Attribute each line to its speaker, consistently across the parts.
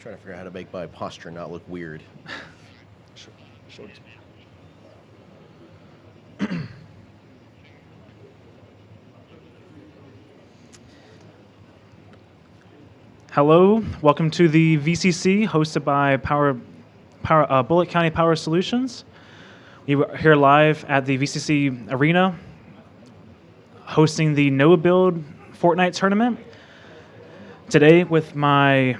Speaker 1: Trying to figure out how to make my posture not look weird.
Speaker 2: Show, show it to me. Hello, welcome to the VCC hosted by Bullitt County Power Solutions. We are here live at the VCC Arena hosting the No Build Fortnite tournament. Today with my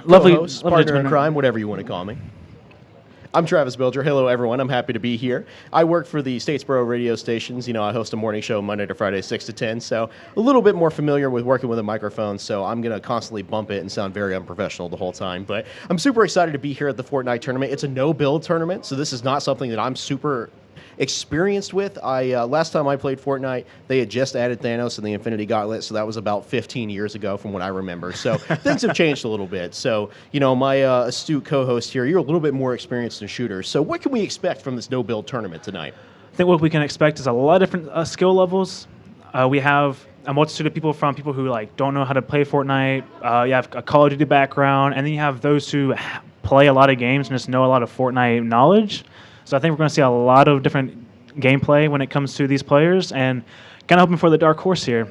Speaker 2: lovely
Speaker 1: Co-host, partner in crime, whatever you want to call me. I'm Travis Bilger. Hello, everyone. I'm happy to be here. I work for the Statesboro radio stations. I host a morning show Monday to Friday, 6 to 10, so a little bit more familiar with working with a microphone, so I'm going to constantly bump it and sound very unprofessional the whole time. But I'm super excited to be here at the Fortnite tournament. It's a no-build tournament, so this is not something that I'm super experienced with. Last time I played Fortnite, they had just added Thanos and the Infinity Gauntlet, so that was about 15 years ago from what I remember. So things have changed a little bit. So, my astute co-host here, you're a little bit more experienced in shooters. So what can we expect from this no-build tournament tonight?
Speaker 2: I think what we can expect is a lot of different skill levels. We have a multitude of people from people who don't know how to play Fortnite. You have a Call of Duty background, and then you have those who play a lot of games and just know a lot of Fortnite knowledge. So I think we're going to see a lot of different gameplay when it comes to these players, and kind of hoping for the dark horse here.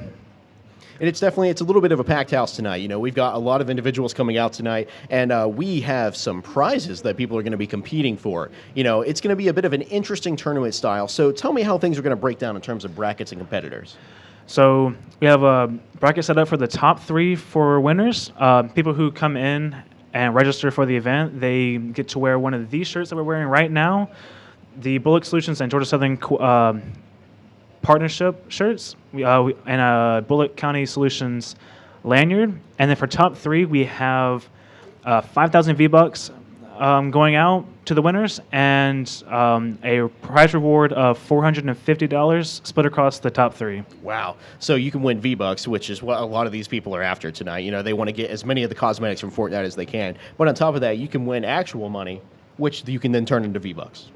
Speaker 1: And it's a little bit of a packed house tonight. We've got a lot of individuals coming out tonight, and we have some prizes that people are going to be competing for. It's going to be a bit of an interesting tournament style. So tell me how things are going to break down in terms of brackets and competitors.
Speaker 2: So we have a bracket set up for the top 3 for winners. People who come in and register for the event, they get to wear one of these shirts that we're wearing right now, the Bullock Solutions and Georgia Southern partnership shirts, and a Bullock County Solutions lanyard. And then for top 3, we have 5,000 V-Bucks going out to the winners, and a prize reward of $450 split across the top 3.
Speaker 1: Wow. So you can win V-Bucks, which is what a lot of these people are after tonight. They want to get as many of the cosmetics from Fortnite as they can. But on top of that, you can win actual money, which you can then turn into V-Bucks.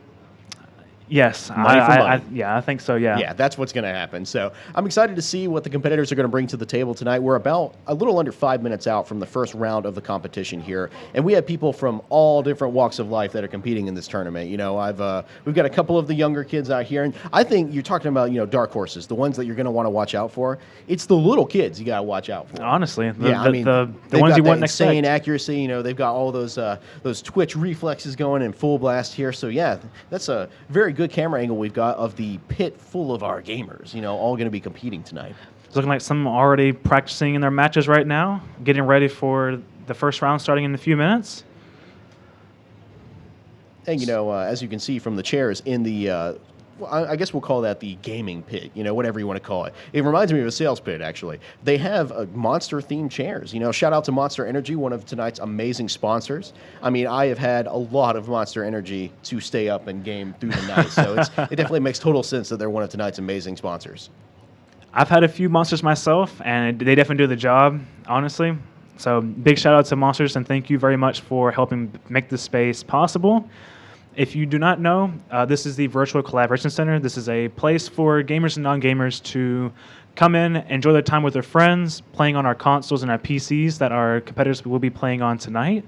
Speaker 2: Yes,
Speaker 1: money for money.
Speaker 2: I think so, yeah.
Speaker 1: Yeah, that's what's going to happen. So I'm excited to see what the competitors are going to bring to the table tonight. We're about a little under 5 minutes out from the first round of the competition here, and we have people from all different walks of life that are competing in this tournament. We've got a couple of the younger kids out here, and I think you're talking about dark horses, the ones that you're going to want to watch out for. It's the little kids you got to watch out for.
Speaker 2: Honestly, the
Speaker 1: they've
Speaker 2: ones
Speaker 1: got
Speaker 2: you wouldn't
Speaker 1: insane
Speaker 2: expect.
Speaker 1: accuracy. They've got all those twitch reflexes going in full blast here. So yeah, that's a very good camera angle we've got of the pit full of our gamers, all going to be competing tonight.
Speaker 2: It's looking like some are already practicing in their matches right now, getting ready for the first round starting in a few minutes.
Speaker 1: And, as you can see from the chairs in the, I guess we'll call that the gaming pit, whatever you want to call it. It reminds me of a sales pit, actually. They have Monster-themed chairs. Shout out to Monster Energy, one of tonight's amazing sponsors. I have had a lot of Monster Energy to stay up and game through the night, so it definitely makes total sense that they're one of tonight's amazing sponsors.
Speaker 2: I've had a few Monsters myself, and they definitely do the job, honestly. So big shout out to Monsters, and thank you very much for helping make this space possible. If you do not know, this is the Virtual Collaboration Center. This is a place for gamers and non-gamers to come in, enjoy their time with their friends, playing on our consoles and our PCs that our competitors will be playing on tonight.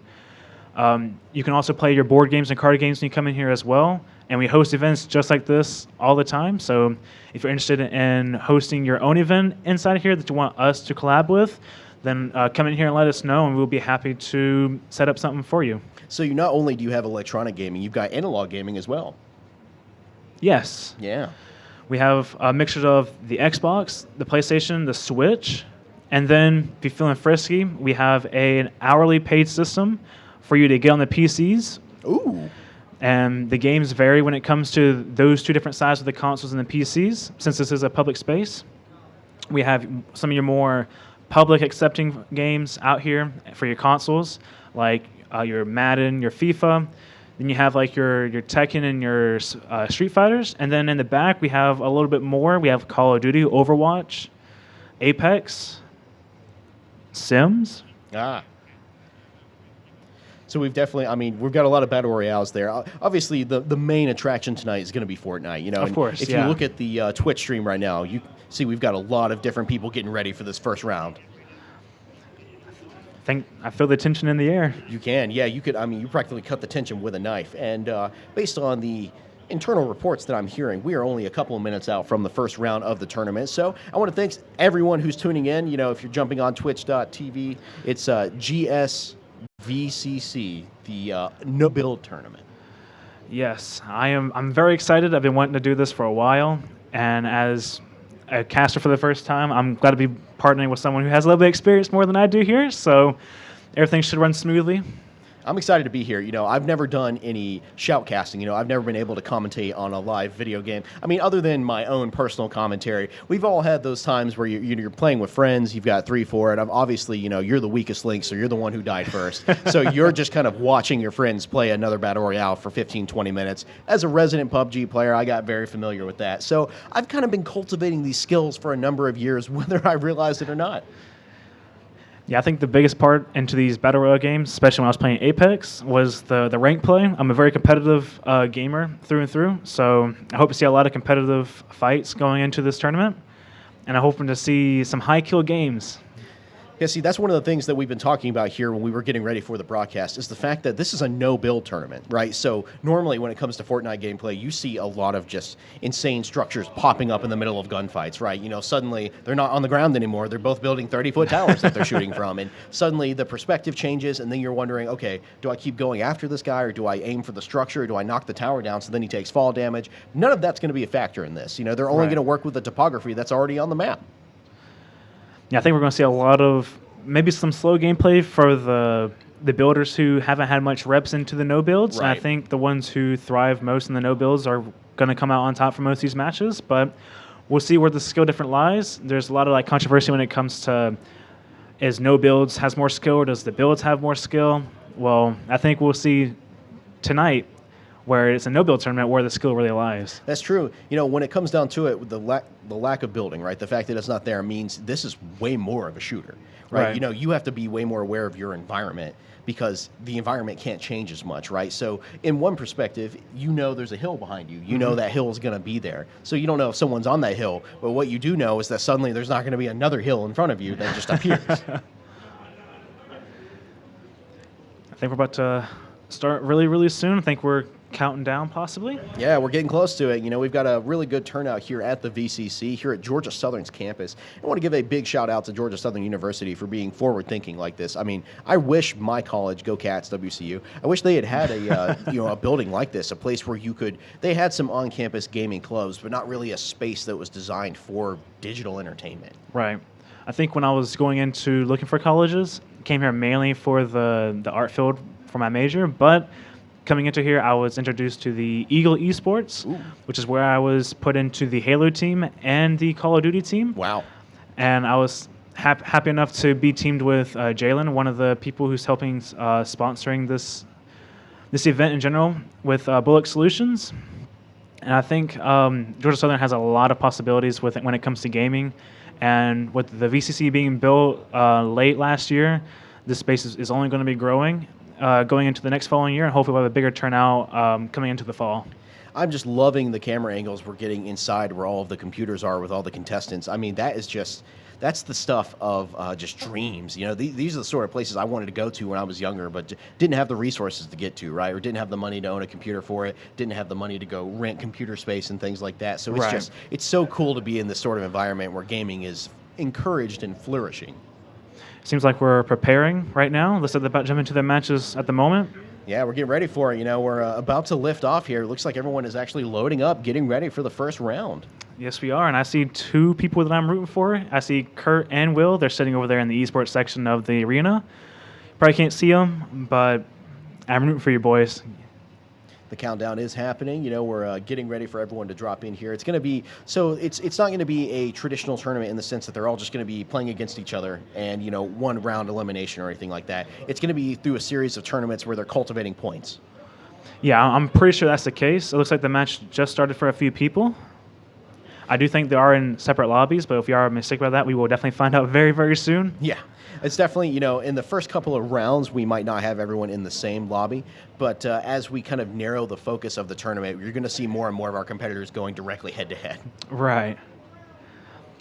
Speaker 2: You can also play your board games and card games when you come in here as well. And we host events just like this all the time. So if you're interested in hosting your own event inside here that you want us to collab with, then come in here and let us know, and we'll be happy to set up something for you.
Speaker 1: So you not only do you have electronic gaming, you've got analog gaming as well.
Speaker 2: Yes.
Speaker 1: Yeah.
Speaker 2: We have a mixture of the Xbox, the PlayStation, the Switch, and then if you're feeling frisky, we have an hourly paid system for you to get on the PCs.
Speaker 1: Ooh.
Speaker 2: And the games vary when it comes to those two different sides of the consoles and the PCs. Since this is a public space, we have some of your more public accepting games out here for your consoles, like your Madden, your FIFA. Then you have your Tekken and your Street Fighters. And then in the back, we have a little bit more. We have Call of Duty, Overwatch, Apex, Sims.
Speaker 1: So we've definitely, we've got a lot of battle royales there. Obviously, the main attraction tonight is going to be Fortnite.
Speaker 2: Of course,
Speaker 1: if you look at the Twitch stream right now, you see we've got a lot of different people getting ready for this first round.
Speaker 2: I feel the tension in the air.
Speaker 1: You can, yeah. You could. I mean, you practically cut the tension with a knife. And based on the internal reports that I'm hearing, we are only a couple of minutes out from the first round of the tournament. So I want to thank everyone who's tuning in. You know, if you're jumping on Twitch.tv, it's GSVCC, the No Build tournament.
Speaker 2: Yes, I'm very excited. I've been wanting to do this for a while, and as a caster for the first time, I'm glad to be partnering with someone who has a little bit of experience more than I do here. So everything should run smoothly.
Speaker 1: I'm excited to be here. You know, I've never done any shoutcasting. You know, I've never been able to commentate on a live video game. I mean, other than my own personal commentary, we've all had those times where you're playing with friends, you've got 3, 4, and I'm obviously, you know, you're the weakest link, so you're the one who died first. So you're just kind of watching your friends play another Battle Royale for 15, 20 minutes. As a resident PUBG player, I got very familiar with that. So I've kind of been cultivating these skills for a number of years, whether I realize it or not.
Speaker 2: Yeah, I think the biggest part into these Battle Royale games, especially when I was playing Apex, was the rank play. I'm a very competitive gamer through and through, so I hope to see a lot of competitive fights going into this tournament, and I'm hoping to see some high-kill games.
Speaker 1: Yeah, see, that's one of the things that we've been talking about here when we were getting ready for the broadcast is the fact that this is a no-build tournament, right? So normally when it comes to Fortnite gameplay, you see a lot of just insane structures popping up in the middle of gunfights, right? You know, suddenly they're not on the ground anymore. They're both building 30-foot towers that they're shooting from, and suddenly the perspective changes, and then you're wondering, okay, do I keep going after this guy, or do I aim for the structure, or do I knock the tower down so then he takes fall damage? None of that's going to be a factor in this. You know, they're only going to work with the topography that's already on the map.
Speaker 2: Yeah, I think we're going to see a lot of maybe some slow gameplay for the builders who haven't had much reps into the no builds.
Speaker 1: Right.
Speaker 2: And I think the ones who thrive most in the no builds are going to come out on top for most of these matches. But we'll see where the skill difference lies. There's a lot of like controversy when it comes to is no builds has more skill or does the builds have more skill? Well, I think we'll see tonight where it's a no-build tournament where the skill really lies.
Speaker 1: That's true. You know, when it comes down to it, the lack of building, right? The fact that it's not there means this is way more of a shooter, right? You know, you have to be way more aware of your environment because the environment can't change as much, right? So in one perspective, you know there's a hill behind you. You know that hill is going to be there. So you don't know if someone's on that hill, but what you do know is that suddenly there's not going to be another hill in front of you that just appears.
Speaker 2: I think we're about to start really, really soon. I think we're counting down, possibly.
Speaker 1: Yeah, we're getting close to it. You know, we've got a really good turnout here at the VCC, here at Georgia Southern's campus. I want to give a big shout out to Georgia Southern University for being forward-thinking like this. I mean, I wish my college, Go Cats, WCU, I wish they had a a building like this, a place where you could. They had some on-campus gaming clubs, but not really a space that was designed for digital entertainment.
Speaker 2: Right. I think when I was going into looking for colleges, came here mainly for the art field for my major, but coming into here, I was introduced to the Eagle Esports, which is where I was put into the Halo team and the Call of Duty team.
Speaker 1: Wow.
Speaker 2: And I was happy enough to be teamed with Jalen, one of the people who's helping sponsoring this event in general with Bullock Solutions. And I think Georgia Southern has a lot of possibilities with it when it comes to gaming. And with the VCC being built late last year, this space is only going to be growing. Going into the next following year, and hopefully we'll have a bigger turnout coming into the fall.
Speaker 1: I'm just loving the camera angles we're getting inside where all of the computers are with all the contestants. I mean, that's the stuff of just dreams. You know, these are the sort of places I wanted to go to when I was younger, but didn't have the resources to get to, right? Or didn't have the money to own a computer for it, didn't have the money to go rent computer space and things like that. So it's so cool to be in this sort of environment where gaming is encouraged and flourishing.
Speaker 2: Seems like we're preparing right now. Let's about jump into the matches at the moment.
Speaker 1: Yeah, we're getting ready for it. You know, we're about to lift off here. It looks like everyone is actually loading up, getting ready for the first round.
Speaker 2: Yes, we are. And I see two people that I'm rooting for. I see Kurt and Will. They're sitting over there in the esports section of the arena. Probably can't see them, but I'm rooting for you boys.
Speaker 1: The countdown is happening. You know, we're getting ready for everyone to drop in here. It's going to be it's not going to be a traditional tournament in the sense that they're all just going to be playing against each other and, you know, one round elimination or anything like that. It's going to be through a series of tournaments where they're cultivating points.
Speaker 2: Yeah, I'm pretty sure that's the case. It looks like the match just started for a few people. I do think they are in separate lobbies, but if you are mistaken about that, we will definitely find out very, very soon.
Speaker 1: Yeah. It's definitely, you know, in the first couple of rounds, we might not have everyone in the same lobby, but as we kind of narrow the focus of the tournament, you're going to see more and more of our competitors going directly head-to-head.
Speaker 2: Right.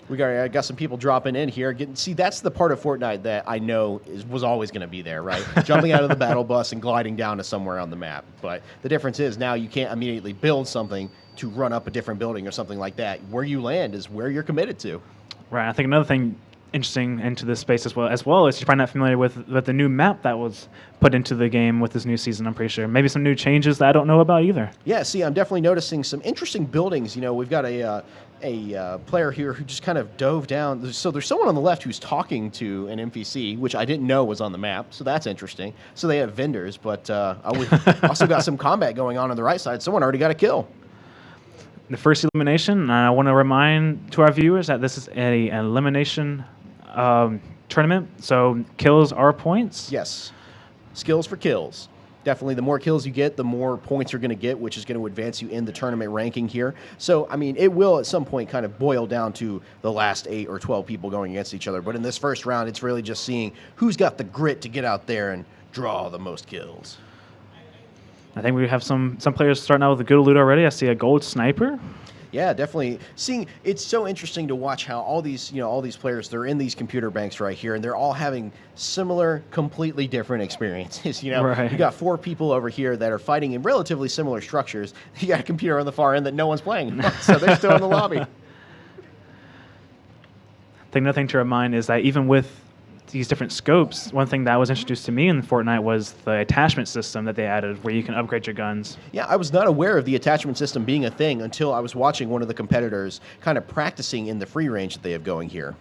Speaker 1: We got some people dropping in here. See, that's the part of Fortnite that I know was always going to be there, right? Jumping out of the battle bus and gliding down to somewhere on the map. But the difference is now you can't immediately build something to run up a different building or something like that. Where you land is where you're committed to.
Speaker 2: Right. I think another thing interesting into this space as well is you're probably not familiar with the new map that was put into the game with this new season. I'm pretty sure maybe some new changes that I don't know about either.
Speaker 1: Yeah, see, I'm definitely noticing some interesting buildings. We've got a player here who just kind of dove down. So there's someone on the left who's talking to an NPC, which I didn't know was on the map. So that's interesting. So they have vendors, but we've also got some combat going on the right side. Someone already got a kill.
Speaker 2: The first elimination, I want to remind to our viewers that this is an elimination tournament, so kills are points.
Speaker 1: Yes, skills for kills. Definitely, the more kills you get, the more points you're going to get, which is going to advance you in the tournament ranking here. So, I mean, it will at some point kind of boil down to the last 8 or 12 people going against each other. But in this first round, it's really just seeing who's got the grit to get out there and draw the most kills.
Speaker 2: I think we have some players starting out with a good loot already. I see a gold sniper.
Speaker 1: Yeah, definitely. It's so interesting to watch how all these players, they're in these computer banks right here, and they're all having similar, completely different experiences.
Speaker 2: Right.
Speaker 1: You got 4 people over here that are fighting in relatively similar structures. You got a computer on the far end that no one's playing, so they're still in the lobby.
Speaker 2: I think another thing to remind is that even with these different scopes, one thing that was introduced to me in Fortnite was the attachment system that they added where you can upgrade your guns.
Speaker 1: Yeah, I was not aware of the attachment system being a thing until I was watching one of the competitors kind of practicing in the free range that they have going here.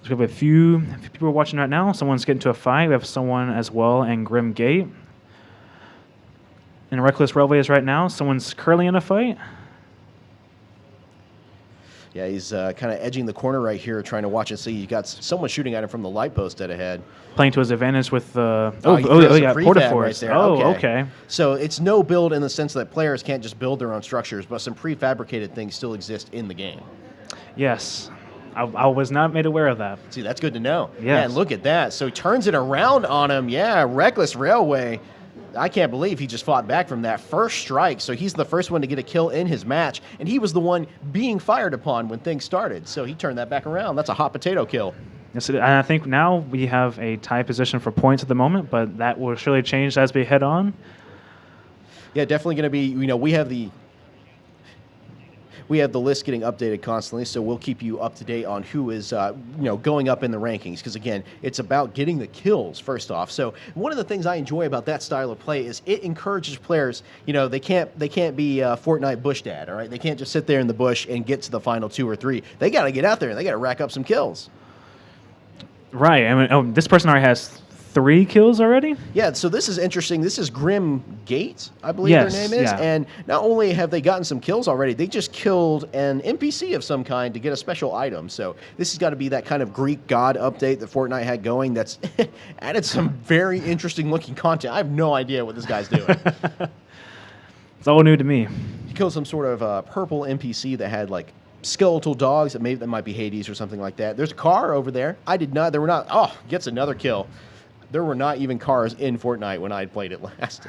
Speaker 2: So we have a few people watching right now. Someone's getting to a fight. We have someone as well in Grim Gate. In Reckless Railways right now, someone's currently in a fight.
Speaker 1: Yeah, he's kind of edging the corner right here, trying to watch and see. You got someone shooting at him from the light post dead ahead.
Speaker 2: Playing to his advantage with the
Speaker 1: yeah,
Speaker 2: Portaforce.
Speaker 1: Right there.
Speaker 2: Okay.
Speaker 1: So it's no build in the sense that players can't just build their own structures, but some prefabricated things still exist in the game.
Speaker 2: Yes. I was not made aware of that.
Speaker 1: See, that's good to know.
Speaker 2: Yes.
Speaker 1: Yeah, and look at that. So he turns it around on him. Yeah, Reckless Railway. I can't believe he just fought back from that first strike. So he's the first one to get a kill in his match, and he was the one being fired upon when things started. So he turned that back around. That's a hot potato kill.
Speaker 2: Yes, and I think now we have a tie position for points at the moment, but that will surely change as we head on.
Speaker 1: Yeah, definitely going to be, we have the list getting updated constantly, so we'll keep you up to date on who is, going up in the rankings. Because again, it's about getting the kills first off. So one of the things I enjoy about that style of play is it encourages players. They can't be Fortnite bush dad. All right, they can't just sit there in the bush and get to the final 2 or 3. They got to get out there and they got to rack up some kills.
Speaker 2: Right. I mean, this person already has 3 kills already?
Speaker 1: Yeah, so this is interesting. This is Grim Gate, I believe
Speaker 2: Yes,
Speaker 1: their name is.
Speaker 2: yeah.
Speaker 1: And not only have they gotten some kills already, they just killed an NPC of some kind to get a special item. So this has got to be that kind of Greek god update that Fortnite had going that's added some very interesting looking content. I have no idea what this guy's doing.
Speaker 2: It's all new to me.
Speaker 1: He killed some sort of purple NPC that had like skeletal dogs. That might be Hades or something like that. There's a car over there. There were not. Oh, gets another kill. There were not even cars in Fortnite when I played it last.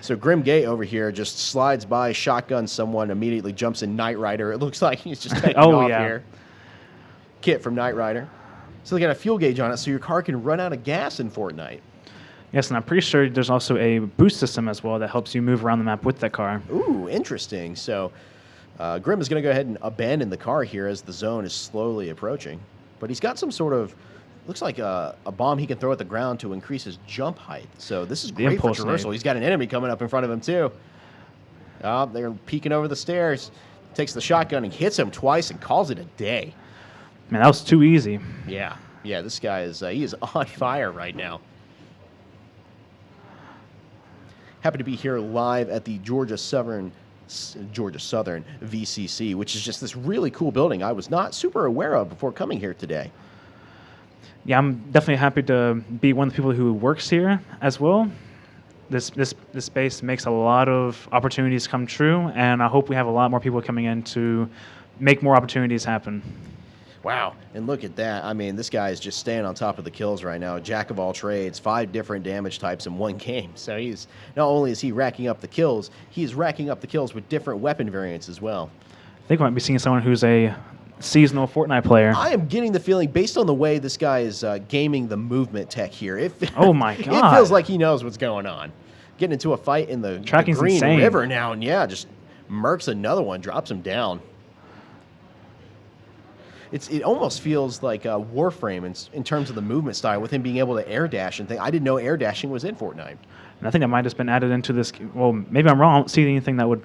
Speaker 1: So Grim Gate over here just slides by, shotguns someone, immediately jumps in Knight Rider. It looks like he's just taking off here. Kit from Knight Rider. So they got a fuel gauge on it, so your car can run out of gas in Fortnite.
Speaker 2: Yes, and I'm pretty sure there's also a boost system as well that helps you move around the map with that car.
Speaker 1: Ooh, interesting. So Grim is going to go ahead and abandon the car here as the zone is slowly approaching. But he's got some sort of... looks like a bomb he can throw at the ground to increase his jump height. So this is great for traversal. He's got an enemy coming up in front of him, too. Oh, they're peeking over the stairs. Takes the shotgun and hits him twice and calls it a day.
Speaker 2: Man, that was too easy.
Speaker 1: Yeah, this guy is he is on fire right now. Happy to be here live at the Georgia Southern VCC, which is just this really cool building I was not super aware of before coming here today.
Speaker 2: Yeah, I'm definitely happy to be one of the people who works here as well. This space makes a lot of opportunities come true, and I hope we have a lot more people coming in to make more opportunities happen.
Speaker 1: Wow, and look at that. I mean, this guy is just staying on top of the kills right now. Jack of all trades, 5 different damage types in one game. So he's not only is he racking up the kills, he's racking up the kills with different weapon variants as well.
Speaker 2: I think we might be seeing someone who's a seasonal Fortnite player.
Speaker 1: I am getting the feeling, based on the way this guy is gaming the movement tech here,
Speaker 2: Oh my
Speaker 1: it
Speaker 2: God.
Speaker 1: feels like he knows what's going on. Getting into a fight in the
Speaker 2: Tracking's
Speaker 1: Green
Speaker 2: insane.
Speaker 1: River now, and yeah, just murks another one, drops him down. It almost feels like Warframe in terms of the movement style, with him being able to air dash and thing. I didn't know air dashing was in Fortnite.
Speaker 2: And I think that might have just been added into this. Well, maybe I'm wrong. I don't see anything that would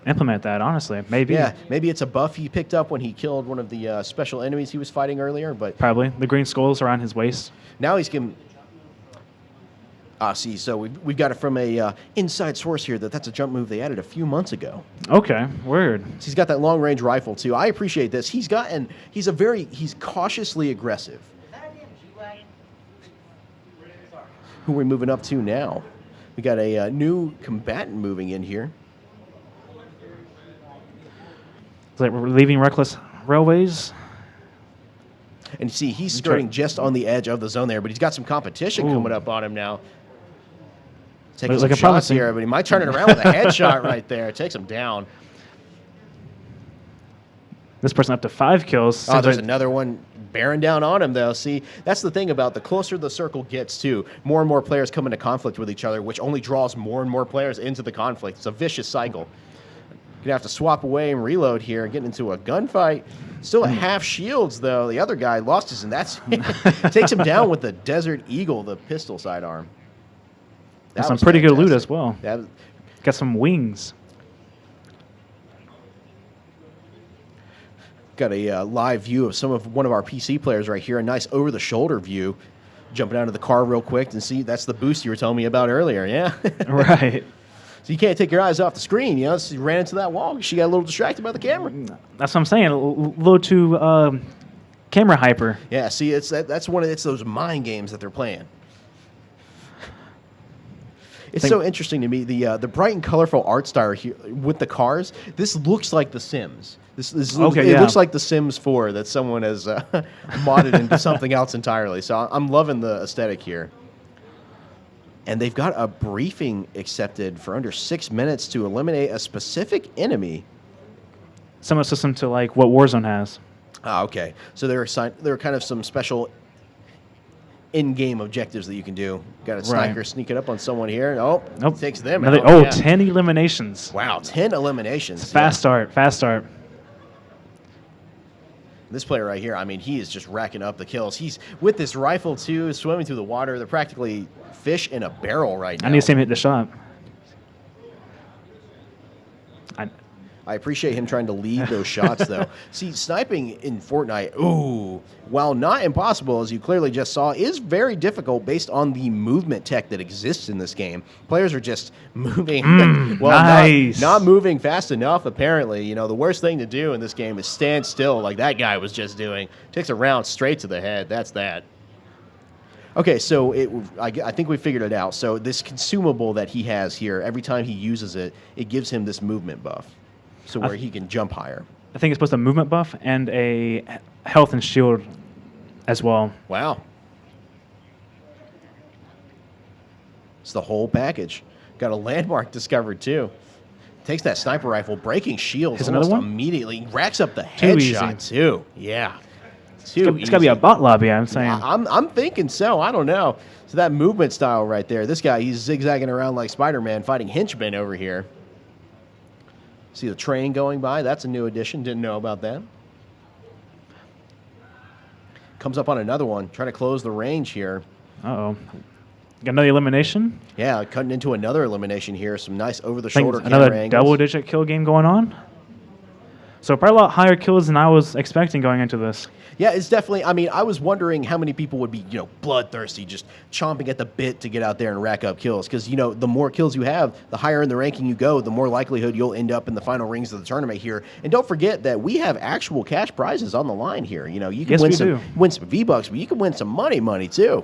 Speaker 2: implement that, honestly. Maybe.
Speaker 1: Yeah, maybe it's a buff he picked up when he killed one of the special enemies he was fighting earlier, but
Speaker 2: Probably. The green skulls around his waist.
Speaker 1: now he's getting... see, so we've got it from a inside source here that's a jump move they added a few months ago.
Speaker 2: Okay, weird.
Speaker 1: So he's got that long range rifle too. I appreciate this. He's cautiously aggressive. Who are we moving up to now? We got a new combatant moving in here.
Speaker 2: It's like we're leaving Reckless Railways.
Speaker 1: And you see, he's skirting just on the edge of the zone there, but he's got some competition coming up on him now. Taking some shots here, but he might turn it around with a headshot right there. Takes him down.
Speaker 2: This person up to 5 kills.
Speaker 1: Oh, there's another one bearing down on him, though. See, that's the thing about the closer the circle gets to, more and more players come into conflict with each other, which only draws more and more players into the conflict. It's a vicious cycle. You're going to have to swap away and reload here, getting into a gunfight. Still at half shields, though. The other guy lost his, and that's takes him down with the Desert Eagle, the pistol sidearm.
Speaker 2: That's some pretty good loot as well.
Speaker 1: That,
Speaker 2: Got some wings.
Speaker 1: got a live view of one of our PC players right here. A nice over-the-shoulder view. Jumping out of the car real quick and see, that's the boost you were telling me about earlier, yeah?
Speaker 2: Right.
Speaker 1: So you can't take your eyes off the screen, you know? She ran into that wall. She got a little distracted by the camera.
Speaker 2: That's what I'm saying. A little too camera hyper.
Speaker 1: Yeah, see, it's those mind games that they're playing. It's so interesting to me, the bright and colorful art style here with the cars. This looks like The Sims. It looks like The Sims 4 that someone has modded into something else entirely. So I'm loving the aesthetic here. And they've got a briefing accepted for under 6 minutes to eliminate a specific enemy.
Speaker 2: Similar system to like what Warzone has.
Speaker 1: Ah, okay. So there are kind of some special in-game objectives that you can do. Got a sniper sneaking up on someone here. Oh, nope. Takes them out.
Speaker 2: 10 eliminations.
Speaker 1: Wow, 10 eliminations.
Speaker 2: Fast start.
Speaker 1: This player right here, I mean, he is just racking up the kills. He's with this rifle, too, swimming through the water. They're practically fish in a barrel right now.
Speaker 2: I need to see him hit the shot.
Speaker 1: I appreciate him trying to lead those shots, though. See, sniping in Fortnite, while not impossible, as you clearly just saw, is very difficult based on the movement tech that exists in this game. Players are just moving,
Speaker 2: nice.
Speaker 1: not moving fast enough, apparently. You know, the worst thing to do in this game is stand still like that guy was just doing. Takes a round straight to the head. That's that. Okay, so I think we figured it out. So this consumable that he has here, every time he uses it, it gives him this movement buff. So where he can jump higher.
Speaker 2: I think it's supposed to movement buff and a health and shield as well.
Speaker 1: Wow. It's the whole package. Got a landmark discovered, too. Takes that sniper rifle, breaking shields almost immediately. Racks up the headshot, too. Yeah.
Speaker 2: It's got to be a bot lobby, I'm saying.
Speaker 1: I'm thinking so. I don't know. So that movement style right there. This guy, he's zigzagging around like Spider-Man fighting henchmen over here. See the train going by? That's a new addition. Didn't know about that. Comes up on another one. Trying to close the range here.
Speaker 2: Uh-oh. Got another elimination?
Speaker 1: Yeah, cutting into another elimination here. Some nice over-the-shoulder camera
Speaker 2: another
Speaker 1: angles.
Speaker 2: double-digit kill game going on? So probably a lot higher kills than I was expecting going into this.
Speaker 1: Yeah, it's definitely, I mean, I was wondering how many people would be, bloodthirsty, just chomping at the bit to get out there and rack up kills. Because, the more kills you have, the higher in the ranking you go, the more likelihood you'll end up in the final rings of the tournament here. And don't forget that we have actual cash prizes on the line here. You can win some V-Bucks, but you can win some money too.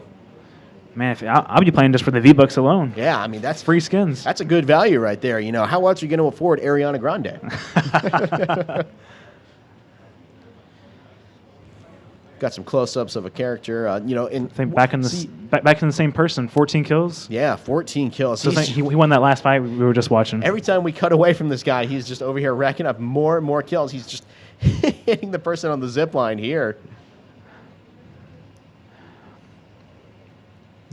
Speaker 2: Man, I'll be playing just for the V-Bucks alone.
Speaker 1: Yeah, I mean, that's
Speaker 2: free skins.
Speaker 1: That's a good value right there. How else are you going to afford Ariana Grande? Got some close-ups of a character.
Speaker 2: Back in the same person, 14 kills.
Speaker 1: Yeah, 14 kills.
Speaker 2: So he won that last fight we were just watching.
Speaker 1: Every time we cut away from this guy, he's just over here racking up more and more kills. hitting the person on the zip line here.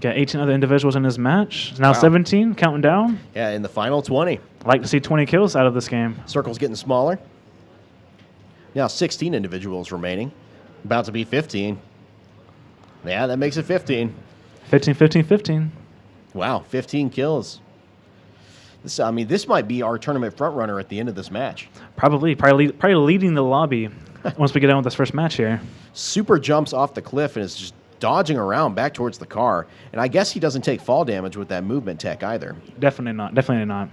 Speaker 2: Got 18 other individuals in this match. It's now
Speaker 1: Wow.
Speaker 2: 17, counting down.
Speaker 1: Yeah, in the final 20.
Speaker 2: I'd like to see 20 kills out of this game.
Speaker 1: Circle's getting smaller. Now 16 individuals remaining. About to be 15. Yeah, that makes it 15.
Speaker 2: 15, 15, 15.
Speaker 1: Wow, 15 kills. This might be our tournament front runner at the end of this match.
Speaker 2: Probably leading the lobby once we get done with this first match here.
Speaker 1: Super jumps off the cliff and is just dodging around back towards the car. And I guess he doesn't take fall damage with that movement tech either.
Speaker 2: Definitely not. Definitely not.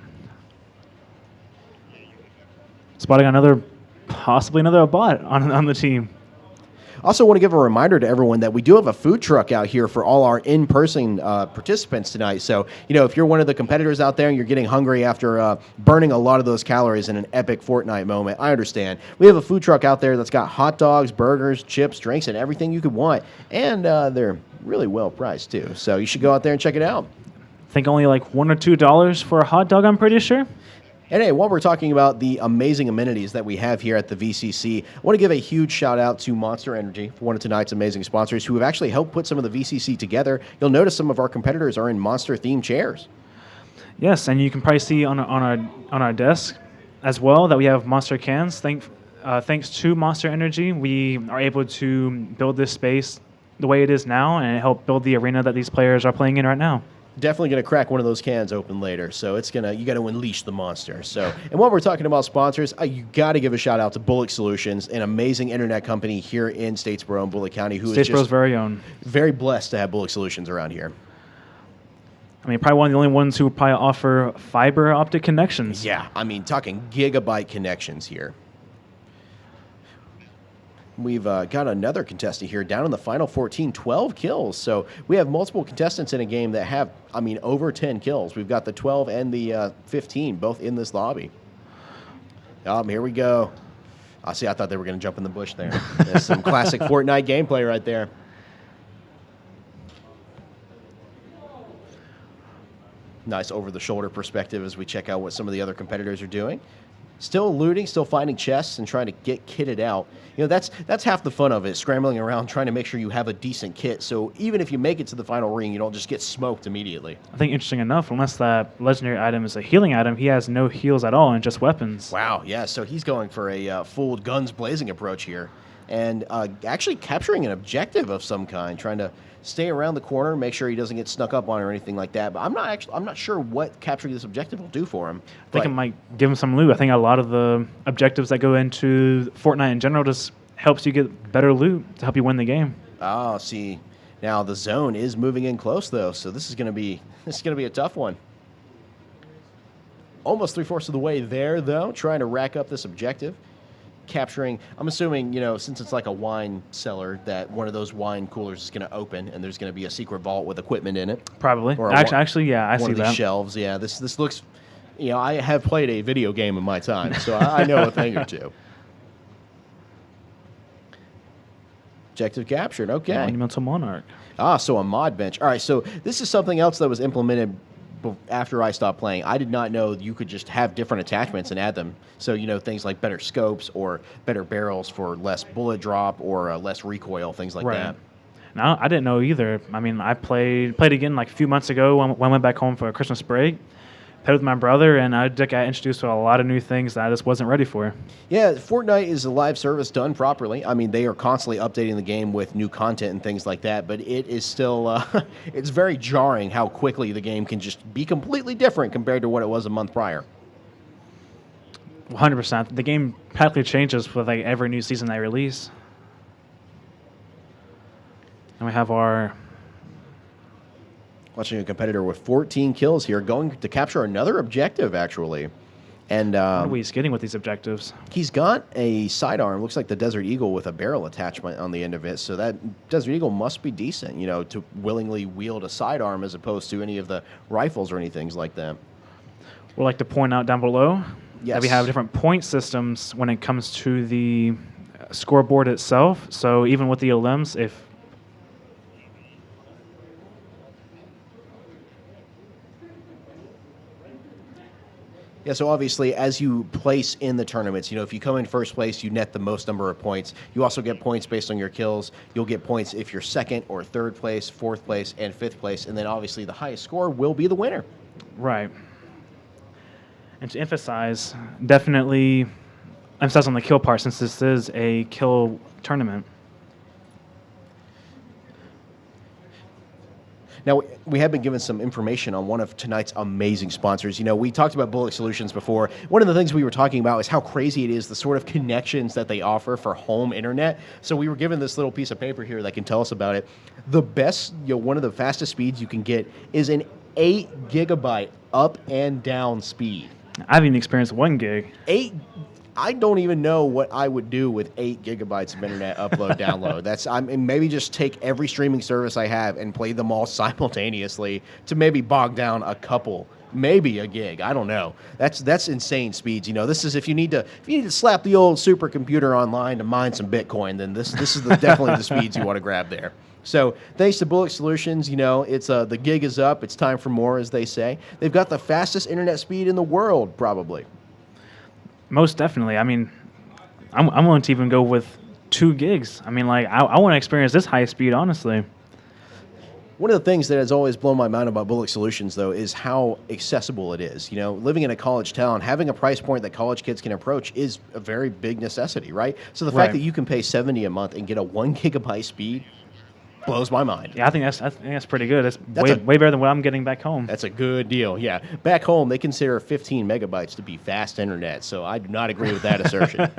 Speaker 2: Spotting possibly another bot on the team.
Speaker 1: Also want to give a reminder to everyone that we do have a food truck out here for all our in-person participants tonight. So, if you're one of the competitors out there and you're getting hungry after burning a lot of those calories in an epic Fortnite moment, I understand. We have a food truck out there that's got hot dogs, burgers, chips, drinks, and everything you could want. And they're really well priced, too. So you should go out there and check it out.
Speaker 2: I think only like $1 or $2 for a hot dog, I'm pretty sure.
Speaker 1: And hey, while we're talking about the amazing amenities that we have here at the VCC, I want to give a huge shout out to Monster Energy, one of tonight's amazing sponsors, who have actually helped put some of the VCC together. You'll notice some of our competitors are in Monster-themed chairs.
Speaker 2: Yes, and you can probably see on our desk as well that we have Monster cans. Thanks to Monster Energy, we are able to build this space the way it is now and help build the arena that these players are playing in right now.
Speaker 1: Definitely going to crack one of those cans open later. So you got to unleash the monster. So, and while we're talking about sponsors, you got to give a shout out to Bullock Solutions, an amazing internet company here in Statesboro and Bullock County, who is just
Speaker 2: very own.
Speaker 1: Very blessed to have Bullock Solutions around here.
Speaker 2: I mean, probably one of the only ones who probably offer fiber optic connections.
Speaker 1: Yeah, talking gigabyte connections here. We've got another contestant here down in the final 14, 12 kills. So we have multiple contestants in a game that have, over 10 kills. We've got the 12 and the 15 both in this lobby. Here we go. I thought they were going to jump in the bush there. That's some classic Fortnite gameplay right there. Nice over-the-shoulder perspective as we check out what some of the other competitors are doing. Still looting, still finding chests and trying to get kitted out. That's half the fun of it, scrambling around trying to make sure you have a decent kit. So even if you make it to the final ring, you don't just get smoked immediately.
Speaker 2: I think interesting enough, unless that legendary item is a healing item, he has no heals at all and just weapons.
Speaker 1: Wow, yeah, so he's going for a full guns blazing approach here. And actually capturing an objective of some kind, trying to stay around the corner, make sure he doesn't get snuck up on or anything like that. But I'm not sure what capturing this objective will do for him.
Speaker 2: I think it might give him some loot. I think a lot of the objectives that go into Fortnite in general just helps you get better loot to help you win the game.
Speaker 1: Oh, see, now the zone is moving in close though, so this is going to be a tough one. Almost 3/4 of the way there though, trying to rack up this objective. Capturing, I'm assuming, since it's like a wine cellar, that one of those wine coolers is going to open and there's going to be a secret vault with equipment in it.
Speaker 2: Probably.
Speaker 1: Or
Speaker 2: Actually, yeah, I see that.
Speaker 1: One of these shelves. Yeah, this looks, I have played a video game in my time, so I know a thing or two. Objective captured. Okay.
Speaker 2: Monumental Monarch.
Speaker 1: So a mod bench. All right, so this is something else that was implemented after I stopped playing. I did not know you could just have different attachments and add them. So, things like better scopes or better barrels for less bullet drop or less recoil, things like that.
Speaker 2: No, I didn't know either. I played again like a few months ago when I went back home for a Christmas break. Played with my brother, and I got introduced to a lot of new things that I just wasn't ready for.
Speaker 1: Yeah, Fortnite is a live service done properly. They are constantly updating the game with new content and things like that, but it is still, it's very jarring how quickly the game can just be completely different compared to what it was a month prior.
Speaker 2: 100%. The game practically changes with like every new season they release. And we have our...
Speaker 1: Watching a competitor with 14 kills here, going to capture another objective, actually. And
Speaker 2: what are we getting with these objectives?
Speaker 1: He's got a sidearm, looks like the Desert Eagle with a barrel attachment on the end of it. So that Desert Eagle must be decent, to willingly wield a sidearm as opposed to any of the rifles or anything like that.
Speaker 2: We'd like to point out down below that we have different point systems when it comes to the scoreboard itself. So even with the elims, if
Speaker 1: Yeah, so obviously, as you place in the tournaments, if you come in first place, you net the most number of points. You also get points based on your kills. You'll get points if you're second or third place, fourth place, and fifth place. And then obviously, the highest score will be the winner.
Speaker 2: Right. And to emphasize, definitely emphasize on the kill part since this is a kill tournament.
Speaker 1: Now, we have been given some information on one of tonight's amazing sponsors. We talked about Bullock Solutions before. One of the things we were talking about is how crazy it is, the sort of connections that they offer for home internet. So we were given this little piece of paper here that can tell us about it. The best, one of the fastest speeds you can get is an 8 gigabyte up and down speed.
Speaker 2: I haven't even experienced 1 gig.
Speaker 1: I don't even know what I would do with 8 gigabytes of internet upload, download. Maybe just take every streaming service I have and play them all simultaneously to maybe bog down a couple, maybe a gig. I don't know. That's insane speeds. This is if you need to slap the old supercomputer online to mine some Bitcoin, then this is definitely the speeds you want to grab there. So thanks to Bullock Solutions, it's the gig is up. It's time for more, as they say. They've got the fastest internet speed in the world, probably.
Speaker 2: Most definitely. I mean, I'm willing to even go with 2 gigs. I mean, I want to experience this high speed, honestly.
Speaker 1: One of the things that has always blown my mind about Bullock Solutions, though, is how accessible it is. Living in a college town, having a price point that college kids can approach is a very big necessity, right? So the fact that you can pay $70 a month and get a 1 gigabyte speed blows my mind.
Speaker 2: Yeah, I think that's pretty good. That's way better than what I'm getting back home.
Speaker 1: That's a good deal. Yeah, back home they consider 15 megabytes to be fast internet, so I do not agree with that assertion.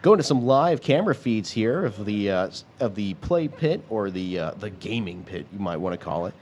Speaker 1: Going to some live camera feeds here of the play pit or the gaming pit, you might want to call it.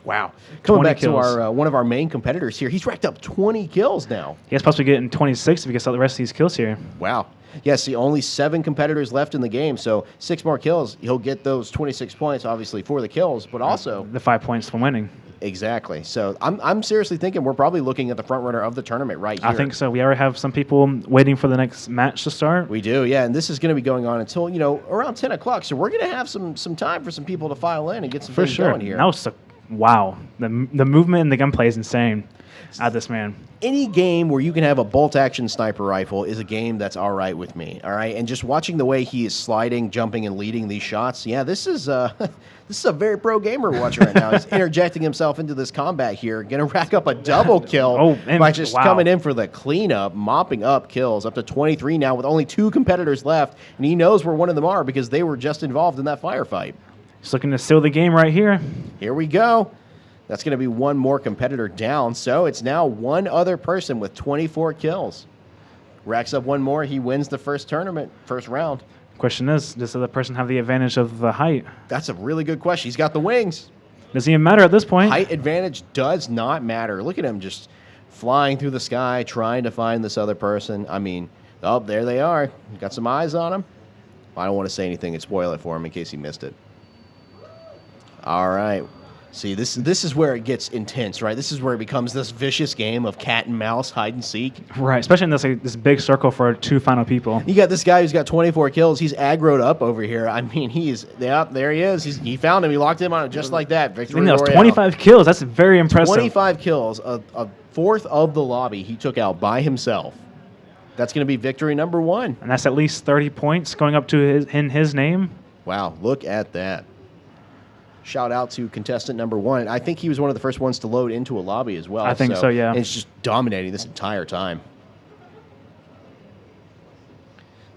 Speaker 1: Wow. Coming back kills. To our one of our main competitors here, he's racked up 20 kills now.
Speaker 2: He's supposed to be getting 26 if he gets all the rest of these kills here.
Speaker 1: Wow. Yes, see, only 7 competitors left in the game, so 6 more kills. He'll get those 26 points, obviously, for the kills, but also
Speaker 2: the 5 points for winning.
Speaker 1: Exactly. So I'm seriously thinking we're probably looking at the front runner of the tournament right here.
Speaker 2: I think so. We already have some people waiting for the next match to start.
Speaker 1: We do, yeah, and this is going to be going on until around 10 o'clock. So we're going to have some time for some people to file in and get some things going here.
Speaker 2: That was wow. The movement and the gunplay is insane out of this man.
Speaker 1: Any game where you can have a bolt-action sniper rifle is a game that's all right with me, all right? And just watching the way he is sliding, jumping, and leading these shots, yeah, this is a very pro gamer we're watching right now. He's interjecting himself into this combat here, going to rack up a double kill by just coming in for the cleanup, mopping up kills, up to 23 now with only 2 competitors left, and he knows where one of them are because they were just involved in that firefight.
Speaker 2: He's looking to seal the game right here.
Speaker 1: Here we go. That's going to be one more competitor down, so it's now one other person with 24 kills. Racks up one more, he wins the first round.
Speaker 2: Question is, does the other person have the advantage of the height?
Speaker 1: That's a really good question. He's got the wings.
Speaker 2: Doesn't even matter at this point.
Speaker 1: Height advantage does not matter. Look at him just flying through the sky, trying to find this other person. I mean, oh, there they are. Got some eyes on him. I don't want to say anything and spoil it for him in case he missed it. All right. See, this is where it gets intense, right? This is where it becomes this vicious game of cat and mouse, hide and seek.
Speaker 2: Right, especially in this big circle for 2 final people.
Speaker 1: You got this guy who's got 24 kills. He's aggroed up over here. I mean, there he is. He found him. He locked him on it just like that. Victory Royale.
Speaker 2: That was 25 kills. That's very impressive.
Speaker 1: 25 kills, a fourth of the lobby he took out by himself. That's going to be victory number 1.
Speaker 2: And that's at least 30 points going up to his name.
Speaker 1: Wow, look at that. Shout out to contestant number 1. I think he was one of the first ones to load into a lobby as well.
Speaker 2: I think so, yeah.
Speaker 1: And it's just dominating this entire time.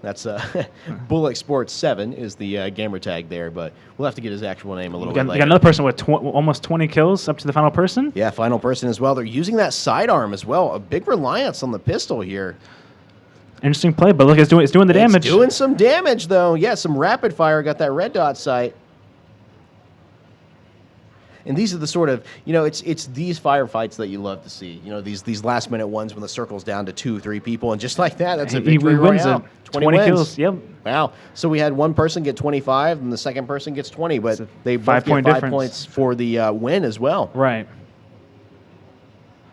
Speaker 1: That's Bullock Sports 7 is the gamer tag there, but we'll have to get his actual name a little bit later.
Speaker 2: We got another person with almost 20 kills up to the final person.
Speaker 1: Yeah, final person as well. They're using that sidearm as well. A big reliance on the pistol here.
Speaker 2: Interesting play, but look, it's doing the damage.
Speaker 1: It's doing some damage, though. Yeah, some rapid fire. Got that red dot sight. And these are the sort of, it's these firefights that you love to see. These last-minute ones when the circle's down to 2, 3 people, and just like that, that's a victory royale.
Speaker 2: 20 kills, yep.
Speaker 1: Wow. So we had one person get 25, and the second person gets 20, but they both get 5 points for the win as well.
Speaker 2: Right.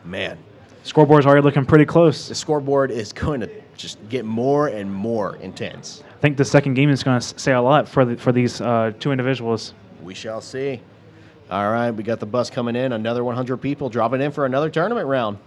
Speaker 1: Man.
Speaker 2: Scoreboard's already looking pretty close.
Speaker 1: The scoreboard is going to just get more and more intense.
Speaker 2: I think the second game is going to say a lot for these 2 individuals.
Speaker 1: We shall see. All right, we got the bus coming in. Another 100 people dropping in for another tournament round.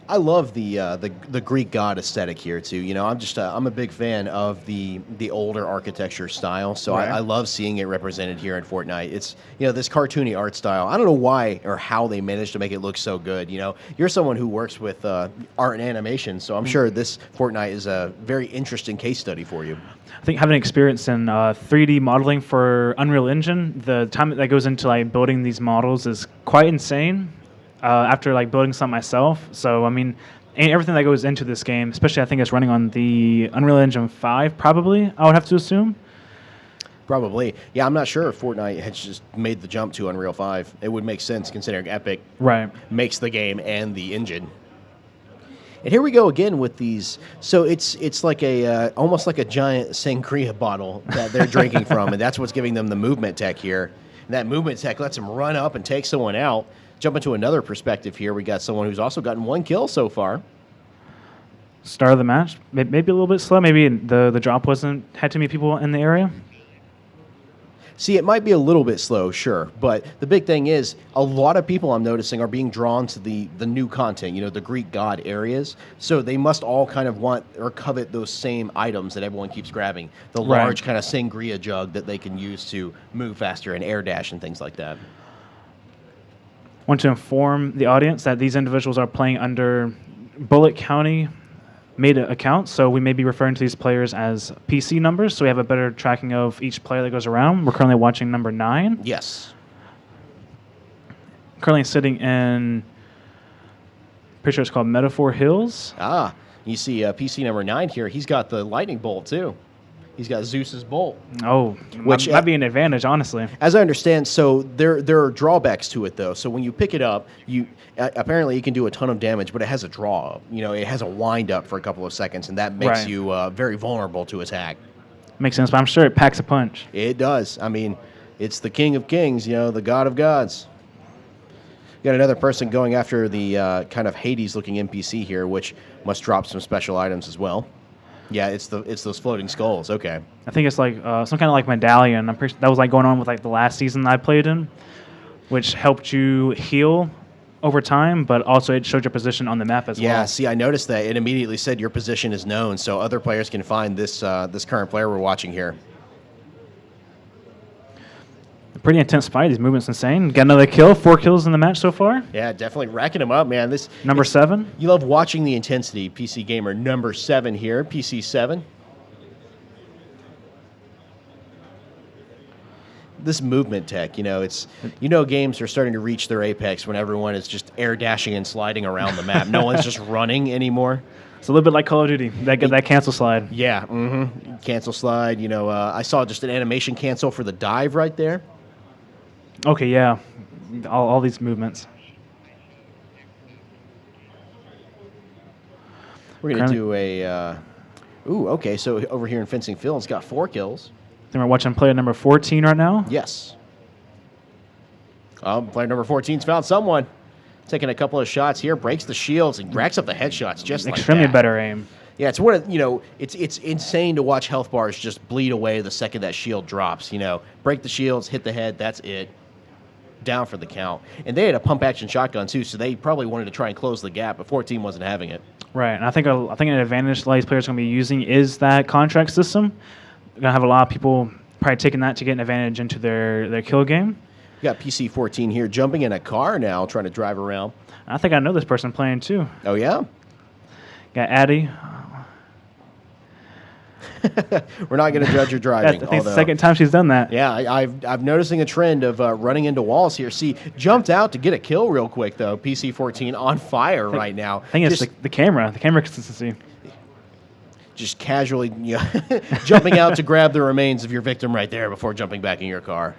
Speaker 1: I love the Greek god aesthetic here too. You know, I'm a big fan of the older architecture style. So
Speaker 2: Right.
Speaker 1: I love seeing it represented here in Fortnite. It's this cartoony art style. I don't know why or how they managed to make it look so good. You know, you're someone who works with art and animation, so I'm sure this Fortnite is a very interesting case study for you.
Speaker 2: I think having experience in 3D modeling for Unreal Engine, the time that goes into like building these models is quite insane. After like building some myself, so I mean, everything that goes into this game, especially I think it's running on the Unreal Engine 5, probably I would have to assume.
Speaker 1: Probably, yeah. I'm not sure if Fortnite has just made the jump to Unreal 5. It would make sense considering Epic
Speaker 2: Right.
Speaker 1: makes the game and the engine. And here we go again with these. So it's like a almost like a giant sangria bottle that they're drinking from, and that's what's giving them the movement tech here. And that movement tech lets them run up and take someone out. Jump into another perspective here. We got someone who's also gotten 1 kill so far.
Speaker 2: Start of the match, maybe a little bit slow. Maybe the drop had too many people in the area.
Speaker 1: See, it might be a little bit slow, sure, but the big thing is a lot of people I'm noticing are being drawn to the new content, the Greek god areas. So they must all kind of want or covet those same items that everyone keeps grabbing. The
Speaker 2: Right.
Speaker 1: large kind of sangria jug that they can use to move faster and air dash and things like that.
Speaker 2: Want to inform the audience that these individuals are playing under Bullitt County made accounts, so we may be referring to these players as PC numbers, so we have a better tracking of each player that goes around. We're currently watching number 9.
Speaker 1: Yes.
Speaker 2: Currently sitting in, pretty sure it's called Metaphor Hills.
Speaker 1: Ah, you see PC number 9 here. He's got the lightning bolt, too. He's got Zeus's bolt.
Speaker 2: Oh,
Speaker 1: Which,
Speaker 2: might be an advantage, honestly.
Speaker 1: As I understand, so there are drawbacks to it, though. So when you pick it up, apparently you can do a ton of damage, but it has a draw. It has a wind up for a couple of seconds, and that makes
Speaker 2: Right.
Speaker 1: you very vulnerable to attack.
Speaker 2: Makes sense, but I'm sure it packs a punch.
Speaker 1: It does. I mean, it's the king of kings, the god of gods. Got another person going after the kind of Hades-looking NPC here, which must drop some special items as well. Yeah, it's those floating skulls. Okay.
Speaker 2: I think it's like some kind of like medallion. I'm pretty, that was like going on with like the last season I played in, which helped you heal over time, but also it showed your position on the map as well.
Speaker 1: Yeah, see, I noticed that it immediately said your position is known, so other players can find this current player we're watching here.
Speaker 2: Pretty intense fight. His movement's insane. Got another kill. 4 kills in the match so far.
Speaker 1: Yeah, definitely racking him up, man.
Speaker 2: Number 7.
Speaker 1: You love watching the intensity. PC Gamer number 7 here. PC 7. This movement tech, games are starting to reach their apex when everyone is just air dashing and sliding around the map. No one's just running anymore.
Speaker 2: It's a little bit like Call of Duty. That cancel slide.
Speaker 1: Yeah, cancel slide. I saw just an animation cancel for the dive right there.
Speaker 2: Okay, yeah. All these movements.
Speaker 1: We're going to do a... okay, so over here in Fencing Phil's got 4 kills.
Speaker 2: Then we're watching player number 14 right now.
Speaker 1: Yes. Player number 14's found someone. Taking a couple of shots here, breaks the shields and racks up the headshots just like that.
Speaker 2: Extremely better aim.
Speaker 1: Yeah, it's one of it's insane to watch health bars just bleed away the second that shield drops. Break the shields, hit the head, that's it. Down for the count. And they had a pump action shotgun too, so they probably wanted to try and close the gap, but 14 wasn't having it.
Speaker 2: Right, and I think an advantage a lot of these players are going to be using is that contract system. They're going to have a lot of people probably taking that to get an advantage into their kill game.
Speaker 1: We got PC 14 here jumping in a car now, trying to drive around.
Speaker 2: I think I know this person playing too.
Speaker 1: Oh yeah?
Speaker 2: Got Addy.
Speaker 1: We're not going to judge your driving.
Speaker 2: I think it's the second time she's done that.
Speaker 1: Yeah, I'm noticing a trend of running into walls here. See, jumped out to get a kill real quick, though. PC 14 on fire right now.
Speaker 2: I think it's the camera consistency.
Speaker 1: Just casually jumping out to grab the remains of your victim right there before jumping back in your car.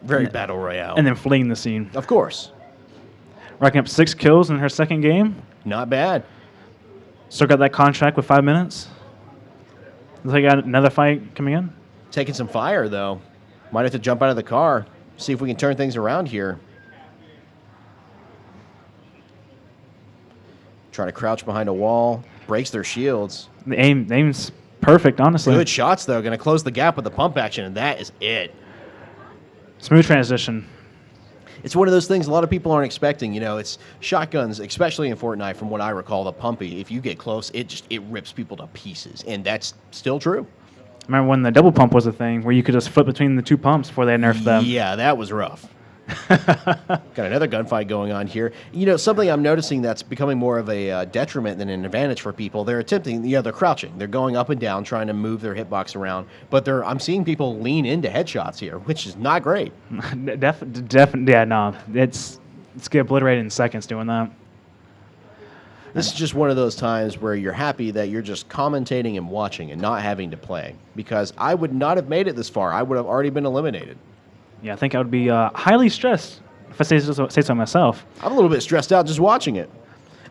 Speaker 1: Very battle royale.
Speaker 2: And then fleeing the scene.
Speaker 1: Of course.
Speaker 2: Racking up 6 kills in her second game.
Speaker 1: Not bad.
Speaker 2: Still got that contract with 5 minutes. Looks like I got another fight coming in.
Speaker 1: Taking some fire, though. Might have to jump out of the car, see if we can turn things around here. Trying to crouch behind a wall, breaks their shields.
Speaker 2: The aim's perfect, honestly.
Speaker 1: Good shots, though. Going to close the gap with the pump action, and that is it.
Speaker 2: Smooth transition.
Speaker 1: It's one of those things a lot of people aren't expecting. You know, it's shotguns, especially in Fortnite, from what I recall, the pumpy, if you get close, it rips people to pieces, and that's still true.
Speaker 2: I remember when the double pump was a thing, where you could just flip between the two pumps before they nerfed them.
Speaker 1: Yeah, that was rough. Got another gunfight going on here. You know, something I'm noticing that's becoming more of a detriment than an advantage for people. They're attempting, they're crouching. They're going up and down, trying to move their hitbox around. But I'm seeing people lean into headshots here, which is not great.
Speaker 2: Definitely, yeah, no. It's get obliterated in seconds doing that.
Speaker 1: This is just one of those times where you're happy that you're just commentating and watching and not having to play. Because I would not have made it this far. I would have already been eliminated.
Speaker 2: Yeah, I think I would be highly stressed if I say so myself.
Speaker 1: I'm a little bit stressed out just watching it.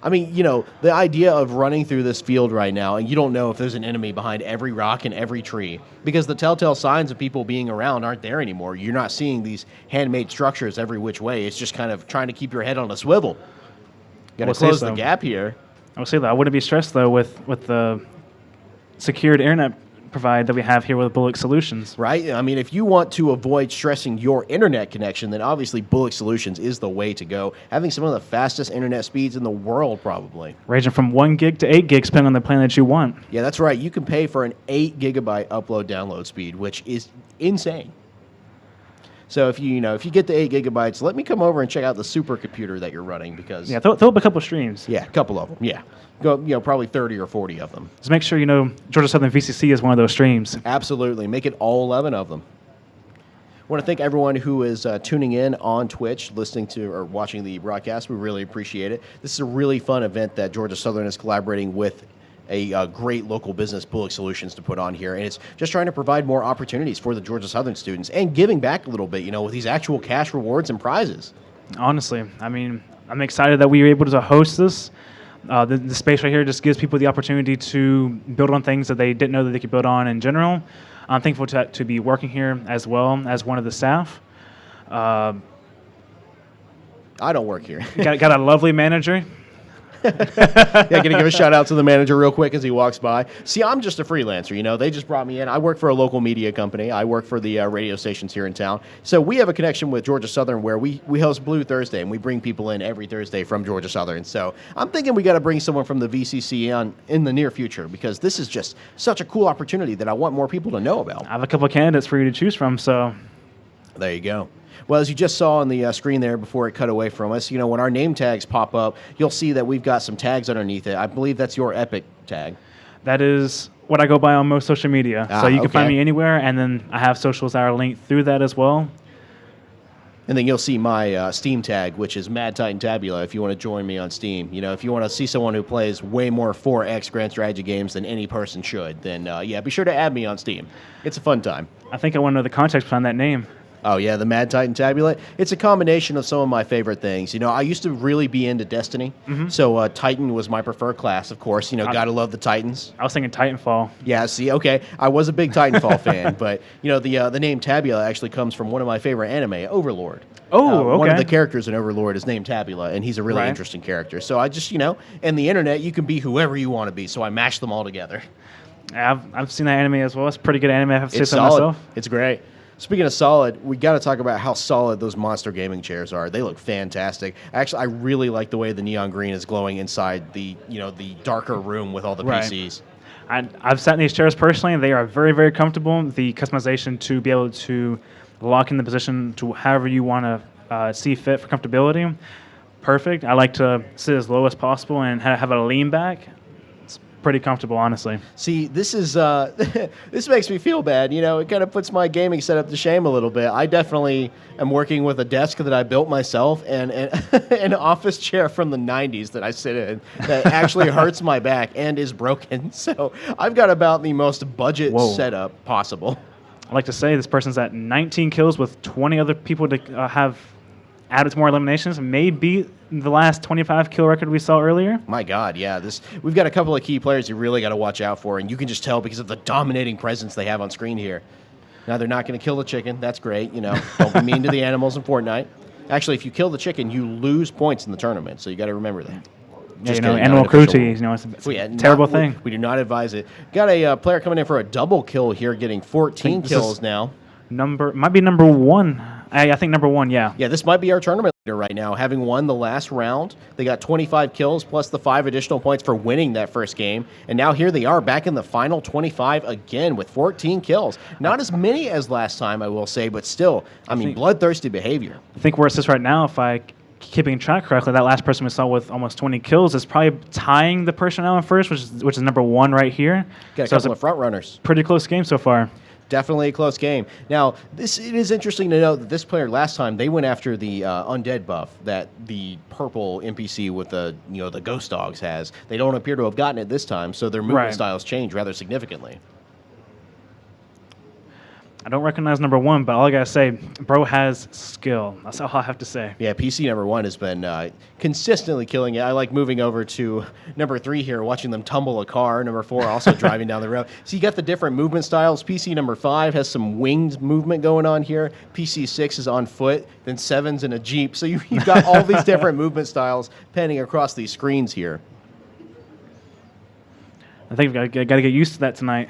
Speaker 1: I mean, you know, the idea of running through this field right now, and you don't know if there's an enemy behind every rock and every tree, because the telltale signs of people being around aren't there anymore. You're not seeing these handmade structures every which way. It's just kind of trying to keep your head on a swivel. Got to close the gap here.
Speaker 2: I would say that I wouldn't be stressed, though, with the secured internet provide that we have here with Bullock Solutions.
Speaker 1: Right? I mean, if you want to avoid stressing your internet connection, then obviously Bullock Solutions is the way to go. Having some of the fastest internet speeds in the world, probably.
Speaker 2: Ranging from 1 gig to 8 gigs, depending on the plan that you want.
Speaker 1: Yeah, that's right. You can pay for an 8 gigabyte upload-download speed, which is insane. So if you get the 8 gigabytes, let me come over and check out the supercomputer that you're running, because
Speaker 2: yeah, throw up a couple streams.
Speaker 1: Yeah, a couple of them. Yeah, go probably 30 or 40 of them.
Speaker 2: Just make sure Georgia Southern VCC is one of those streams.
Speaker 1: Absolutely, make it all 11 of them. I want to thank everyone who is tuning in on Twitch, listening to or watching the broadcast. We really appreciate it. This is a really fun event that Georgia Southern is collaborating with a great local business, Bullock Solutions, to put on here. And it's just trying to provide more opportunities for the Georgia Southern students and giving back a little bit, with these actual cash rewards and prizes.
Speaker 2: Honestly, I mean, I'm excited that we were able to host this. The space right here just gives people the opportunity to build on things that they didn't know that they could build on in general. I'm thankful to be working here as well as one of the staff.
Speaker 1: I don't work here.
Speaker 2: got a lovely manager.
Speaker 1: Yeah, gonna give a shout out to the manager real quick as he walks by. See, I'm just a freelancer, they just brought me in. I work for a local media company. I work for the radio stations here in town. So we have a connection with Georgia Southern where we host Blue Thursday, and we bring people in every Thursday from Georgia Southern. So I'm thinking we got to bring someone from the VCC on in the near future, because this is just such a cool opportunity that I want more people to know about.
Speaker 2: I have a couple of candidates for you to choose from, so
Speaker 1: there you go. Well, as you just saw on the screen there before it cut away from us, when our name tags pop up, you'll see that we've got some tags underneath it. I believe that's your Epic tag.
Speaker 2: That is what I go by on most social media. So you can find me anywhere, and then I have socials that are linked through that as well.
Speaker 1: And then you'll see my Steam tag, which is Mad Titan Tabula, if you want to join me on Steam. If you want to see someone who plays way more 4X Grand Strategy games than any person should, then be sure to add me on Steam. It's a fun time.
Speaker 2: I think I want to know the context behind that name.
Speaker 1: Oh, yeah, the Mad Titan Tabula. It's a combination of some of my favorite things. I used to really be into Destiny, so Titan was my preferred class, of course. Gotta love the Titans.
Speaker 2: I was thinking Titanfall.
Speaker 1: Yeah, see, okay. I was a big Titanfall fan, but, the name Tabula actually comes from one of my favorite anime, Overlord.
Speaker 2: Oh, okay.
Speaker 1: One of the characters in Overlord is named Tabula, and he's a really interesting character. So I just, and the internet, you can be whoever you want to be, so I mashed them all together.
Speaker 2: I've seen that anime as well. It's a pretty good anime, I have to say so
Speaker 1: solid.
Speaker 2: myself.
Speaker 1: It's great. Speaking of solid, we got to talk about how solid those Monster gaming chairs are. They look fantastic. Actually, I really like the way the neon green is glowing inside the darker room with all the PCs.
Speaker 2: I've sat in these chairs personally, and they are very, very comfortable. The customization to be able to lock in the position to however you want to see fit for comfortability, perfect. I like to sit as low as possible and have a lean back. Pretty comfortable, honestly.
Speaker 1: See, this is this makes me feel bad. It kind of puts my gaming setup to shame a little bit. I definitely am working with a desk that I built myself and an office chair from the 90s that I sit in that actually hurts my back and is broken. So I've got about the most budget setup possible.
Speaker 2: I like to say this person's at 19 kills with 20 other people to have added to more eliminations, may beat the last 25 kill record we saw earlier.
Speaker 1: My God, yeah. We've got a couple of key players you really got to watch out for, and you can just tell because of the dominating presence they have on screen here. Now, they're not going to kill the chicken. That's great. Don't be mean to the animals in Fortnite. Actually, if you kill the chicken, you lose points in the tournament, so you got to remember that.
Speaker 2: Yeah,
Speaker 1: Just
Speaker 2: animal
Speaker 1: kidding, not an
Speaker 2: cruelty,
Speaker 1: official rule.
Speaker 2: it's a terrible thing.
Speaker 1: We do not advise it. Got a player coming in for a double kill here, getting 14 kills now.
Speaker 2: Might be number one. I think number one, yeah.
Speaker 1: Yeah, this might be our tournament leader right now. Having won the last round, they got 25 kills plus the 5 additional points for winning that first game. And now here they are back in the final 25 again with 14 kills. Not as many as last time, I will say, but still, I mean, bloodthirsty behavior.
Speaker 2: I think where it sits right now, if I keeping track correctly, that last person we saw with almost 20 kills is probably tying the person now in first, which is number one right here.
Speaker 1: Got a couple of front runners.
Speaker 2: Pretty close game so far.
Speaker 1: Definitely a close game. Now, it is interesting to note that this player last time they went after the undead buff that the purple NPC with the ghost dogs has. They don't appear to have gotten it this time, so their movement styles change rather significantly.
Speaker 2: I don't recognize number one, but all I gotta say, bro has skill. That's all I have to say.
Speaker 1: Yeah, PC number one has been consistently killing it. I like moving over to number 3 here, watching them tumble a car. Number 4 also driving down the road. So you got the different movement styles. PC number 5 has some winged movement going on here. PC 6 is on foot. Then 7's in a Jeep. So you've got all these different movement styles panning across these screens here.
Speaker 2: I think we've got to get used to that tonight.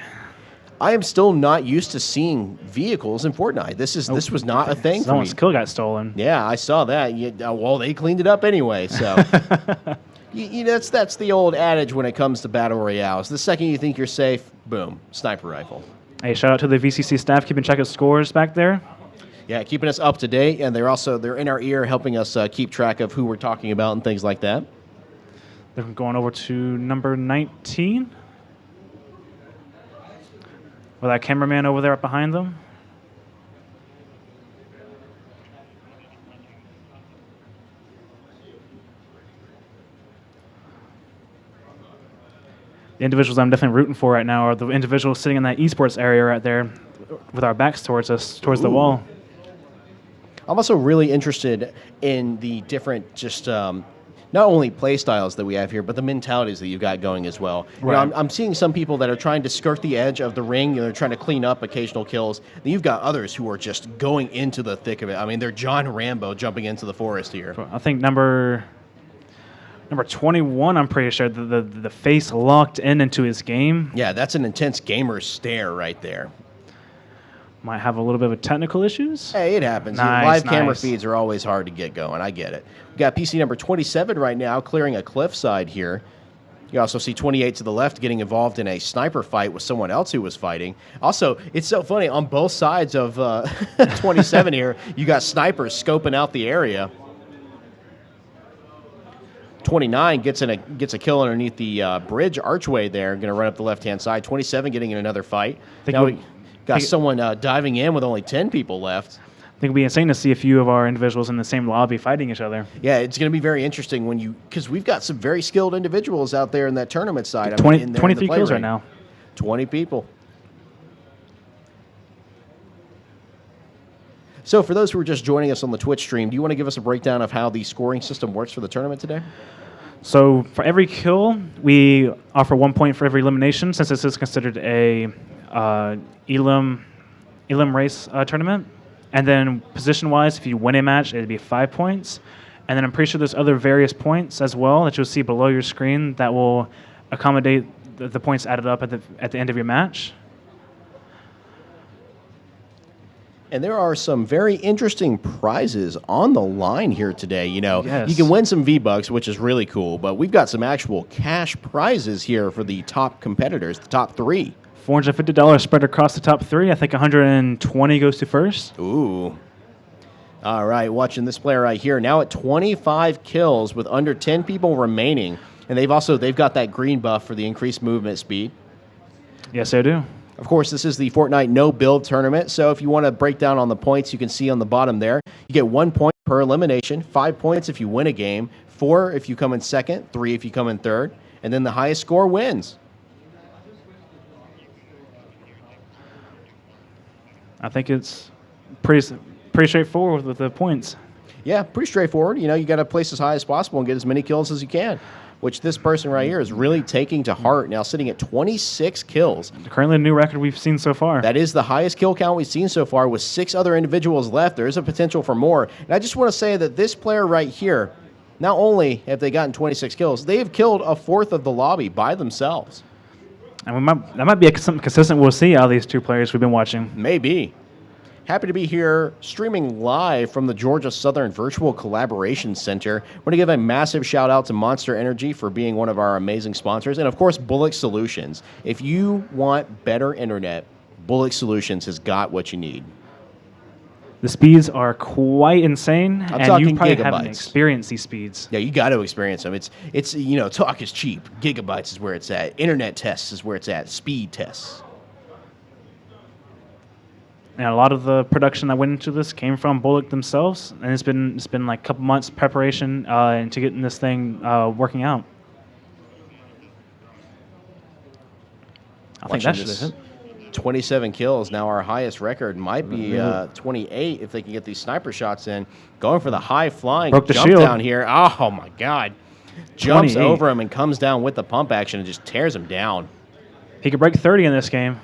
Speaker 1: I am still not used to seeing vehicles in Fortnite. This was not a thing for me.
Speaker 2: Someone's kill got stolen.
Speaker 1: Yeah, I saw that. Well, they cleaned it up anyway. So that's the old adage when it comes to battle royales. The second you think you're safe, boom, sniper rifle.
Speaker 2: Hey, shout out to the VCC staff keeping track of scores back there.
Speaker 1: Yeah, keeping us up to date, and they're in our ear, helping us keep track of who we're talking about and things like that.
Speaker 2: They're going over to number 19. With that cameraman over there up behind them. The individuals I'm definitely rooting for right now are the individuals sitting in that esports area right there with our backs towards us, towards the wall.
Speaker 1: I'm also really interested in the different not only play styles that we have here, but the mentalities that you've got going as well.
Speaker 2: Right.
Speaker 1: I'm seeing some people that are trying to skirt the edge of the ring. They're trying to clean up occasional kills. Then you've got others who are just going into the thick of it. I mean, they're John Rambo jumping into the forest here.
Speaker 2: I think number 21, I'm pretty sure, the face locked into his game.
Speaker 1: Yeah, that's an intense gamer stare right there.
Speaker 2: Might have a little bit of technical issues.
Speaker 1: Hey, it happens. Live camera feeds are always hard to get going. I get it. We got PC number 27 right now clearing a cliffside here. You also see 28 to the left getting involved in a sniper fight with someone else who was fighting. Also, it's so funny, on both sides of 27 here, you got snipers scoping out the area. 29 gets a kill underneath the bridge archway there, going to run up the left-hand side. 27 getting in another fight. Now we got someone diving in with only 10 people left.
Speaker 2: I think it'd be insane to see a few of our individuals in the same lobby fighting each other.
Speaker 1: Yeah, it's going to be very interesting because we've got some very skilled individuals out there in that tournament side.
Speaker 2: 23 kills right now.
Speaker 1: 20 people. So for those who are just joining us on the Twitch stream, do you want to give us a breakdown of how the scoring system works for the tournament today?
Speaker 2: So for every kill, we offer 1 point for every elimination, since this is considered a elim race tournament. And then position-wise, if you win a match, it'd be 5 points. And then I'm pretty sure there's other various points as well that you'll see below your screen that will accommodate the points added up at the end of your match.
Speaker 1: And there are some very interesting prizes on the line here today.
Speaker 2: Yes.
Speaker 1: You can win some V-Bucks, which is really cool, but we've got some actual cash prizes here for the top competitors, the top 3.
Speaker 2: $450 spread across the top 3. I think 120 goes to first.
Speaker 1: Ooh. All right, watching this player right here. Now at 25 kills with under 10 people remaining. And they've got that green buff for the increased movement speed.
Speaker 2: Yes, I do.
Speaker 1: Of course, this is the Fortnite no build tournament. So if you want to break down on the points, you can see on the bottom there. You get 1 point per elimination, 5 points if you win a game, 4 if you come in second, 3 if you come in third, and then the highest score wins.
Speaker 2: I think it's pretty straightforward with the points.
Speaker 1: Yeah, pretty straightforward. You got to place as high as possible and get as many kills as you can. which this person right here is really taking to heart, now sitting at 26 kills.
Speaker 2: Currently a new record we've seen so far.
Speaker 1: That is the highest kill count we've seen so far, with 6 other individuals left. There is a potential for more. And I just want to say that this player right here, not only have they gotten 26 kills, they have killed a fourth of the lobby by themselves.
Speaker 2: And that might be something consistent we'll see out of these two players we've been watching.
Speaker 1: Maybe. Happy to be here streaming live from the Georgia Southern Virtual Collaboration Center. I want to give a massive shout out to Monster Energy for being one of our amazing sponsors. And of course, Bullock Solutions. If you want better internet, Bullock Solutions has got what you need.
Speaker 2: The speeds are quite insane,
Speaker 1: I'm
Speaker 2: and
Speaker 1: talking
Speaker 2: you probably
Speaker 1: gigabytes.
Speaker 2: haven't experienced these speeds.
Speaker 1: Yeah, you got to experience them. It's talk is cheap. Gigabytes is where it's at. Internet tests is where it's at. Speed tests.
Speaker 2: And a lot of the production that went into this came from Bullock themselves, and it's been like a couple months preparation into getting this thing working out. I think that should have hit.
Speaker 1: 27 kills, now our highest record. Might be 28 if they can get these sniper shots in. Going for the high-flying
Speaker 2: Broke the
Speaker 1: jump
Speaker 2: shield.
Speaker 1: down here. Oh, my God. Jumps
Speaker 2: 28.
Speaker 1: over him and comes down with the pump action and just tears him down.
Speaker 2: He could break 30 in this game.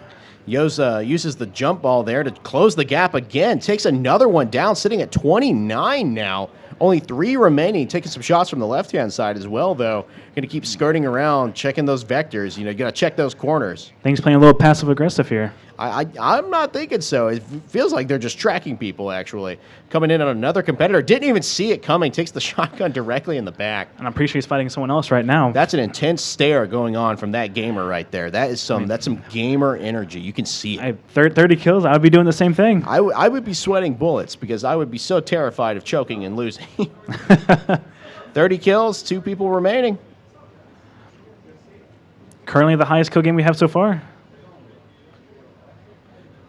Speaker 1: Yoza uses the jump ball there to close the gap again. Takes another one down, sitting at 29 now. Only 3 remaining. Taking some shots from the left-hand side as well, though. Going to keep skirting around, checking those vectors. You got to check those corners.
Speaker 2: Things playing a little passive-aggressive here.
Speaker 1: I'm not thinking so. It feels like they're just tracking people, actually. Coming in on another competitor. Didn't even see it coming. Takes the shotgun directly in the back.
Speaker 2: And I'm pretty sure he's fighting someone else right now.
Speaker 1: That's an intense stare going on from that gamer right there. That's some gamer energy. You can see it.
Speaker 2: 30 kills, I would be doing the same thing.
Speaker 1: I would be sweating bullets because I would be so terrified of choking and losing. 30 kills, 2 people remaining.
Speaker 2: Currently the highest kill game we have so far.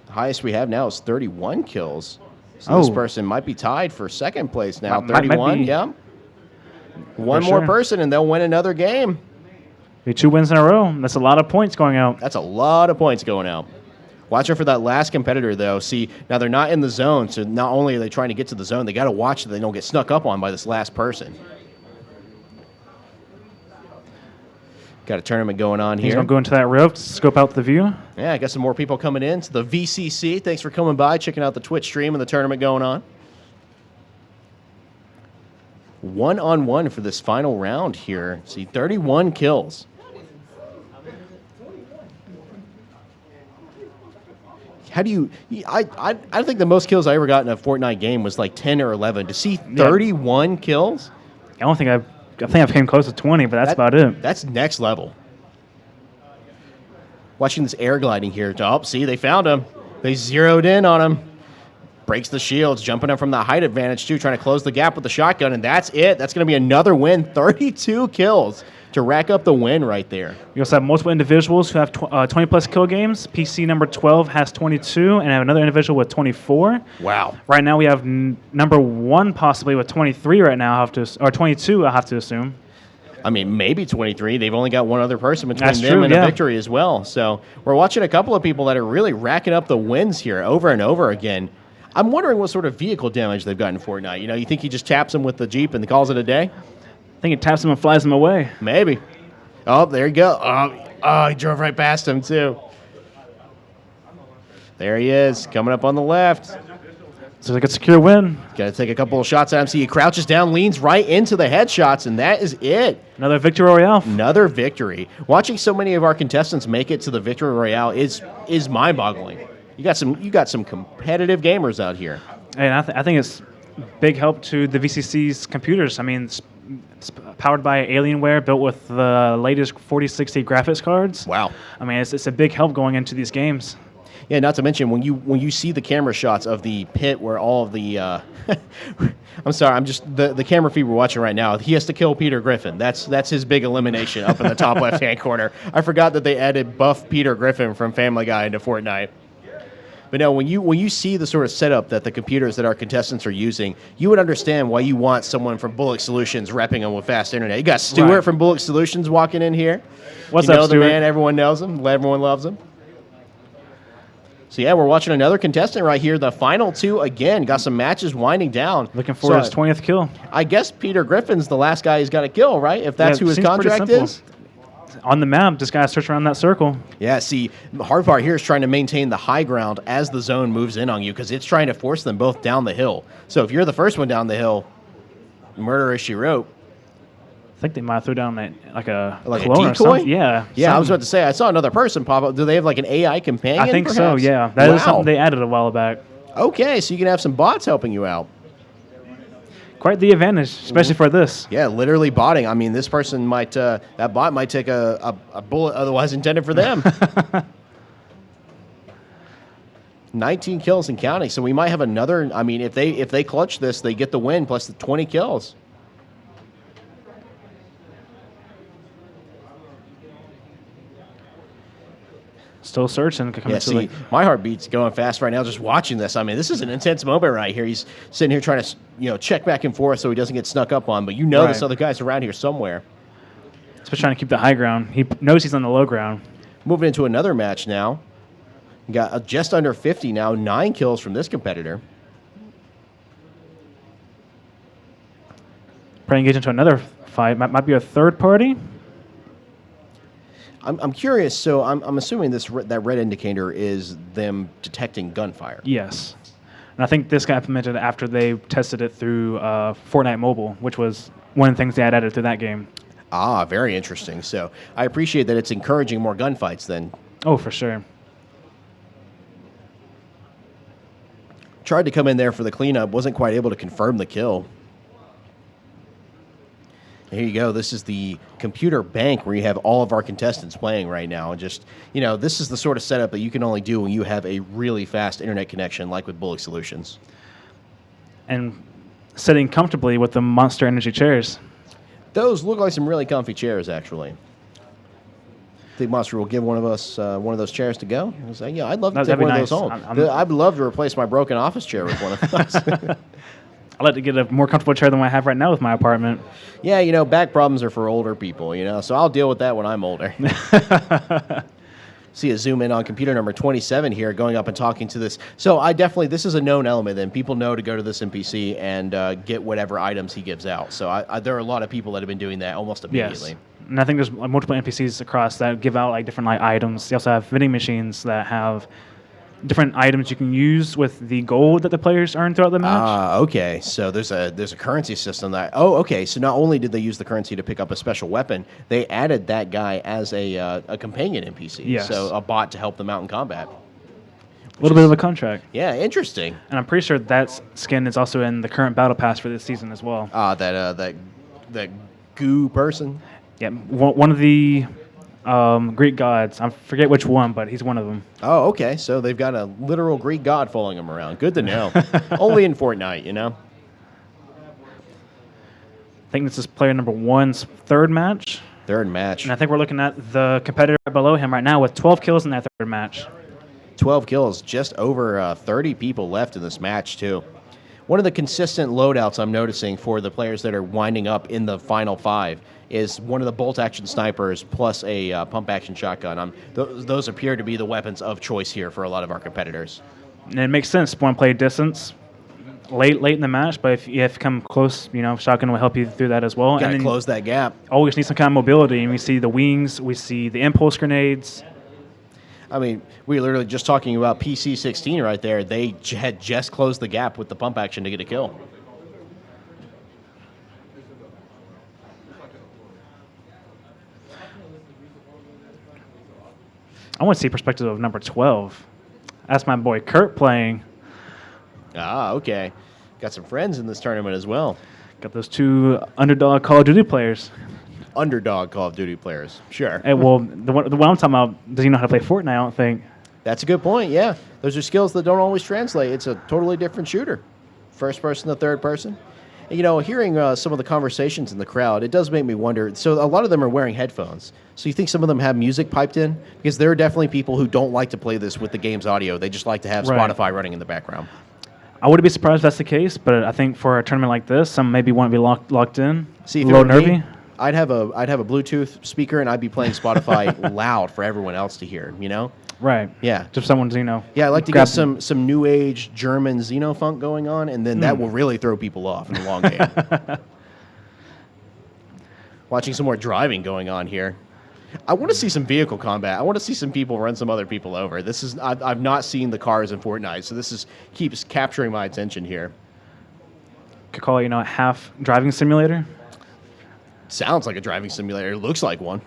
Speaker 1: The highest we have now is 31 kills. So this person might be tied for second place now.
Speaker 2: Might
Speaker 1: 31,
Speaker 2: be.
Speaker 1: yeah. One more person and they'll win another game.
Speaker 2: Be 2 wins in a row. That's a lot of points going out.
Speaker 1: That's a lot of points going out. Watch out for that last competitor, though. See, now they're not in the zone, so not only are they trying to get to the zone, they got to watch that they don't get snuck up on by this last person. Got a tournament going on here.
Speaker 2: He's going to go into that rift, scope out the view.
Speaker 1: Yeah, I got some more people coming in to the VCC. Thanks for coming by, checking out the Twitch stream and the tournament going on. 1-on-1 for this final round here. See, 31 kills. How do you? I think the most kills I ever got in a Fortnite game was like 10 or 11. To see 31 kills,
Speaker 2: I think I've came close to 20, but that's about it.
Speaker 1: That's next level. Watching this air gliding here. Oh, see, they found him. They zeroed in on him. Breaks the shields, jumping up from the height advantage too, trying to close the gap with the shotgun, and that's it. That's going to be another win. 32 kills to rack up the win right there.
Speaker 2: We also have multiple individuals who have 20-plus kill games. PC number 12 has 22, and I have another individual with 24.
Speaker 1: Wow.
Speaker 2: Right now we have number 1 possibly with 23 right now, or 22, I have to assume.
Speaker 1: I mean, maybe 23. They've only got one other person between
Speaker 2: That's
Speaker 1: them
Speaker 2: true,
Speaker 1: and
Speaker 2: yeah.
Speaker 1: a victory as well. So we're watching a couple of people that are really racking up the wins here over and over again. I'm wondering what sort of vehicle damage they've got in Fortnite. You think he just taps them with the Jeep and calls it a day?
Speaker 2: I think it taps them and flies them away.
Speaker 1: Maybe. Oh, there you go. Oh, he drove right past him, too. There he is, coming up on the left.
Speaker 2: So like a secure win.
Speaker 1: Got to take a couple of shots at him. See, he crouches down, leans right into the headshots, and that is it.
Speaker 2: Another victory royale.
Speaker 1: Another victory. Watching so many of our contestants make it to the victory royale is mind-boggling. You got some competitive gamers out here.
Speaker 2: And I think it's big help to the VCC's computers. I mean, it's powered by Alienware, built with the latest 4060 graphics cards.
Speaker 1: Wow.
Speaker 2: I mean, it's a big help going into these games.
Speaker 1: Yeah, not to mention when you see the camera shots of the pit where all of the I'm sorry, I'm just the camera feed we're watching right now. He has to kill Peter Griffin. That's his big elimination up in the top left-hand corner. I forgot that they added buff Peter Griffin from Family Guy into Fortnite. But no, when you see the sort of setup that the computers that our contestants are using, you would understand why you want someone from Bullock Solutions repping them with fast internet. You got Stuart from Bullock Solutions walking in here.
Speaker 2: What's up,
Speaker 1: the
Speaker 2: Stuart?
Speaker 1: man, everyone knows him, everyone loves him. So, yeah, we're watching another contestant right here. The final two, again, got some matches winding down.
Speaker 2: Looking for his 20th kill.
Speaker 1: I guess Peter Griffin's the last guy he's got to kill, right? If that's who his contract is.
Speaker 2: On the map, just got to search around that circle.
Speaker 1: Yeah, see, the hard part here is trying to maintain the high ground as the zone moves in on you because it's trying to force them both down the hill. So if you're the first one down the hill, murder as she wrote.
Speaker 2: I think they might have threw down like a
Speaker 1: decoy?
Speaker 2: or something. Yeah.
Speaker 1: Yeah, I was about to say, I saw another person pop up. Do they have like an AI companion?
Speaker 2: I think
Speaker 1: perhaps?
Speaker 2: so, yeah. That is something they added a while back.
Speaker 1: Okay, so you can have some bots helping you out.
Speaker 2: Quite the advantage, especially for this.
Speaker 1: Yeah, literally botting. I mean, this person might, that bot might take a bullet otherwise intended for them. 19 kills and counting, so we might have another. I mean, if they clutch this, they get the win plus the 20 kills.
Speaker 2: Still searching.
Speaker 1: Yeah, see, my heart beats going fast right now just watching this. I mean, this is an intense moment right here. He's sitting here trying to, check back and forth so he doesn't get snuck up on. But this other guy's around here somewhere.
Speaker 2: Just trying to keep the high ground. He knows he's on the low ground.
Speaker 1: Moving into another match now. Got just under 50 now. 9 kills from this competitor.
Speaker 2: Probably engage into another fight. Might be a third party.
Speaker 1: I'm curious. So I'm assuming that red indicator is them detecting gunfire.
Speaker 2: Yes, and I think this got implemented after they tested it through Fortnite Mobile, which was one of the things they had added to that game.
Speaker 1: Ah, very interesting. So I appreciate that it's encouraging more gunfights then.
Speaker 2: Oh, for sure.
Speaker 1: Tried to come in there for the cleanup, wasn't quite able to confirm the kill. Here you go. This is the computer bank where you have all of our contestants playing right now. And just, this is the sort of setup that you can only do when you have a really fast internet connection like with Bullock Solutions.
Speaker 2: And sitting comfortably with the Monster Energy chairs.
Speaker 1: Those look like some really comfy chairs, actually. Think Monster will give one of us one of those chairs to go? I was like, yeah, I'd love to take one of those home. I'd love to replace my broken office chair with one of those.
Speaker 2: I'd like to get a more comfortable chair than what I have right now with my apartment.
Speaker 1: Yeah, back problems are for older people, so I'll deal with that when I'm older. See a zoom in on computer number 27 here, going up and talking to this. So this is a known element then. People know to go to this NPC and get whatever items he gives out. So there are a lot of people that have been doing that almost immediately.
Speaker 2: Yes. And I think there's multiple NPCs across that give out different items. They also have vending machines that have different items you can use with the gold that the players earn throughout the match.
Speaker 1: Okay. So there's a currency system that. Oh, okay. So not only did they use the currency to pick up a special weapon, they added that guy as a companion NPC.
Speaker 2: Yes.
Speaker 1: So a bot to help them out in combat.
Speaker 2: A little bit of a contract.
Speaker 1: Yeah, interesting.
Speaker 2: And I'm pretty sure that skin is also in the current battle pass for this season as well.
Speaker 1: That goo person.
Speaker 2: Yeah, one of the Greek gods. I forget which one, but he's one of them.
Speaker 1: Oh, okay. So they've got a literal Greek god following them around. Good to know. Only in Fortnite,
Speaker 2: I think this is player number 1's third match.
Speaker 1: Third match.
Speaker 2: And I think we're looking at the competitor below him right now with 12 kills in that third match.
Speaker 1: 12 kills. Just over 30 people left in this match, too. One of the consistent loadouts I'm noticing for the players that are winding up in the final 5 is one of the bolt-action snipers plus a pump-action shotgun. Those appear to be the weapons of choice here for a lot of our competitors.
Speaker 2: And it makes sense. Want to play distance late in the match, but if you have to come close, shotgun will help you through that as well.
Speaker 1: Got to close that gap.
Speaker 2: Always need some kind of mobility, and we see the wings, we see the impulse grenades.
Speaker 1: I mean, we were literally just talking about PC-16 right there. They had just closed the gap with the pump action to get a kill.
Speaker 2: I want to see perspective of number 12. That's my boy Kurt playing.
Speaker 1: Ah, okay. Got some friends in this tournament as well.
Speaker 2: Got those 2 underdog Call of Duty players.
Speaker 1: Underdog Call of Duty players, sure.
Speaker 2: Hey, well, the one I'm talking about doesn't know how to play Fortnite, I don't think.
Speaker 1: That's a good point, yeah. Those are skills that don't always translate. It's a totally different shooter. First person to third person. Hearing some of the conversations in the crowd, it does make me wonder. So a lot of them are wearing headphones. So you think some of them have music piped in? Because there are definitely people who don't like to play this with the game's audio. They just like to have Spotify running in the background.
Speaker 2: I wouldn't be surprised if that's the case, but I think for a tournament like this, some maybe want to be locked in.
Speaker 1: See, if
Speaker 2: a little nervy.
Speaker 1: I'd have a Bluetooth speaker and I'd be playing Spotify loud for everyone else to hear.
Speaker 2: Right.
Speaker 1: Yeah.
Speaker 2: Just someone's,
Speaker 1: Yeah, I like to
Speaker 2: grab
Speaker 1: get some new age German xenofunk going on, and then that will really throw people off in the long game. Watching some more driving going on here. I want to see some vehicle combat. I want to see some people run some other people over. I've not seen the cars in Fortnite, so keeps capturing my attention here.
Speaker 2: Could call it, a half driving simulator.
Speaker 1: Sounds like a driving simulator. It looks like one.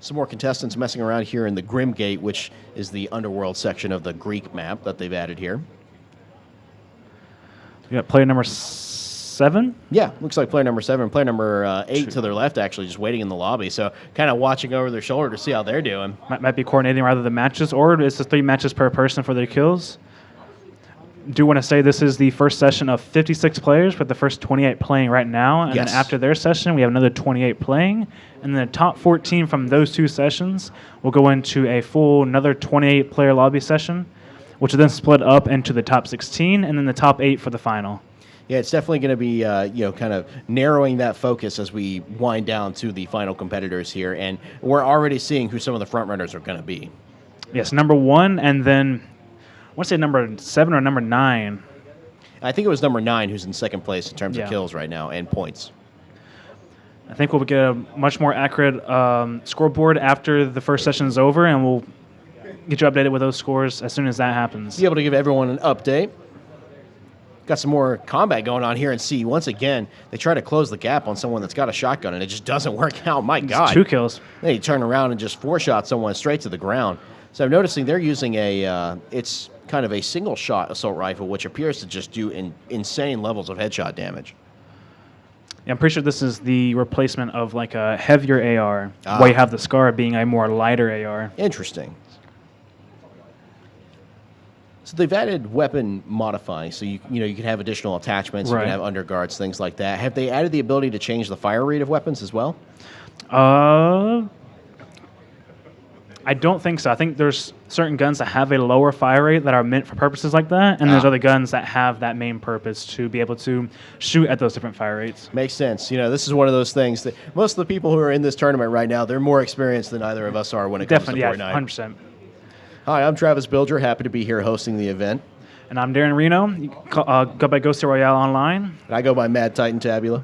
Speaker 1: Some more contestants messing around here in the Grim Gate, which is the underworld section of the Greek map that they've added here.
Speaker 2: You got player number 7?
Speaker 1: Yeah, looks like player number 7. Player number 8 to their left, actually, just waiting in the lobby. So kind of watching over their shoulder to see how they're doing.
Speaker 2: Might be coordinating rather the matches, or it's the 3 matches per person for their kills. Do want to say this is the first session of 56 players, with the first 28 playing right now. And then after their session, we have another 28 playing. And then the top 14 from those 2 sessions will go into a full another 28-player lobby session, which will then split up into the top 16 and then the top 8 for the final.
Speaker 1: Yeah, it's definitely going to be, kind of narrowing that focus as we wind down to the final competitors here. And we're already seeing who some of the front runners are going to be.
Speaker 2: Yes, number 1, and then I want to say number 7 or number 9.
Speaker 1: I think it was number 9 who's in second place in terms of kills right now and points.
Speaker 2: I think we'll get a much more accurate scoreboard after the first session is over, and we'll get you updated with those scores as soon as that happens.
Speaker 1: Be able to give everyone an update. Got some more combat going on here, and see, once again, they try to close the gap on someone that's got a shotgun, and it just doesn't work out. My God.
Speaker 2: 2 kills.
Speaker 1: They turn around and just 4-shot someone straight to the ground. So I'm noticing they're using it's kind of a single-shot assault rifle, which appears to just do insane levels of headshot damage.
Speaker 2: Yeah, I'm pretty sure this is the replacement of like a heavier AR, while you have the SCAR being a more lighter AR.
Speaker 1: Interesting. So they've added weapon modifying, so you can have additional attachments, you can have underguards, things like that. Have they added the ability to change the fire rate of weapons as well?
Speaker 2: I don't think so. I think there's certain guns that have a lower fire rate that are meant for purposes like that, and there's other guns that have that main purpose to be able to shoot at those different fire rates.
Speaker 1: Makes sense. This is one of those things that most of the people who are in this tournament right now, they're more experienced than either of us are when it comes to Fortnite.
Speaker 2: Definitely, 100%.
Speaker 1: Hi, I'm Travis Bilger. Happy to be here hosting the event.
Speaker 2: And I'm Darren Reno. You go by Ghost Royale Online.
Speaker 1: And I go by Mad Titan Tabula.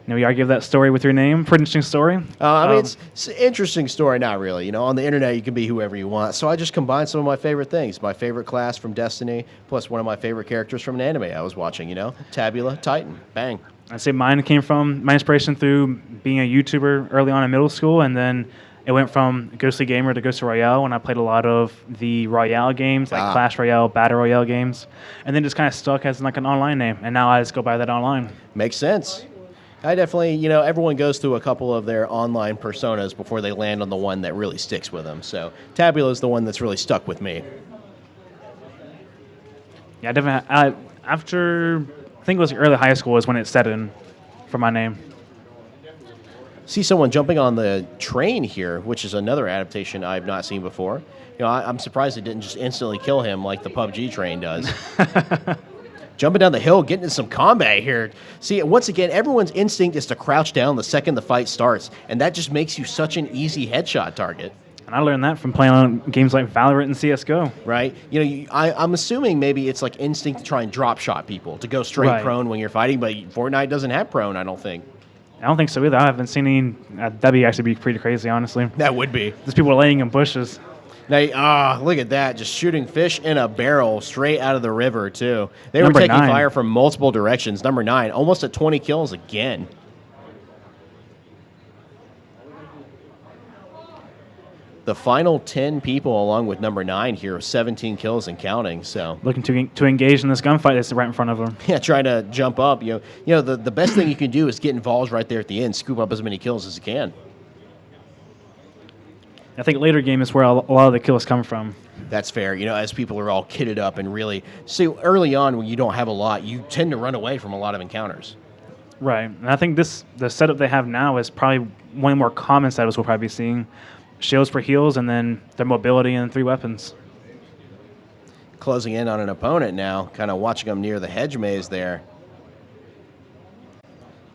Speaker 2: Now, we argue that story with your name. Pretty interesting story.
Speaker 1: It's an interesting story. Not really. On the internet, you can be whoever you want. So I just combined some of my favorite things. My favorite class from Destiny, plus one of my favorite characters from an anime I was watching, Tabula, Titan. Bang.
Speaker 2: I'd say mine came from my inspiration through being a YouTuber early on in middle school, and then it went from Ghostly Gamer to Ghost Royale when I played a lot of the Royale games, like Clash Royale, Battle Royale games, and then just kind of stuck as like an online name, and now I just go by that online.
Speaker 1: Makes sense. I definitely, everyone goes through a couple of their online personas before they land on the one that really sticks with them. So Tabula is the one that's really stuck with me.
Speaker 2: Yeah, definitely. After, I think it was early high school is when it set in for my name.
Speaker 1: See someone jumping on the train here, which is another adaptation I've not seen before. I'm surprised it didn't just instantly kill him like the PUBG train does. Jumping down the hill, getting into some combat here. See, once again, everyone's instinct is to crouch down the second the fight starts, and that just makes you such an easy headshot target.
Speaker 2: And I learned that from playing on games like Valorant and CSGO.
Speaker 1: Right. I'm assuming maybe it's like instinct to try and drop shot people, to go straight prone when you're fighting, but Fortnite doesn't have prone, I don't think.
Speaker 2: I don't think so either. I haven't seen any. That'd be actually be pretty crazy, honestly.
Speaker 1: That would be.
Speaker 2: There's people laying in bushes.
Speaker 1: Now, look at that. Just shooting fish in a barrel straight out of the river, too. They were taking fire from multiple directions. Number 9, almost at 20 kills again. The final 10 people, along with number 9 here, 17 kills and counting. So
Speaker 2: looking to engage in this gunfight that's right in front of them.
Speaker 1: Yeah, trying to jump up. The best thing you can do is get involved right there at the end, scoop up as many kills as you can.
Speaker 2: I think later game is where a lot of the kills come from.
Speaker 1: That's fair. As people are all kitted up and really... See, early on when you don't have a lot, you tend to run away from a lot of encounters.
Speaker 2: Right. And I think the setup they have now is probably one of the more common setups we'll probably be seeing. Shields for heals, and then their mobility and 3 weapons.
Speaker 1: Closing in on an opponent now, kind of watching them near the hedge maze there.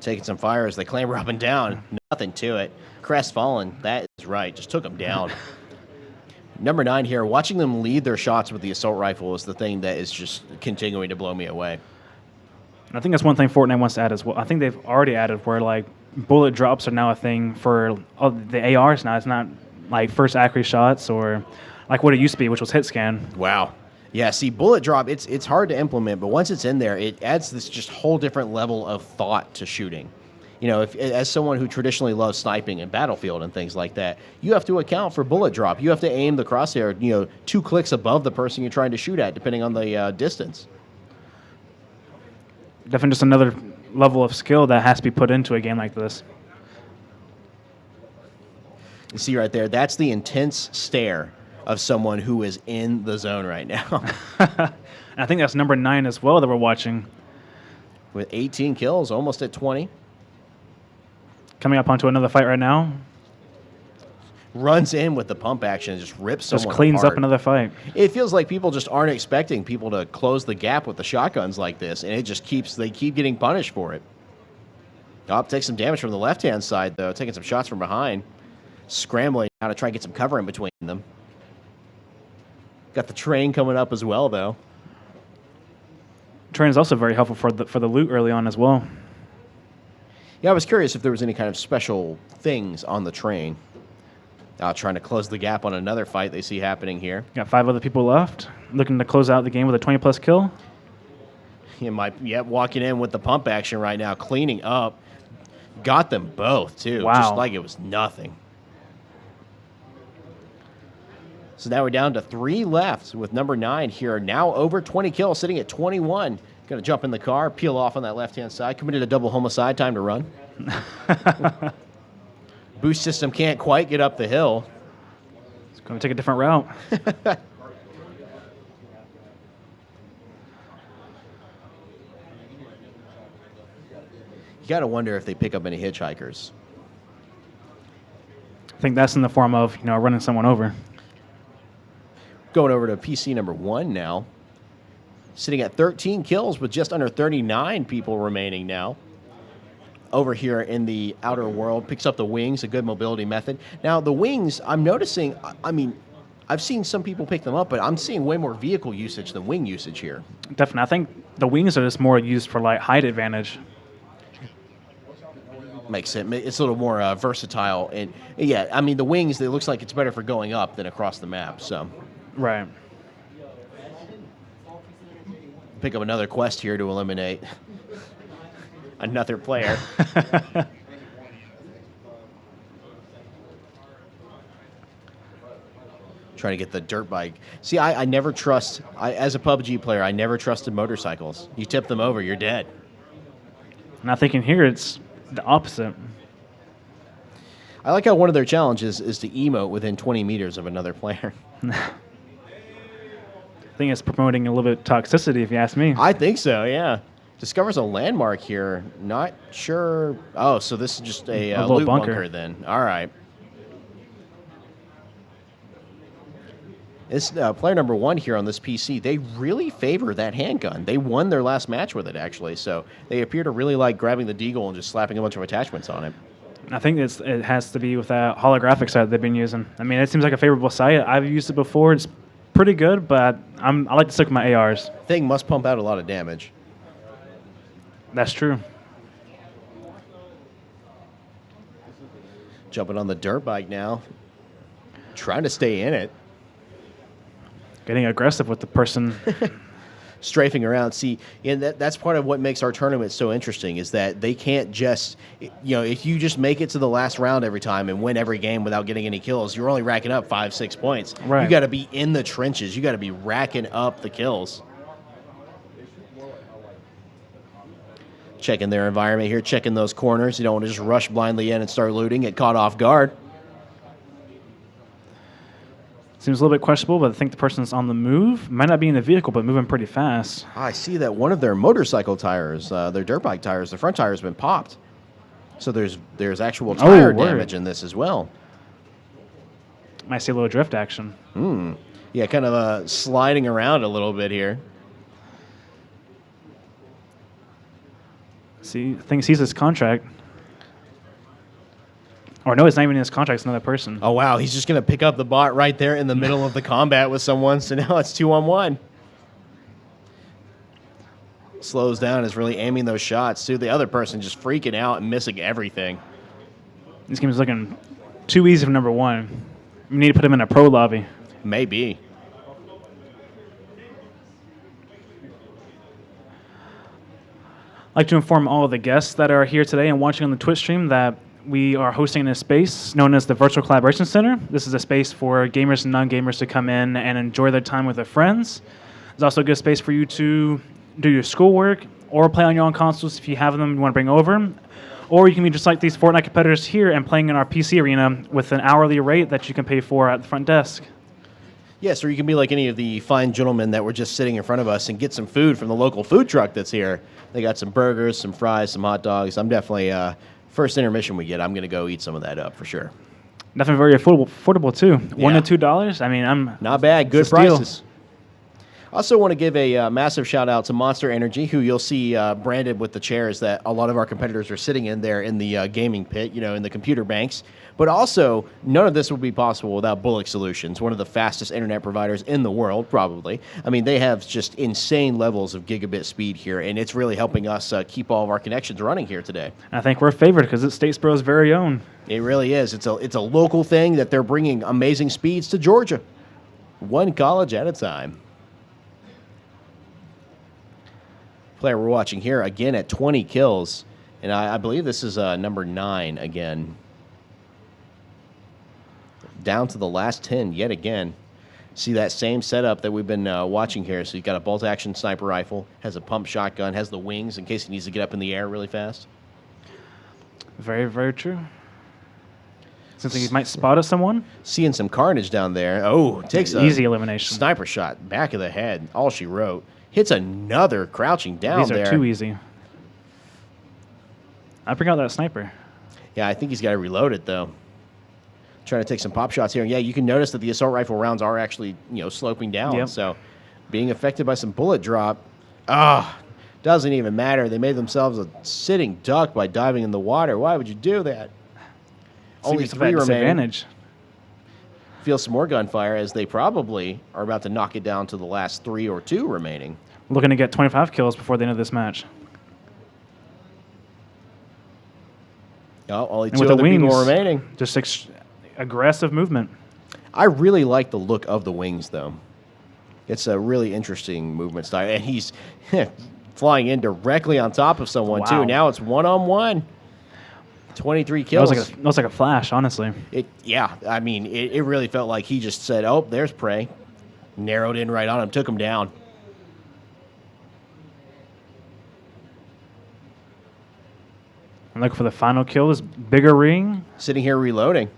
Speaker 1: Taking some fire as they clamber up and down. Nothing to it. Crestfallen, that is right. Just took them down. Number 9 here, watching them lead their shots with the assault rifle is the thing that is just continuing to blow me away.
Speaker 2: I think that's one thing Fortnite wants to add as well. I think they've already added where like bullet drops are now a thing for the ARs now. It's not like first accuracy shots or like what it used to be, which was hit scan.
Speaker 1: Wow. Yeah, see, bullet drop, it's hard to implement, but once it's in there, it adds this just whole different level of thought to shooting. You know, if as someone who traditionally loves sniping and Battlefield and things like that, you have to account for bullet drop. You have to aim the crosshair, 2 clicks above the person you're trying to shoot at, depending on the distance.
Speaker 2: Definitely just another level of skill that has to be put into a game like this.
Speaker 1: You see right there, that's the intense stare of someone who is in the zone right now.
Speaker 2: And I think that's number 9 as well that we're watching.
Speaker 1: With 18 kills, almost at 20.
Speaker 2: Coming up onto another fight right now.
Speaker 1: Runs in with the pump action and just rips someone
Speaker 2: Just cleans
Speaker 1: apart.
Speaker 2: up another fight.
Speaker 1: It feels like people just aren't expecting people to close the gap with the shotguns like this, and they keep getting punished for it. Takes some damage from the left-hand side, though, taking some shots from behind. Scrambling now to try and get some cover in between them. Got the train coming up as well, though.
Speaker 2: Train is also very helpful for the loot early on as well.
Speaker 1: Yeah, I was curious if there was any kind of special things on the train. Trying to close the gap on another fight they see happening here.
Speaker 2: Got 5 other people left, looking to close out the game with a 20-plus kill.
Speaker 1: Walking in with the pump action right now, cleaning up. Got them both, too.
Speaker 2: Wow.
Speaker 1: Just like it was nothing. So now we're down to 3 left with number 9 here. Now over 20 kills, sitting at 21. Going to jump in the car, peel off on that left-hand side. Committed a double homicide, time to run. Boost system can't quite get up the hill.
Speaker 2: It's going to take a different route.
Speaker 1: You got to wonder if they pick up any hitchhikers.
Speaker 2: I think that's in the form of, running someone over.
Speaker 1: Going over to PC number 1 now. Sitting at 13 kills with just under 39 people remaining now. Over here in the outer world, picks up the wings, a good mobility method. Now, the wings, I'm noticing, I've seen some people pick them up, but I'm seeing way more vehicle usage than wing usage here.
Speaker 2: Definitely. I think the wings are just more used for, like, height advantage.
Speaker 1: Makes it. It's a little more versatile. And, yeah, the wings, it looks like it's better for going up than across the map, so.
Speaker 2: Right.
Speaker 1: Pick up another quest here to eliminate another player. Trying to get the dirt bike. See, I never trust, as a PUBG player, I never trusted motorcycles. You tip them over, you're dead.
Speaker 2: And I think in here it's the opposite.
Speaker 1: I like how one of their challenges is to emote within 20 meters of another player.
Speaker 2: I think it's promoting a little bit of toxicity, if you ask me.
Speaker 1: I think so, yeah. Discovers a landmark here. Not sure. Oh, so this is just a
Speaker 2: little
Speaker 1: loot
Speaker 2: bunker.
Speaker 1: bunker then. All right. This player number 1 here on this PC, they really favor that handgun. They won their last match with it, actually. So they appear to really like grabbing the deagle and just slapping a bunch of attachments on it.
Speaker 2: I think it has to be with that holographic site they've been using. It seems like a favorable site. I've used it before. It's pretty good, but I like to stick with my ARs.
Speaker 1: Thing must pump out a lot of damage.
Speaker 2: That's true.
Speaker 1: Jumping on the dirt bike now. Trying to stay in it.
Speaker 2: Getting aggressive with the person.
Speaker 1: Strafing around. See, and that's part of what makes our tournament so interesting is that they can't just, if you just make it to the last round every time and win every game without getting any kills, you're only racking up 5-6 points.
Speaker 2: Right.
Speaker 1: You got to be in the trenches. You got to be racking up the kills. Checking their environment here, checking those corners. You don't want to just rush blindly in and start looting, get caught off guard.
Speaker 2: Seems a little bit questionable, but I think the person's on the move. Might not be in the vehicle, but moving pretty fast.
Speaker 1: I see that one of their motorcycle tires, their dirt bike tires, the front tire has been popped. So there's actual tire damage in this as well.
Speaker 2: Might see a little drift action.
Speaker 1: Yeah, kind of sliding around a little bit here.
Speaker 2: See, thinks he's his contract. Or no, it's not even his contract. It's another person.
Speaker 1: Oh, wow. He's just going to pick up the bot right there in the middle of the combat with someone. So now it's 2-on-1. Slows down, is really aiming those shots, too. The other person just freaking out and missing everything.
Speaker 2: This game is looking too easy for number one. We need to put him in a pro lobby.
Speaker 1: Maybe.
Speaker 2: I'd like to inform all of the guests that are here today and watching on the Twitch stream that we are hosting a space known as the Virtual Collaboration Center. This is a space for gamers and non-gamers to come in and enjoy their time with their friends. There's also a good space for you to do your schoolwork or play on your own consoles if you have them you want to bring over. Or you can be just like these Fortnite competitors here and playing in our PC arena with an hourly rate that you can pay for at the front desk.
Speaker 1: Yes, or you can be like any of the fine gentlemen that were just sitting in front of us and get some food from the local food truck that's here. They got some burgers, some fries, some hot dogs. I'm definitely, first intermission we get, I'm going to go eat some of that up for sure.
Speaker 2: Definitely very affordable too.
Speaker 1: Yeah.
Speaker 2: $1 to $2. I mean, I'm
Speaker 1: not bad. Good
Speaker 2: it's a steal.
Speaker 1: prices. Also want to give a massive shout out to Monster Energy, who you'll see branded with the chairs that a lot of our competitors are sitting in there in the gaming pit, in the computer banks. But also, none of this would be possible without Bullock Solutions, one of the fastest internet providers in the world, probably. I mean, they have just insane levels of gigabit speed here, and it's really helping us keep all of our connections running here today.
Speaker 2: I think we're favored because it's Statesboro's very own.
Speaker 1: It really is. It's a local thing that they're bringing amazing speeds to Georgia, one college at a time. Player we're watching here again at 20 kills, and I believe this is number 9 again. Down to the last 10 yet again. See that same setup that we've been watching here. So you've got a bolt-action sniper rifle, has a pump shotgun, has the wings in case he needs to get up in the air really fast.
Speaker 2: Very, very true. Seems like he might spot at someone.
Speaker 1: Seeing some carnage down there. Oh, takes an
Speaker 2: easy elimination.
Speaker 1: Sniper shot, back of the head, all she wrote. Hits another crouching down there.
Speaker 2: These are too easy. I bring out that sniper.
Speaker 1: Yeah, I think he's got to reload it, though. Trying to take some pop shots here. Yeah, you can notice that the assault rifle rounds are actually, sloping down.
Speaker 2: Yep.
Speaker 1: So being affected by some bullet drop, doesn't even matter. They made themselves a sitting duck by diving in the water. Why would you do that? Only 3 remaining. Feel some more gunfire as they probably are about to knock it down to the last 3 or 2 remaining.
Speaker 2: Looking to get 25 kills before the end of this match.
Speaker 1: Oh, only 2 other people remaining.
Speaker 2: Just aggressive movement.
Speaker 1: I really like the look of the wings, though. It's a really interesting movement style. And he's flying in directly on top of someone, too. Now it's 1-on-1. 23 kills.
Speaker 2: That was like a flash, honestly.
Speaker 1: Yeah, I mean, it really felt like he just said, oh, there's prey. Narrowed in right on him, took him down.
Speaker 2: And look for the final kill, this bigger ring.
Speaker 1: Sitting here reloading.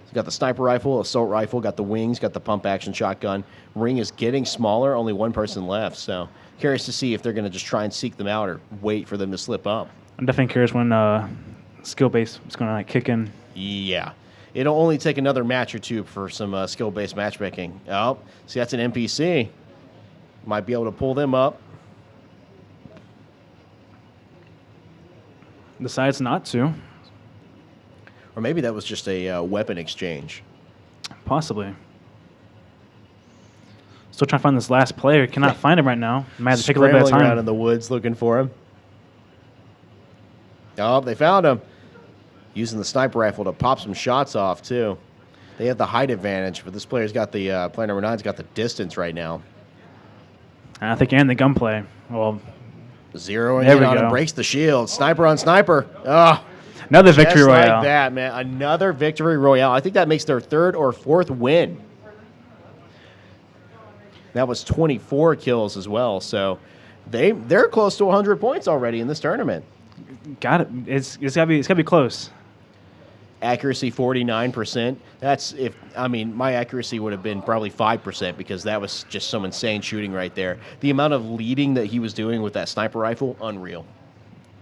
Speaker 1: He's got the sniper rifle, assault rifle, got the wings, got the pump action shotgun. Ring is getting smaller, only 1 person left. So curious to see if they're going to just try and seek them out or wait for them to slip up.
Speaker 2: I'm definitely curious when skill-based is going to kick in.
Speaker 1: Yeah. It'll only take another match or 2 for some skill-based matchmaking. Oh, see, that's an NPC. Might be able to pull them up.
Speaker 2: Decides not to.
Speaker 1: Or maybe that was just a weapon exchange.
Speaker 2: Possibly. Still trying to find this last player. Cannot find him right now. Might have to take a little bit of time.
Speaker 1: Around in the woods looking for him. Oh, they found him. Using the sniper rifle to pop some shots off, too. They have the height advantage, but this player's got the, player number 9's got the distance right now.
Speaker 2: And I think and the gunplay. Well,
Speaker 1: zeroing in on him, breaks the shield. Sniper on sniper. Oh,
Speaker 2: another victory royale.
Speaker 1: Just like that, man. Another victory royale. I think that makes their 3rd or 4th win. That was 24 kills as well. So they're close to 100 points already in this tournament.
Speaker 2: Got it. It's gotta be close.
Speaker 1: Accuracy 49%. My accuracy would have been probably 5% because that was just some insane shooting right there. The amount of leading that he was doing with that sniper rifle, unreal.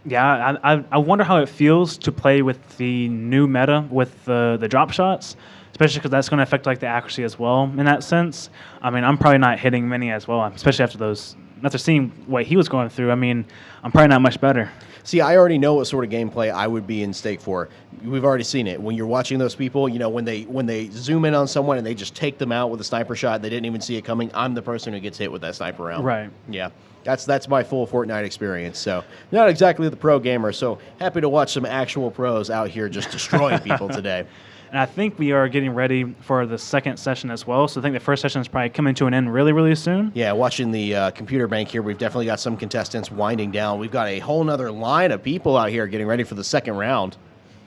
Speaker 2: Yeah, I wonder how it feels to play with the new meta with the drop shots, especially because that's going to affect like the accuracy as well in that sense. I mean, I'm probably not hitting many as well, especially after those after seeing what he was going through, I mean, I'm probably not much better.
Speaker 1: See, I already know what sort of gameplay I would be in stake for. We've already seen it. When you're watching those people, when they zoom in on someone and they just take them out with a sniper shot, they didn't even see it coming. I'm the person who gets hit with that sniper round.
Speaker 2: Right.
Speaker 1: Yeah. That's my full Fortnite experience. So not exactly the pro gamer. So happy to watch some actual pros out here just destroying people today.
Speaker 2: And I think we are getting ready for the second session as well. So I think the first session is probably coming to an end really, really soon.
Speaker 1: Yeah, watching the computer bank here, we've definitely got some contestants winding down. We've got a whole nother line of people out here getting ready for the second round.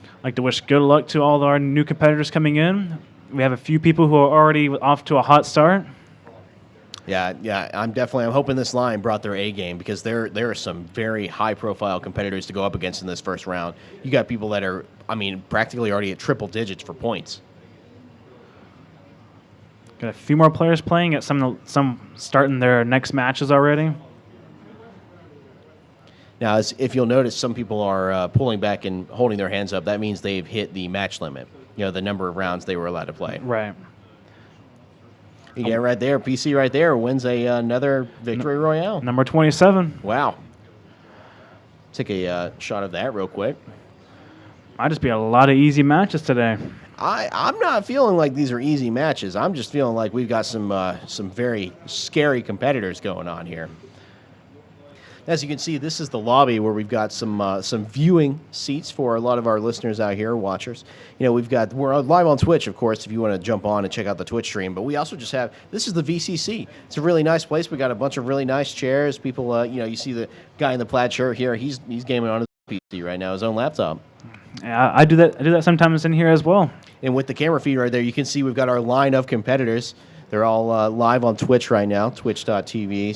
Speaker 2: I'd like to wish good luck to all our new competitors coming in. We have a few people who are already off to a hot start.
Speaker 1: Yeah, I'm hoping this line brought their A game, because there are some very high-profile competitors to go up against in this first round. You got people that are, practically already at triple digits for points.
Speaker 2: Got a few more players playing, at some starting their next matches already.
Speaker 1: Now, if you'll notice, some people are pulling back and holding their hands up. That means they've hit the match limit, the number of rounds they were allowed to play.
Speaker 2: Right.
Speaker 1: Yeah, right there. PC right there wins another victory royale.
Speaker 2: Number 27.
Speaker 1: Wow. Take a shot of that real quick.
Speaker 2: Might just be a lot of easy matches today.
Speaker 1: I'm not feeling like these are easy matches. I'm just feeling like we've got some very scary competitors going on here. As you can see, this is the lobby where we've got some viewing seats for a lot of our listeners out here, watchers. We're live on Twitch, of course, if you want to jump on and check out the Twitch stream. But we also just this is the VCC. It's a really nice place. We got a bunch of really nice chairs. People, you see the guy in the plaid shirt here. He's gaming on his PC right now, his own laptop.
Speaker 2: Yeah, I do that sometimes in here as well. And
Speaker 1: with the camera feed right there, you can see we've got our line of competitors. They're all live on Twitch right now, twitch.tv/GA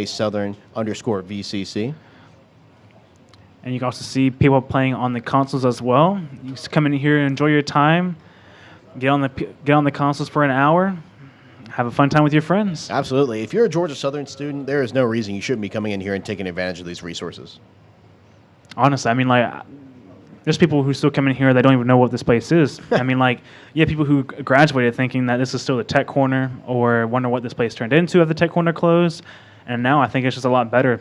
Speaker 1: Southern_VCC.
Speaker 2: And you can also see people playing on the consoles as well. You just come in here and enjoy your time. Get on the consoles for an hour. Have a fun time with your friends.
Speaker 1: Absolutely. If you're a Georgia Southern student, there is no reason you shouldn't be coming in here and taking advantage of these resources.
Speaker 2: Honestly, there's people who still come in here that don't even know what this place is. People who graduated thinking that this is still the tech corner, or wonder what this place turned into if the tech corner closed. And now I think it's just a lot better.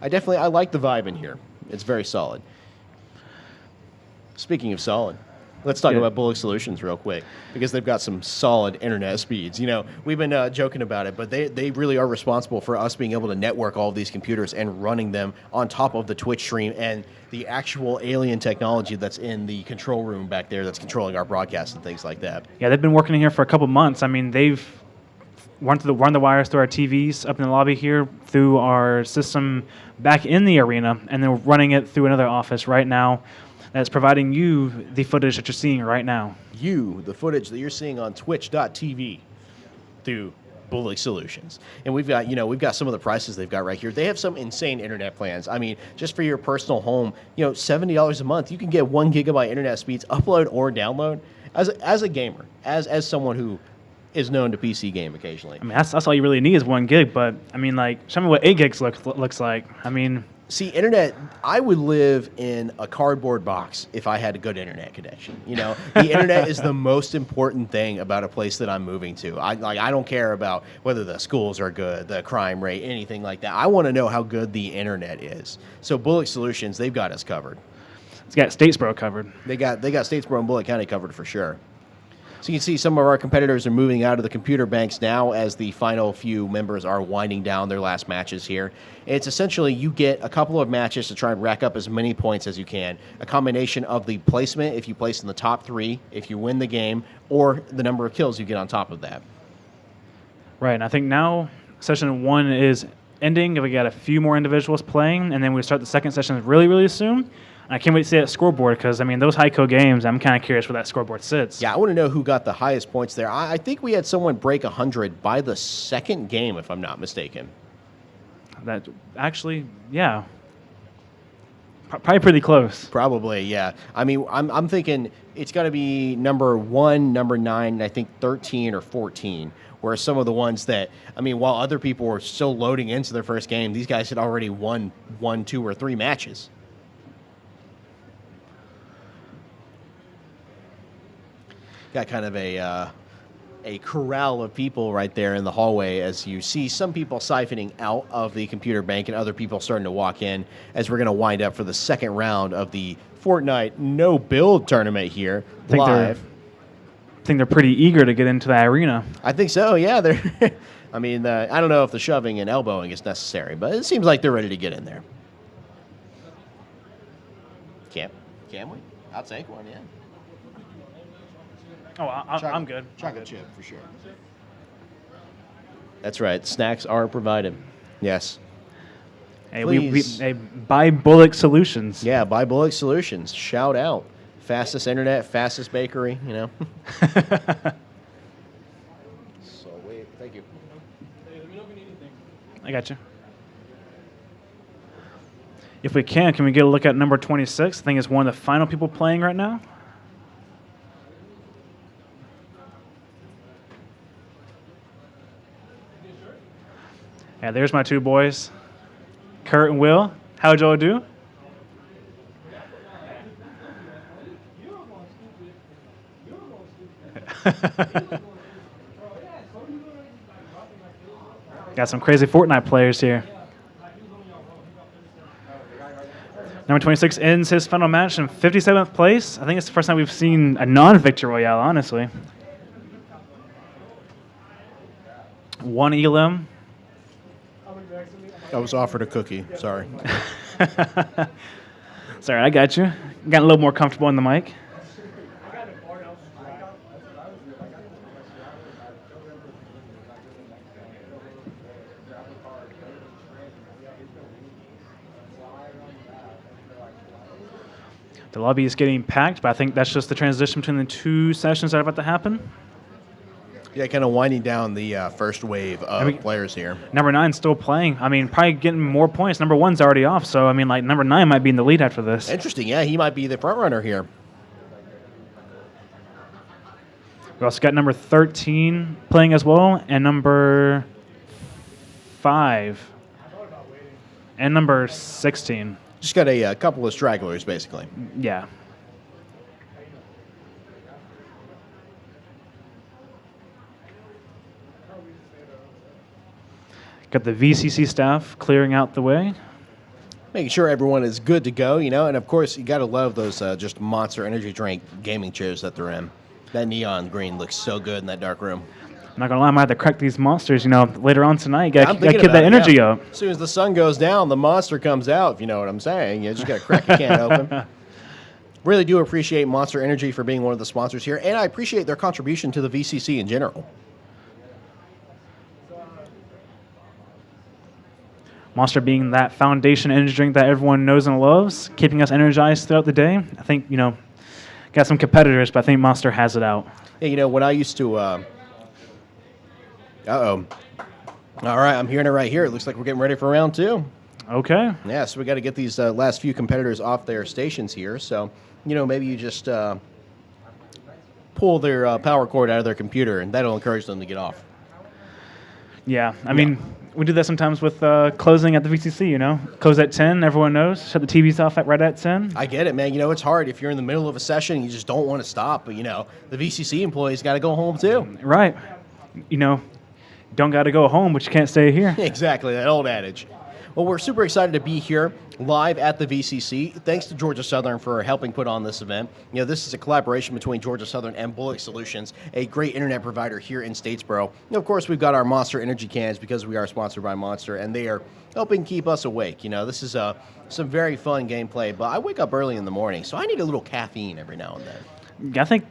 Speaker 1: I like the vibe in here. It's very solid. Speaking of solid, let's talk about Bullock Solutions real quick, because they've got some solid internet speeds. We've been joking about it, but they really are responsible for us being able to network all of these computers and running them on top of the Twitch stream and the actual alien technology that's in the control room back there that's controlling our broadcast and things like that.
Speaker 2: Yeah, they've been working in here for a couple months. They've run the wires through our TVs up in the lobby here, through our system back in the arena, and then running it through another office right now that's providing you the footage that you're seeing right now.
Speaker 1: The footage that you're seeing on twitch.tv through Bullock Solutions. And we've got some of the prices they've got right here. They have some insane internet plans. Just for your personal home, $70 a month, you can get 1 gigabyte internet speeds, upload or download. As a gamer, as someone who is known to PC game occasionally.
Speaker 2: That's all you really need is 1 gig, but show me what 8 gigs looks like.
Speaker 1: See, internet, I would live in a cardboard box if I had a good internet connection. The internet is the most important thing about a place that I'm moving to. I don't care about whether the schools are good, the crime rate, anything like that. I want to know how good the internet is. So Bullock Solutions, they've got us covered.
Speaker 2: It's got Statesboro covered.
Speaker 1: They got Statesboro and Bullock County covered for sure. So you can see some of our competitors are moving out of the computer banks now as the final few members are winding down their last matches here. It's essentially you get a couple of matches to try and rack up as many points as you can. A combination of the placement, if you place in the top 3, if you win the game, or the number of kills you get on top of that.
Speaker 2: Right, and I think now session 1 is ending. We got a few more individuals playing, and then we start the second session really, really soon. I can't wait to see that scoreboard, because, those high-co games, I'm kind of curious where that scoreboard sits.
Speaker 1: Yeah, I want to know who got the highest points there. I think we had someone break 100 by the second game, if I'm not mistaken.
Speaker 2: That actually, yeah. Probably pretty close.
Speaker 1: Probably, yeah. I'm thinking it's got to be number 1, number 9, and I think 13 or 14, where some of the ones that, while other people were still loading into their first game, these guys had already won 1, 2, or 3 matches. Got kind of a a corral of people right there in the hallway as you see some people siphoning out of the computer bank and other people starting to walk in as we're going to wind up for the second round of the Fortnite no build tournament here live.
Speaker 2: I think they're pretty eager to get into the arena.
Speaker 1: I think so, yeah. They're I mean, I don't know if the shoving and elbowing is necessary, but it seems like they're ready to get in there. Can we? I'll take one, yeah.
Speaker 2: Oh, I'm good.
Speaker 1: Chocolate chip, for sure. That's right. Snacks are provided. Yes.
Speaker 2: Hey, hey, buy Bullock Solutions.
Speaker 1: Yeah, buy Bullock Solutions. Shout out. Fastest internet, fastest bakery, you know. So, wait, thank you.
Speaker 2: I got you. If we can we get a look at number 26? I think it's one of the final people playing right now. Yeah, there's my two boys, Kurt and Will. How'd y'all do? Got some crazy Fortnite players here. Number 26 ends his final match in 57th place. I think it's the first time we've seen a non-victory royale, honestly. One elim.
Speaker 1: I was offered a cookie. Sorry.
Speaker 2: Sorry, I got you. Got a little more comfortable in the mic. The lobby is getting packed, but I think that's just the transition between the two sessions that are about to happen.
Speaker 1: Yeah, kind of winding down the first wave of players here.
Speaker 2: Number 9's still playing. I mean, probably getting more points. Number 1's already off, so I mean, like number 9 might be in the lead after this.
Speaker 1: Interesting. Yeah, he might be the front runner here.
Speaker 2: We also got number 13 playing as well, and number 5, and number 16.
Speaker 1: Just got a couple of stragglers, basically.
Speaker 2: Yeah. Got the VCC staff clearing out the way.
Speaker 1: Making sure everyone is good to go, you know. And, of course, you got to love those just Monster Energy Drink gaming chairs that they're in. That neon green looks so good in that dark room.
Speaker 2: I'm not going to lie, I might have to crack these monsters, you know, later on tonight. Got to keep that energy up.
Speaker 1: As soon as the sun goes down, the monster comes out, if you know what I'm saying. You just got to crack a can open. Really do appreciate Monster Energy for being one of the sponsors here, and I appreciate their contribution to the VCC in general.
Speaker 2: Monster being that foundation energy drink that everyone knows and loves, keeping us energized throughout the day. I think, you know, got some competitors, but I think Monster has it out.
Speaker 1: Yeah, you know, when I used to... Uh-oh. All right, I'm hearing it right here. It looks like we're getting ready for round 2.
Speaker 2: Okay.
Speaker 1: Yeah, so we got to get these last few competitors off their stations here. So, you know, maybe you just pull their power cord out of their computer, and that'll encourage them to get off.
Speaker 2: Yeah, I mean, we do that sometimes with closing at the VCC, you know. Close at 10, everyone knows. Shut the TVs off right at 10.
Speaker 1: I get it, man. You know, it's hard if you're in the middle of a session, you just don't want to stop. But, you know, the VCC employees got to go home, too.
Speaker 2: Right. You know, don't got to go home, but you can't stay here.
Speaker 1: Exactly, that old adage. Well, we're super excited to be here live at the VCC. Thanks to Georgia Southern for helping put on this event. You know, this is a collaboration between Georgia Southern and Bullock Solutions, a great internet provider here in Statesboro. And of course, we've got our Monster Energy cans because we are sponsored by Monster, and they are helping keep us awake. You know, this is some very fun gameplay, but I wake up early in the morning, so I need a little caffeine every now and then.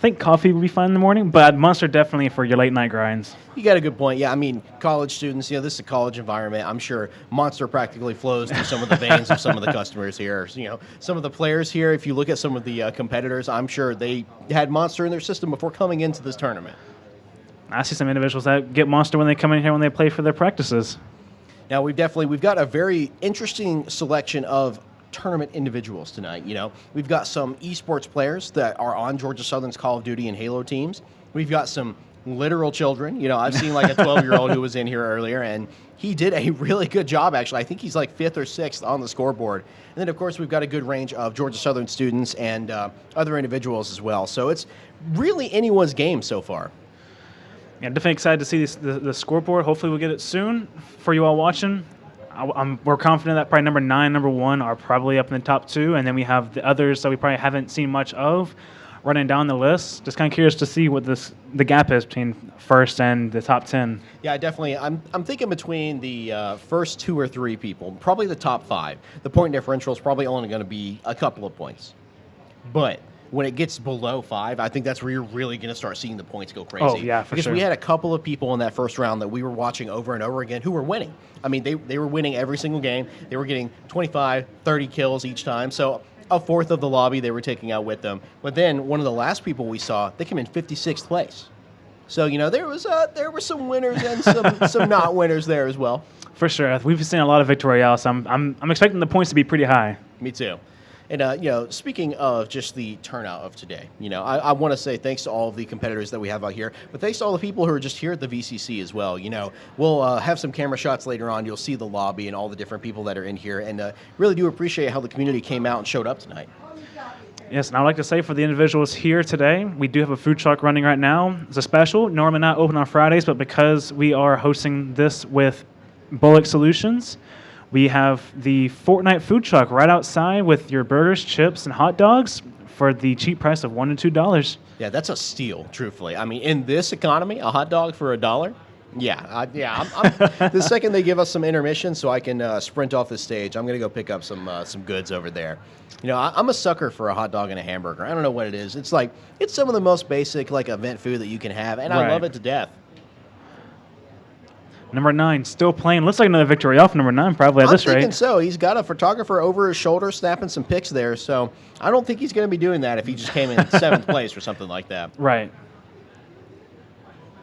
Speaker 2: I think coffee would be fine in the morning, but Monster definitely for your late night grinds.
Speaker 1: You got a good point. Yeah, I mean, college students, you know, this is a college environment. I'm sure Monster practically flows through some of the veins of some of the customers here. You know, some of the players here, if you look at some of the competitors, I'm sure they had Monster in their system before coming into this tournament.
Speaker 2: I see some individuals that get Monster when they come in here when they play for their practices.
Speaker 1: Now, we've got a very interesting selection of tournament individuals tonight. You know, we've got some esports players that are on Georgia Southern's Call of Duty and Halo teams. We've got some literal children. You know, I've seen like a 12-year-old who was in here earlier, and he did a really good job, actually. I think he's like 5th or 6th on the scoreboard. And then, of course, we've got a good range of Georgia Southern students and other individuals as well. So it's really anyone's game so far.
Speaker 2: Yeah, definitely excited to see the scoreboard. Hopefully, we'll get it soon for you all watching. We're confident that probably number 9, number 1 are probably up in the top 2, and then we have the others that we probably haven't seen much of running down the list. Just kind of curious to see what the gap is between first and the top 10.
Speaker 1: Yeah, definitely. I'm thinking between the first 2 or 3 people, probably the top 5. The point differential is probably only going to be a couple of points. But when it gets below 5, I think that's where you're really going to start seeing the points go crazy.
Speaker 2: Oh, yeah, for
Speaker 1: because
Speaker 2: sure.
Speaker 1: we had a couple of people in that first round that we were watching over and over again who were winning. I mean, they were winning every single game. They were getting 25, 30 kills each time. So a fourth of the lobby they were taking out with them. But then one of the last people we saw, they came in 56th place. So, there were some winners and some not winners there as well.
Speaker 2: For sure. We've seen a lot of Victory Royale, so I'm expecting the points to be pretty high.
Speaker 1: Me too. And, speaking of just the turnout of today, I want to say thanks to all of the competitors that we have out here, but thanks to all the people who are just here at the VCC as well. We'll have some camera shots later on. You'll see the lobby and all the different people that are in here, and really do appreciate how the community came out and showed up tonight.
Speaker 2: Yes, and I would like to say for the individuals here today, we do have a food truck running right now. It's a special, normally not open on Fridays, but because we are hosting this with Bullock Solutions, we have the Fortnite food truck right outside with your burgers, chips, and hot dogs for the cheap price of $1 to $2.
Speaker 1: Yeah, that's a steal, truthfully. I mean, in this economy, a hot dog for $1? Yeah, I'm the second they give us some intermission so I can sprint off the stage, I'm going to go pick up some goods over there. I'm a sucker for a hot dog and a hamburger. I don't know what it is. It's some of the most basic, event food that you can have, and I love it to death.
Speaker 2: Number 9, still playing. Looks like another victory off number 9, probably at this rate.
Speaker 1: I'm thinking so. He's got a photographer over his shoulder snapping some pics there, so I don't think he's going to be doing that if he just came in 7th place or something like that.
Speaker 2: Right.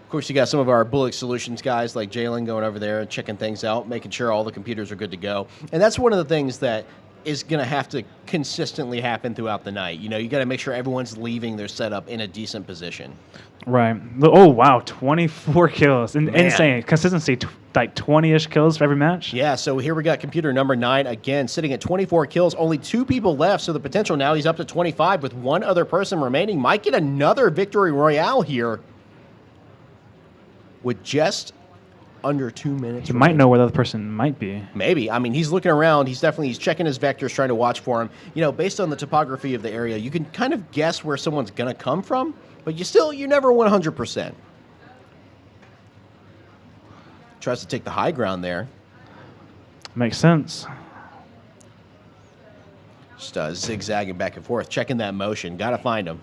Speaker 1: Of course, you got some of our Bullock Solutions guys like Jalen going over there and checking things out, making sure all the computers are good to go. And that's one of the things that is going to have to consistently happen throughout the night. You got to make sure everyone's leaving their setup in a decent position.
Speaker 2: Right. Oh, wow. 24 kills. Insane. Consistency, 20-ish kills for every match.
Speaker 1: Yeah, so here we got computer number 9, again, sitting at 24 kills. Only 2 people left, so the potential now he's up to 25 with one other person remaining. Might get another victory royale here with just under 2 minutes.
Speaker 2: You might know where the other person might be.
Speaker 1: Maybe. I mean, he's looking around. He's checking his vectors, trying to watch for him. Based on the topography of the area, you can kind of guess where someone's going to come from, but you never 100%. Tries to take the high ground there.
Speaker 2: Makes sense.
Speaker 1: Just zigzagging back and forth, checking that motion. Got to find him.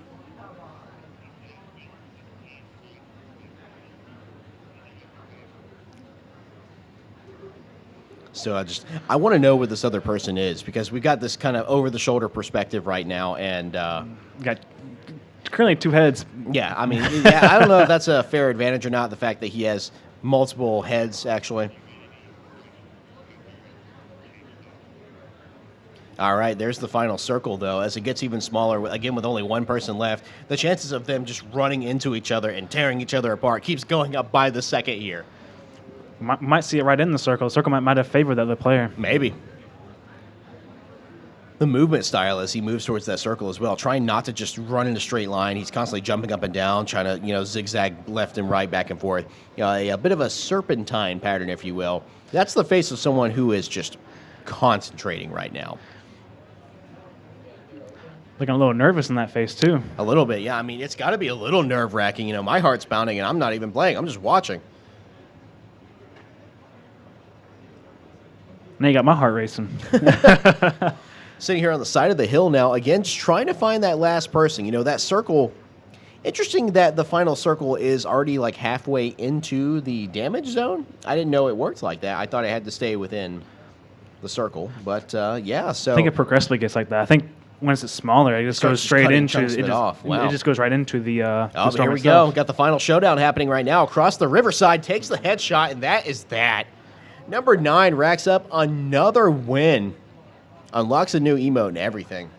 Speaker 1: So I want to know where this other person is because we've got this kind of over-the-shoulder perspective right now, and
Speaker 2: Got currently 2 heads.
Speaker 1: yeah, I mean, yeah, I don't know if that's a fair advantage or not. The fact that he has multiple heads, actually. All right, there's the final circle, though. As it gets even smaller, again, with only one person left, the chances of them just running into each other and tearing each other apart keeps going up by the second here.
Speaker 2: Might see it right in the circle. The circle might have favored the other player.
Speaker 1: Maybe. The movement style as he moves towards that circle as well, trying not to just run in a straight line. He's constantly jumping up and down, trying to, zigzag left and right, back and forth. A bit of a serpentine pattern, if you will. That's the face of someone who is just concentrating right now.
Speaker 2: Looking a little nervous in that face, too.
Speaker 1: A little bit, yeah. I mean, it's got to be a little nerve-wracking. My heart's pounding, and I'm not even playing. I'm just watching.
Speaker 2: Now you got my heart racing.
Speaker 1: Sitting here on the side of the hill now, again, just trying to find that last person. That circle. Interesting that the final circle is already halfway into the damage zone. I didn't know it worked like that. I thought it had to stay within the circle. But, yeah, so.
Speaker 2: I think it progressively gets like that. I think once it's smaller, it just goes straight into it.
Speaker 1: Off. Wow.
Speaker 2: It just goes right into the.
Speaker 1: Oh, here we go. Got the final showdown happening right now. Across the riverside, takes the headshot, and that is that. Number 9 racks up another win. Unlocks a new emote and everything.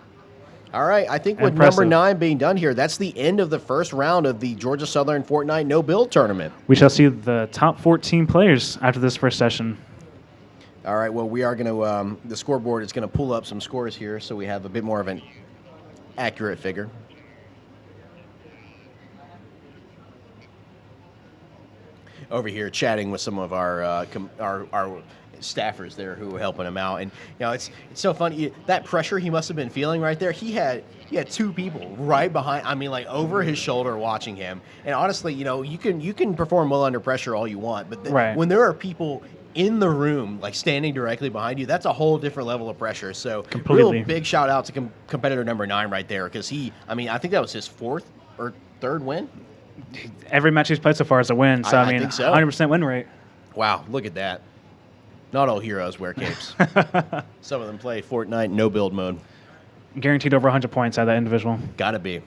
Speaker 1: All right, I think with number 9 being done here, that's the end of the first round of the Georgia Southern Fortnite No Build Tournament.
Speaker 2: We shall see the top 14 players after this first session.
Speaker 1: All right, well, we are going to, the scoreboard is going to pull up some scores here so we have a bit more of an accurate figure. over here chatting with some of our staffers there who were helping him out, and it's so funny that pressure he must have been feeling right there. He had two people right behind, I mean, like over his shoulder watching him. And honestly, you can perform well under pressure all you want, but when there are people in the room, like standing directly behind you, that's a whole different level of pressure. So
Speaker 2: completely.
Speaker 1: Real big shout out to competitor number 9 right there, because I think that was his 4th or 3rd win.
Speaker 2: Every match he's played so far is a win. So I mean,
Speaker 1: think so.
Speaker 2: 100% win rate.
Speaker 1: Wow, look at that. Not all heroes wear capes. Some of them play Fortnite no build mode.
Speaker 2: Guaranteed over 100 points out of that individual.
Speaker 1: Gotta be.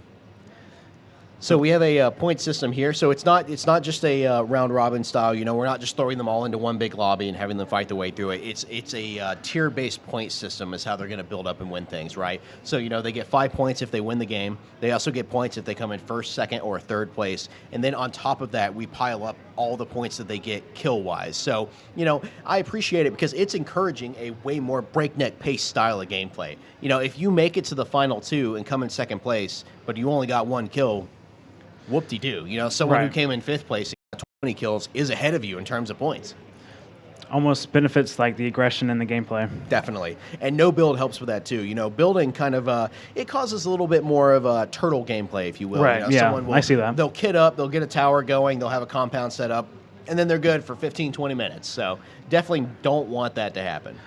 Speaker 1: So we have a point system here. So it's not just a round robin style. We're not just throwing them all into one big lobby and having them fight their way through it. It's a tier based point system is how they're going to build up and win things, right? So they get 5 points if they win the game. They also get points if they come in 1st, 2nd, or 3rd place. And then on top of that, we pile up all the points that they get kill wise. So I appreciate it because it's encouraging a way more breakneck pace style of gameplay. If you make it to the final 2 and come in 2nd place, but you only got 1 kill. Whoop-de-doo. Someone who came in 5th place and got 20 kills is ahead of you in terms of points.
Speaker 2: Almost benefits like the aggression in the gameplay.
Speaker 1: Definitely. And no build helps with that too. Building kind of, it causes a little bit more of a turtle gameplay, if you will.
Speaker 2: Right, I see that.
Speaker 1: They'll kit up, they'll get a tower going, they'll have a compound set up, and then they're good for 15, 20 minutes. So definitely don't want that to happen.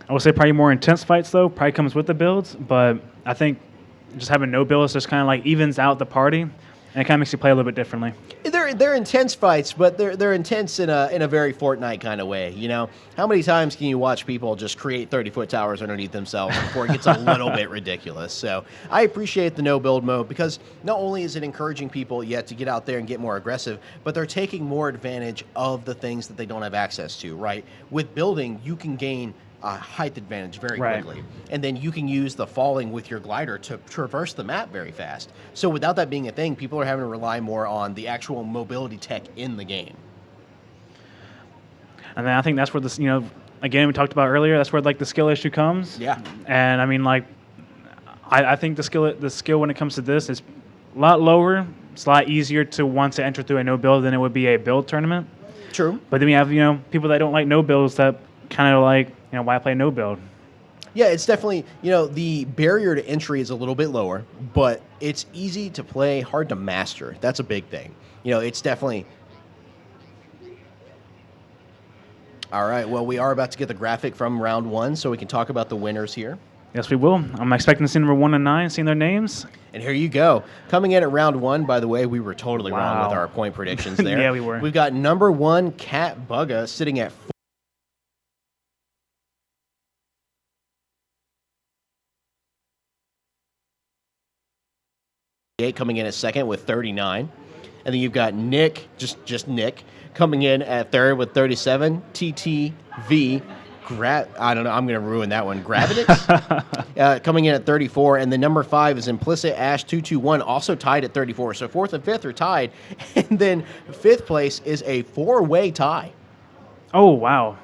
Speaker 2: I would say probably more intense fights, though, probably comes with the builds, but I think just having no builds just kind of like evens out the party. And it kind of makes you play a little bit differently.
Speaker 1: They're intense fights, but they're intense in a very Fortnite kind of way. How many times can you watch people just create 30-foot towers underneath themselves before it gets a little bit ridiculous? So I appreciate the no build mode because not only is it encouraging people yet to get out there and get more aggressive, but they're taking more advantage of the things that they don't have access to. Right? With building, you can gain height advantage very quickly. And then you can use the falling with your glider to traverse the map very fast. So without that being a thing, people are having to rely more on the actual mobility tech in the game.
Speaker 2: And then I think that's where this, again, we talked about earlier, that's where like the skill issue comes.
Speaker 1: Yeah.
Speaker 2: And I mean, like, I think the skill when it comes to this is a lot lower. It's a lot easier to want to enter through a no build than it would be a build tournament.
Speaker 1: True.
Speaker 2: But then we have, people that don't like no builds that kind of like, why play no build?
Speaker 1: Yeah, it's definitely, the barrier to entry is a little bit lower, but it's easy to play, hard to master. That's a big thing. It's definitely... All right, well, we are about to get the graphic from round 1, so we can talk about the winners here.
Speaker 2: Yes, we will. I'm expecting to see number 1 and 9, seeing their names.
Speaker 1: And here you go. Coming in at round 1, by the way, we were totally wrong with our point predictions there.
Speaker 2: Yeah, we were.
Speaker 1: We've got number 1, Cat Bugga, sitting at 48, coming in at 2nd with 39. And then you've got Nick, just Nick, coming in at 3rd with 37. TTV, I don't know, I'm going to ruin that one. Gravidix, coming in at 34. And the number 5 is Implicit Ash 221, also tied at 34. So 4th and 5th are tied. And then 5th place is a 4-way tie.
Speaker 2: Oh, wow.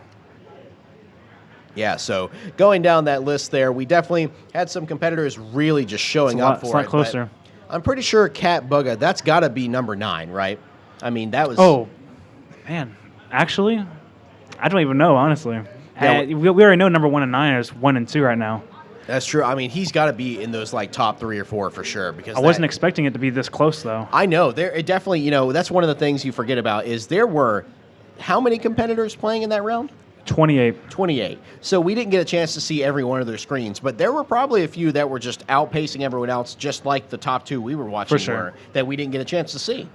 Speaker 1: Yeah, so going down that list there, we definitely had some competitors really just showing up for it.
Speaker 2: It's a lot closer.
Speaker 1: I'm pretty sure Cat Bugga, that's got to be number 9, right? I mean, that was...
Speaker 2: Oh, man. Actually, I don't even know, honestly.
Speaker 1: Yeah,
Speaker 2: we already know number 1 and 9 is 1 and 2 right now.
Speaker 1: That's true. I mean, he's got to be in those like top 3 or 4 for sure. Because
Speaker 2: I wasn't expecting it to be this close, though.
Speaker 1: I know. It definitely, that's one of the things you forget about is there were how many competitors playing in that round?
Speaker 2: 28.
Speaker 1: 28. So we didn't get a chance to see every one of their screens, but there were probably a few that were just outpacing everyone else, just like the top 2 we were watching were, that we didn't get a chance to see.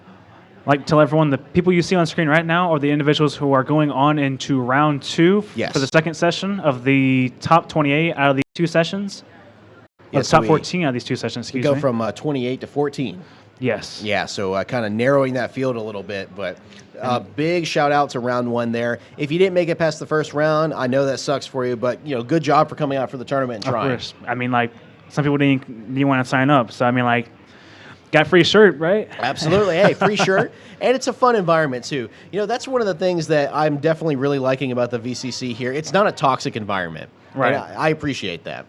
Speaker 2: Like, tell everyone, the people you see on screen right now are the individuals who are going on into round 2 for the second session of the top 28 out of these 2 sessions. Yes, top 14 out of these 2 sessions, excuse me.
Speaker 1: We go from 28 to 14.
Speaker 2: Yes.
Speaker 1: Yeah, so kind of narrowing that field a little bit, but big shout out to round 1 there. If you didn't make it past the first round, I know that sucks for you, but good job for coming out for the tournament and trying.
Speaker 2: Of course. I mean, like, some people didn't want to sign up, so I mean, like, got free shirt, right?
Speaker 1: Absolutely. Hey, free shirt. And it's a fun environment, too. That's one of the things that I'm definitely really liking about the VCC here. It's not a toxic environment.
Speaker 2: Right.
Speaker 1: I appreciate that.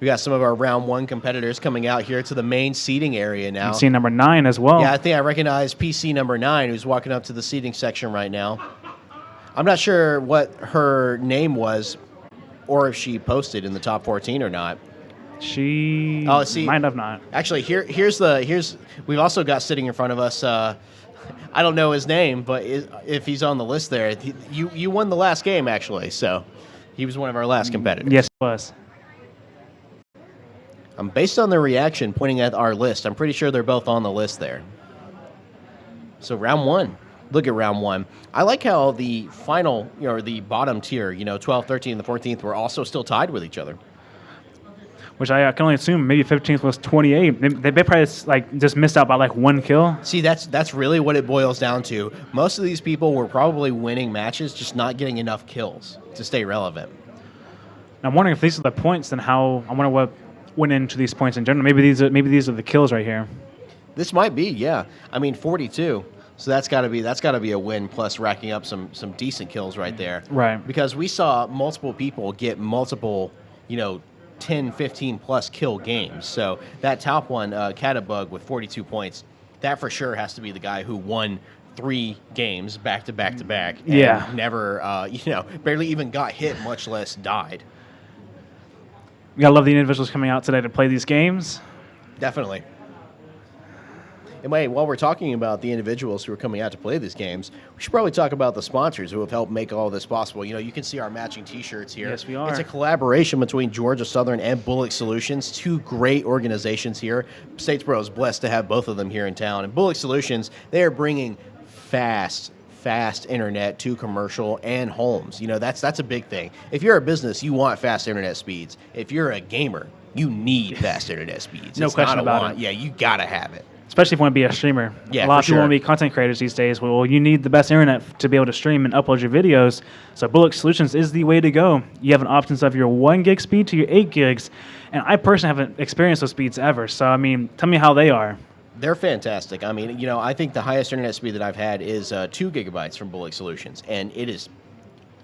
Speaker 1: We got some of our round 1 competitors coming out here to the main seating area now.
Speaker 2: And seeing number 9 as well.
Speaker 1: Yeah, I think I recognize PC number 9, who's walking up to the seating section right now. I'm not sure what her name was, or if she posted in the top 14 or not.
Speaker 2: She might have not.
Speaker 1: Actually, here's we've also got sitting in front of us. I don't know his name, but if he's on the list there, you won the last game actually. So he was one of our last competitors.
Speaker 2: Yes, it was.
Speaker 1: Based on their reaction, pointing at our list, I'm pretty sure they're both on the list there. So round 1. Look at round 1. I like how the final, the bottom tier, 12, 13, and the 14th were also still tied with each other.
Speaker 2: Which I can only assume maybe 15th was 28. They probably just missed out by 1 kill.
Speaker 1: See, that's really what it boils down to. Most of these people were probably winning matches, just not getting enough kills to stay relevant.
Speaker 2: I'm wondering if these are the points, then how? I wonder what went into these points in general. Maybe these are the kills right here.
Speaker 1: This might be, yeah. I mean, 42. So that's got to be a win, plus racking up some decent kills right there.
Speaker 2: Right.
Speaker 1: Because we saw multiple people get multiple, 10, 15 plus kill games. So that top one, Catabug with 42 points, that for sure has to be the guy who won 3 games back to back to back. And
Speaker 2: yeah.
Speaker 1: Never, barely even got hit, much less died.
Speaker 2: We gotta love the individuals coming out today to play these games.
Speaker 1: Definitely. And wait, while we're talking about the individuals who are coming out to play these games, we should probably talk about the sponsors who have helped make all this possible. You can see our matching T-shirts here.
Speaker 2: Yes, we are.
Speaker 1: It's a collaboration between Georgia Southern and Bullock Solutions, 2 great organizations here. Statesboro is blessed to have both of them here in town. And Bullock Solutions, they are bringing fast internet to commercial and homes. That's a big thing. If you're a business, you want fast internet speeds. If you're a gamer, you need fast internet speeds.
Speaker 2: No question about it.
Speaker 1: Yeah, you gotta have it.
Speaker 2: Especially if you want to be a streamer.
Speaker 1: Yeah,
Speaker 2: a lot of people
Speaker 1: sure.
Speaker 2: want to be content creators these days. Well, you need the best internet to be able to stream and upload your videos. So Bullock Solutions is the way to go. You have an options of your 1 gig speed to your 8 gigs. And I personally haven't experienced those speeds ever. So, tell me how they are.
Speaker 1: They're fantastic. I think the highest internet speed that I've had is 2 gigabytes from Bullock Solutions, and it is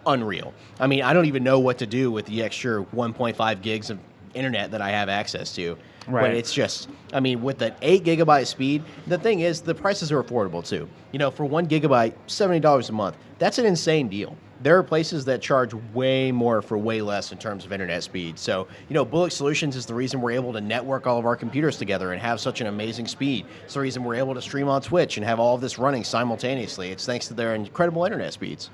Speaker 1: unreal. I don't even know what to do with the extra 1.5 gigs of internet that I have access to.
Speaker 2: Right.
Speaker 1: But it's just, with the 8 gigabyte speed, the thing is, the prices are affordable too. For 1 gigabyte, $70 a month. That's an insane deal. There are places that charge way more for way less in terms of internet speed. So, Bullock Solutions is the reason we're able to network all of our computers together and have such an amazing speed. It's the reason we're able to stream on Twitch and have all of this running simultaneously. It's thanks to their incredible internet speeds.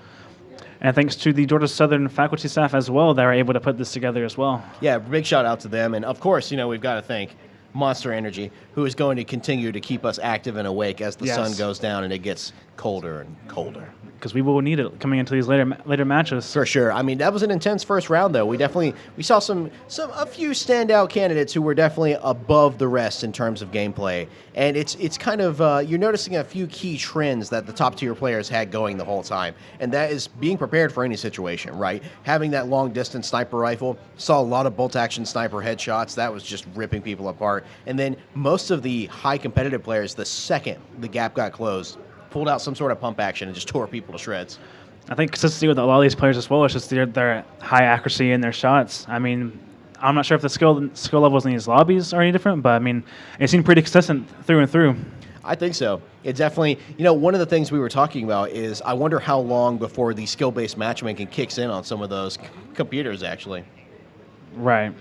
Speaker 2: And thanks to the Georgia Southern faculty staff as well, that are able to put this together as well.
Speaker 1: Yeah, big shout out to them. And of course, we've got to thank Monster Energy, who is going to continue to keep us active and awake as the sun goes down and it gets colder and colder.
Speaker 2: Because we will need it coming into these later matches.
Speaker 1: For sure. That was an intense first round, though. We saw a few standout candidates who were definitely above the rest in terms of gameplay. And it's kind of, you're noticing a few key trends that the top tier players had going the whole time. And that is being prepared for any situation, right? Having that long distance sniper rifle, saw a lot of bolt action sniper headshots. That was just ripping people apart. And then most of the high competitive players, the second the gap got closed, pulled out some sort of pump action and just tore people to shreds.
Speaker 2: I think consistency with a lot of these players as well is just their high accuracy in their shots. I'm not sure if the skill levels in these lobbies are any different, but it seemed pretty consistent through and through.
Speaker 1: I think so. It definitely, one of the things we were talking about is I wonder how long before the skill-based matchmaking kicks in on some of those computers, actually.
Speaker 2: Right.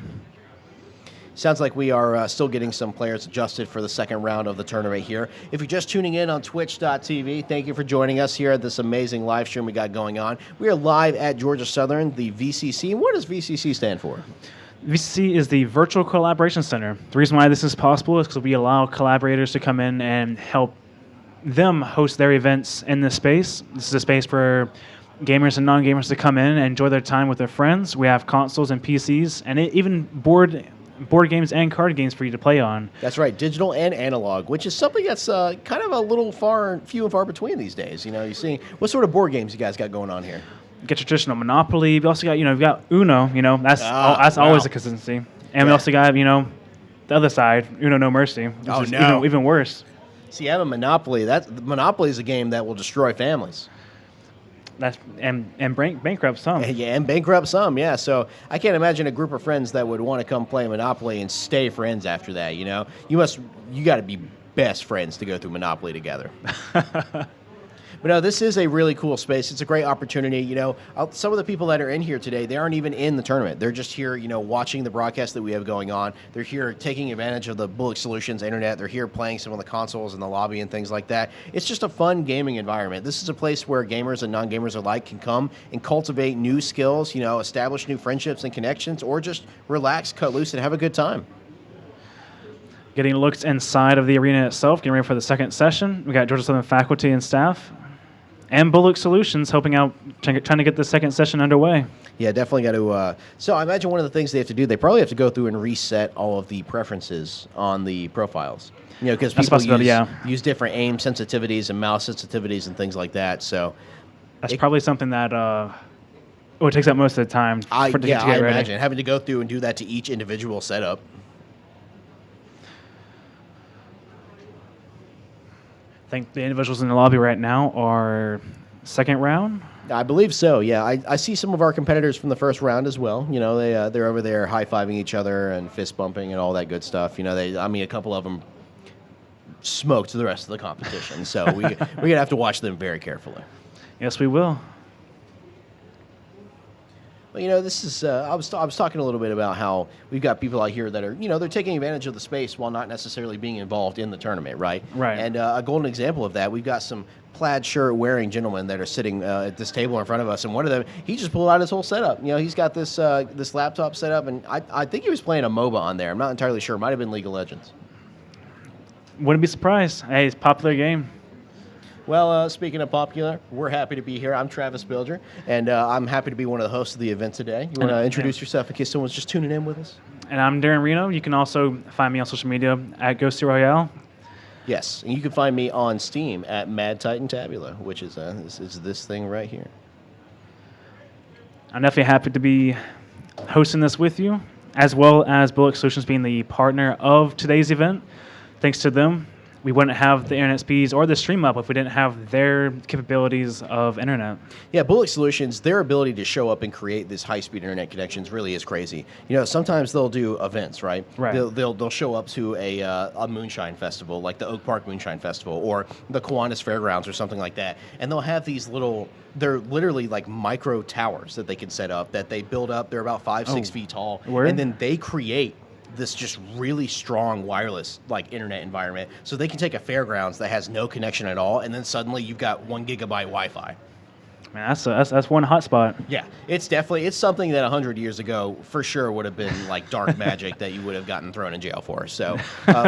Speaker 1: Sounds like we are still getting some players adjusted for the second round of the tournament here. If you're just tuning in on twitch.tv, thank you for joining us here at this amazing live stream we got going on. We are live at Georgia Southern, the VCC. And what does VCC stand for?
Speaker 2: VCC is the Virtual Collaboration Center. The reason why this is possible is because we allow collaborators to come in and help them host their events in this space. This is a space for gamers and non-gamers to come in and enjoy their time with their friends. We have consoles and PCs and even board games and card games for you to play on.
Speaker 1: That's right, digital and analog, which is something that's kind of a little few and far between these days. You see, what sort of board games you guys got going on here?
Speaker 2: Get your traditional Monopoly. We also got, we've got Uno. That's always a consistency. And we also got, the other side, Uno No Mercy, which is even worse.
Speaker 1: See, I have a Monopoly. Monopoly is a game that will destroy families.
Speaker 2: And bankrupt some.
Speaker 1: Yeah, and bankrupt some, yeah. So I can't imagine a group of friends that would want to come play Monopoly and stay friends after that. You got to be best friends to go through Monopoly together. But no, this is a really cool space. It's a great opportunity. Some of the people that are in here today, they aren't even in the tournament. They're just here, watching the broadcast that we have going on. They're here taking advantage of the Bullock Solutions internet. They're here playing some of the consoles in the lobby and things like that. It's just a fun gaming environment. This is a place where gamers and non-gamers alike can come and cultivate new skills, establish new friendships and connections, or just relax, cut loose, and have a good time.
Speaker 2: Getting looks inside of the arena itself, getting ready for the second session. We got Georgia Southern faculty and staff. And Bullock Solutions helping out, trying to get the second session underway.
Speaker 1: Yeah, definitely got to. So I imagine one of the things they have to do, they probably have to go through and reset all of the preferences on the profiles. Because people use different aim sensitivities and mouse sensitivities and things like that. So
Speaker 2: that's probably something that it takes up most of the time to
Speaker 1: I
Speaker 2: get ready.
Speaker 1: imagine having to go through and do that to each individual setup.
Speaker 2: I think the individuals in the lobby right now are second round.
Speaker 1: I believe so. Yeah, I see some of our competitors from the first round as well. They're over there high-fiving each other and fist bumping and all that good stuff. A couple of them smoked the rest of the competition, so we're gonna have to watch them very carefully.
Speaker 2: Yes, we will.
Speaker 1: Well, this is. I was talking a little bit about how we've got people out here that are, they're taking advantage of the space while not necessarily being involved in the tournament, right?
Speaker 2: Right.
Speaker 1: And a golden example of that, we've got some plaid shirt wearing gentlemen that are sitting at this table in front of us, and one of them, he just pulled out his whole setup. He's got this laptop set up, and I think he was playing a MOBA on there. I'm not entirely sure. It might have been League of Legends.
Speaker 2: Wouldn't be surprised. Hey, it's a popular game.
Speaker 1: Well, speaking of popular, we're happy to be here. I'm Travis Bilger, and I'm happy to be one of the hosts of the event today. You want to introduce yourself in case someone's just tuning in with us?
Speaker 2: And I'm Darren Reno. You can also find me on social media at Ghosty Royale.
Speaker 1: Yes, and you can find me on Steam at Mad Titan Tabula, which is this thing right here.
Speaker 2: I'm definitely happy to be hosting this with you, as well as Bullock Solutions being the partner of today's event. Thanks to them, we wouldn't have the internet speeds or the stream up if we didn't have their capabilities of internet.
Speaker 1: Yeah, Bullock Solutions, their ability to show up and create these high-speed internet connections really is crazy. Sometimes they'll do events, right?
Speaker 2: Right.
Speaker 1: They'll show up to a moonshine festival, like the Oak Park Moonshine Festival, or the Kiwanis Fairgrounds, or something like that, and they'll have these they're literally like micro towers that they can set up that they build up. They're about 5-6 feet tall, and then they create this just really strong wireless internet environment, so they can take a fairgrounds that has no connection at all, and then suddenly you've got 1 gigabyte Wi-Fi.
Speaker 2: Man, that's one hotspot.
Speaker 1: Yeah, it's something that 100 years ago for sure would have been like dark magic that you would have gotten thrown in jail for. So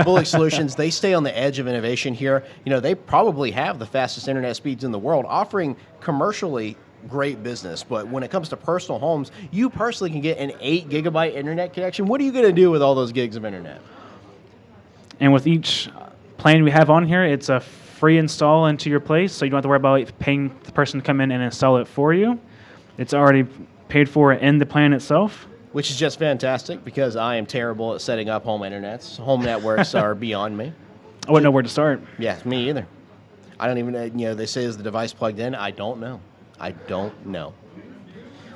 Speaker 1: Bullock Solutions, they stay on the edge of innovation here. They probably have the fastest internet speeds in the world, offering commercially great business, but when it comes to personal homes, you personally can get an 8 gigabyte internet connection. What are you going to do with all those gigs of internet?
Speaker 2: And with each plan we have on here, it's a free install into your place, so you don't have to worry about paying the person to come in and install it for you. It's already paid for in the plan itself.
Speaker 1: Which is just fantastic, because I am terrible at setting up home internets. Home networks are beyond me.
Speaker 2: I wouldn't know where to start.
Speaker 1: Yeah, me either. I don't even, they say, is the device plugged in? I don't know.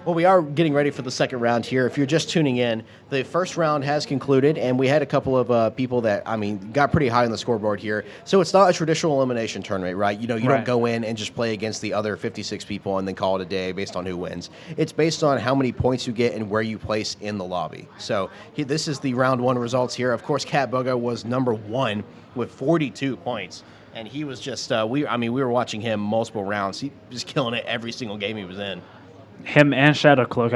Speaker 1: Well, we are getting ready for the second round here. If you're just tuning in, the first round has concluded, and we had a couple of people that, got pretty high on the scoreboard here. So it's not a traditional elimination tournament, right? You don't go in and just play against the other 56 people and then call it a day based on who wins. It's based on how many points you get and where you place in the lobby. So this is the round one results here. Of course, Cat Bugga was number one with 42 points. And he was just, we were watching him multiple rounds. He was killing it every single game he was in.
Speaker 2: Him and Shadow Cloak.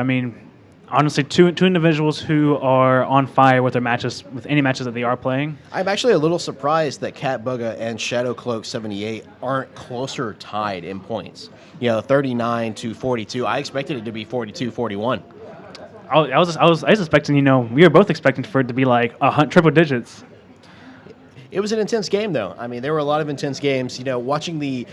Speaker 2: Honestly, two individuals who are on fire with their matches, with any matches that they are playing.
Speaker 1: I'm actually a little surprised that Cat Bugga and Shadow Cloak 78 aren't closer tied in points. 39 to 42. I expected it to be 42-41.
Speaker 2: I was expecting, we were both expecting for it to be like triple digits.
Speaker 1: It was an intense game, though. I mean, there were a lot of intense games. You know, watching the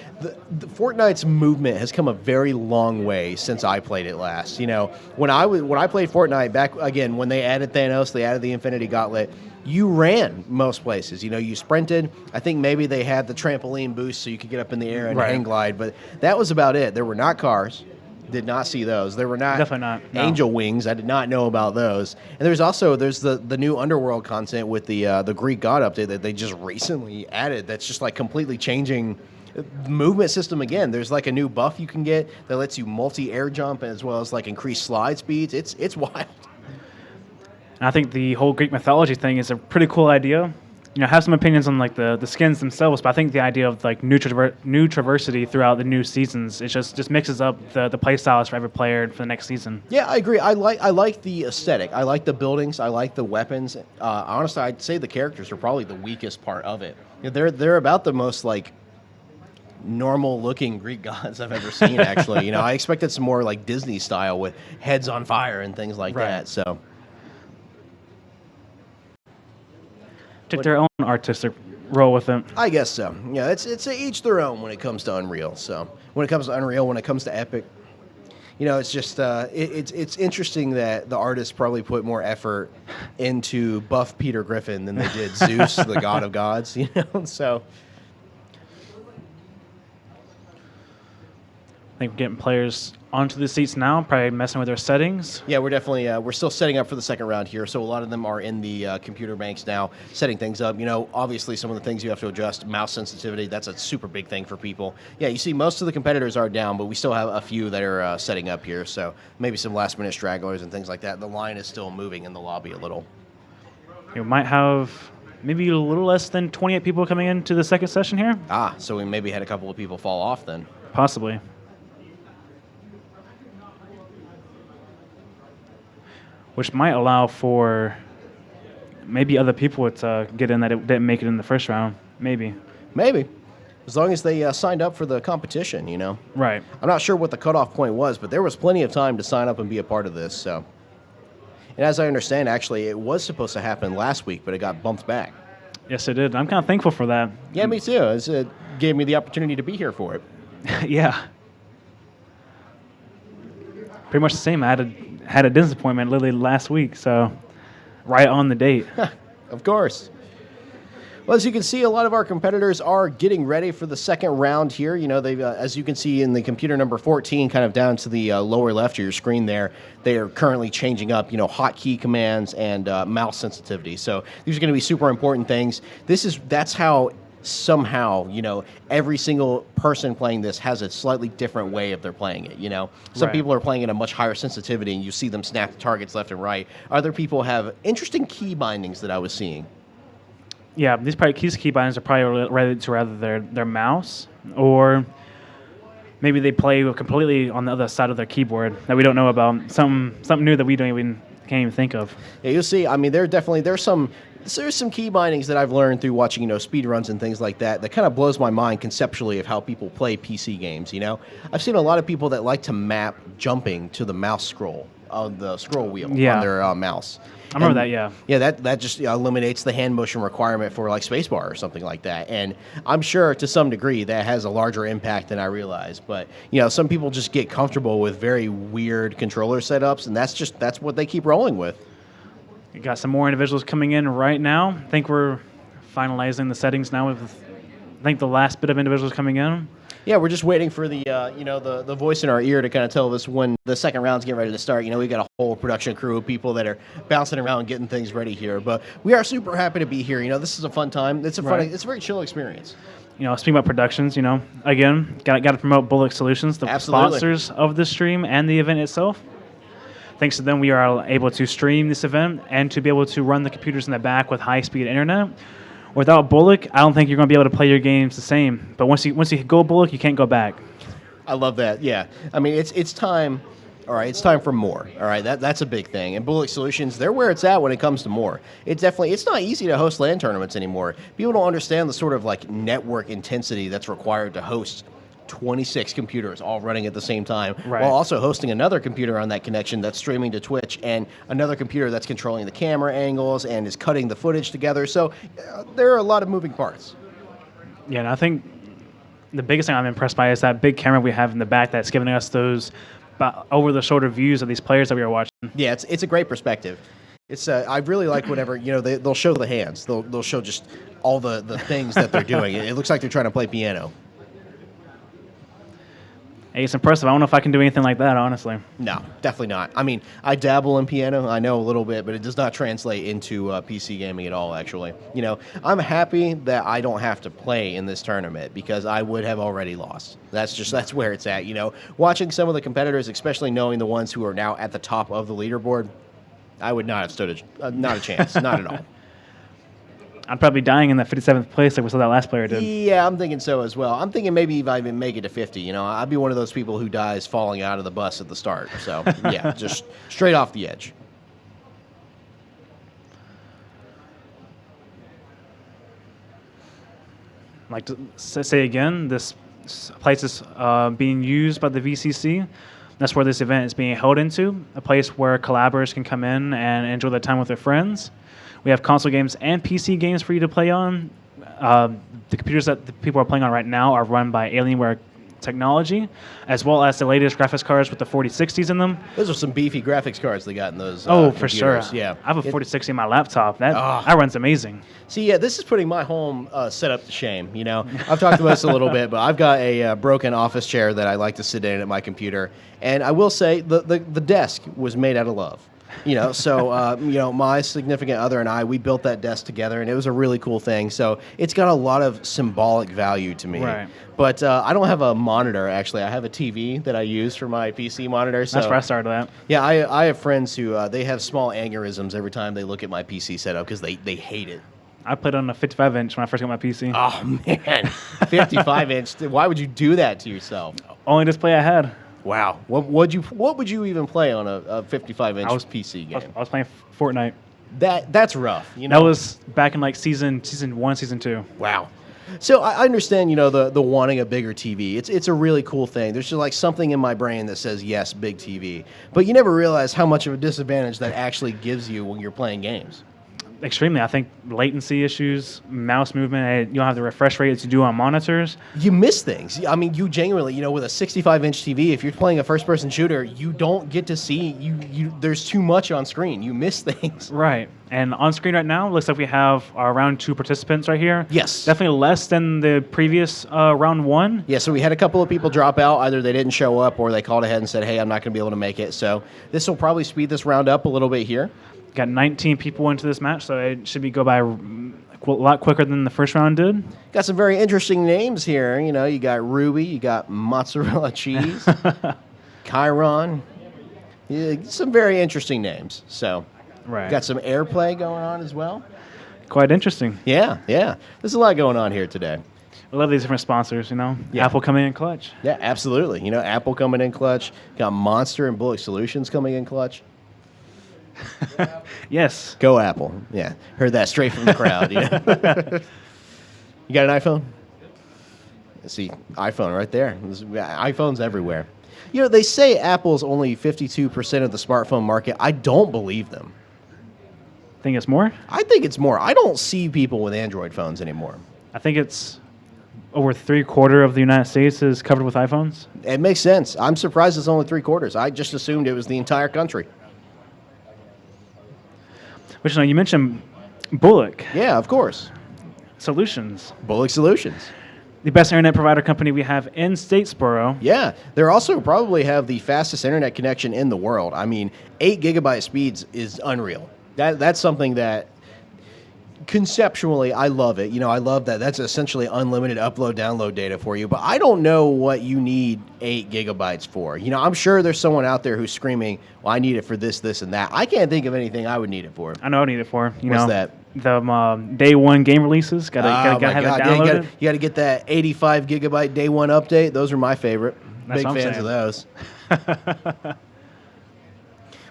Speaker 1: Fortnite's movement has come a very long way since I played it last. You know, when I played Fortnite back again, when they added Thanos, they added the Infinity Gauntlet. You ran most places. You know, you sprinted. I think maybe they had the trampoline boost so you could get up in the air and hang glide, but that was about it. There were not cars. Did not see those. There were not,
Speaker 2: definitely not, no.
Speaker 1: Angel wings. I did not know about those. And there's the new Underworld content with the Greek god update that they just recently added. That's just like completely changing the movement system again. There's like a new buff you can get that lets you multi-air jump as well as like increase slide speeds. It's wild.
Speaker 2: And I think the whole Greek mythology thing is a pretty cool idea. You know, I have some opinions on like the skins themselves, but I think the idea of like new traversity throughout the new seasons, it just mixes up the play styles for every player for the next season.
Speaker 1: Yeah, I agree. I like the aesthetic. I like the buildings. I like the weapons. Honestly, I'd say the characters are probably the weakest part of it. You know, they're about the most like normal looking Greek gods I've ever seen. Actually, you know, I expected some more like Disney style with heads on fire and things like that. So.
Speaker 2: Took their own artistic role with it.
Speaker 1: I guess so. Yeah, it's each their own when it comes to Unreal. So when it comes to Unreal, when it comes to Epic, you know, it's just it's interesting that the artists probably put more effort into buff Peter Griffin than they did Zeus, the god of gods. You know, so.
Speaker 2: I think we're getting players onto the seats now, probably messing with their settings.
Speaker 1: Yeah, we're definitely we're still setting up for the second round here. So a lot of them are in the computer banks now, setting things up. You know, obviously some of the things you have to adjust, mouse sensitivity. That's a super big thing for people. Yeah, you see most of the competitors are down, but we still have a few that are setting up here. So maybe some last minute stragglers and things like that. The line is still moving in the lobby a little.
Speaker 2: You might have maybe a little less than 28 people coming into the second session here.
Speaker 1: So we maybe had a couple of people fall off then.
Speaker 2: Possibly. Which might allow for maybe other people to get in that didn't make it in the first round. Maybe. As
Speaker 1: long as they signed up for the competition, you know.
Speaker 2: Right.
Speaker 1: I'm not sure what the cutoff point was, but there was plenty of time to sign up and be a part of this. So, and as I understand, actually, it was supposed to happen last week, but it got bumped back.
Speaker 2: Yes, it did. I'm kind of thankful for that.
Speaker 1: Yeah, me too. It gave me the opportunity to be here for it.
Speaker 2: Yeah. Pretty much the same. I had a dentist appointment literally last week, so right on the date.
Speaker 1: Of course. Well, as you can see, a lot of our competitors are getting ready for the second round here. You know, they've, as you can see in the computer number 14, kind of down to the lower left of your screen there, they are currently changing up, you know, hotkey commands and mouse sensitivity. So these are going to be super important things. That's how somehow, you know, every single person playing this has a slightly different way of their playing it, you know. Some people are playing at a much higher sensitivity and you see them snap the targets left and right. Other people have interesting key bindings that I was seeing.
Speaker 2: Yeah, these key bindings are probably related to rather their mouse, or maybe they play completely on the other side of their keyboard that we don't know about. Something new that we can't even think of.
Speaker 1: Yeah, you'll see. I mean, there's some key bindings that I've learned through watching, you know, speed runs and things like that kind of blows my mind conceptually of how people play PC games, you know. I've seen a lot of people that like to map jumping to the mouse scroll on the scroll wheel on their mouse.
Speaker 2: I remember that, yeah.
Speaker 1: Yeah, that just eliminates the hand motion requirement for like spacebar or something like that. And I'm sure to some degree that has a larger impact than I realize. But, you know, some people just get comfortable with very weird controller setups, and that's what they keep rolling with.
Speaker 2: We got some more individuals coming in right now. I think we're finalizing the settings now with, I think, the last bit of individuals coming in.
Speaker 1: Yeah, we're just waiting for the the voice in our ear to kind of tell us when the second round's getting ready to start. You know, we got a whole production crew of people that are bouncing around getting things ready here. But we are super happy to be here. You know, this is a fun time. It's a very chill experience.
Speaker 2: You know, speaking about productions, you know, again, got to promote Bullock Solutions, the sponsors of the stream and the event itself. Thanks to them, we are able to stream this event and to be able to run the computers in the back with high-speed internet. Without Bullock, I don't think you're going to be able to play your games the same. But once you go Bullock, you can't go back.
Speaker 1: I love that. Yeah, I mean it's time. All right, it's time for more. All right, that's a big thing. And Bullock Solutions, they're where it's at when it comes to more. It's not easy to host LAN tournaments anymore. People don't understand the sort of like network intensity that's required to host 26 computers all running at the same time,
Speaker 2: Right.
Speaker 1: while also hosting another computer on that connection that's streaming to Twitch, and another computer that's controlling the camera angles and is cutting the footage together. So there are a lot of moving parts.
Speaker 2: Yeah, and I think the biggest thing I'm impressed by is that big camera we have in the back that's giving us those over-the-shoulder views of these players that we are watching.
Speaker 1: Yeah, it's a great perspective. It's I really like whenever they'll show the hands. They'll show just all the things that they're doing. It looks like they're trying to play piano.
Speaker 2: Hey, it's impressive. I don't know if I can do anything like that, honestly.
Speaker 1: No, definitely not. I mean, I dabble in piano. I know a little bit, but it does not translate into PC gaming at all, actually. I'm happy that I don't have to play in this tournament because I would have already lost. That's where it's at. Watching some of the competitors, especially knowing the ones who are now at the top of the leaderboard, I would not have stood not a chance, not at all.
Speaker 2: I'd probably be dying in that 57th place like we saw that last player did.
Speaker 1: Yeah, I'm thinking so as well. I'm thinking maybe if I even make it to 50, I'd be one of those people who dies falling out of the bus at the start. So, yeah, just straight off the edge.
Speaker 2: Like to say again, this place is being used by the VCC. That's where this event is being held into, a place where collaborators can come in and enjoy their time with their friends. We have console games and PC games for you to play on. The computers that the people are playing on right now are run by Alienware technology, as well as the latest graphics cards with the 4060s in them.
Speaker 1: Those are some beefy graphics cards they got in those
Speaker 2: For sure.
Speaker 1: computers. Yeah.
Speaker 2: I have a 4060 in my laptop. That runs amazing.
Speaker 1: See, yeah, this is putting my home setup to shame. I've talked about this a little bit, but I've got a broken office chair that I like to sit in at my computer. And I will say the desk was made out of love. So my significant other and I, we built that desk together, and it was a really cool thing. So it's got a lot of symbolic value to me.
Speaker 2: Right.
Speaker 1: But I don't have a monitor, actually. I have a TV that I use for my PC monitor. So
Speaker 2: That's where I started at.
Speaker 1: yeah, I have friends who they have small aneurysms every time they look at my PC setup because they hate it.
Speaker 2: I played on a 55-inch when I first got my PC.
Speaker 1: Oh, man. 55-inch. Why would you do that to yourself?
Speaker 2: Only display I had.
Speaker 1: Wow. What would you even play on a 55-inch PC game?
Speaker 2: I was playing Fortnite.
Speaker 1: That's rough.
Speaker 2: That was back in like season 1, season 2.
Speaker 1: Wow. So I understand, the wanting a bigger TV. It's a really cool thing. There's just like something in my brain that says, yes, big TV. But you never realize how much of a disadvantage that actually gives you when you're playing games.
Speaker 2: Extremely. I think latency issues, mouse movement, you don't have the refresh rate that you do on monitors.
Speaker 1: You miss things. I mean, you genuinely, with a 65-inch TV, if you're playing a first-person shooter, you don't get to see, there's too much on screen. You miss things.
Speaker 2: Right. And on screen right now, looks like we have around 2 participants right here.
Speaker 1: Yes.
Speaker 2: Definitely less than the previous round 1.
Speaker 1: Yeah, so we had a couple of people drop out. Either they didn't show up or they called ahead and said, hey, I'm not going to be able to make it. So this will probably speed this round up a little bit here.
Speaker 2: Got 19 people into this match, so it should go by a lot quicker than the first round did.
Speaker 1: Got some very interesting names here. You got Ruby, you got mozzarella cheese, Chiron. Yeah, some very interesting names. So,
Speaker 2: right.
Speaker 1: Got some airplay going on as well.
Speaker 2: Quite interesting.
Speaker 1: Yeah. There's a lot going on here today.
Speaker 2: I love these different sponsors,
Speaker 1: Yeah.
Speaker 2: Apple coming in clutch.
Speaker 1: Yeah, absolutely. Apple coming in clutch. Got Monster and Bullock Solutions coming in clutch.
Speaker 2: Yes.
Speaker 1: Go Apple. Yeah, heard that straight from the crowd. You got an iPhone? See, iPhone right there. There's iPhones everywhere. They say Apple's only 52% of the smartphone market. I don't believe them.
Speaker 2: Think it's more?
Speaker 1: I think it's more. I don't see people with Android phones anymore.
Speaker 2: I think it's over 3/4 of the United States is covered with iPhones.
Speaker 1: It makes sense. I'm surprised it's only 3/4. I just assumed it was the entire country.
Speaker 2: Which, you mentioned Bullock
Speaker 1: Yeah, of course.
Speaker 2: Solutions,
Speaker 1: Bullock Solutions.
Speaker 2: the best internet provider company we have in Statesboro.
Speaker 1: Yeah, they also probably have the fastest internet connection in the world. I mean, 8 gigabyte speeds is unreal. That's something that conceptually I love it. I love that. That's essentially unlimited upload download data for you. But I don't know what you need 8 gigabytes for. I'm sure there's someone out there who's screaming, "Well, I need it for this, this, and that." I can't think of anything I would need it for.
Speaker 2: I know I need it for.
Speaker 1: What's that?
Speaker 2: The day one game releases. Gotta have it downloaded.
Speaker 1: You got to get that 85 gigabyte day one update. Those are my favorite.
Speaker 2: That's
Speaker 1: Big
Speaker 2: what I'm
Speaker 1: fans of
Speaker 2: saying.
Speaker 1: those.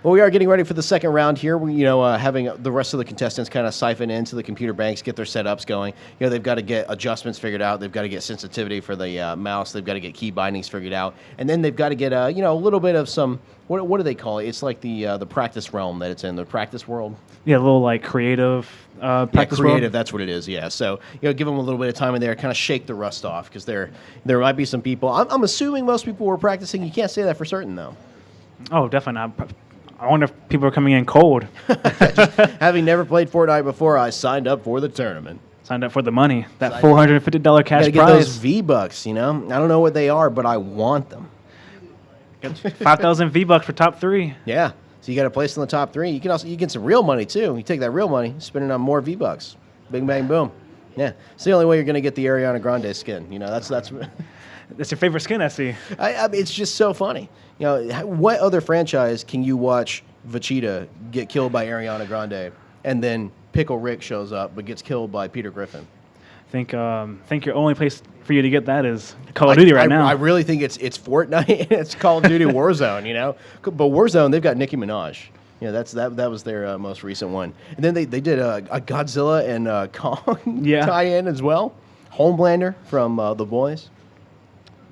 Speaker 1: Well, we are getting ready for the second round here. We, having the rest of the contestants kind of siphon into the computer banks, get their setups going. They've got to get adjustments figured out. They've got to get sensitivity for the mouse. They've got to get key bindings figured out, and then they've got to get a little bit of some. What do they call it? It's like the practice realm that it's in, the practice world.
Speaker 2: Yeah, a little like creative practice
Speaker 1: creative.
Speaker 2: world.
Speaker 1: That's what it is. Yeah. So give them a little bit of time in there, kind of shake the rust off, because there might be some people. I'm assuming most people were practicing. You can't say that for certain though.
Speaker 2: Oh, definitely not. I wonder if people are coming in cold.
Speaker 1: Having never played Fortnite before, I signed up for the tournament.
Speaker 2: Signed up for the money. That $450 cash
Speaker 1: Gotta get
Speaker 2: prize.
Speaker 1: those V-Bucks, I don't know what they are, but I want them.
Speaker 2: 5,000 V-Bucks for top 3.
Speaker 1: Yeah. So you got a place in the top 3. You get some real money, too. You take that real money, spend it on more V-Bucks. Bing, bang, boom. Yeah. It's the only way you're going to get the Ariana Grande skin. That's...
Speaker 2: That's your favorite skin, I see.
Speaker 1: I mean, it's just so funny. What other franchise can you watch Vegeta get killed by Ariana Grande, and then Pickle Rick shows up but gets killed by Peter Griffin?
Speaker 2: Think your only place for you to get that is Call of Duty now.
Speaker 1: I really think it's Fortnite and it's Call of Duty Warzone. But Warzone, they've got Nicki Minaj. That was their most recent one. And then they did a Godzilla and Kong tie-in as well. Homelander from The Boys.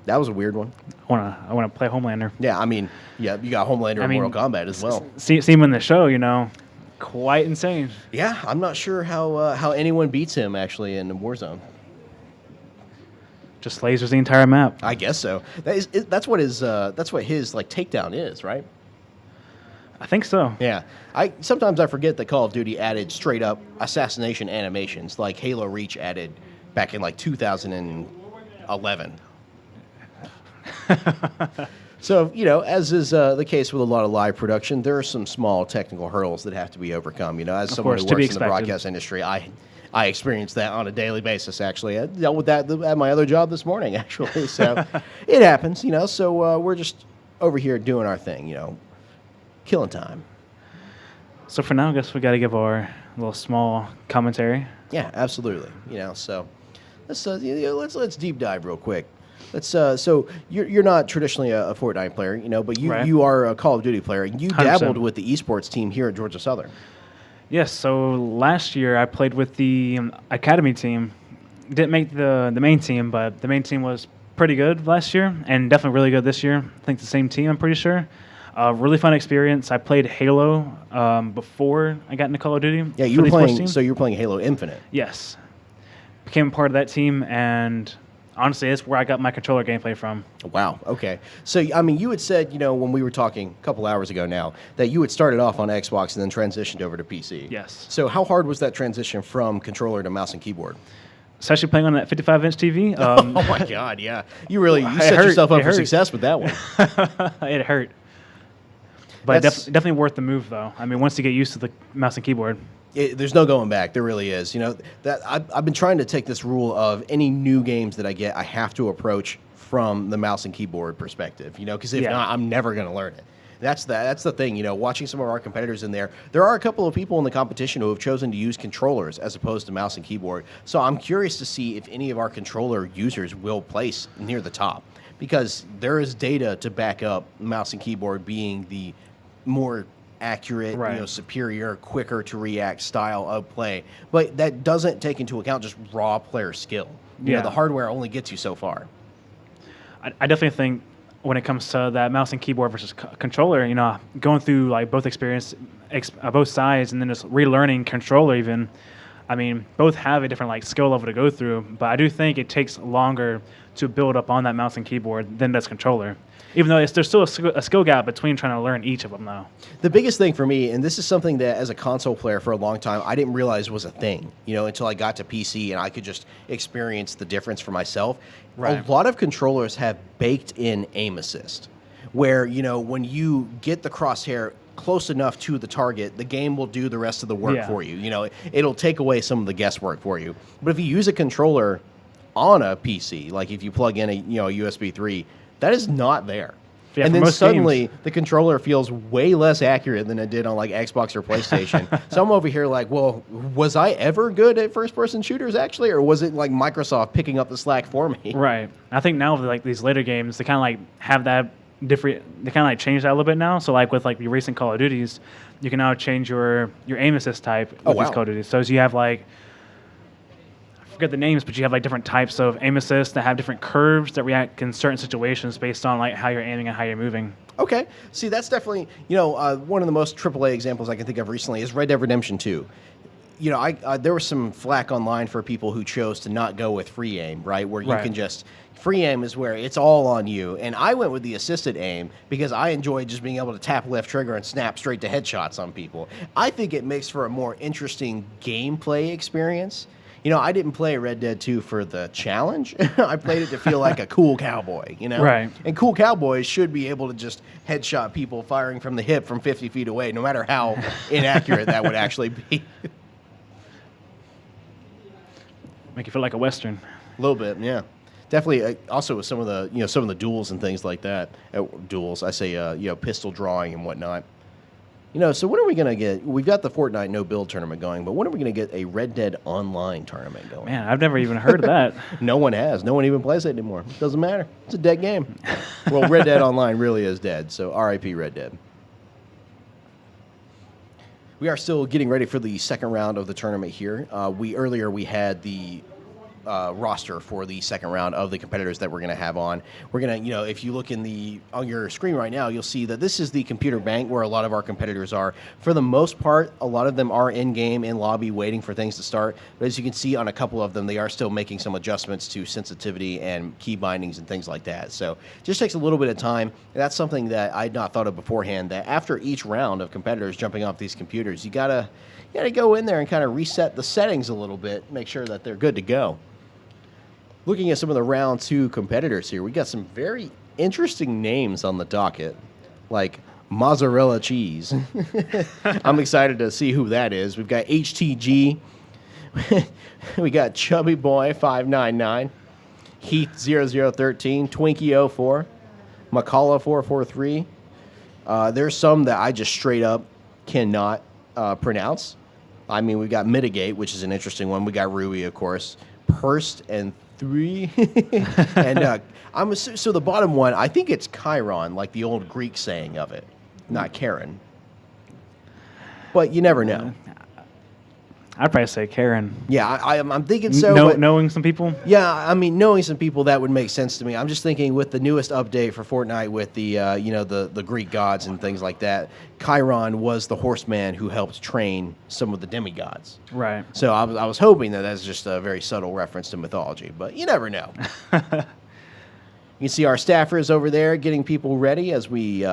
Speaker 1: That was a weird one.
Speaker 2: I wanna play Homelander.
Speaker 1: Yeah, you got Homelander in Mortal Kombat as well.
Speaker 2: See him in the show, quite insane.
Speaker 1: Yeah, I'm not sure how anyone beats him actually in Warzone.
Speaker 2: Just lasers the entire map.
Speaker 1: I guess so. That's what his takedown is, right?
Speaker 2: I think so.
Speaker 1: Yeah. Sometimes I forget that Call of Duty added straight up assassination animations like Halo Reach added back in 2011. So, as is the case with a lot of live production, there are some small technical hurdles that have to be overcome. As someone who works in the broadcast industry, I experience that on a daily basis, actually. I dealt with that at my other job this morning, actually. So it happens, So we're just over here doing our thing, killing time.
Speaker 2: So for now, I guess we got to give our little small commentary.
Speaker 1: Yeah, absolutely. So let's deep dive real quick. So you're not traditionally a Fortnite player, but you are a Call of Duty player. You
Speaker 2: 100%.
Speaker 1: dabbled with the esports team here at Georgia Southern.
Speaker 2: Yes. So last year I played with the academy team. Didn't make the main team, but the main team was pretty good last year, and definitely really good this year. I think the same team. I'm pretty sure. Really fun experience. I played Halo before I got into Call of Duty.
Speaker 1: Yeah, you were playing. So you were playing Halo Infinite.
Speaker 2: Yes. Became part of that team, and honestly, that's where I got my controller gameplay from.
Speaker 1: Wow. Okay. So, you had said, when we were talking a couple hours ago now, that you had started off on Xbox and then transitioned over to PC.
Speaker 2: Yes.
Speaker 1: So, how hard was that transition from controller to mouse and keyboard?
Speaker 2: Especially playing on that 55-inch TV.
Speaker 1: Oh my God! Yeah. You set yourself up for success with that one.
Speaker 2: It hurt. But definitely worth the move, though. Once you get used to the mouse and keyboard.
Speaker 1: There's no going back. There really is. That I've been trying to take this rule of any new games that I get, I have to approach from the mouse and keyboard perspective. Because if not, I'm never going to learn it. That's the thing. Watching some of our competitors in there are a couple of people in the competition who have chosen to use controllers as opposed to mouse and keyboard. So I'm curious to see if any of our controller users will place near the top, because there is data to back up mouse and keyboard being the more accurate, superior, quicker to react style of play. But that doesn't take into account just raw player skill. The hardware only gets you so far.
Speaker 2: I definitely think when it comes to that mouse and keyboard versus controller, going through both both sides, and then just relearning controller even. Both have a different skill level to go through, but I do think it takes longer to build up on that mouse and keyboard than does controller. Even though there's still a skill gap between trying to learn each of them, though. The
Speaker 1: biggest thing for me, and this is something that as a console player for a long time, I didn't realize was a thing, until I got to PC and I could just experience the difference for myself. Right. A lot of controllers have baked in aim assist, where, when you get the crosshair close enough to the target, the game will do the rest of the work for you. It'll take away some of the guesswork for you. But if you use a controller on a PC, like if you plug in a USB 3, that is not there. Yeah, and then suddenly the controller feels way less accurate than it did on Xbox or PlayStation. So I'm over here well, was I ever good at first-person shooters actually, or was it Microsoft picking up the slack for me?
Speaker 2: Right. I think now with these later games, they kind of have that different. They kind of like changed that a little bit now. So like with like the recent Call of Duties, you can now change your aim assist type
Speaker 1: Oh,
Speaker 2: with these
Speaker 1: wow.
Speaker 2: Call of Duties. So you have like, I forget the names, but you have like different types of aim assists that have different curves that react in certain situations based on like how you're aiming and how you're moving.
Speaker 1: Okay. See, that's definitely, one of the most AAA examples I can think of recently is Red Dead Redemption 2. There was some flack online for people who chose to not go with free aim, right? Where you
Speaker 2: Right.
Speaker 1: can just free aim is where it's all on you. And I went with the assisted aim because I enjoy just being able to tap left trigger and snap straight to headshots on people. I think it makes for a more interesting gameplay experience. I didn't play Red Dead 2 for the challenge. I played it to feel like a cool cowboy.
Speaker 2: Right.
Speaker 1: And cool cowboys should be able to just headshot people firing from the hip from 50 feet away, no matter how inaccurate that would actually be.
Speaker 2: Make you feel like a Western.
Speaker 1: A little bit, yeah. Definitely. Also, with some of the duels and things like that. Duels, I say, pistol drawing and whatnot. So when are we gonna get? We've got the Fortnite no build tournament going, but when are we gonna get a Red Dead Online tournament going?
Speaker 2: Man, I've never even heard of that.
Speaker 1: No one has. No one even plays it anymore. Doesn't matter. It's a dead game. Well, Red Dead Online really is dead. So R.I.P. Red Dead. We are still getting ready for the second round of the tournament here. We had the roster for the second round of the competitors that we're going to have on. We're going to, if you look on your screen right now, you'll see that this is the computer bank where a lot of our competitors are. For the most part, a lot of them are in-game, in lobby, waiting for things to start. But as you can see on a couple of them, they are still making some adjustments to sensitivity and key bindings and things like that. So it just takes a little bit of time. And that's something that I'd not thought of beforehand, that after each round of competitors jumping off these computers, you gotta go in there and kind of reset the settings a little bit, make sure that they're good to go. Looking at some of the round 2 competitors here, we got some very interesting names on the docket, like mozzarella cheese. I'm excited to see who that is. We've got HTG, we got Chubby Boy 599, Heath 0013, Twinkie 04, McCullough 443. There's some that I just straight up cannot pronounce. I mean, we've got Mitigate, which is an interesting one. We got Rui, of course, Pursed and 3. And so the bottom one, I think it's Chiron, like the old Greek saying of it, not Karen. But you never know.
Speaker 2: I'd probably say Karen.
Speaker 1: Yeah, I'm thinking so.
Speaker 2: Knowing some people?
Speaker 1: Yeah, I mean, knowing some people, that would make sense to me. I'm just thinking with the newest update for Fortnite with the the Greek gods and things like that, Chiron was the horseman who helped train some of the demigods.
Speaker 2: Right.
Speaker 1: So I was hoping that that's just a very subtle reference to mythology, but you never know. You can see our staffers over there getting people ready as we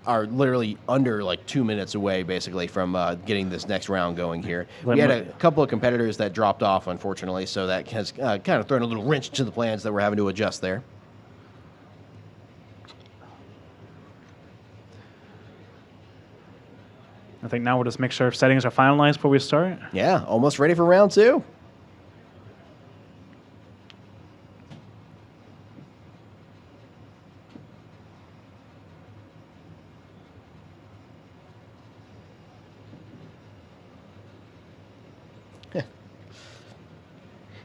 Speaker 1: are literally under like 2 minutes away, basically, from getting this next round going here. We had a couple of competitors that dropped off, unfortunately, so that has kind of thrown a little wrench to the plans that we're having to adjust there.
Speaker 2: I think now we'll just make sure settings are finalized before we start.
Speaker 1: Yeah, almost ready for round 2.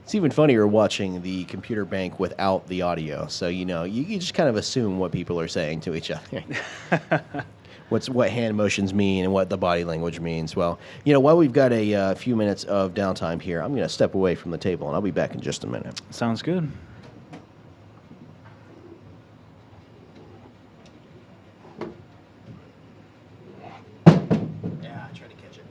Speaker 1: It's even funnier watching the computer bank without the audio. So, you just kind of assume what people are saying to each other. What hand motions mean and what the body language means. Well, while we've got a few minutes of downtime here, I'm going to step away from the table, and I'll be back in just a minute.
Speaker 2: Sounds good.
Speaker 1: Yeah, I tried to catch it.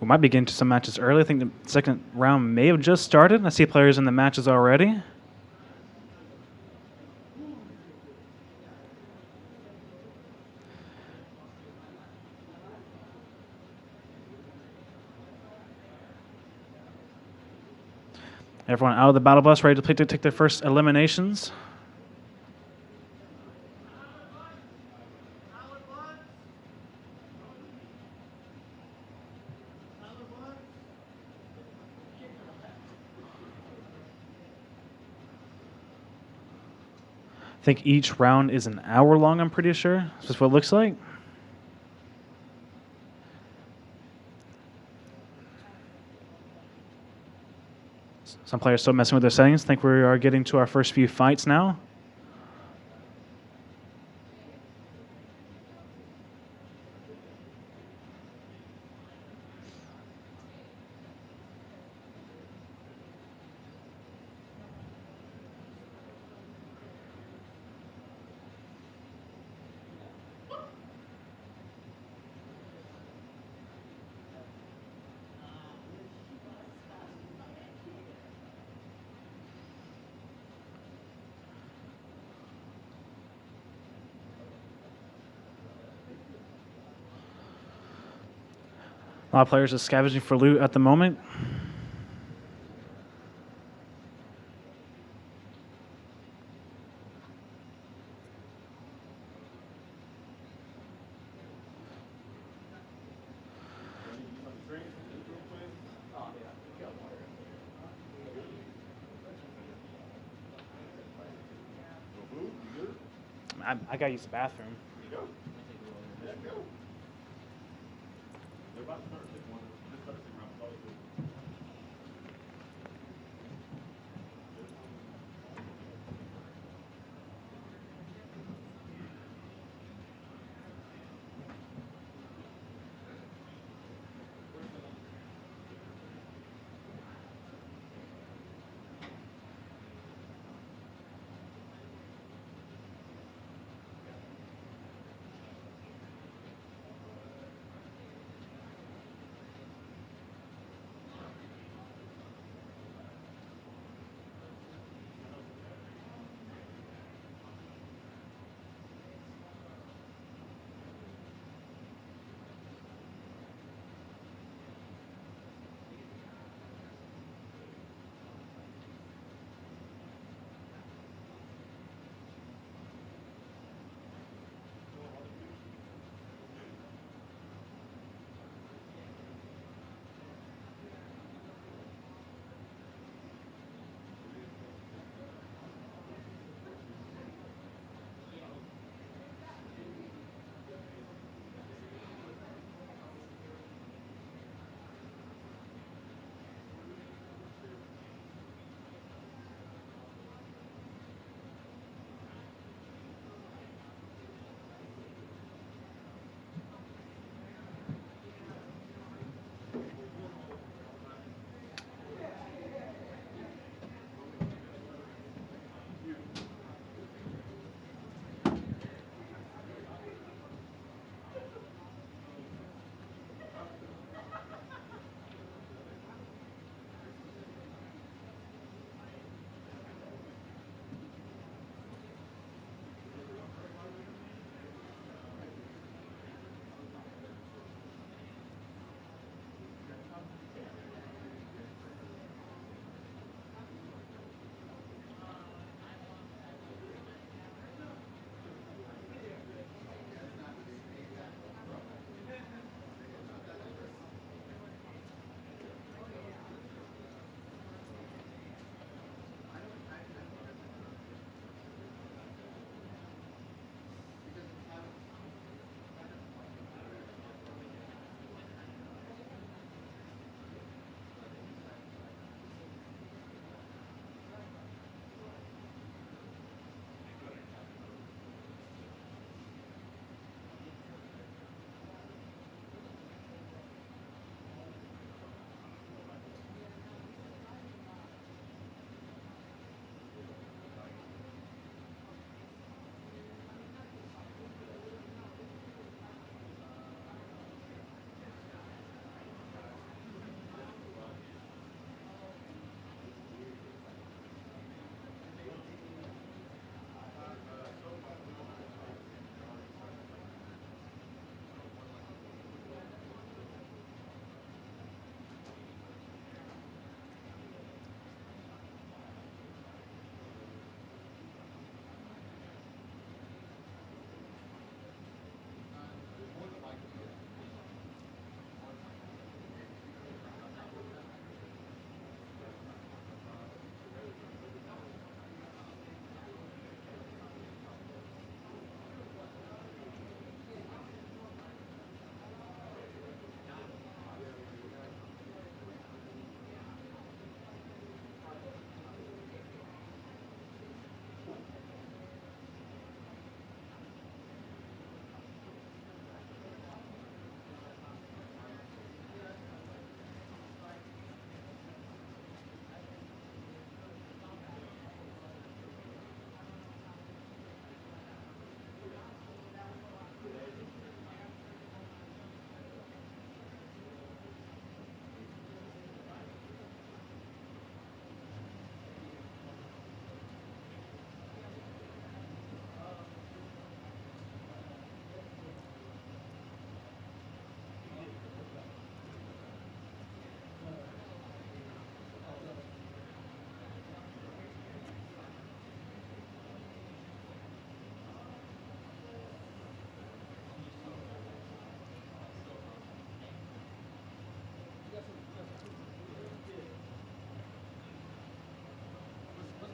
Speaker 2: We might be getting to some matches early. I think the second round may have just started. I see players in the matches already. Everyone out of the battle bus, ready to take their first eliminations. I think each round is an hour long, I'm pretty sure. That's what it looks like. Some players still messing with their settings. I think we are getting to our first few fights now. A lot of players are scavenging for loot at the moment. I gotta use the bathroom.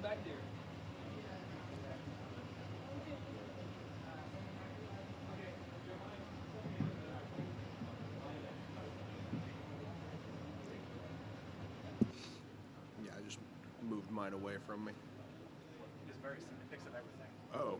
Speaker 1: Yeah, I just moved mine away from me.
Speaker 2: It's very simple. It picks up everything.
Speaker 1: Oh.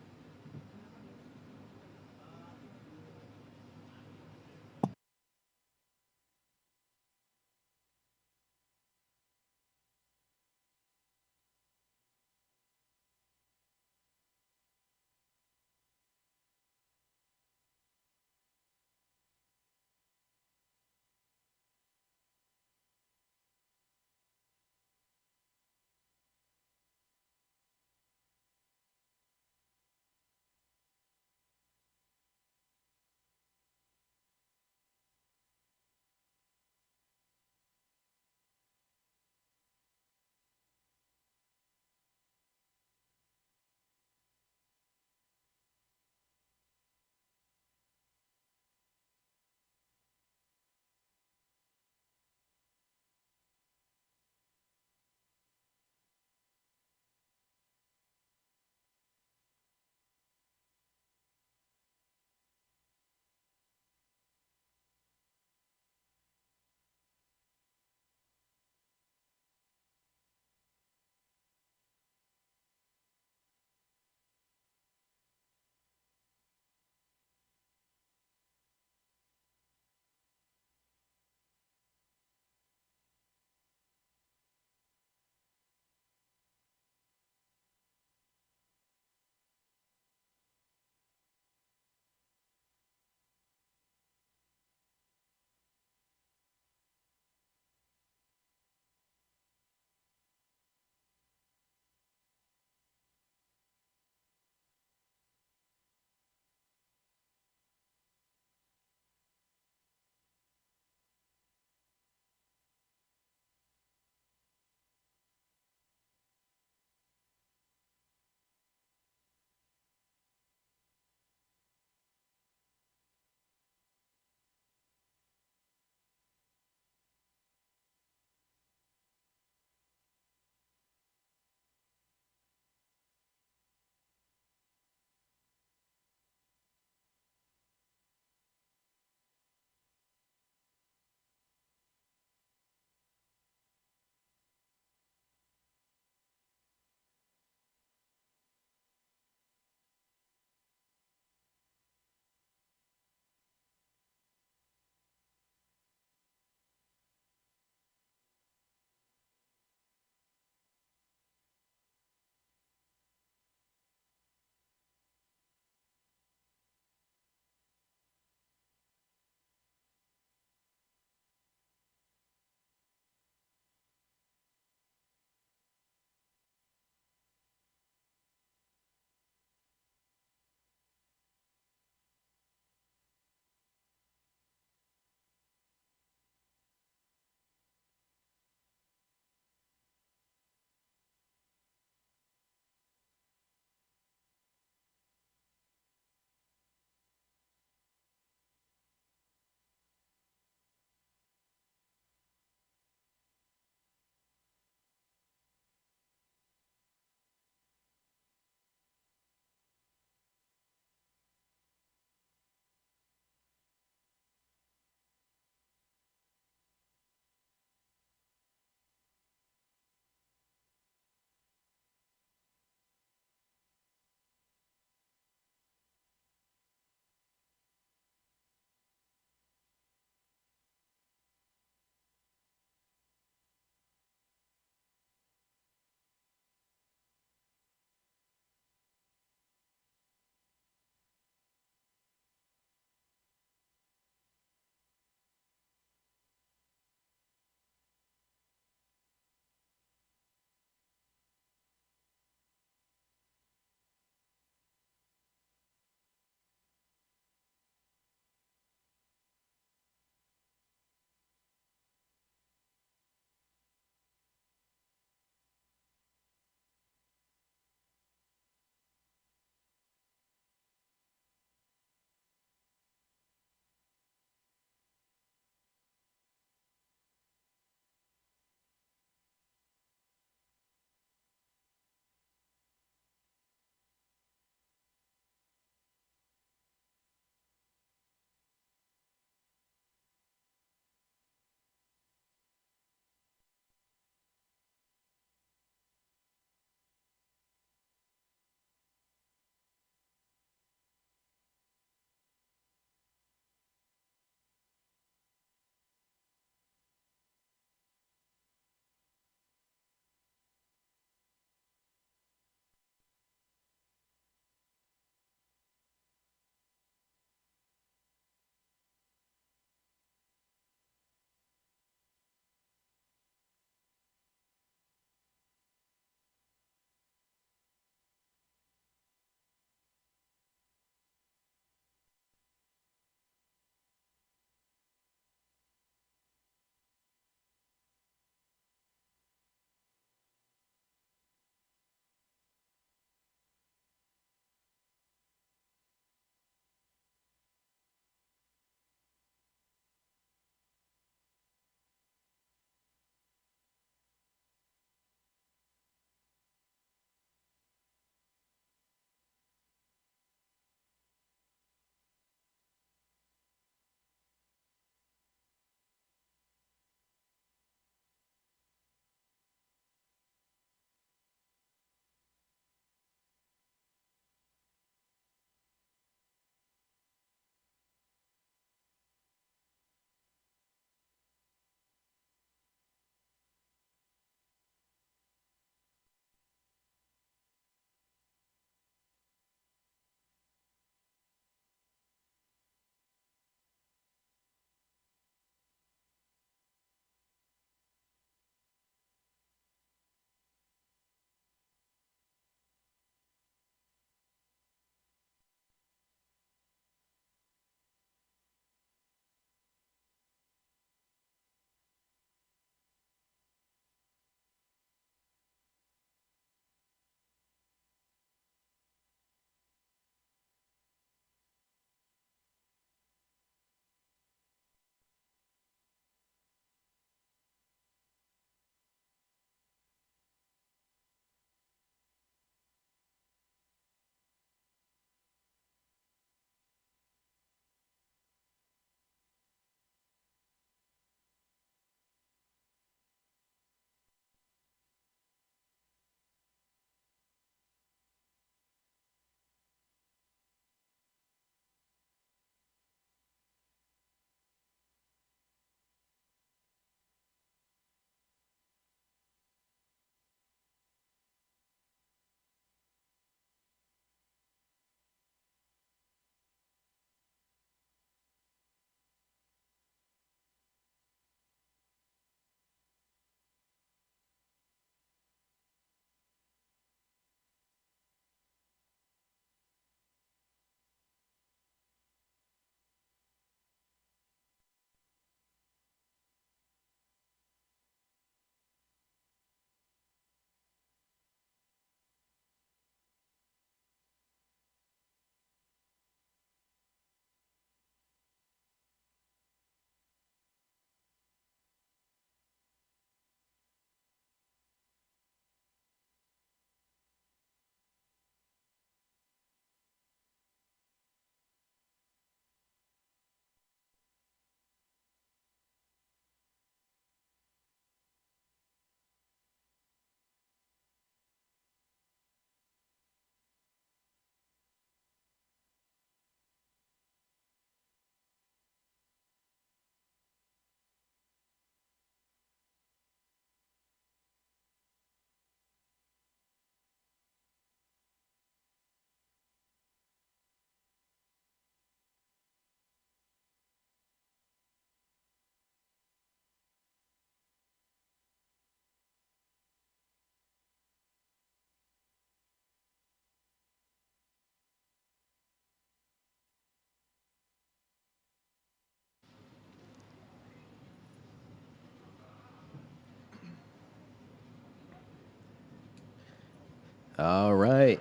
Speaker 1: All right.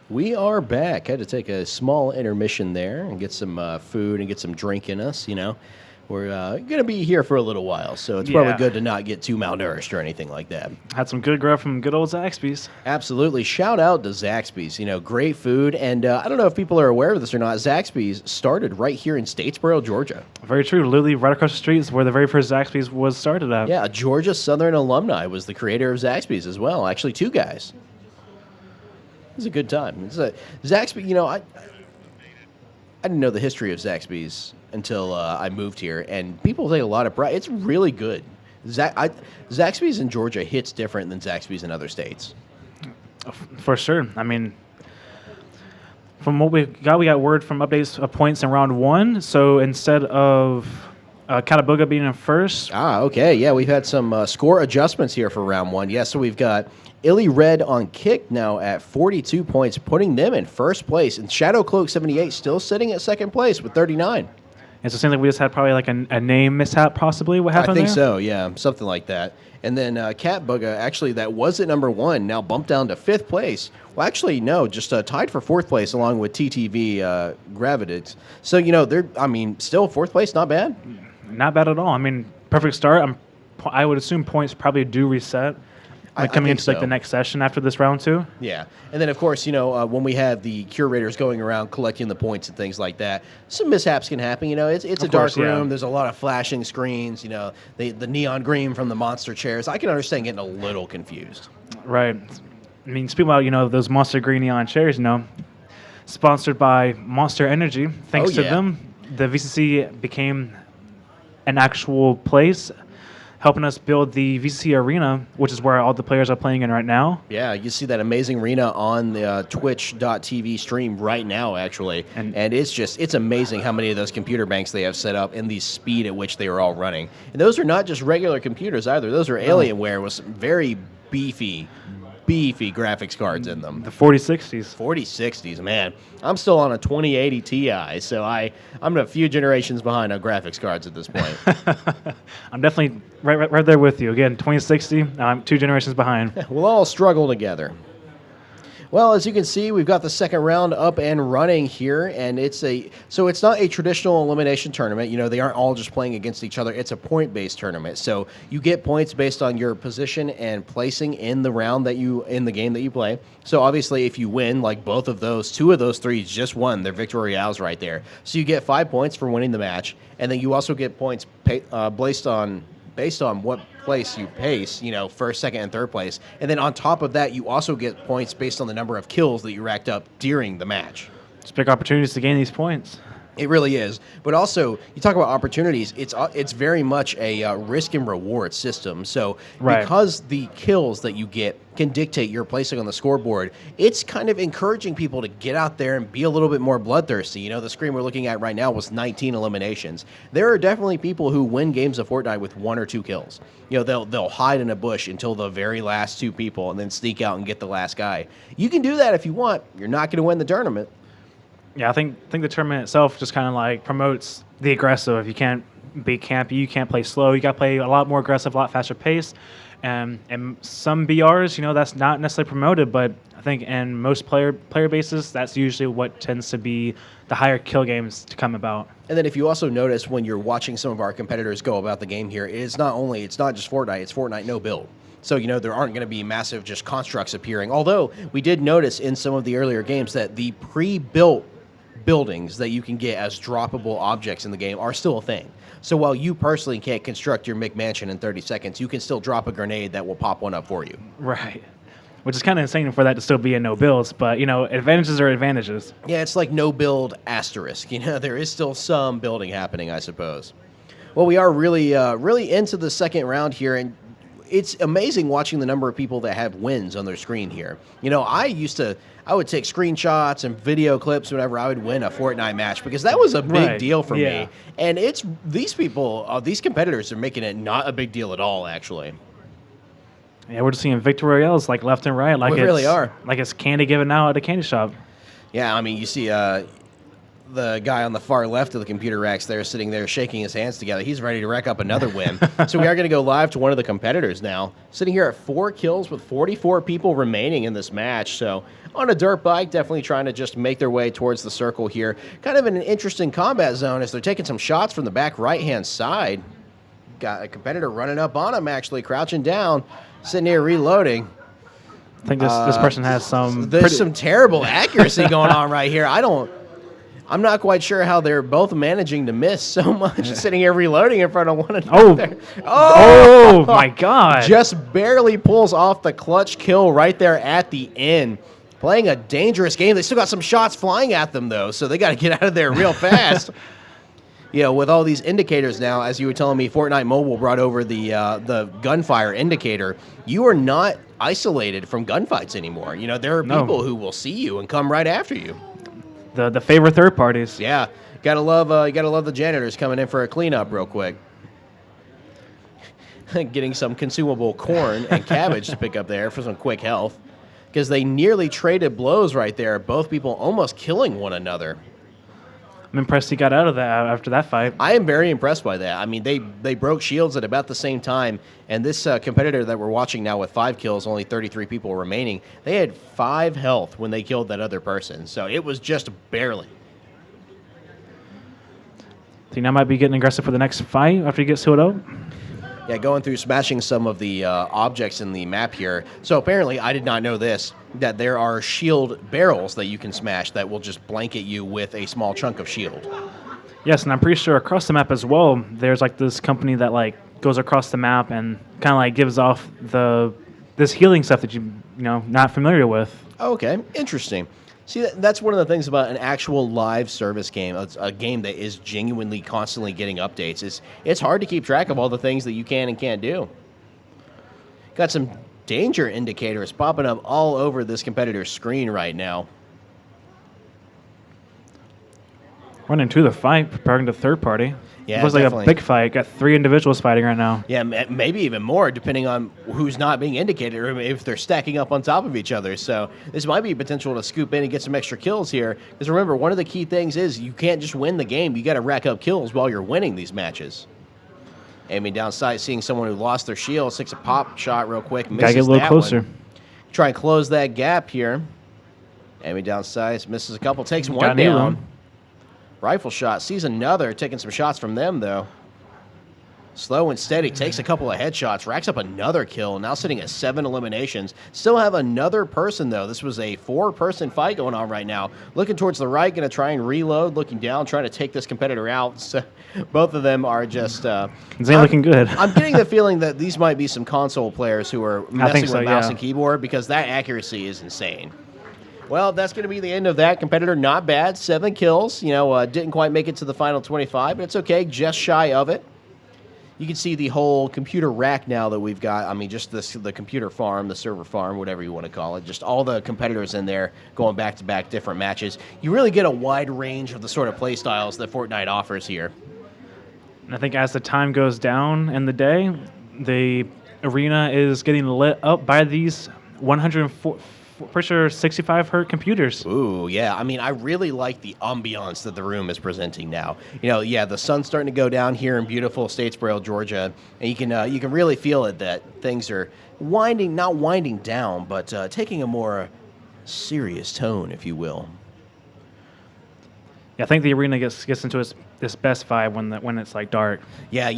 Speaker 1: We are back. Had to take a small intermission there and get some food and get some drink in us. We're going to be here for a little while, so it's probably
Speaker 2: Yeah.
Speaker 1: good to not get too malnourished or anything like that.
Speaker 2: Had some good grub from good old Zaxby's.
Speaker 1: Absolutely. Shout out to Zaxby's. Great food. And I don't know if people are aware of this or not. Zaxby's started right here in Statesboro, Georgia.
Speaker 2: Very true. Literally right across the street is where the very first Zaxby's was started at.
Speaker 1: Yeah, a Georgia Southern alumni was the creator of Zaxby's as well. Actually, two guys. It was a good time. Zaxby, I didn't know the history of Zaxby's until I moved here, and people take a lot of pride. It's really good. Zaxby's in Georgia hits different than Zaxby's in other states.
Speaker 2: For sure. I mean, from what we got word from updates of points in round one. So instead of Cataboga being in first.
Speaker 1: Okay. Yeah, we've had some score adjustments here for round one. Yeah, so we've got Illy Red on kick now at 42 points, putting them in first place. And Shadow Cloak 78 still sitting at second place with 39.
Speaker 2: And so it seems like we just had probably like a name mishap, possibly. What happened
Speaker 1: I think
Speaker 2: there?
Speaker 1: so, yeah, something like that. And then Cat Bugga, actually, that was at number one, now bumped down to fifth place. Well, actually, no, just tied for fourth place along with TTV Gravidix. So, still fourth place, not bad.
Speaker 2: Not bad at all. I mean, perfect start. I would assume points probably do reset. Coming into the next session after this round two.
Speaker 1: Yeah, and then of course when we have the curators going around collecting the points and things like that, some mishaps can happen. It's a dark room. There's a lot of flashing screens. The neon green from the monster chairs. I can understand getting a little confused.
Speaker 2: Right. I mean, speaking about those monster green neon chairs, sponsored by Monster Energy. Thanks to them, the VCC became an actual place, helping us build the VCC Arena, which is where all the players are playing in right now.
Speaker 1: Yeah, you see that amazing arena on the twitch.tv stream right now, actually. And it's amazing how many of those computer banks they have set up and the speed at which they are all running. And those are not just regular computers either. Those are Alienware with some very beefy graphics cards in them.
Speaker 2: The 4060s.
Speaker 1: 4060s, man. I'm still on a 2080 Ti, so I'm a few generations behind on graphics cards at this point.
Speaker 2: I'm definitely right there with you. Again, 2060, I'm 2 generations behind.
Speaker 1: We'll all struggle together. Well, as you can see, we've got the second round up and running here, and it's not a traditional elimination tournament. They aren't all just playing against each other. It's a point-based tournament. So you get points based on your position and placing in the game that you play. So obviously, if you win, like both of those, 2 of those 3 just won. They're victory royales right there. So you get 5 points for winning the match, and then you also get points based on what place you pace, first, second, and third place. And then on top of that, you also get points based on the number of kills that you racked up during the match.
Speaker 2: It's big opportunities to gain these points.
Speaker 1: It really is. But also, you talk about opportunities, it's very much a risk and reward system. So because the kills that you get can dictate your placing on the scoreboard, it's kind of encouraging people to get out there and be a little bit more bloodthirsty. The screen we're looking at right now was 19 eliminations. There are definitely people who win games of Fortnite with 1 or 2 kills. They'll hide in a bush until the very last 2 people and then sneak out and get the last guy. You can do that if you want. You're not going to win the tournament.
Speaker 2: Yeah, I think the tournament itself just kind of like promotes the aggressive. You can't be campy. You can't play slow. You got to play a lot more aggressive, a lot faster pace. And some BRs, that's not necessarily promoted, but I think in most player bases, that's usually what tends to be the higher kill games to come about.
Speaker 1: And then if you also notice when you're watching some of our competitors go about the game here, it's not just Fortnite, it's Fortnite no build. So, there aren't going to be massive just constructs appearing. Although we did notice in some of the earlier games that the pre-built buildings that you can get as droppable objects in the game are still a thing. So while you personally can't construct your McMansion in 30 seconds, you can still drop a grenade that will pop one up for you.
Speaker 2: Right. Which is kind of insane for that to still be a no builds, but advantages are advantages.
Speaker 1: Yeah, it's like no build asterisk. There is still some building happening, I suppose. Well, we are really into the second round here, and it's amazing watching the number of people that have wins on their screen here. I would take screenshots and video clips whenever I would win a Fortnite match because that was a big deal for me. And it's these competitors are making it not a big deal at all, actually.
Speaker 2: Yeah, we're just seeing victory royales like left and right. Like
Speaker 1: we really are.
Speaker 2: Like it's candy given out at a candy shop.
Speaker 1: Yeah, I mean, you see the guy on the far left of the computer racks there sitting there shaking his hands together. He's ready to rack up another win. So we are going to go live to one of the competitors now. Sitting here at 4 kills with 44 people remaining in this match. So on a dirt bike, definitely trying to just make their way towards the circle here. Kind of in an interesting combat zone as they're taking some shots from the back right-hand side. Got a competitor running up on him, actually, crouching down, sitting here reloading.
Speaker 2: I think this person has some...
Speaker 1: There's some terrible accuracy going on right here. I'm not quite sure how they're both managing to miss so much, sitting here reloading in front of one another.
Speaker 2: Oh, my God.
Speaker 1: Just barely pulls off the clutch kill right there at the end. Playing a dangerous game. They still got some shots flying at them, though, so they got to get out of there real fast. With all these indicators now, as you were telling me, Fortnite Mobile brought over the gunfire indicator. You are not isolated from gunfights anymore. There are people who will see you and come right after you.
Speaker 2: The favorite third parties.
Speaker 1: Yeah, gotta love the janitors coming in for a cleanup real quick. Getting some consumable corn and cabbage to pick up there for some quick health, because they nearly traded blows right there. Both people almost killing one another.
Speaker 2: I'm impressed he got out of that after that fight.
Speaker 1: I am very impressed by that. I mean, they broke shields at about the same time, and this competitor that we're watching now with 5 kills, only 33 people remaining, they had 5 health when they killed that other person, so it was just barely.
Speaker 2: Think I might be getting aggressive for the next fight after he gets healed up?
Speaker 1: Yeah, going through smashing some of the objects in the map here. So apparently, I did not know this, that there are shield barrels that you can smash that will just blanket you with a small chunk of shield.
Speaker 2: Yes, and I'm pretty sure across the map as well, there's like this company that like goes across the map and kind of like gives off this healing stuff that you not familiar with.
Speaker 1: Okay, interesting. See, that's one of the things about an actual live service game. It's a game that is genuinely constantly getting updates. It's hard to keep track of all the things that you can and can't do. Got some danger indicators popping up all over this competitor's screen right now.
Speaker 2: Running to the fight, preparing to third party.
Speaker 1: Yeah,
Speaker 2: it was
Speaker 1: definitely.
Speaker 2: Like a big fight. Got 3 individuals fighting right now.
Speaker 1: Yeah, maybe even more, depending on who's not being indicated or if they're stacking up on top of each other. So this might be potential to scoop in and get some extra kills here. Because remember, one of the key things is you can't just win the game. You got to rack up kills while you're winning these matches. Aiming down sight, seeing someone who lost their shield, takes a pop shot real quick.
Speaker 2: Gotta get a little closer.
Speaker 1: Try and close that gap here. Aiming down sight, misses a couple, takes one down. Rifle shot, sees another, taking some shots from them, though. Slow and steady, takes a couple of headshots, racks up another kill, now sitting at 7 eliminations. Still have another person, though. This was a 4-person fight going on right now. Looking towards the right, going to try and reload, looking down, trying to take this competitor out. So both of them are just...
Speaker 2: They looking good.
Speaker 1: I'm getting the feeling that these might be some console players who are messing with mouse and keyboard, because that accuracy is insane. Well, that's going to be the end of that competitor. Not bad. 7 kills. Didn't quite make it to the final 25, but it's okay. Just shy of it. You can see the whole computer rack now that we've got. I mean, just the computer farm, the server farm, whatever you want to call it. Just all the competitors in there going back-to-back different matches. You really get a wide range of the sort of play styles that Fortnite offers here.
Speaker 2: And I think as the time goes down in the day, the arena is getting lit up by these 104... for sure 65 hertz computers.
Speaker 1: Ooh, yeah. I mean, I really like the ambiance that the room is presenting now. The sun's starting to go down here in beautiful Statesboro, Georgia, and you can really feel it that things are not winding down, but taking a more serious tone, if you will.
Speaker 2: Yeah, I think the arena gets into this best vibe when it's like dark.
Speaker 1: Yeah,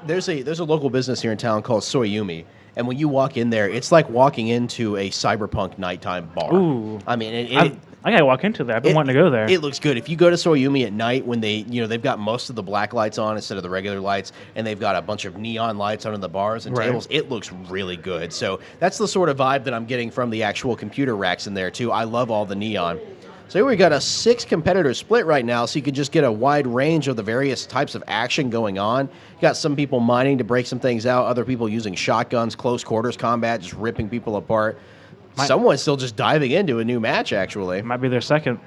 Speaker 1: there's a local business here in town called Soyumi. And when you walk in there, it's like walking into a cyberpunk nighttime bar.
Speaker 2: Ooh.
Speaker 1: I mean,
Speaker 2: I gotta walk into that. I've been wanting to go there.
Speaker 1: It looks good. If you go to Soyumi at night when they've got most of the black lights on instead of the regular lights, and they've got a bunch of neon lights under the bars and tables, it looks really good. So that's the sort of vibe that I'm getting from the actual computer racks in there too. I love all the neon. So here we got a 6-competitor split right now, so you can just get a wide range of the various types of action going on. You got some people mining to break some things out, other people using shotguns, close quarters combat, just ripping people apart. Someone's still just diving into a new match, actually.
Speaker 2: Might be their second.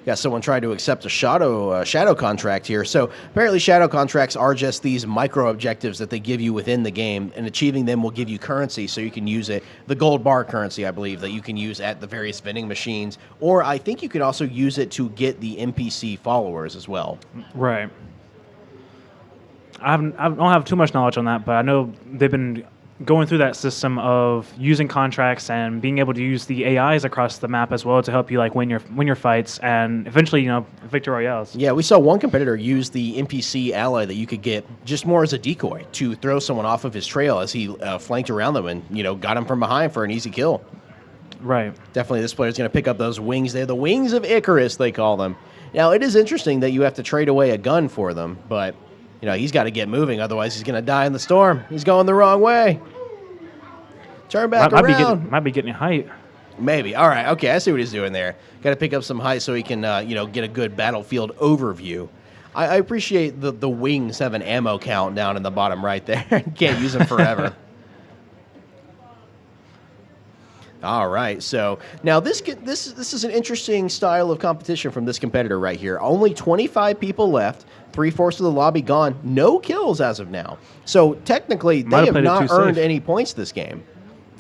Speaker 1: Got someone trying to accept a shadow contract here. So apparently shadow contracts are just these micro objectives that they give you within the game, and achieving them will give you currency so you can use it. The gold bar currency, I believe, that you can use at the various vending machines. Or I think you could also use it to get the NPC followers as well.
Speaker 2: Right. I don't have too much knowledge on that, but I know they've been going through that system of using contracts and being able to use the AIs across the map as well to help you like win your fights and eventually victory royales.
Speaker 1: Yeah, we saw one competitor use the NPC ally that you could get just more as a decoy to throw someone off of his trail as he flanked around them and got him from behind for an easy kill.
Speaker 2: Right.
Speaker 1: Definitely, this player's going to pick up those wings. They're the wings of Icarus, they call them. Now, it is interesting that you have to trade away a gun for them, but he's got to get moving, otherwise he's going to die in the storm. He's going the wrong way. Turn back around.
Speaker 2: Might be getting height.
Speaker 1: Maybe. All right. Okay, I see what he's doing there. Got to pick up some height so he can, get a good battlefield overview. I appreciate the wings have an ammo count down in the bottom right there. Can't use them forever. All right, so now this is an interesting style of competition from this competitor right here. Only 25 people left, 3/4 of the lobby gone, no kills as of now. So technically, they have not earned any points this game.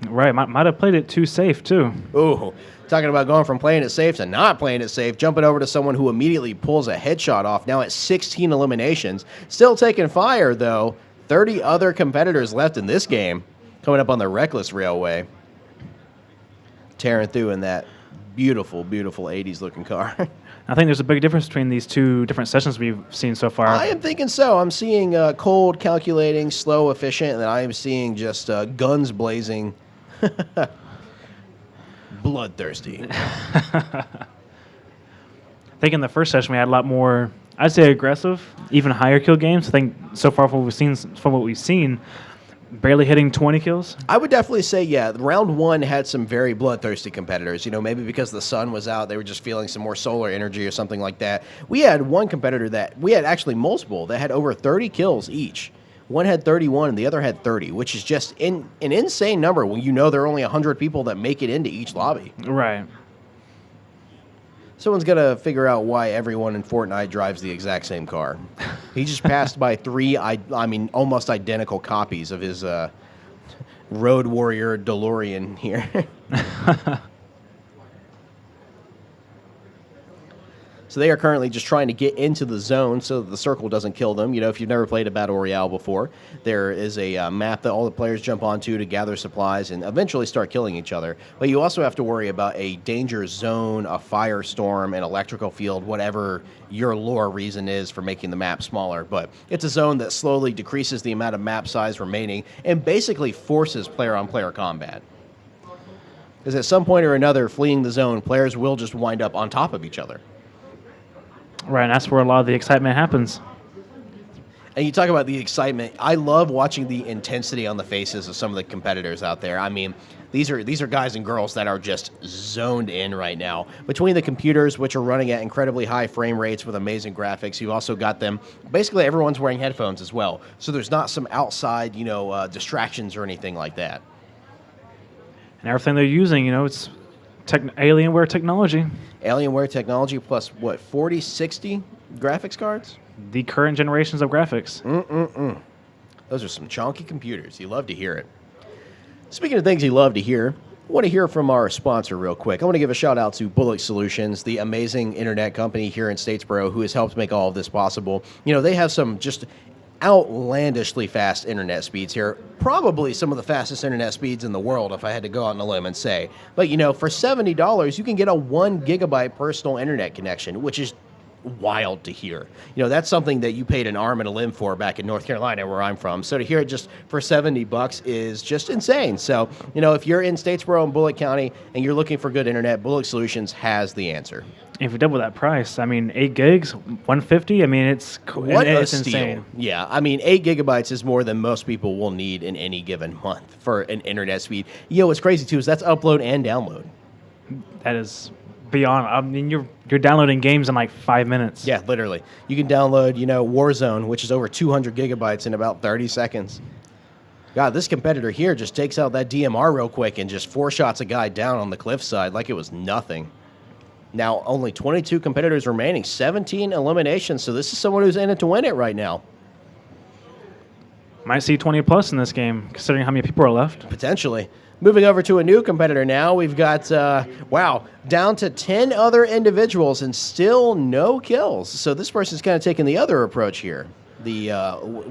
Speaker 2: Right, might have played it too safe too.
Speaker 1: Ooh, talking about going from playing it safe to not playing it safe, jumping over to someone who immediately pulls a headshot off. Now at 16 eliminations, still taking fire though. 30 other competitors left in this game, coming up on the Reckless Railway. Tearing through in that beautiful, beautiful 80s looking car.
Speaker 2: I think there's a big difference between these two different sessions we've seen so far.
Speaker 1: I am thinking so. I'm seeing cold, calculating, slow, efficient, and then I am seeing just guns blazing, bloodthirsty.
Speaker 2: I think in the first session we had a lot more, I'd say, aggressive, even higher kill games. I think so far from what we've seen, barely hitting 20 kills.
Speaker 1: I would definitely say, yeah, round one had some very bloodthirsty competitors. Maybe because the sun was out, they were just feeling some more solar energy or something like that. We had one competitor we had actually multiple that had over 30 kills each. One had 31 and the other had 30, which is just an insane number when there are only 100 people that make it into each lobby.
Speaker 2: Right.
Speaker 1: Someone's got to figure out why everyone in Fortnite drives the exact same car. He just passed by three, almost identical copies of his Road Warrior DeLorean here. So they are currently just trying to get into the zone so that the circle doesn't kill them. If you've never played a Battle Royale before, there is a map that all the players jump onto to gather supplies and eventually start killing each other. But you also have to worry about a danger zone, a firestorm, an electrical field, whatever your lore reason is for making the map smaller. But it's a zone that slowly decreases the amount of map size remaining and basically forces player-on-player combat. Because at some point or another, fleeing the zone, players will just wind up on top of each other.
Speaker 2: Right, and that's where a lot of the excitement happens.
Speaker 1: And you talk about the excitement. I love watching the intensity on the faces of some of the competitors out there. I mean, these are guys and girls that are just zoned in right now. Between the computers, which are running at incredibly high frame rates with amazing graphics, you also got them. Basically, everyone's wearing headphones as well. So there's not some outside, distractions or anything like that.
Speaker 2: And everything they're using, it's Alienware technology.
Speaker 1: Alienware technology plus, 40, 60 graphics cards?
Speaker 2: The current generations of graphics.
Speaker 1: Those are some chonky computers. You love to hear it. Speaking of things you love to hear, I want to hear from our sponsor real quick. I want to give a shout out to Bullock Solutions, the amazing internet company here in Statesboro who has helped make all of this possible. They have some just outlandishly fast internet speeds here. Probably some of the fastest internet speeds in the world, if I had to go out on a limb and say. But, for $70, you can get a 1 gigabyte personal internet connection, which is wild to hear. That's something that you paid an arm and a limb for back in North Carolina, where I'm from. So to hear it just for $70 is just insane. So, if you're in Statesboro and Bullock County and you're looking for good internet, Bullock Solutions has the answer.
Speaker 2: If you double that price, 8 gigs, $150. It's insane.
Speaker 1: Yeah, 8 gigabytes is more than most people will need in any given month for an internet speed. What's crazy too is that's upload and download.
Speaker 2: That is beyond. You're downloading games in like 5 minutes.
Speaker 1: Yeah, literally. You can download, Warzone, which is over 200 gigabytes in about 30 seconds. God, this competitor here just takes out that DMR real quick and just 4 shots a guy down on the cliffside like it was nothing. Now, only 22 competitors remaining, 17 eliminations. So this is someone who's in it to win it right now.
Speaker 2: Might see 20 plus in this game, considering how many people are left.
Speaker 1: Potentially. Moving over to a new competitor now, we've got, down to 10 other individuals and still no kills. So this person's kind of taking the other approach here, the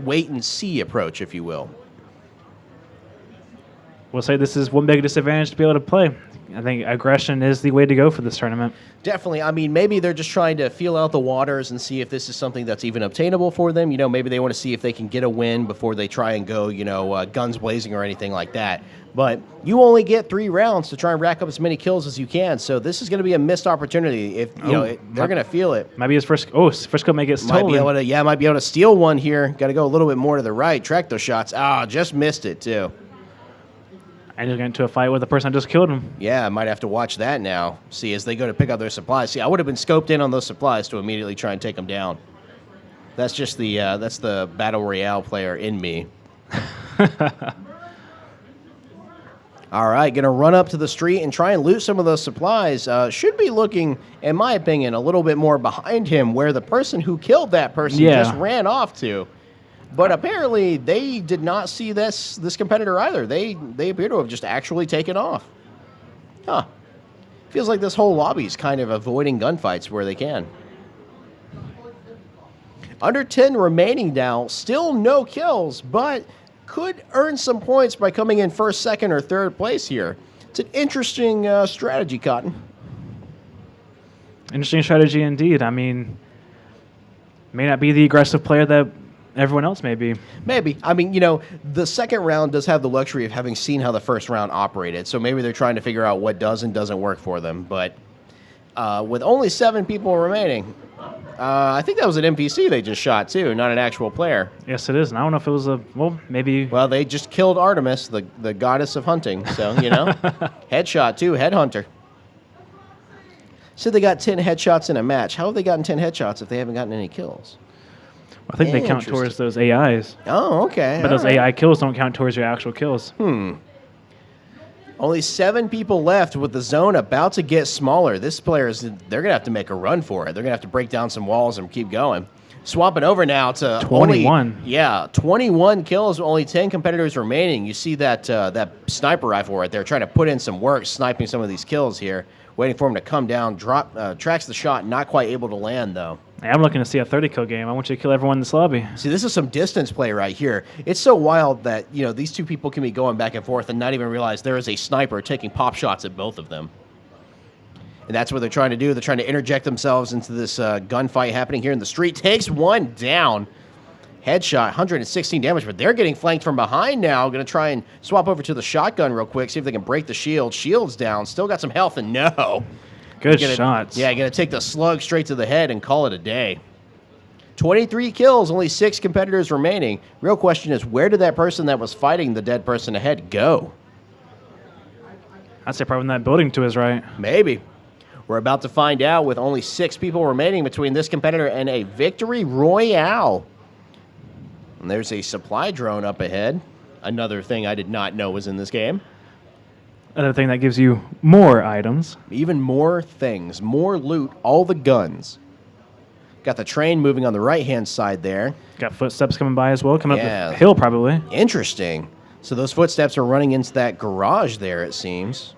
Speaker 1: wait and see approach, if you will.
Speaker 2: We'll say this is one big disadvantage to be able to play. I think aggression is the way to go for this tournament.
Speaker 1: Definitely. I mean, maybe they're just trying to feel out the waters and see if this is something that's even obtainable for them. You know, maybe they want to see if they can get a win before they try and go, guns blazing or anything like that. But you only get 3 rounds to try and rack up as many kills as you can. So this is going to be a missed opportunity. If they're going to feel it.
Speaker 2: Maybe his first kill may get stolen.
Speaker 1: Might be able to steal one here. Got to go a little bit more to the right. Track those shots. Just missed it too.
Speaker 2: And he'll get into a fight with the person that just killed him.
Speaker 1: Yeah, I might have to watch that now. See, as they go to pick up their supplies. See, I would have been scoped in on those supplies to immediately try and take them down. That's just the Battle Royale player in me. All right, going to run up to the street and try and loot some of those supplies. Should be looking, in my opinion, a little bit more behind him where the person who killed that person just ran off to. But apparently, they did not see this competitor either. They appear to have just actually taken off. Huh. Feels like this whole lobby is kind of avoiding gunfights where they can. Under 10 remaining now. Still no kills, but could earn some points by coming in first, second, or third place here. It's an interesting strategy, Cotton.
Speaker 2: Interesting strategy indeed. I mean, may not be the aggressive player that everyone else may be. Maybe.
Speaker 1: I mean, the second round does have the luxury of having seen how the first round operated. So maybe they're trying to figure out what does and doesn't work for them. But with only 7 people remaining, I think that was an NPC they just shot too, not an actual player.
Speaker 2: Yes, it is. And I don't know if it was maybe.
Speaker 1: Well, they just killed Artemis, the goddess of hunting. So, headshot too, headhunter. Said they got 10 headshots in a match. How have they gotten 10 headshots if they haven't gotten any kills?
Speaker 2: I think they count towards those AIs.
Speaker 1: Oh, okay.
Speaker 2: But those AI kills don't count towards your actual kills.
Speaker 1: Only 7 people left with the zone about to get smaller. They're going to have to make a run for it. They're going to have to break down some walls and keep going. Swapping over now to
Speaker 2: 21.
Speaker 1: 21 kills, only 10 competitors remaining. You see that sniper rifle right there trying to put in some work, sniping some of these kills here. Waiting for him to come down, tracks the shot, not quite able to land, though.
Speaker 2: I'm looking to see a 30-kill game. I want you to kill everyone in this lobby.
Speaker 1: See, this is some distance play right here. It's so wild that, these 2 people can be going back and forth and not even realize there is a sniper taking pop shots at both of them. And that's what they're trying to do. They're trying to interject themselves into this gunfight happening here in the street. Takes one down. Headshot, 116 damage, but they're getting flanked from behind now. Going to try and swap over to the shotgun real quick, see if they can break the shield. Shield's down, still got some health, and no.
Speaker 2: Good shots.
Speaker 1: Yeah, going to take the slug straight to the head and call it a day. 23 kills, only 6 competitors remaining. Real question is, where did that person that was fighting the dead person ahead go?
Speaker 2: I'd say probably in that building to his right.
Speaker 1: Maybe. We're about to find out with only 6 people remaining between this competitor and a victory royale. And there's a supply drone up ahead. Another thing I did not know was in this game.
Speaker 2: Another thing that gives you more items.
Speaker 1: Even more things, more loot, all the guns. Got the train moving on the right-hand side there.
Speaker 2: Got footsteps coming by as well, coming up the hill probably.
Speaker 1: Interesting. So those footsteps are running into that garage there, it seems.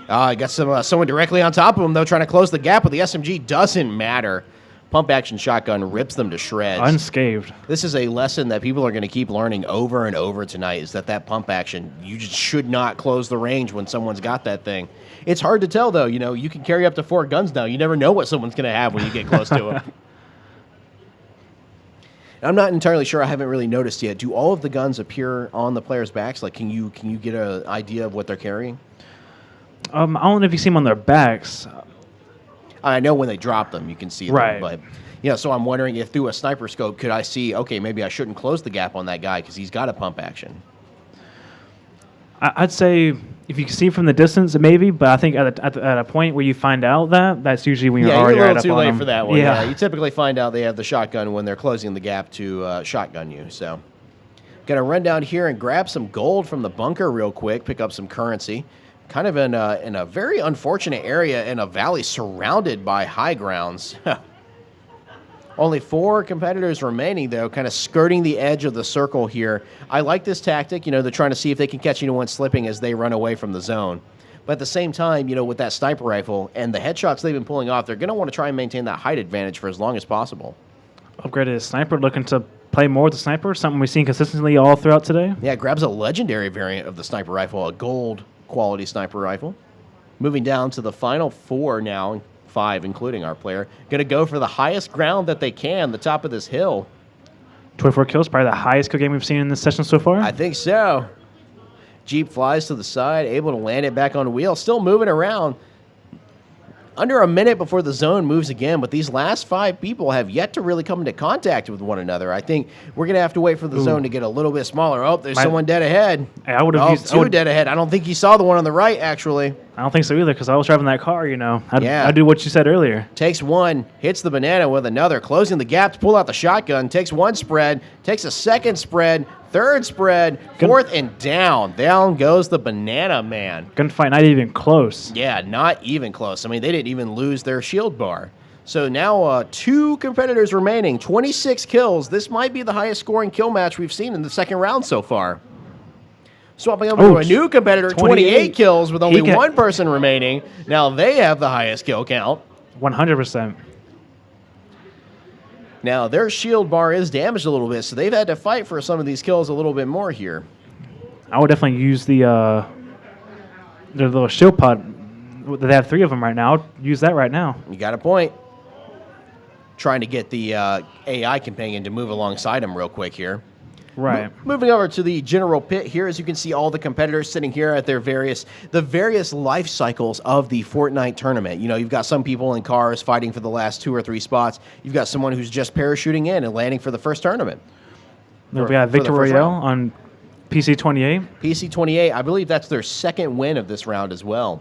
Speaker 1: I got someone directly on top of him, though, trying to close the gap, but the SMG doesn't matter. Pump-action shotgun rips them to shreds.
Speaker 2: Unscathed.
Speaker 1: This is a lesson that people are going to keep learning over and over tonight, is that pump action, you just should not close the range when someone's got that thing. It's hard to tell, though. You can carry up to 4 guns now. You never know what someone's going to have when you get close to them. I'm not entirely sure. I haven't really noticed yet. Do all of the guns appear on the players' backs? Like, can you get an idea of what they're carrying?
Speaker 2: I don't know if you see them on their backs.
Speaker 1: I know when they drop them, you can see them.
Speaker 2: Right.
Speaker 1: But, so I'm wondering if through a sniper scope, could I see, okay, maybe I shouldn't close the gap on that guy because he's got a pump action.
Speaker 2: I'd say if you can see from the distance, maybe, but I think at a point where you find out that's usually when you're already
Speaker 1: you're a
Speaker 2: right
Speaker 1: little
Speaker 2: up
Speaker 1: too
Speaker 2: on
Speaker 1: late
Speaker 2: them.
Speaker 1: for that one. Yeah, you typically find out they have the shotgun when they're closing the gap to shotgun you. So, gonna run down here and grab some gold from the bunker real quick, pick up some currency. kind of in a very unfortunate area in a valley surrounded by high grounds. Only 4 competitors remaining, though, kind of skirting the edge of the circle here. I like this tactic. They're trying to see if they can catch anyone slipping as they run away from the zone. But at the same time, with that sniper rifle and the headshots they've been pulling off, they're going to want to try and maintain that height advantage for as long as possible.
Speaker 2: Upgraded sniper, looking to play more with the sniper, something we've seen consistently all throughout today.
Speaker 1: Yeah, grabs a legendary variant of the sniper rifle, a gold quality sniper rifle. Moving down to the final 4 now. 5, including our player, going to go for the highest ground that they can, the top of this hill.
Speaker 2: 24 kills, probably the highest kill game we've seen in this session so far.
Speaker 1: I think so. Jeep flies to the side, able to land it back on wheel, still moving around. Under a minute before the zone moves again, but these last 5 people have yet to really come into contact with one another. I think we're going to have to wait for the zone to get a little bit smaller. Oh, there's someone dead ahead.
Speaker 2: I would have used
Speaker 1: 2 dead ahead. I don't think he saw the one on the right, actually.
Speaker 2: I don't think so either, because I was driving that car, I'd do what you said earlier.
Speaker 1: Takes one, hits the banana with another, closing the gap to pull out the shotgun, takes 1 spread, takes a 2nd spread, 3rd spread, 4th, and down. Down goes the banana man.
Speaker 2: Gunfight not even close.
Speaker 1: Yeah, not even close. I mean, they didn't even lose their shield bar. So now 2 competitors remaining, 26 kills. This might be the highest scoring kill match we've seen in the second round so far. Swapping over to a new competitor, 28 kills with only 1 person remaining. Now they have the highest kill count.
Speaker 2: 100%.
Speaker 1: Now their shield bar is damaged a little bit, so they've had to fight for some of these kills a little bit more here.
Speaker 2: I would definitely use their little shield pod. They have 3 of them right now. I'll use that right now.
Speaker 1: You got a point. Trying to get the AI companion to move alongside him real quick here.
Speaker 2: Right.
Speaker 1: Moving over to the general pit here, as you can see all the competitors sitting here at their various life cycles of the Fortnite tournament. You've got some people in cars fighting for the last 2 or 3 spots. You've got someone who's just parachuting in and landing for the first tournament.
Speaker 2: We got Victor Royale on PC28.
Speaker 1: PC28, I believe that's their 2nd win of this round as well.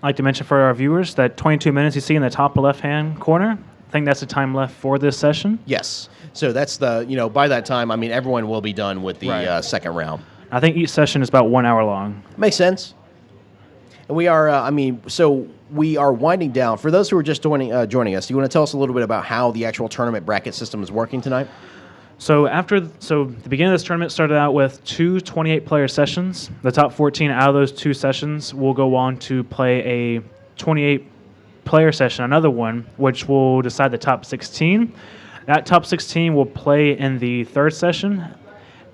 Speaker 2: I'd like to mention for our viewers that 22 minutes you see in the top left-hand corner, I think that's the time left for this session.
Speaker 1: Yes. So that's by that time, I mean, everyone will be done with the second round.
Speaker 2: I think each session is about 1 hour long.
Speaker 1: Makes sense. And we are, we are winding down. For those who are just joining us, do you want to tell us a little bit about how the actual tournament bracket system is working tonight?
Speaker 2: So the beginning of this tournament started out with 2 28-player sessions. The top 14 out of those 2 sessions will go on to play a 28-player session, another one, which will decide the top 16. That top 16 will play in the 3rd session.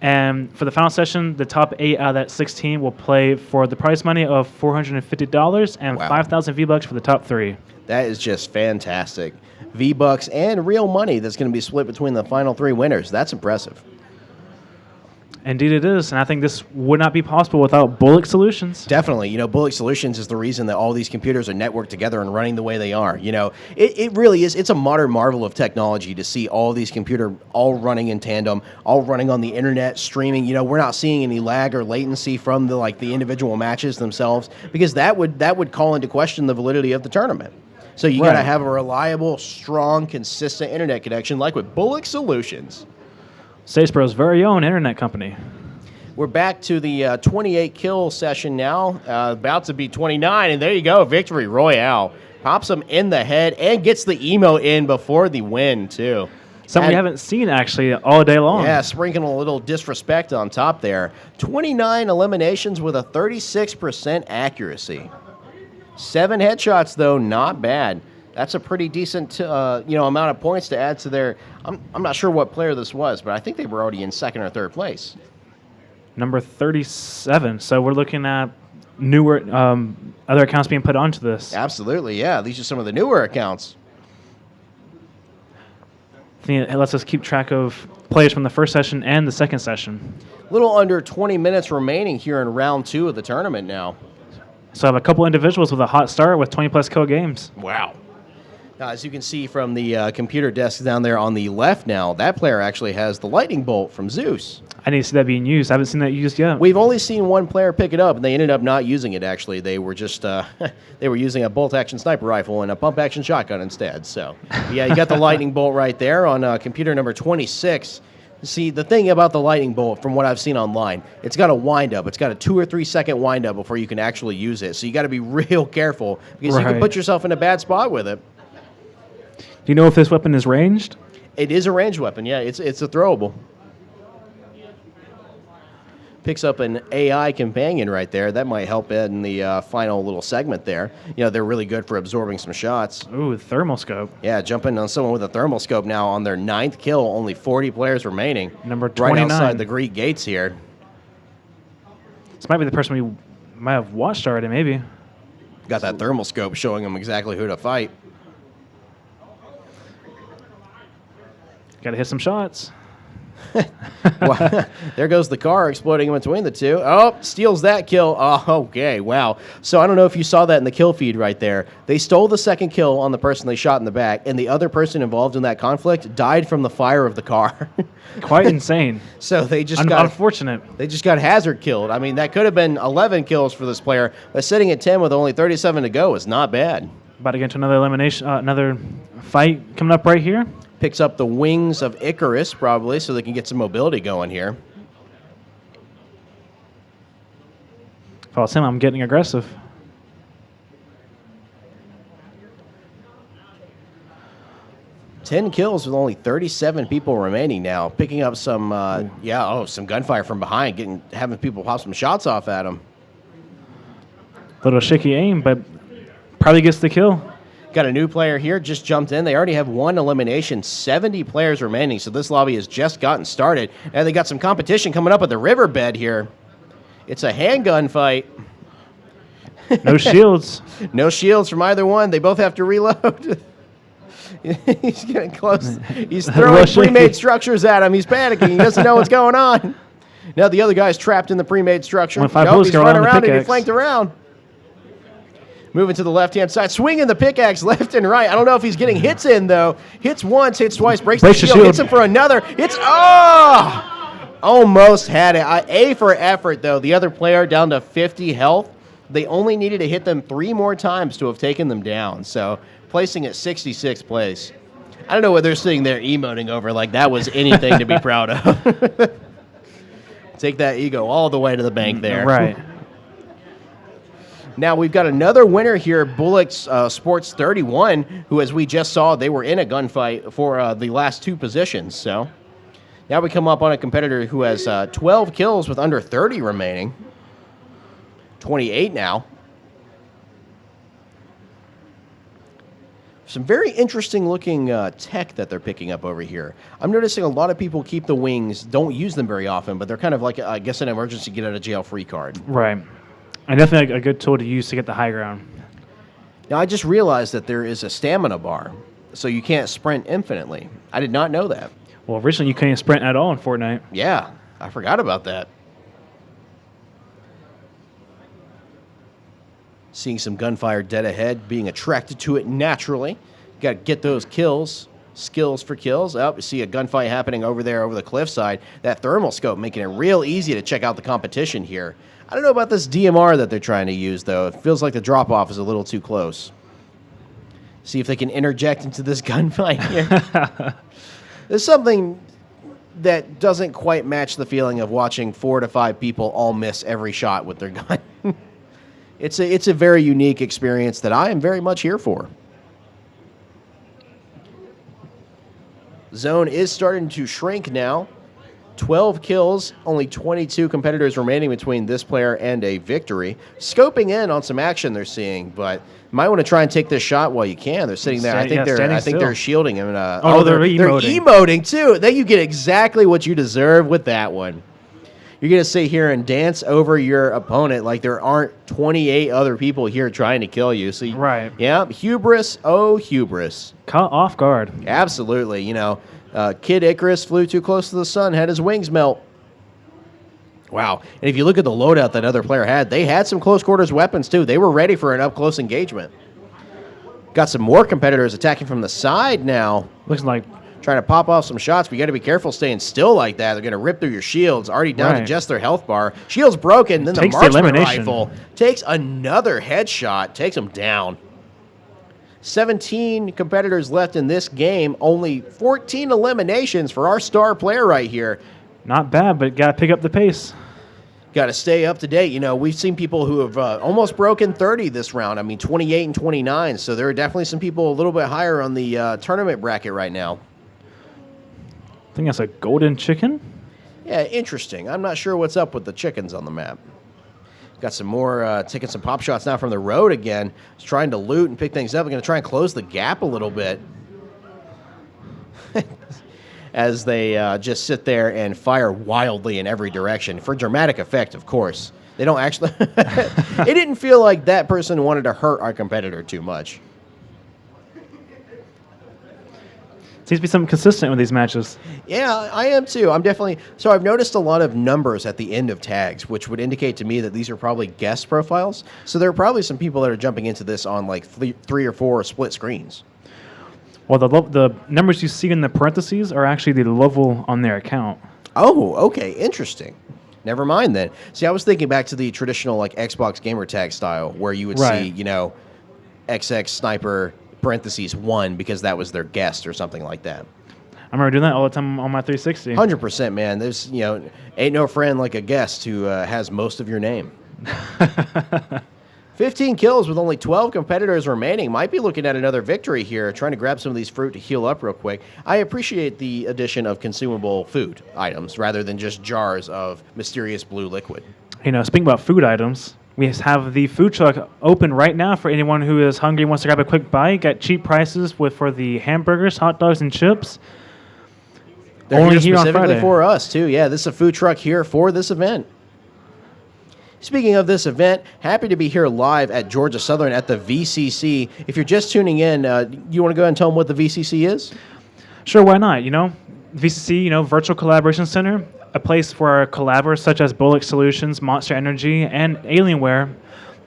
Speaker 2: And for the final session, the top 8 out of that 16 will play for the prize money of $450 and 5,000 V-Bucks for the top 3.
Speaker 1: That is just fantastic. V-Bucks and real money that's going to be split between the final 3 winners. That's impressive.
Speaker 2: Indeed it is, and I think this would not be possible without Bullock Solutions.
Speaker 1: Definitely. Bullock Solutions is the reason that all these computers are networked together and running the way they are. It really is. It's a modern marvel of technology to see all these computers all running in tandem, all running on the internet, streaming. We're not seeing any lag or latency from the individual matches themselves, because that would call into question the validity of the tournament. So you got to have a reliable, strong, consistent internet connection like with Bullock Solutions.
Speaker 2: Statesboro's very own internet company.
Speaker 1: We're back to the 28 kill session now, about to be 29, and there you go, Victory Royale. Pops him in the head and gets the emo in before the win, too.
Speaker 2: Something we haven't seen, actually, all day long.
Speaker 1: Yeah, sprinkling a little disrespect on top there. 29 eliminations with a 36% accuracy. 7 headshots, though, not bad. That's a pretty decent, amount of points to add to their. I'm not sure what player this was, but I think they were already in 2nd or 3rd place.
Speaker 2: Number 37. So we're looking at newer other accounts being put onto this.
Speaker 1: Absolutely, yeah. These are some of the newer accounts.
Speaker 2: I think it lets us keep track of players from the 1st session and the 2nd session.
Speaker 1: A little under 20 minutes remaining here in round 2 of the tournament now.
Speaker 2: So I have a couple individuals with a hot start with 20-plus kill games.
Speaker 1: Wow. As you can see from the computer desk down there on the left now, that player actually has the lightning bolt from Zeus.
Speaker 2: I need to see that being used. I haven't seen that used yet.
Speaker 1: We've only seen one player pick it up, and they ended up not using it, actually. They were just they were using a bolt-action sniper rifle and a pump-action shotgun instead. So, yeah, you got the lightning bolt right there on computer number 26. See, the thing about the lightning bolt, from what I've seen online, it's got a wind up. It's got a 2 or 3 second wind up before you can actually use it. So you got to be real careful because you can put yourself in a bad spot with it.
Speaker 2: Do you know if this weapon is ranged?
Speaker 1: It is a ranged weapon. Yeah, it's a throwable. Picks up an AI companion right there. That might help in the final little segment there. You know, they're really good for absorbing some shots.
Speaker 2: Ooh, thermal scope.
Speaker 1: Yeah, jumping on someone with a thermal scope now on their 9th kill. Only 40 players remaining.
Speaker 2: Number 29.
Speaker 1: Right outside the Greek gates here.
Speaker 2: This might be the person we might have watched already, maybe.
Speaker 1: Got that thermal scope showing them exactly who to fight.
Speaker 2: Got to hit some shots.
Speaker 1: Wow. There goes the car exploding in between the two. Oh, steals that kill. Oh, okay, wow. So I don't know if you saw that in the kill feed right there. They stole the second kill on the person they shot in the back, and the other person involved in that conflict died from the fire of the car.
Speaker 2: Quite insane.
Speaker 1: So they just
Speaker 2: unfortunate.
Speaker 1: They just got hazard killed. I mean, that could have been 11 kills for this player, but sitting at 10 with only 37 to go is not bad.
Speaker 2: About to get into another elimination, another fight coming up right here.
Speaker 1: Picks up the wings of Icarus, probably, so they can get some mobility going here.
Speaker 2: If I was him, I'm getting aggressive.
Speaker 1: Ten kills with only 37 people remaining now. Picking up some, some gunfire from behind, having people pop some shots off at him.
Speaker 2: Little shaky aim, but probably gets the kill.
Speaker 1: Got a new player here, just jumped in. They already have one elimination, 70 players remaining, so this lobby has just gotten started. And they got some competition coming up at the riverbed here. It's a handgun fight.
Speaker 2: No shields.
Speaker 1: No shields from either one. They both have to reload. He's getting close. He's throwing pre-made structures at him. He's panicking. He doesn't know what's going on. Now the other guy's trapped in the pre-made structure. Nope, he's running around and he flanked around. Moving to the left-hand side, swinging the pickaxe left and right. I don't know if he's getting hits in, though. Hits once, hits twice, breaks the shield, hits him for another. Almost had it. A for effort, though. The other player down to 50 health. They only needed to hit them 3 more times to have taken them down. So placing at 66th place. I don't know what they're sitting there emoting over like that was anything to be proud of. Take that ego all the way to the bank there.
Speaker 2: Right.
Speaker 1: Now we've got another winner here, Bullock's Sports 31, who, as we just saw, they were in a gunfight for the last 2 positions. So now we come up on a competitor who has 12 kills with under 30 remaining. 28 now. Some very interesting looking tech that they're picking up over here. I'm noticing a lot of people keep the wings, don't use them very often, but they're kind of like, I guess, an emergency get out of jail free card.
Speaker 2: Right. And definitely a good tool to use to get the high ground.
Speaker 1: Now, I just realized that there is a stamina bar, so you can't sprint infinitely. I did not know that.
Speaker 2: Well, originally you couldn't sprint at all in Fortnite.
Speaker 1: Yeah, I forgot about that. Seeing some gunfire dead ahead, being attracted to it naturally. Got to get those kills. Skills for kills. Oh, you see a gunfight happening over there over the cliffside. That thermal scope making it real easy to check out the competition here. I don't know about this DMR that they're trying to use, though. It feels like the drop-off is a little too close. See if they can interject into this gunfight here. There's something that doesn't quite match the feeling of watching 4 to 5 people all miss every shot with their gun. It's a very unique experience that I am very much here for. Zone is starting to shrink now. 12 kills, only 22 competitors remaining between this player and a victory. Scoping in on some action they're seeing, but might want to try and take this shot while you can. They're sitting there. I think they're shielding him.
Speaker 2: They're emoting.
Speaker 1: They're emoting too. Then you get exactly what you deserve with that one. You're going to sit here and dance over your opponent like there aren't 28 other people here trying to kill you. So,
Speaker 2: right.
Speaker 1: Yeah, hubris. Oh, hubris.
Speaker 2: Caught off guard.
Speaker 1: Absolutely. You know, Kid Icarus flew too close to the sun, had his wings melt. Wow. And if you look at the loadout that other player had, they had some close quarters weapons too. They were ready for an up-close engagement. Got some more competitors attacking from the side now.
Speaker 2: Looks like
Speaker 1: trying to pop off some shots, but you got to be careful staying still like that. They're going to rip through your shields, already down to just their health bar. Shield's broken, then the marksman rifle takes another headshot, takes them down. 17 competitors left in this game. Only 14 eliminations for our star player right here.
Speaker 2: Not bad, but got to pick up the pace.
Speaker 1: Got to stay up to date. You know, we've seen people who have almost broken 30 this round. I mean, 28 and 29. So there are definitely some people a little bit higher on the tournament bracket right now.
Speaker 2: I think that's a golden chicken.
Speaker 1: Yeah, interesting. I'm not sure what's up with the chickens on the map. Got some more, taking some pop shots now from the road again. Just trying to loot and pick things up. I'm going to try and close the gap a little bit. As they just sit there and fire wildly in every direction for dramatic effect, of course. They don't actually... It didn't feel like that person wanted to hurt our competitor too much.
Speaker 2: Seems to be something consistent with these matches.
Speaker 1: Yeah, I am too. I'm definitely... So I've noticed a lot of numbers at the end of tags, which would indicate to me that these are probably guest profiles. So there are probably some people that are jumping into this on like three or four split screens.
Speaker 2: Well, the numbers you see in the parentheses are actually the level on their account.
Speaker 1: Oh, okay. Interesting. Never mind then. See, I was thinking back to the traditional like Xbox gamer tag style where you would see, you know, XX Sniper parentheses 1 because that was their guest or something like that.
Speaker 2: I remember doing that all the time on my 360.
Speaker 1: 100%, man. There's, you know, ain't no friend like a guest who has most of your name. 15 kills with only 12 competitors remaining. Might be looking at another victory here, trying to grab some of these fruit to heal up real quick. I appreciate the addition of consumable food items rather than just jars of mysterious blue liquid.
Speaker 2: You know, speaking about food items, we have the food truck open right now for anyone who is hungry and wants to grab a quick bite. Got cheap prices for the hamburgers, hot dogs, and chips.
Speaker 1: They're
Speaker 2: Only
Speaker 1: here
Speaker 2: here on
Speaker 1: specifically
Speaker 2: Friday.
Speaker 1: for us, too. Yeah, this is a food truck here for this event. Speaking of this event, happy to be here live at Georgia Southern at the VCC. If you're just tuning in, you want to go ahead and tell them what the VCC is?
Speaker 2: Sure, why not? You know, VCC, you know, Virtual Collaboration Center, a place where collaborators such as Bullock Solutions, Monster Energy, and Alienware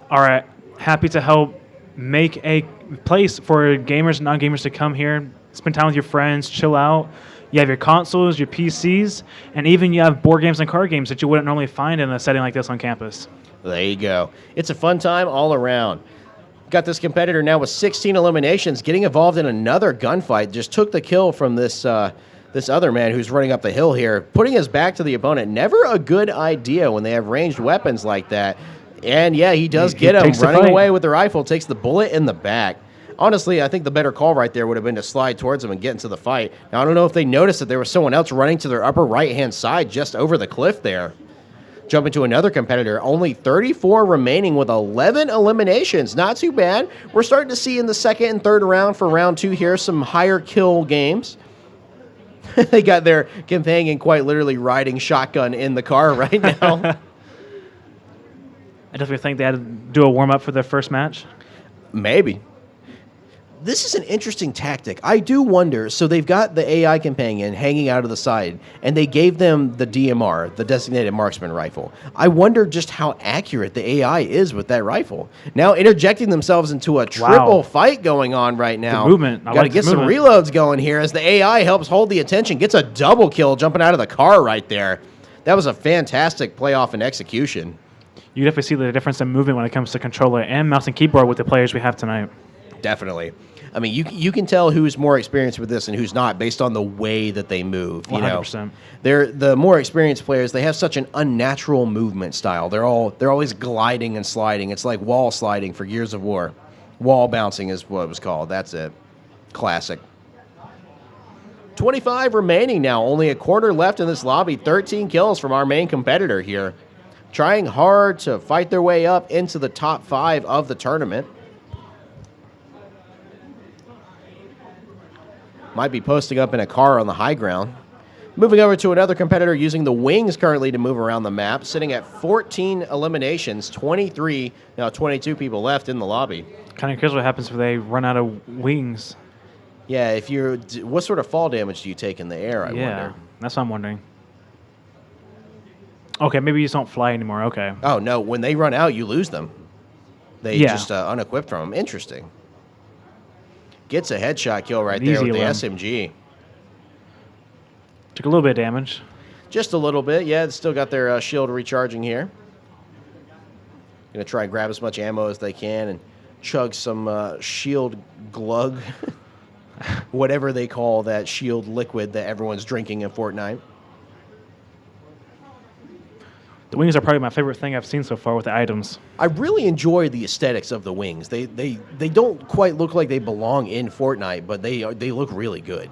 Speaker 2: are happy to help make a place for gamers and non-gamers to come here, spend time with your friends, chill out. You have your consoles, your PCs, and even you have board games and card games that you wouldn't normally find in a setting like this on campus.
Speaker 1: There you go. It's a fun time all around. Got this competitor now with 16 eliminations, getting involved in another gunfight. Just took the kill from this other man who's running up the hill here, putting his back to the opponent. Never a good idea when they have ranged weapons like that. And yeah, he does get him running away with the rifle, takes the bullet in the back. Honestly, I think the better call right there would have been to slide towards him and get into the fight. Now, I don't know if they noticed that there was someone else running to their upper right-hand side just over the cliff there. Jumping to another competitor, only 34 remaining with 11 eliminations. Not too bad. We're starting to see in the second and third round for round 2 here some higher kill games. They got their companion quite literally riding shotgun in the car right now.
Speaker 2: I definitely think they had to do a warm-up for their first match.
Speaker 1: Maybe. This is an interesting tactic. I do wonder, so they've got the AI companion hanging out of the side, and they gave them the DMR, the designated marksman rifle. I wonder just how accurate the AI is with that rifle. Now interjecting themselves into a triple fight going on right now.
Speaker 2: The movement.
Speaker 1: Got to get some reloads going here as the AI helps hold the attention, gets a double kill jumping out of the car right there. That was a fantastic playoff and execution.
Speaker 2: You definitely see the difference in movement when it comes to controller and mouse and keyboard with the players we have tonight.
Speaker 1: Definitely. I mean, you can tell who's more experienced with this and who's not based on the way that they move. You
Speaker 2: 100%.
Speaker 1: know, they're the more experienced players. They have such an unnatural movement style. They're always gliding and sliding. It's like wall sliding for Gears of War. Wall bouncing is what it was called. That's it. Classic. 25 remaining now. Only a quarter left in this lobby. 13 kills from our main competitor here. Trying hard to fight their way up into the top 5 of the tournament. Might be posting up in a car on the high ground. Moving over to another competitor using the wings currently to move around the map, sitting at 14 eliminations, 23, now 22 people left in the lobby.
Speaker 2: Kind of curious what happens if they run out of wings.
Speaker 1: Yeah, what sort of fall damage do you take in the air, I wonder?
Speaker 2: That's what I'm wondering. Okay, maybe you just don't fly anymore, okay.
Speaker 1: Oh, no, when they run out, you lose them. They just unequipped from them. Interesting. Gets a headshot kill right there with the SMG.
Speaker 2: Took a little bit of damage.
Speaker 1: Just a little bit. Yeah, it's still got their shield recharging here. Going to try and grab as much ammo as they can and chug some shield glug, whatever they call that shield liquid that everyone's drinking in Fortnite.
Speaker 2: The wings are probably my favorite thing I've seen so far with the items.
Speaker 1: I really enjoy the aesthetics of the wings. They don't quite look like they belong in Fortnite, but they look really good.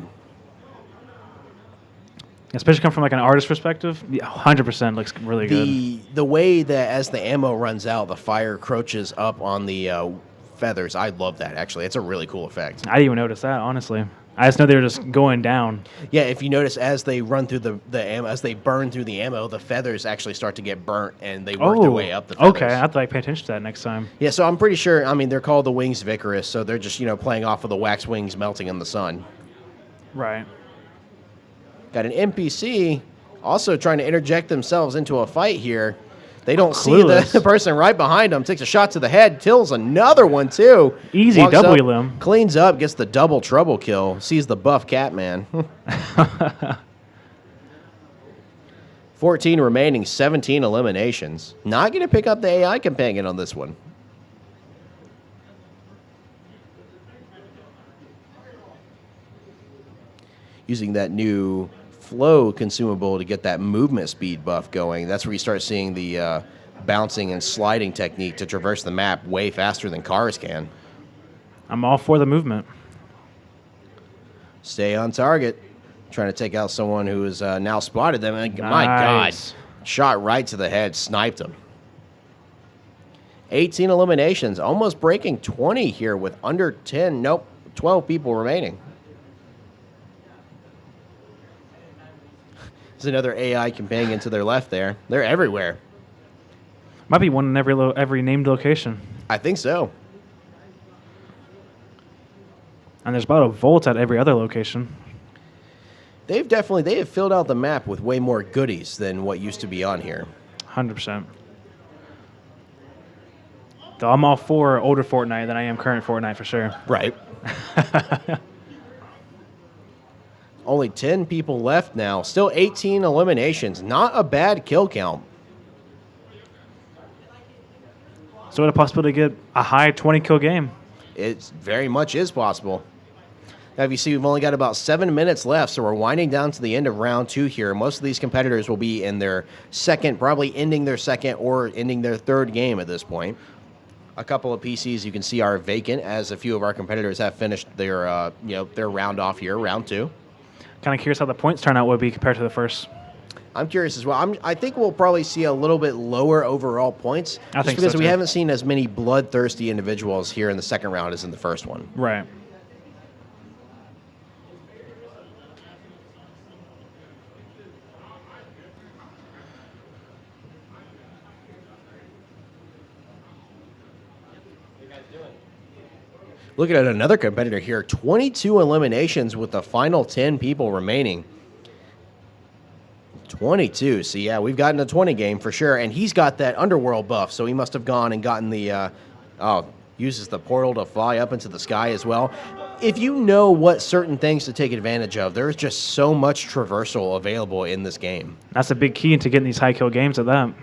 Speaker 2: Especially come from like an artist perspective, 100% looks really good.
Speaker 1: The way that as the ammo runs out, the fire crouches up on the feathers. I love that, actually. It's a really cool effect.
Speaker 2: I didn't even notice that, honestly. I just know they were just going down.
Speaker 1: Yeah, if you notice, as they run through the ammo, as they burn through the ammo, the feathers actually start to get burnt, and they work their way up the feathers.
Speaker 2: Okay. I have to like pay attention to that next time.
Speaker 1: Yeah, so I'm pretty sure, I mean, they're called the wings Vicarous, so they're just, playing off of the wax wings melting in the sun.
Speaker 2: Right.
Speaker 1: Got an NPC also trying to interject themselves into a fight here. They don't see the person right behind them. Takes a shot to the head. Kills another one, too.
Speaker 2: Easy
Speaker 1: Walks
Speaker 2: double
Speaker 1: up,
Speaker 2: limb.
Speaker 1: Cleans up. Gets the double trouble kill. Sees the buff Catman. 14 remaining. 17 eliminations. Not going to pick up the AI companion on this one. Using that new flow consumable to get that movement speed buff going. That's where you start seeing the bouncing and sliding technique to traverse the map way faster than cars can.
Speaker 2: I'm all for the movement.
Speaker 1: Stay on target. Trying to take out someone who has now spotted them. And my God, shot right to the head, sniped him. 18 eliminations, almost breaking 20 here with under 10. Nope, 12 people remaining. There's another AI companion to their left there. They're everywhere.
Speaker 2: Might be one in every named location.
Speaker 1: I think so.
Speaker 2: And there's about a vault at every other location.
Speaker 1: They have filled out the map with way more goodies than what used to be on here.
Speaker 2: 100%. Though I'm all for older Fortnite than I am current Fortnite for sure.
Speaker 1: Right. Only 10 people left now. Still 18 eliminations. Not a bad kill count.
Speaker 2: So what a possibility to get a high 20 kill game.
Speaker 1: It very much is possible. Now, if you see, we've only got about 7 minutes left, so we're winding down to the end of round 2 here. Most of these competitors will be in their second, probably ending their second or ending their third game at this point. A couple of PCs you can see are vacant, as a few of our competitors have finished their their round off here, round 2.
Speaker 2: Kind of curious how the points turnout would be compared to the first.
Speaker 1: I'm curious as well. I think we'll probably see a little bit lower overall points.
Speaker 2: I think
Speaker 1: because
Speaker 2: so,
Speaker 1: we
Speaker 2: too.
Speaker 1: haven't seen as many bloodthirsty individuals here in the second round as in the first one.
Speaker 2: Right.
Speaker 1: Looking at another competitor here, 22 eliminations with the final 10 people remaining. 22. So, yeah, we've gotten a 20 game for sure. And he's got that underworld buff, so he must have gone and gotten the, uses the portal to fly up into the sky as well. If you know what certain things to take advantage of, there's just so much traversal available in this game.
Speaker 2: That's a big key into getting these high kill games at that.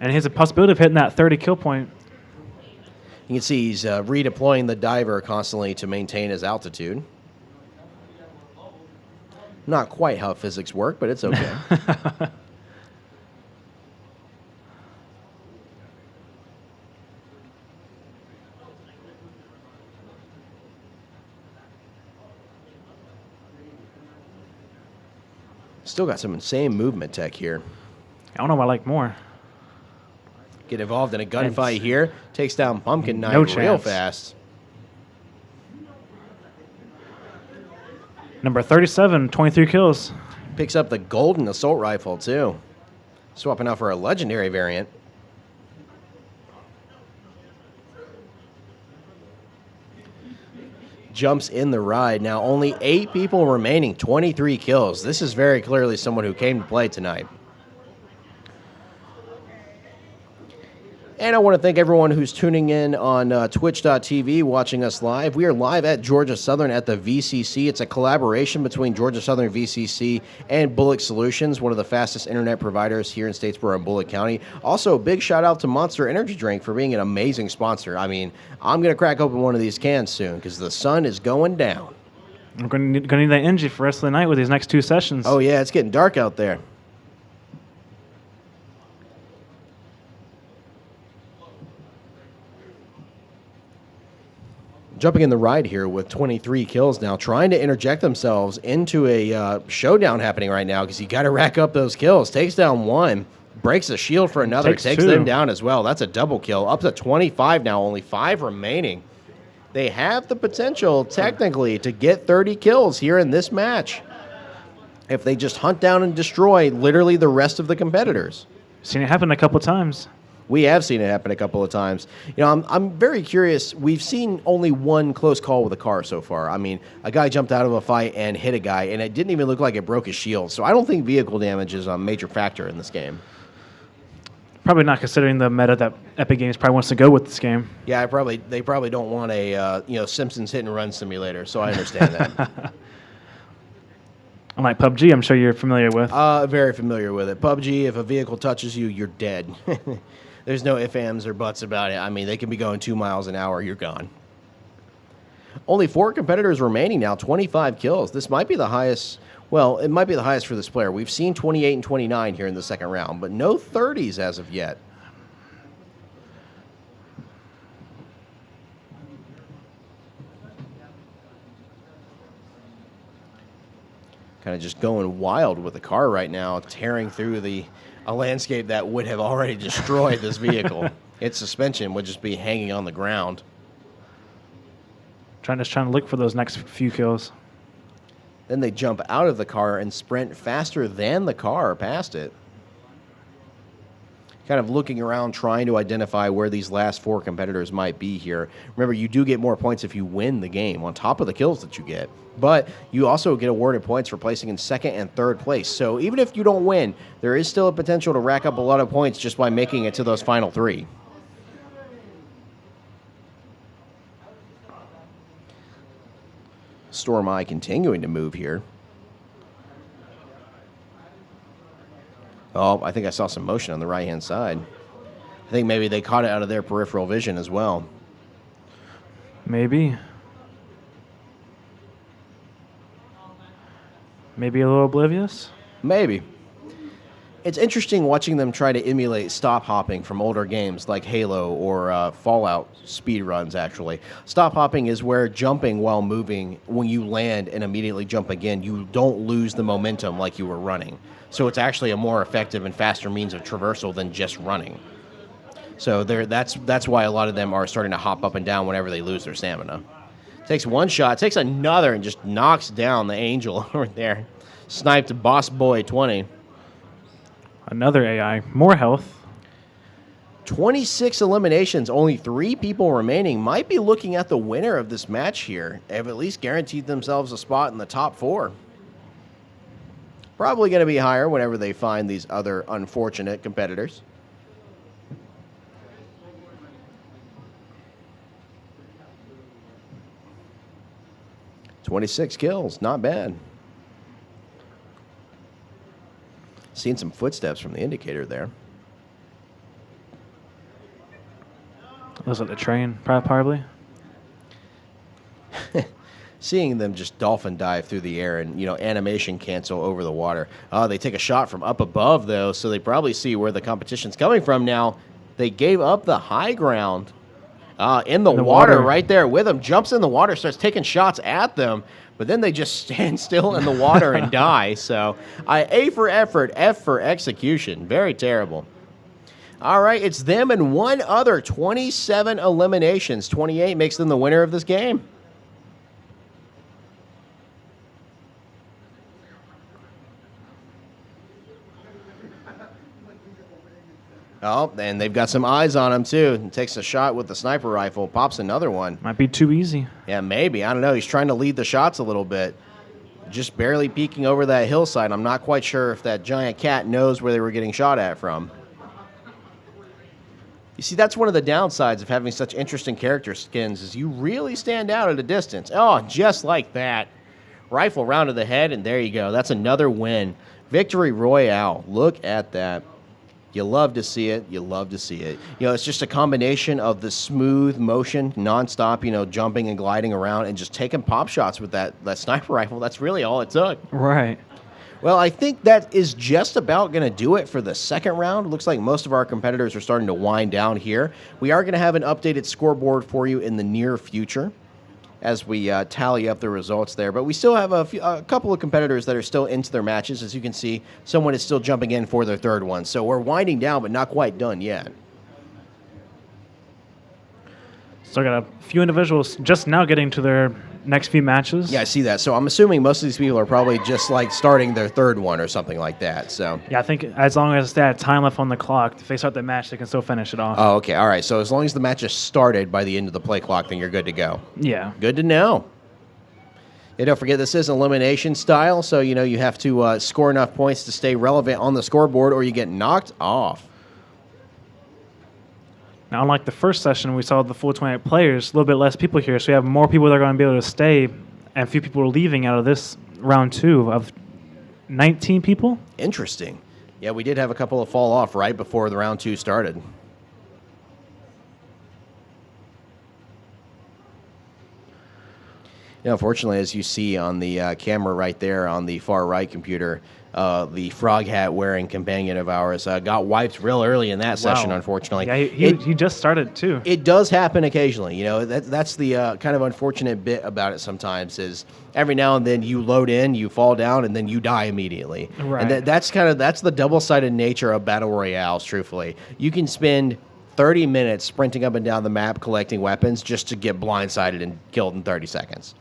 Speaker 2: And he has a possibility of hitting that 30 kill point.
Speaker 1: You can see he's redeploying the diver constantly to maintain his altitude. Not quite how physics work, but it's okay. Still got some insane movement tech here.
Speaker 2: I don't know what I like more.
Speaker 1: Get involved in a gunfight here. Takes down Pumpkin Knight
Speaker 2: No
Speaker 1: real
Speaker 2: chance.
Speaker 1: fast.
Speaker 2: Number 37, 23 kills.
Speaker 1: Picks up the golden assault rifle, too. Swapping out for a legendary variant. Jumps in the ride. Now only 8 people remaining, 23 kills. This is very clearly someone who came to play tonight. And I want to thank everyone who's tuning in on twitch.tv, watching us live. We are live at Georgia Southern at the VCC. It's a collaboration between Georgia Southern VCC and Bullock Solutions, one of the fastest internet providers here in Statesboro and Bullock County. Also, a big shout out to Monster Energy Drink for being an amazing sponsor. I mean, I'm going to crack open one of these cans soon because the sun is going down.
Speaker 2: I'm going to need that energy for the rest of the night with these next 2 sessions.
Speaker 1: Oh, yeah, it's getting dark out there. Jumping in the ride here with 23 kills now, trying to interject themselves into a showdown happening right now because you got to rack up those kills. Takes down one, breaks a shield for another, takes them down as well. That's a double kill. Up to 25 now, only 5 remaining. They have the potential, technically, to get 30 kills here in this match if they just hunt down and destroy literally the rest of the competitors.
Speaker 2: Seen it happen a couple times.
Speaker 1: We have seen it happen a couple of times. You know, I'm very curious. We've seen only one close call with a car so far. I mean, a guy jumped out of a fight and hit a guy, and it didn't even look like it broke his shield. So I don't think vehicle damage is a major factor in this game.
Speaker 2: Probably not, considering the meta that Epic Games probably wants to go with this game.
Speaker 1: Yeah, they probably don't want a Simpsons hit and run simulator. So I understand that.
Speaker 2: Unlike PUBG, I'm sure you're familiar with.
Speaker 1: Very familiar with it. PUBG, if a vehicle touches you, you're dead. There's no ifs, ands, or buts about it. I mean, they can be going 2 miles an hour. You're gone. Only 4 competitors remaining now, 25 kills. This might be the highest. Well, it might be the highest for this player. We've seen 28 and 29 here in the second round, but no 30s as of yet. Kind of just going wild with the car right now, tearing through a landscape that would have already destroyed this vehicle. Its suspension would just be hanging on the ground.
Speaker 2: Trying to look for those next few kills.
Speaker 1: Then they jump out of the car and sprint faster than the car past it. Kind of looking around, trying to identify where these last 4 competitors might be here. Remember, you do get more points if you win the game on top of the kills that you get. But you also get awarded points for placing in 2nd and 3rd place. So even if you don't win, there is still a potential to rack up a lot of points just by making it to those final 3. Storm Eye continuing to move here. Oh, I think I saw some motion on the right-hand side. I think maybe they caught it out of their peripheral vision as well.
Speaker 2: Maybe. Maybe a little oblivious?
Speaker 1: Maybe. It's interesting watching them try to emulate stop hopping from older games like Halo or Fallout speed runs, actually. Stop hopping is where jumping while moving, when you land and immediately jump again, you don't lose the momentum like you were running. So it's actually a more effective and faster means of traversal than just running. So that's why a lot of them are starting to hop up and down whenever they lose their stamina. Takes one shot, takes another, and just knocks down the Angel over there. Sniped Boss Boy 20.
Speaker 2: Another AI. More health.
Speaker 1: 26 eliminations, only 3 people remaining. Might be looking at the winner of this match here. They've at least guaranteed themselves a spot in the top 4. Probably going to be higher whenever they find these other unfortunate competitors. "26 kills, not bad." Seen some footsteps from the indicator there.
Speaker 2: Looks like the train, probably.
Speaker 1: Seeing them just dolphin dive through the air and, animation cancel over the water. They take a shot from up above, though, so they probably see where the competition's coming from now. They gave up the high ground in the water right there with them. Jumps in the water, starts taking shots at them, but then they just stand still in the water and die. So A for effort, F for execution. Very terrible. All right, it's them and one other. 27 eliminations. 28 makes them the winner of this game. Oh, and they've got some eyes on him, too. Takes a shot with the sniper rifle, pops another one.
Speaker 2: Might be too easy.
Speaker 1: Yeah, maybe. I don't know. He's trying to lead the shots a little bit. Just barely peeking over that hillside. I'm not quite sure if that giant cat knows where they were getting shot at from. You see, that's one of the downsides of having such interesting character skins is you really stand out at a distance. Oh, just like that. Rifle round to the head, and there you go. That's another win. Victory Royale. Look at that. You love to see it. You love to see it. It's just a combination of the smooth motion, nonstop, jumping and gliding around and just taking pop shots with that sniper rifle. That's really all it took.
Speaker 2: Right.
Speaker 1: Well, I think that is just about going to do it for the second round. Looks like most of our competitors are starting to wind down here. We are going to have an updated scoreboard for you in the near future as we tally up the results there. But we still have a couple of competitors that are still into their matches. As you can see, someone is still jumping in for their third one. So we're winding down, but not quite done yet.
Speaker 2: So I got a few individuals just now getting to their next few matches.
Speaker 1: Yeah, I see that. So I'm assuming most of these people are probably just like starting their third one or something like that. So
Speaker 2: yeah, I think as long as they have time left on the clock, if they start the match, they can still finish it off.
Speaker 1: Oh, okay. All right. So as long as the match is started by the end of the play clock, then you're good to go.
Speaker 2: Yeah.
Speaker 1: Good to know. Yeah, don't forget, this is elimination style, so you have to score enough points to stay relevant on the scoreboard or you get knocked off.
Speaker 2: Now, unlike the first session, we saw the full 28 players, a little bit less people here, so we have more people that are going to be able to stay, and a few people are leaving out of this round 2 of 19 people.
Speaker 1: Interesting. Yeah, we did have a couple of fall off right before the round 2 started. Unfortunately, as you see on the camera right there on the far right computer, the frog hat wearing companion of ours got wiped real early in that session, unfortunately.
Speaker 2: Yeah, he just started too.
Speaker 1: It does happen occasionally. That's the kind of unfortunate bit about it sometimes is every now and then you load in, you fall down, and then you die immediately.
Speaker 2: Right.
Speaker 1: And that's the double-sided nature of battle royales, truthfully. You can spend 30 minutes sprinting up and down the map collecting weapons just to get blindsided and killed in 30 seconds.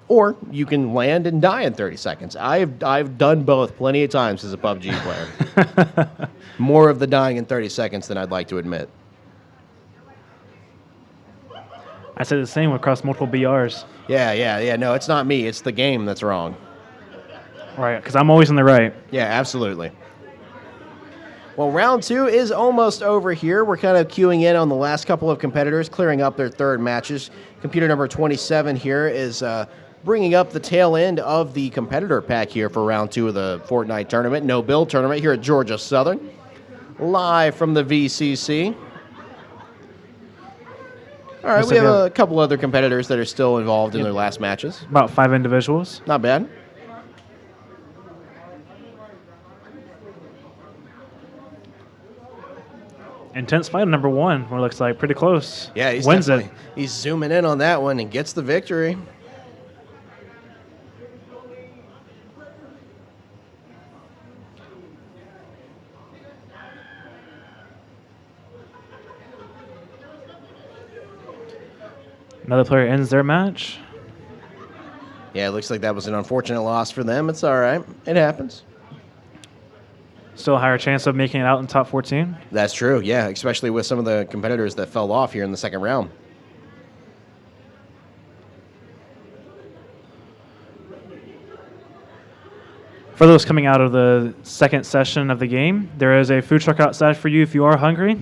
Speaker 1: Or you can land and die in 30 seconds. I've done both plenty of times as a PUBG player. More of the dying in 30 seconds than I'd like to admit.
Speaker 2: I said the same across multiple BRs.
Speaker 1: Yeah. No, it's not me. It's the game that's wrong.
Speaker 2: Right, because I'm always on the right.
Speaker 1: Yeah, absolutely. Well, round 2 is almost over here. We're kind of queuing in on the last couple of competitors, clearing up their third matches. Computer number 27 here is bringing up the tail end of the competitor pack here for round 2 of the Fortnite tournament, no build tournament here at Georgia Southern, live from the VCC. All right, we have a couple other competitors that are still involved in their last matches.
Speaker 2: About 5 individuals.
Speaker 1: Not bad.
Speaker 2: Intense fight number 1, what it looks like. Pretty close.
Speaker 1: Yeah, he's zooming in on that one and gets the victory.
Speaker 2: Another player ends their match.
Speaker 1: Yeah, it looks like that was an unfortunate loss for them. It's all right. It happens.
Speaker 2: Still a higher chance of making it out in top 14.
Speaker 1: That's true, yeah, especially with some of the competitors that fell off here in the second round.
Speaker 2: For those coming out of the second session of the game, there is a food truck outside for you if you are hungry.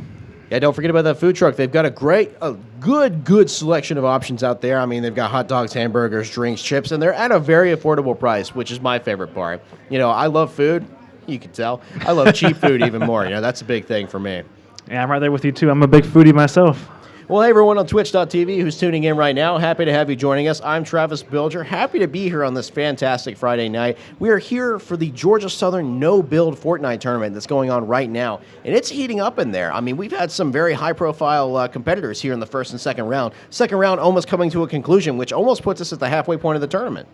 Speaker 1: Yeah, don't forget about that food truck. They've got a good selection of options out there. I mean, they've got hot dogs, hamburgers, drinks, chips, and they're at a very affordable price, which is my favorite part. I love food. You can tell. I love cheap food even more. That's a big thing for me.
Speaker 2: Yeah, I'm right there with you, too. I'm a big foodie myself.
Speaker 1: Well, hey, everyone on Twitch.tv who's tuning in right now. Happy to have you joining us. I'm Travis Bilger. Happy to be here on this fantastic Friday night. We are here for the Georgia Southern no-build Fortnite tournament that's going on right now, and it's heating up in there. I mean, we've had some very high-profile competitors here in the first and second round. Second round almost coming to a conclusion, which almost puts us at the halfway point of the tournament.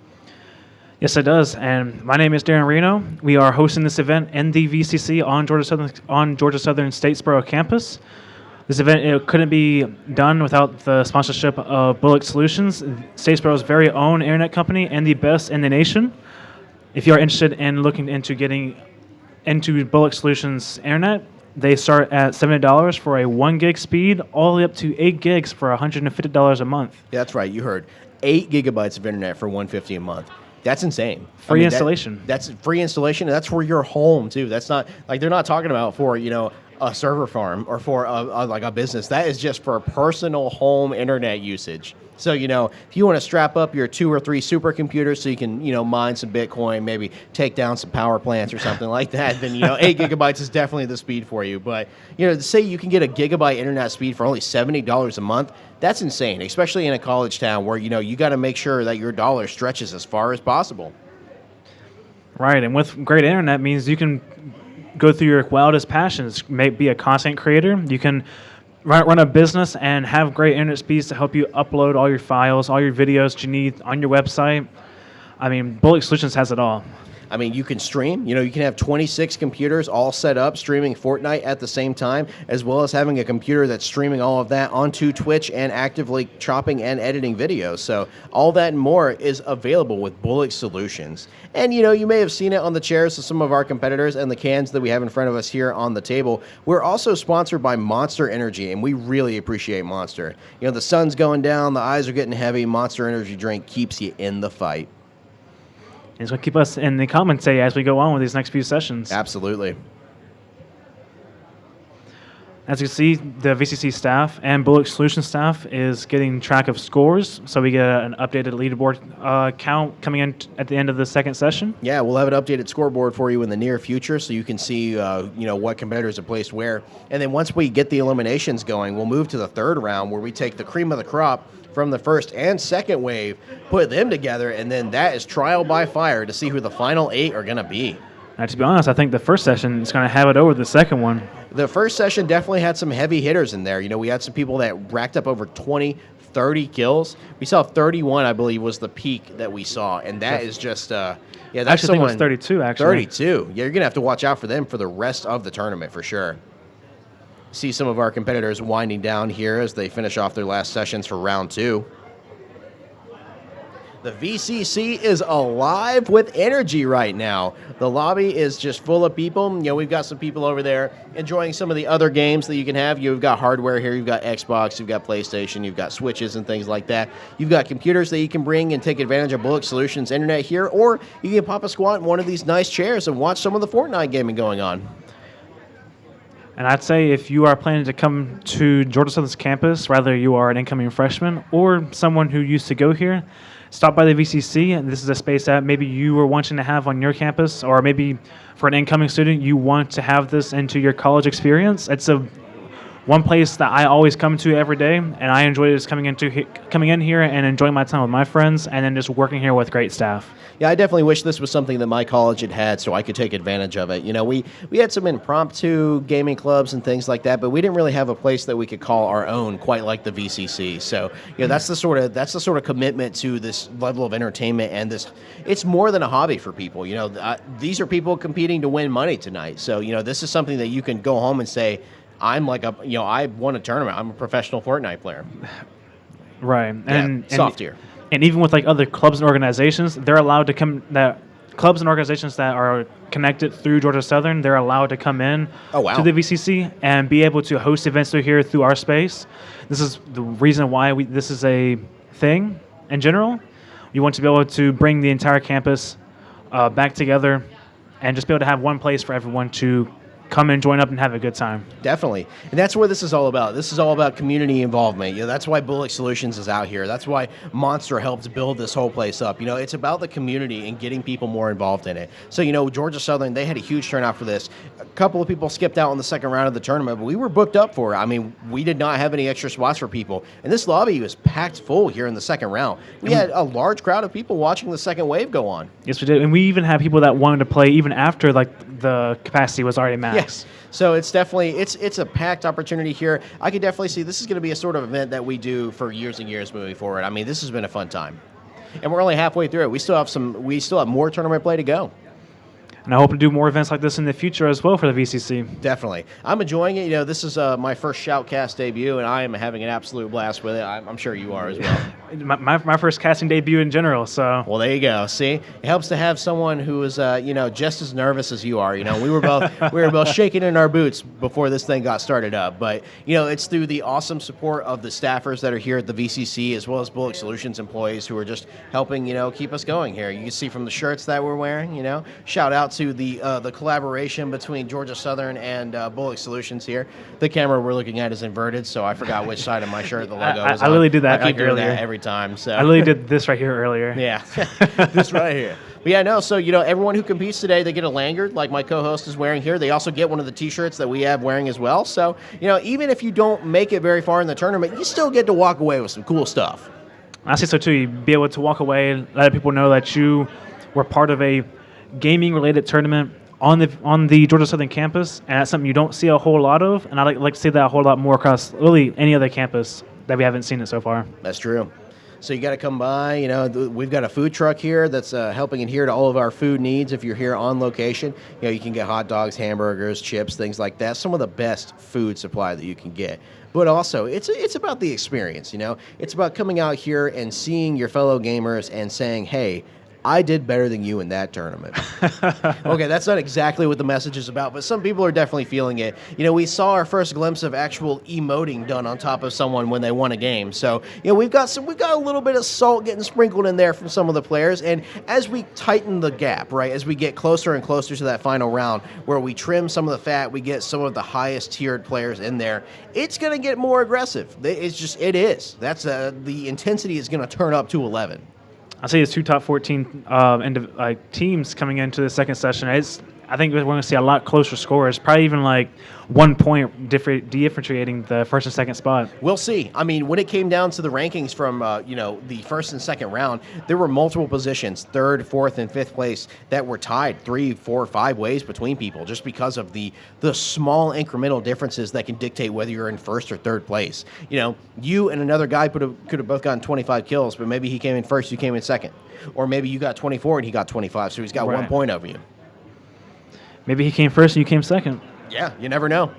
Speaker 2: Yes, it does. And my name is Darren Reno. We are hosting this event in the VCC on Georgia Southern Statesboro campus. This event couldn't be done without the sponsorship of Bullock Solutions, Statesboro's very own internet company and the best in the nation. If you are interested in looking into getting into Bullock Solutions internet, they start at $70 for a 1 gig speed, all the way up to 8 gigs for $150 a month.
Speaker 1: Yeah, that's right. You heard 8 gigabytes of internet for $150 a month. That's insane.
Speaker 2: Free installation.
Speaker 1: That's free installation, and that's for your home too. That's not like they're not talking about for a server farm or for like a business. That is just for personal home internet usage. So, if you want to strap up your 2 or 3 supercomputers so you can, mine some Bitcoin, maybe take down some power plants or something like that, then, 8 gigabytes is definitely the speed for you. But, to say you can get a gigabyte internet speed for only $70 a month, that's insane, especially in a college town where, you got to make sure that your dollar stretches as far as possible.
Speaker 2: Right, and with great internet means you can go through your wildest passions, be a content creator. You can run a business and have great internet speeds to help you upload all your files, all your videos that you need on your website. I mean, Bullock Solutions has it all.
Speaker 1: I mean, you can stream. You can have 26 computers all set up streaming Fortnite at the same time, as well as having a computer that's streaming all of that onto Twitch and actively chopping and editing videos. So all that and more is available with Bullock Solutions. And, you may have seen it on the chairs of some of our competitors and the cans that we have in front of us here on the table. We're also sponsored by Monster Energy, and we really appreciate Monster. The sun's going down, the eyes are getting heavy. Monster Energy drink keeps you in the fight.
Speaker 2: It's going to keep us in the comments as we go on with these next few sessions.
Speaker 1: Absolutely.
Speaker 2: As you see, the VCC staff and Bullock Solutions staff is getting track of scores, so we get an updated leaderboard count coming in at the end of the second session.
Speaker 1: Yeah, we'll have an updated scoreboard for you in the near future, so you can see, what competitors have placed where. And then once we get the eliminations going, we'll move to the third round where we take the cream of the crop from the first and second wave, put them together, and then that is trial by fire to see who the final 8 are going to be.
Speaker 2: Now, to be honest, I think the first session is going to have it over the second one.
Speaker 1: The first session definitely had some heavy hitters in there. We had some people that racked up over 20, 30 kills. We saw 31, I believe, was the peak that we saw, and that is just, that's
Speaker 2: I actually think it was 32, actually.
Speaker 1: 32. Yeah, you're going to have to watch out for them for the rest of the tournament for sure. See some of our competitors winding down here as they finish off their last sessions for round 2. The VCC is alive with energy right now. The lobby is just full of people. We've got some people over there enjoying some of the other games that you can have. You've got hardware here. You've got Xbox. You've got PlayStation. You've got Switches and things like that. You've got computers that you can bring and take advantage of Bullock Solutions internet here, or you can pop a squat in one of these nice chairs and watch some of the Fortnite gaming going on.
Speaker 2: And I'd say if you are planning to come to Georgia Southern's campus, whether you are an incoming freshman or someone who used to go here, stop by the VCC. And this is a space that maybe you were wanting to have on your campus, or maybe for an incoming student, you want to have this into your college experience. It's one place that I always come to every day, and I enjoy just coming in here and enjoying my time with my friends, and then just working here with great staff.
Speaker 1: Yeah, I definitely wish this was something that my college had so I could take advantage of it. We had some impromptu gaming clubs and things like that, but we didn't really have a place that we could call our own quite like the VCC. So, that's the sort of commitment to this level of entertainment, and it's more than a hobby for people. These are people competing to win money tonight. So, this is something that you can go home and say, I'm I won a tournament. I'm a professional Fortnite player.
Speaker 2: Right.
Speaker 1: And soft tier.
Speaker 2: And even with other clubs and organizations, they're allowed to come. That clubs and organizations that are connected through Georgia Southern, they're allowed to come in to the VCC and be able to host events through here through our space. This is the reason why this is a thing in general. We want to be able to bring the entire campus back together and just be able to have one place for everyone to come and join up and have a good time.
Speaker 1: Definitely. And that's what this is all about. This is all about community involvement. That's why Bullock Solutions is out here. That's why Monster helped build this whole place up. It's about the community and getting people more involved in it. So, Georgia Southern, they had a huge turnout for this. A couple of people skipped out on the second round of the tournament, but we were booked up for it. I mean, we did not have any extra spots for people. And this lobby was packed full here in the second round. We had a large crowd of people watching the second wave go on.
Speaker 2: Yes, we did. And we even had people that wanted to play even after the capacity was already maxed.
Speaker 1: Yes. So it's definitely it's a packed opportunity here. I could definitely see this is going to be a sort of event that we do for years and years moving forward. I mean, this has been a fun time, and we're only halfway through it. We still have more tournament play to go.
Speaker 2: And I hope to do more events like this in the future as well for the VCC.
Speaker 1: Definitely. I'm enjoying it. This is my first Shoutcast debut, and I am having an absolute blast with it. I'm sure you are as well.
Speaker 2: My first casting debut in general, so.
Speaker 1: Well, there you go. See? It helps to have someone who is, just as nervous as you are. We were both shaking in our boots before this thing got started up. But, it's through the awesome support of the staffers that are here at the VCC, as well as Bullock Solutions employees who are just helping, keep us going here. You can see from the shirts that we're wearing, shout out out to the collaboration between Georgia Southern and Bullock Solutions here. The camera we're looking at is inverted, so I forgot which side of my shirt the logo was on.
Speaker 2: I literally did that
Speaker 1: I keep doing
Speaker 2: earlier.
Speaker 1: that every time. So
Speaker 2: I literally did this right here earlier.
Speaker 1: yeah, this right here. But yeah, no, so, everyone who competes today, they get a lanyard like my co-host is wearing here. They also get one of the T-shirts that we have wearing as well. So, even if you don't make it very far in the tournament, you still get to walk away with some cool stuff.
Speaker 2: I say so too. You'd be able to walk away, let people know that you were part of a gaming-related tournament on the Georgia Southern campus, and that's something you don't see a whole lot of. And I'd like to see that a whole lot more across really any other campus that we haven't seen it so far.
Speaker 1: That's true. So you got to come by. We've got a food truck here that's helping adhere to all of our food needs. If you're here on location, you can get hot dogs, hamburgers, chips, things like that. Some of the best food supply that you can get. But also, it's about the experience. It's about coming out here and seeing your fellow gamers and saying, "Hey, I did better than you in that tournament." Okay, that's not exactly what the message is about, but some people are definitely feeling it. We saw our first glimpse of actual emoting done on top of someone when they won a game. So, we've got a little bit of salt getting sprinkled in there from some of the players. And as we tighten the gap, right, as we get closer and closer to that final round where we trim some of the fat, we get some of the highest tiered players in there, it's going to get more aggressive. It is. That's the intensity is going to turn up to 11.
Speaker 2: I see it's two top 14 teams coming into the second session. I think we're going to see a lot closer scores, probably even like 1 point differentiating the first and second spot.
Speaker 1: We'll see. I mean, when it came down to the rankings from the first and second round, there were multiple positions, third, fourth, and fifth place, that were tied 3, 4, 5 ways between people, just because of the small incremental differences that can dictate whether you're in first or third place. You and another guy could have both gotten 25 kills, but maybe he came in first, you came in second, or maybe you got 24 and he got 25, so he's got 1 point over you.
Speaker 2: Maybe he came first and you came second.
Speaker 1: Yeah, you never know.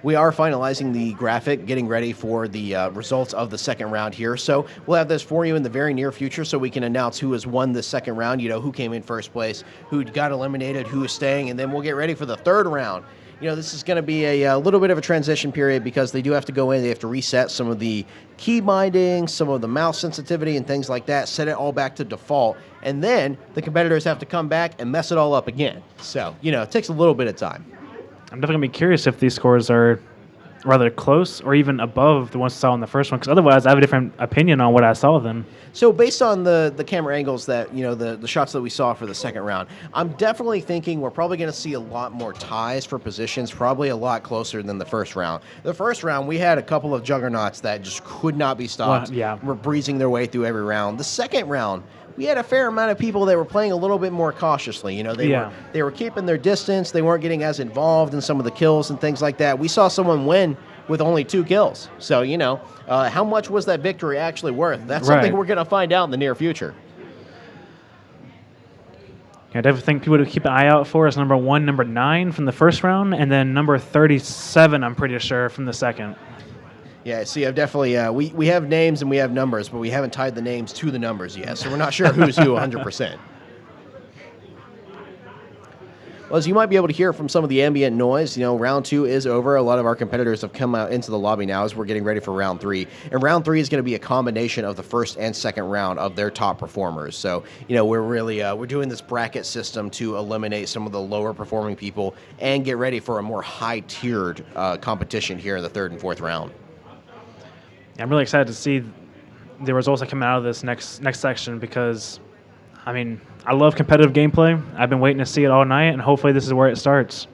Speaker 1: We are finalizing the graphic, getting ready for the results of the second round here. So we'll have this for you in the very near future so we can announce who has won the second round, who came in first place, who got eliminated, who is staying, and then we'll get ready for the third round. This is going to be a little bit of a transition period because they do have to go in. They have to reset some of the key bindings, some of the mouse sensitivity and things like that, set it all back to default. And then the competitors have to come back and mess it all up again. So, it takes a little bit of time.
Speaker 2: I'm definitely going to be curious if these scores are rather close or even above the ones I saw in the first one, because otherwise I have a different opinion on what I saw then.
Speaker 1: So based on the camera angles that, the shots that we saw for the second round, I'm definitely thinking we're probably going to see a lot more ties for positions, probably a lot closer than the first round. The first round, we had a couple of juggernauts that just could not be stopped.
Speaker 2: Well, yeah.
Speaker 1: We're breezing their way through every round. The second round, we had a fair amount of people that were playing a little bit more cautiously. They were keeping their distance. They weren't getting as involved in some of the kills and things like that. We saw someone win with only 2 kills. So, how much was that victory actually worth? That's something we're going to find out in the near future.
Speaker 2: I definitely think people to keep an eye out for is number 1, number 9 from the first round, and then number 37, I'm pretty sure, from the second.
Speaker 1: Yeah, see, I've definitely, we have names and we have numbers, but we haven't tied the names to the numbers yet, so we're not sure who's who 100%. Well, as you might be able to hear from some of the ambient noise, round 2 is over. A lot of our competitors have come out into the lobby now as we're getting ready for round 3. And round 3 is going to be a combination of the first and second round of their top performers. So, we're really, we're doing this bracket system to eliminate some of the lower performing people and get ready for a more high-tiered competition here in the third and fourth round.
Speaker 2: I'm really excited to see the results that come out of this next section because, I love competitive gameplay. I've been waiting to see it all night, and hopefully this is where it starts.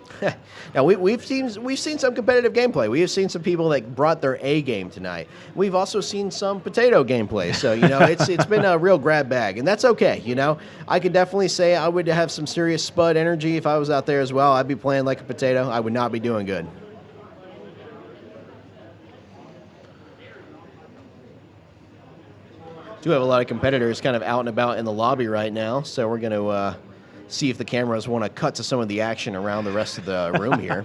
Speaker 1: Now, we've seen some competitive gameplay. We have seen some people that brought their A game tonight. We've also seen some potato gameplay. So, it's been a real grab bag, and that's okay. I could definitely say I would have some serious Spud energy if I was out there as well. I'd be playing like a potato. I would not be doing good. Do have a lot of competitors kind of out and about in the lobby right now, so we're going to see if the cameras want to cut to some of the action around the rest of the room here.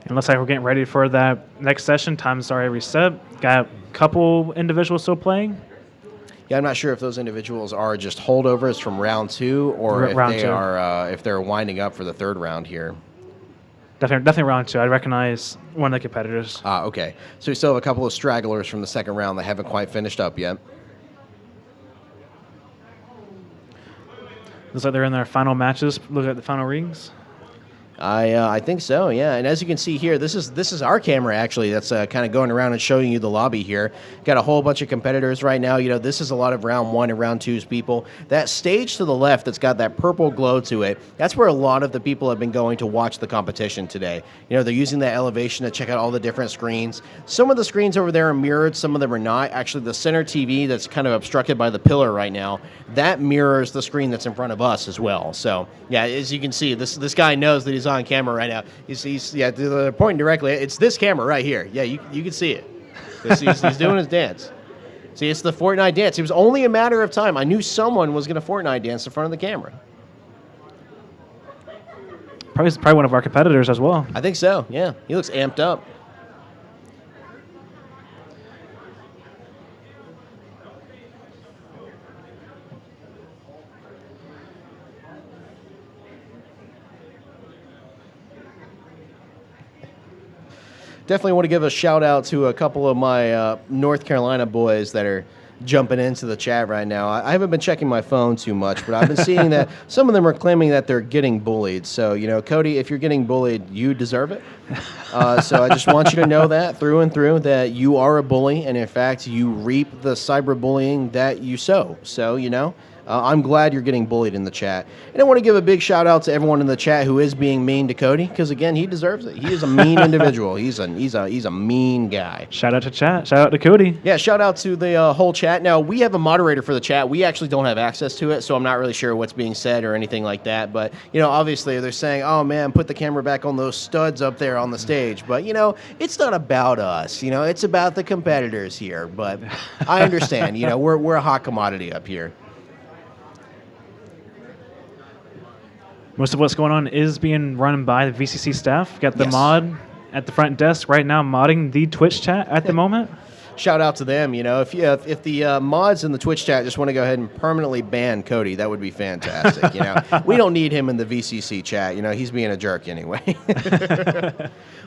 Speaker 2: It looks like we're getting ready for that next session. Time's already reset. Got a couple individuals still playing.
Speaker 1: Yeah, I'm not sure if those individuals are just holdovers from round 2 or if they're winding up for the third round here.
Speaker 2: Definitely round 2. I recognize one of the competitors.
Speaker 1: Okay. So we still have a couple of stragglers from the second round that haven't quite finished up yet.
Speaker 2: Looks like they're in their final matches. Look at the final rings.
Speaker 1: I think so, yeah. And as you can see here, this is our camera actually that's kind of going around and showing you the lobby here. Got a whole bunch of competitors right now. You know, this is a lot of round 1 and round 2's people. That stage to the left that's got that purple glow to it, that's where a lot of the people have been going to watch the competition today. You know, they're using that elevation to check out all the different screens. Some of the screens over there are mirrored, some of them are not. Actually, the center TV that's kind of obstructed by the pillar right now, that mirrors the screen that's in front of us as well. So, yeah, as you can see, this guy knows that he's on camera right now. He's they're pointing directly. It's this camera right here. Yeah, you can see it. He's doing his dance. See, it's the Fortnite dance. It was only a matter of time. I knew someone was going to Fortnite dance in front of the camera.
Speaker 2: Probably one of our competitors as well.
Speaker 1: I think so, yeah. He looks amped up. Definitely want to give a shout out to a couple of my North Carolina boys that are jumping into the chat right now. I haven't been checking my phone too much, but I've been seeing that some of them are claiming that they're getting bullied. So, you know, Cody, if you're getting bullied, you deserve it. So I just want you to know that through and through that you are a bully, and in fact, you reap the cyberbullying that you sow. So, you know, I'm glad you're getting bullied in the chat. And I want to give a big shout out to everyone in the chat who is being mean to Cody, because again, he deserves it. He is a mean individual. He's a mean guy.
Speaker 2: Shout out to chat. Shout out to Cody.
Speaker 1: Yeah, shout out to the whole chat. Now, we have a moderator for the chat. We actually don't have access to it, so I'm not really sure what's being said or anything like that. But, you know, obviously they're saying, oh, man, put the camera back on those studs up there on the stage. But, you know, it's not about us. You know, it's about the competitors here. But I understand. You know, we're a hot commodity up here.
Speaker 2: Most of what's going on is being run by the VCC staff. Got the
Speaker 1: Yes.
Speaker 2: mod at the front desk right now modding the Twitch chat at the moment.
Speaker 1: Shout out to them. You know, if the mods in the Twitch chat just want to go ahead and permanently ban Cody, that would be fantastic. You know, we don't need him in the VCC chat. You know, he's being a jerk anyway.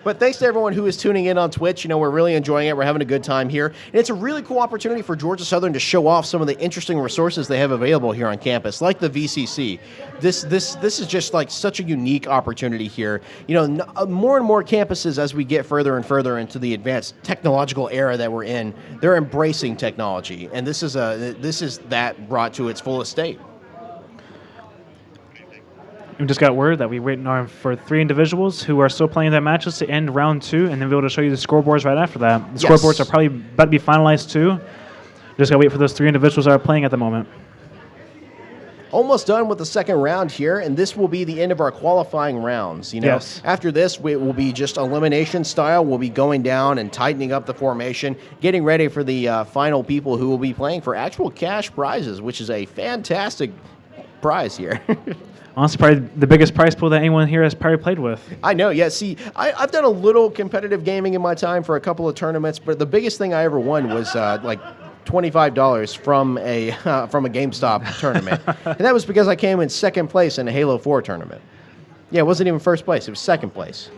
Speaker 1: But thanks to everyone who is tuning in on Twitch. You know, we're really enjoying it. We're having a good time here. And it's a really cool opportunity for Georgia Southern to show off some of the interesting resources they have available here on campus, like the VCC. This is just like such a unique opportunity here. You know, more and more campuses as we get further and further into the advanced technological era that we're in, they're embracing technology. And this is that brought to its fullest state.
Speaker 2: We just got word that we're waiting on for 3 individuals who are still playing their matches to end round 2, and then be able to show you the scoreboards right after that. The
Speaker 1: Yes.
Speaker 2: scoreboards are probably about to be finalized too. Just got to wait for those 3 individuals that are playing at the moment.
Speaker 1: Almost done with the second round here, and this will be the end of our qualifying rounds. You know,
Speaker 2: Yes.
Speaker 1: After this, it will be just elimination style. We'll be going down and tightening up the formation, getting ready for the final people who will be playing for actual cash prizes, which is a fantastic prize here.
Speaker 2: Honestly, probably the biggest prize pool that anyone here has probably played with.
Speaker 1: I know, yeah. See, I've done a little competitive gaming in my time for a couple of tournaments, but the biggest thing I ever won was like $25 from a GameStop tournament, and that was because I came in second place in a Halo 4 tournament. Yeah, it wasn't even first place; it was second place.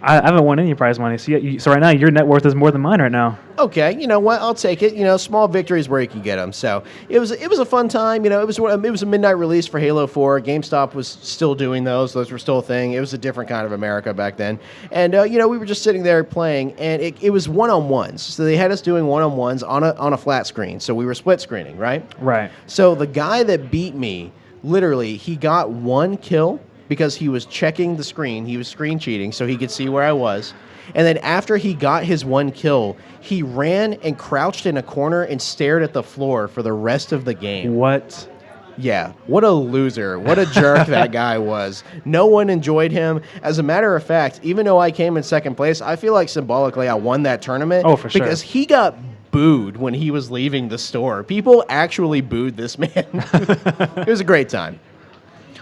Speaker 2: I haven't won any prize money, so right now your net worth is more than mine right now.
Speaker 1: Okay, you know what? I'll take it. You know, small victories where you can get them. So it was a fun time. You know, it was a midnight release for Halo 4. GameStop was still doing those. Those were still a thing. It was a different kind of America back then. And you know, we were just sitting there playing, and it was one-on-ones. So they had us doing one-on-ones on a flat screen. So we were split screening, right?
Speaker 2: Right.
Speaker 1: So the guy that beat me, literally, he got 1 kill because he was checking the screen. He was screen cheating so he could see where I was. And then after he got his 1 kill, he ran and crouched in a corner and stared at the floor for the rest of the game.
Speaker 2: What?
Speaker 1: Yeah, what a loser. What a jerk that guy was. No one enjoyed him. As a matter of fact, even though I came in second place, I feel like symbolically I won that tournament.
Speaker 2: Oh, for sure.
Speaker 1: Because he got booed when he was leaving the store. People actually booed this man. It was a great time.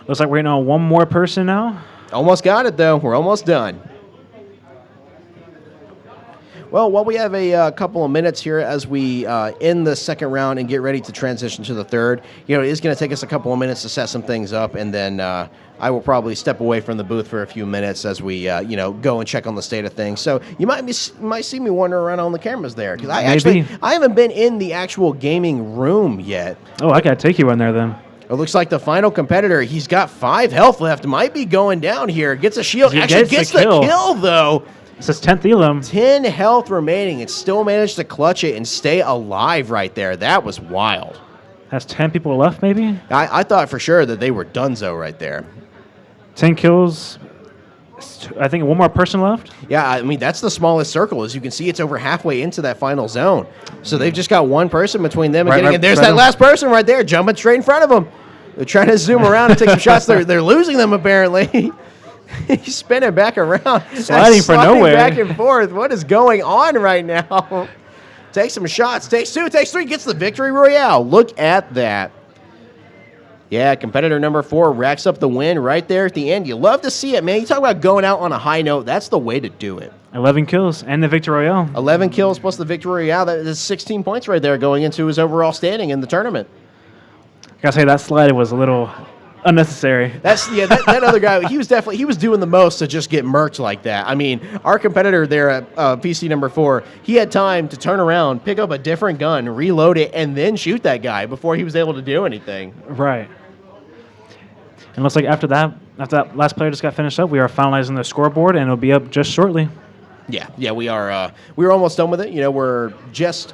Speaker 2: Looks like we're waiting on one more person now.
Speaker 1: Almost got it, though. We're almost done. Well, while we have a couple of minutes here as we end the second round and get ready to transition to the third, it is going to take us a couple of minutes to set some things up, and then I will probably step away from the booth for a few minutes as we, go and check on the state of things. So you might see me wandering around on the cameras there because I haven't been in the actual gaming room yet.
Speaker 2: Oh, I gotta take you in there then.
Speaker 1: It looks like the final competitor. He's got 5 health left. Might be going down here. Gets a shield. Actually gets the kill though.
Speaker 2: It says 10th elim.
Speaker 1: 10 health remaining and still managed to clutch it and stay alive right there. That was wild.
Speaker 2: Has 10 people left, maybe?
Speaker 1: I thought for sure that they were donezo right there.
Speaker 2: 10 kills. I think one more person left.
Speaker 1: Yeah, I mean, that's the smallest circle. As you can see, it's over halfway into that final zone. So they've just got one person between them and getting it. There's that last person right there jumping straight in front of them. They're trying to zoom around and take some shots. They're losing them, apparently. He's spinning back around.
Speaker 2: Sliding for nowhere.
Speaker 1: Back and forth. What is going on right now? Takes some shots. Takes 2. Takes 3. Gets the victory royale. Look at that. Yeah, competitor number 4 racks up the win right there at the end. You love to see it, man. You talk about going out on a high note. That's the way to do it.
Speaker 2: 11 kills and the victory royale.
Speaker 1: 11 kills plus the victory royale. That is 16 points right there going into his overall standing in the tournament.
Speaker 2: I gotta say, that slide was a little unnecessary.
Speaker 1: That other guy, he was doing the most to just get murked like that. I mean, our competitor there at PC number 4, he had time to turn around, pick up a different gun, reload it, and then shoot that guy before he was able to do anything.
Speaker 2: Right. And looks like after that last player just got finished up, we are finalizing the scoreboard, and it'll be up just shortly.
Speaker 1: Yeah, we are. We're almost done with it. We're just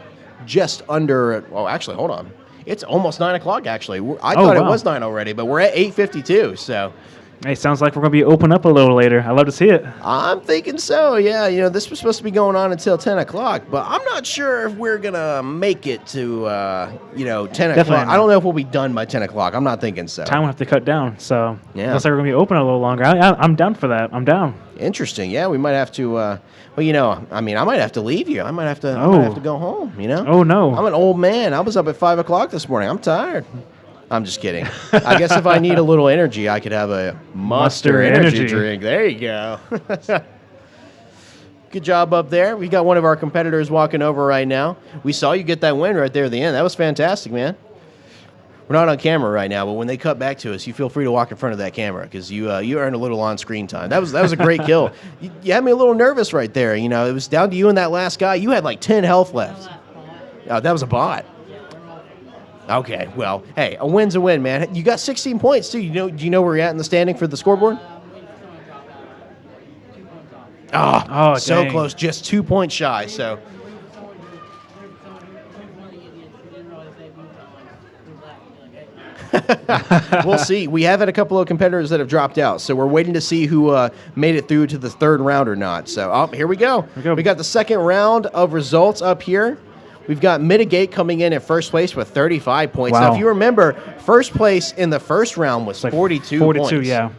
Speaker 1: under. Oh, actually, hold on. It's almost 9 o'clock, actually. I thought it was 9 already, but we're at 8:52, so.
Speaker 2: Hey, sounds like we're going to be open up a little later. I'd love to see it.
Speaker 1: I'm thinking so, yeah. This was supposed to be going on until 10 o'clock, but I'm not sure if we're going to make it to, 10 o'clock. I don't know if we'll be done by 10 o'clock. I'm not thinking so.
Speaker 2: Time will have to cut down, so
Speaker 1: yeah.
Speaker 2: looks like we're going to be open a little longer. I'm down for that. I'm down.
Speaker 1: Interesting. Yeah, we might have to, I might have to leave you. I might have to go home,
Speaker 2: Oh, no.
Speaker 1: I'm an old man. I was up at 5 o'clock this morning. I'm tired. I'm just kidding. I guess if I need a little energy, I could have a Monster energy drink. There you go. Good job up there. We got one of our competitors walking over right now. We saw you get that win right there at the end. That was fantastic, man. We're not on camera right now, but when they cut back to us, you feel free to walk in front of that camera because you earned a little on-screen time. That was a great kill. You had me a little nervous right there. It was down to you and that last guy. You had like 10 health left. Oh, that was a bot. Okay, well, hey, a win's a win, man. You got 16 points, too. Do you know where you're at in the standing for the scoreboard? Oh, so
Speaker 2: dang.
Speaker 1: close. Just 2 points shy, so. We'll see. We have had a couple of competitors that have dropped out, so we're waiting to see who made it through to the third round or not. So, here we go. We got the second round of results up here. We've got Mitigate coming in at first place with 35 points.
Speaker 2: Wow.
Speaker 1: Now, if you remember, first place in the first round was 42 points.
Speaker 2: 42, yeah.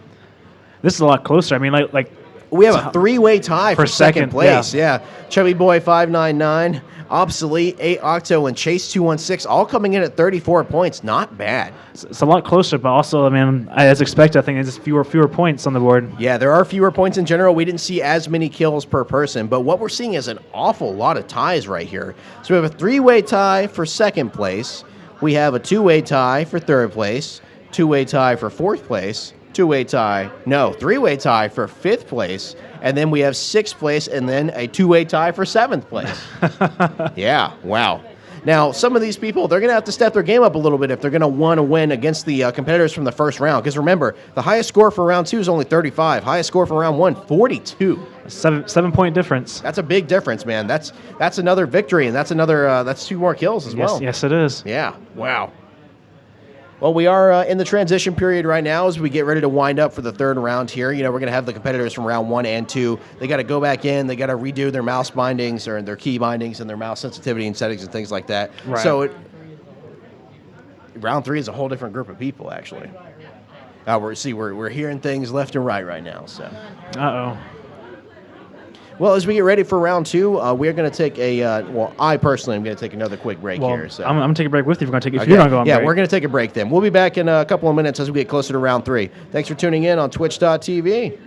Speaker 2: This is a lot closer. I mean, like
Speaker 1: we have a 3-way tie for second place.
Speaker 2: Yeah.
Speaker 1: Chubby Boy 599, Obsolete 8 Octo, and Chase 216 all coming in at 34 points. Not bad.
Speaker 2: It's a lot closer, but also, I mean, as expected, I think there's fewer points on the board.
Speaker 1: Yeah, there are fewer points in general. We didn't see as many kills per person, but what we're seeing is an awful lot of ties right here. So we have a 3-way tie for second place. We have a 2-way tie for third place, 2-way tie for fourth place, 3-way tie for fifth place, and then we have sixth place, and then a 2-way tie for seventh place. Yeah, wow. Now, some of these people, they're going to have to step their game up a little bit if they're going to want to win against the competitors from the first round. Because remember, the highest score for round 2 is only 35. Highest score for round 1, 42.
Speaker 2: 7-point difference.
Speaker 1: That's a big difference, man. That's another victory, and that's 2 more kills as well.
Speaker 2: Yes, it is.
Speaker 1: Yeah, wow. Well, we are in the transition period right now as we get ready to wind up for the third round here. We're going to have the competitors from round 1 and 2. They got to go back in. They got to redo their mouse bindings or their key bindings and their mouse sensitivity and settings and things like that.
Speaker 2: Right.
Speaker 1: So round 3 is a whole different group of people, actually. We're hearing things left and right now. So.
Speaker 2: Uh-oh.
Speaker 1: Well, as we get ready for round 2, we're going to take I personally am going to take another quick break here. So.
Speaker 2: I'm going to take a break with you if you're going to take you're going to go on break.
Speaker 1: Yeah, we're going to take a break then. We'll be back in a couple of minutes as we get closer to round 3. Thanks for tuning in on twitch.tv.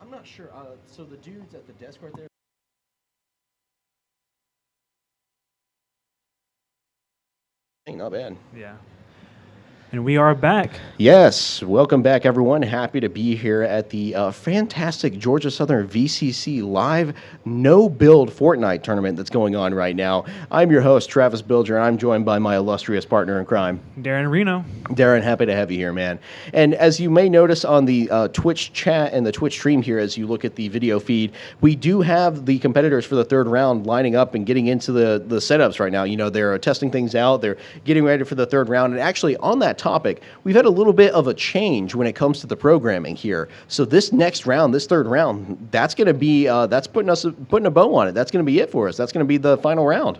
Speaker 1: I'm not sure. So the dudes at the desk right there. Ain't not bad.
Speaker 2: Yeah. And we are back.
Speaker 1: Yes, welcome back, everyone. Happy to be here at the fantastic Georgia Southern VCC live no-build Fortnite tournament that's going on right now. I'm your host, Travis Bilger, and I'm joined by my illustrious partner in crime,
Speaker 2: Darren Reno.
Speaker 1: Darren, happy to have you here, man. And as you may notice on the Twitch chat and the Twitch stream here, as you look at the video feed, we do have the competitors for the third round lining up and getting into the setups right now. You know, they're testing things out. They're getting ready for the third round. And actually, on that topic, we've had a little bit of a change when it comes to the programming here. So this next round, this third round, that's going to be that's putting a bow on it. That's going to be it for us. That's going to be the final round.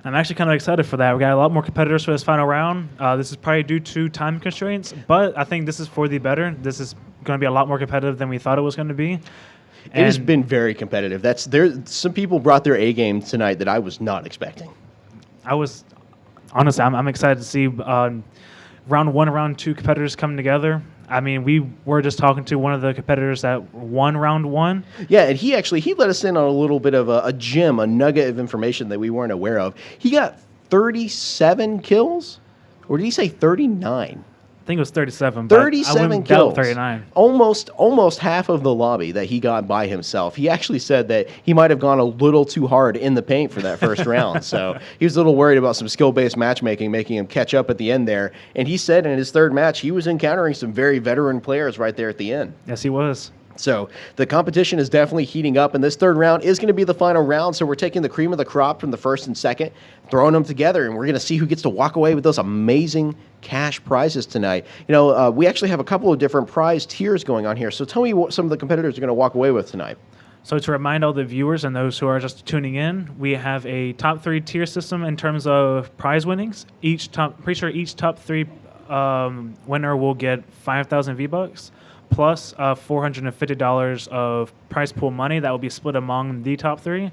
Speaker 2: I'm actually kind of excited for that. We got a lot more competitors for this final round. This is probably due to time constraints, but I think this is for the better. This is going to be a lot more competitive than we thought it was going to be.
Speaker 1: It has been very competitive. Some people brought their A game tonight that I was not expecting.
Speaker 2: Honestly, I'm excited to see round one and round two competitors come together. I mean, we were just talking to one of the competitors that won round one.
Speaker 1: Yeah, and he let us in on a little bit of a gem, a nugget of information that we weren't aware of. He got 37 kills, or did he say 39?
Speaker 2: I think it was 37.
Speaker 1: 37 kills.
Speaker 2: 39.
Speaker 1: Almost half of the lobby that he got by himself. He actually said that he might have gone a little too hard in the paint for that first round. So he was a little worried about some skill-based matchmaking, making him catch up at the end there. And he said in his third match, he was encountering some very veteran players right there at the end.
Speaker 2: Yes, he was.
Speaker 1: So the competition is definitely heating up, and this third round is going to be the final round. So we're taking the cream of the crop from the first and second, throwing them together, and we're going to see who gets to walk away with those amazing cash prizes tonight. You know, we actually have a couple of different prize tiers going on here. So tell me what some of the competitors are going to walk away with tonight.
Speaker 2: So to remind all the viewers and those who are just tuning in, we have a top three tier system in terms of prize winnings. Each top three winner will get 5,000 V-Bucks. Plus $450 of prize pool money that will be split among the top three.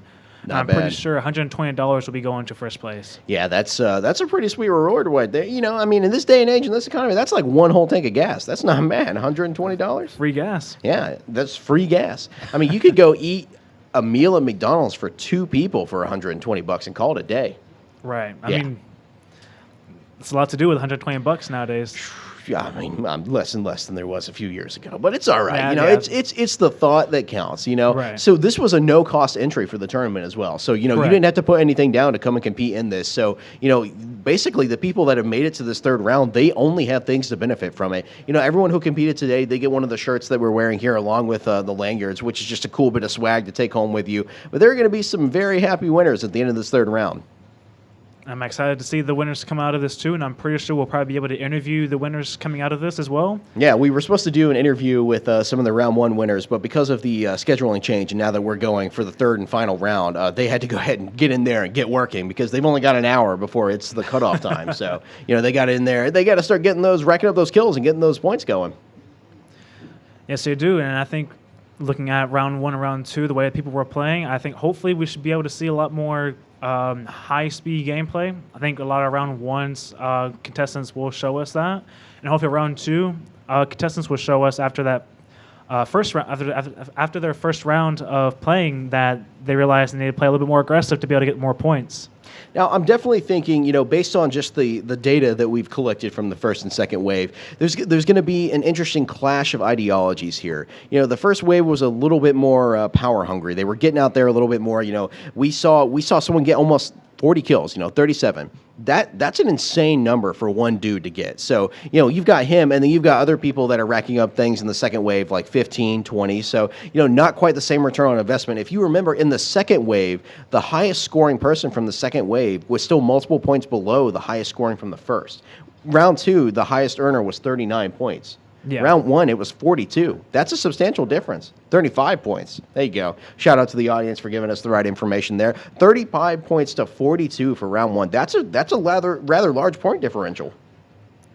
Speaker 2: I'm pretty sure $120 will be going to first place.
Speaker 1: Yeah, that's a pretty sweet reward right there. You know, I mean, in this day and age, in this economy, that's like one whole tank of gas. That's not bad. $120?
Speaker 2: Free gas.
Speaker 1: Yeah, that's free gas. I mean, you could go eat a meal at McDonald's for two people for $120 and call it a day.
Speaker 2: Right. I mean, it's a lot to do with $120 nowadays.
Speaker 1: Yeah, I mean, less and less than there was a few years ago, but it's all right.
Speaker 2: Yeah,
Speaker 1: you know, it's the thought that counts. You know,
Speaker 2: right.
Speaker 1: So this was a no cost entry for the tournament as well. So you know, you didn't have to put anything down to come and compete in this. So you know, basically, the people that have made it to this third round, they only have things to benefit from it. You know, everyone who competed today, they get one of the shirts that we're wearing here, along with the lanyards, which is just a cool bit of swag to take home with you. But there are going to be some very happy winners at the end of this third round.
Speaker 2: I'm excited to see the winners come out of this too, and I'm pretty sure we'll probably be able to interview the winners coming out of this as well.
Speaker 1: Yeah, we were supposed to do an interview with some of the round one winners, but because of the scheduling change, and now that we're going for the third and final round, they had to go ahead and get in there and get working because they've only got an hour before it's the cutoff time. So, you know, they got in there. They got to start racking up those kills and getting those points going.
Speaker 2: Yes, they do, and I think looking at round one and round two, the way that people were playing, I think hopefully we should be able to see a lot more high-speed gameplay. I think a lot of round one's contestants will show us that, and hopefully round two contestants will show us after that first round, after their first round of playing, that they realize they need to play a little bit more aggressive to be able to get more points.
Speaker 1: Now, I'm definitely thinking, you know, based on just the data that we've collected from the first and second wave, there's going to be an interesting clash of ideologies here. You know, the first wave was a little bit more power hungry. They were getting out there a little bit more. You know, we saw someone get almost 40 kills, you know, 37. That's an insane number for one dude to get. So, you know, you've got him, and then you've got other people that are racking up things in the second wave, like 15, 20. So, you know, not quite the same return on investment. If you remember, in the second wave, the highest scoring person from the second wave was still multiple points below the highest scoring from the first. Round two, the highest earner was 39 points. Yeah. Round one, it was 42. That's a substantial difference. 35 points. There you go. Shout out to the audience for giving us the right information there. 35 points to 42 for round one. That's a rather large point differential.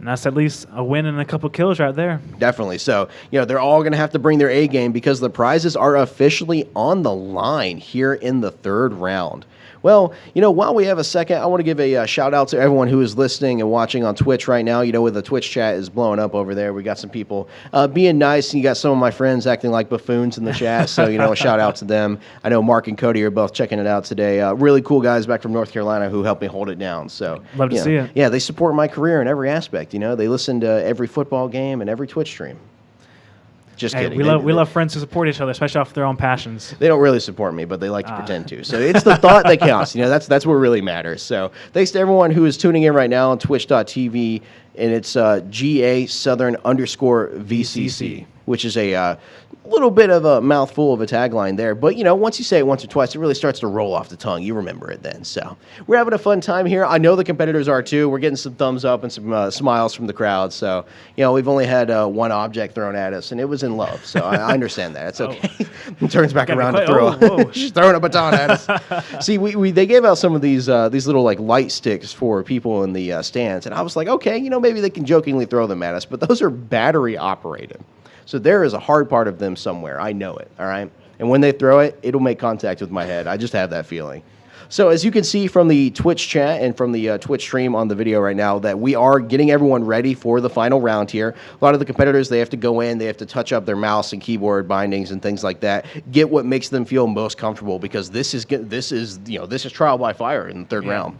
Speaker 2: And that's at least a win and a couple kills right there.
Speaker 1: Definitely. So, you know, they're all going to have to bring their A game because the prizes are officially on the line here in the third round. Well, while we have a second, I want to give a shout out to everyone who is listening and watching on Twitch right now. Where the Twitch chat is blowing up over there. We got some people being nice, and you got some of my friends acting like buffoons in the chat. So, a shout out to them. I know Mark and Cody are both checking it out today. Really cool guys back from North Carolina who helped me hold it down. So,
Speaker 2: love to see it.
Speaker 1: Yeah, they support my career in every aspect. They listen to every football game and every Twitch stream. Just kidding.
Speaker 2: We love friends who support each other, especially off their own passions.
Speaker 1: They don't really support me, but they like to pretend to. So it's the thought that counts. That's what really matters. So thanks to everyone who is tuning in right now on twitch.tv, and it's GA Southern _VCC, which is a little bit of a mouthful of a tagline there. But, once you say it once or twice, it really starts to roll off the tongue. You remember it then. So we're having a fun time here. I know the competitors are too. We're getting some thumbs up and some smiles from the crowd. So, we've only had one object thrown at us, and it was in love. So I understand that. It's okay. It turns back around to throw. She's throwing a baton at us. See, they gave out some of these little light sticks for people in the stands. And I was like, okay, maybe they can jokingly throw them at us. But those are battery operated. So there is a hard part of them somewhere. I know it, all right? And when they throw it, it'll make contact with my head. I just have that feeling. So as you can see from the Twitch chat and from the Twitch stream on the video right now, that we are getting everyone ready for the final round here. A lot of the competitors, they have to go in, they have to touch up their mouse and keyboard bindings and things like that, get what makes them feel most comfortable, because this is trial by fire in the third round.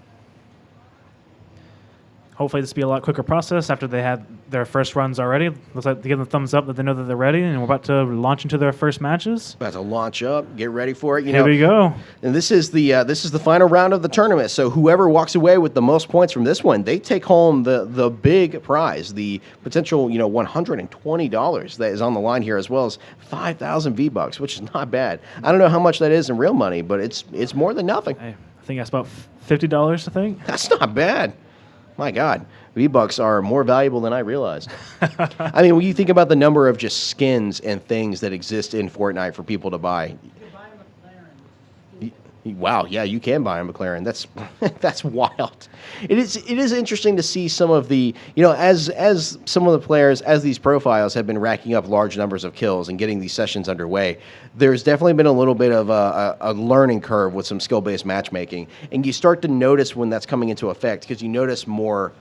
Speaker 2: Hopefully this will be a lot quicker process after they had their first runs already. Looks like they give them a thumbs up that they know that they're ready, and we're about to launch into their first matches.
Speaker 1: About to launch up, get ready for it.
Speaker 2: Here we go.
Speaker 1: And this is the final round of the tournament. So whoever walks away with the most points from this one, they take home the big prize, the potential $120 that is on the line here, as well as 5,000 V-Bucks, which is not bad. I don't know how much that is in real money, but it's more than nothing.
Speaker 2: Hey, I think that's about $50. I think
Speaker 1: that's not bad. My God, V-Bucks are more valuable than I realized. I mean, when you think about the number of just skins and things that exist in Fortnite for people to buy. Wow, yeah, you can buy a McLaren. That's wild. It is interesting to see some of the, as some of the players, as these profiles have been racking up large numbers of kills and getting these sessions underway, there's definitely been a little bit of a learning curve with some skill-based matchmaking. And you start to notice when that's coming into effect, because you notice more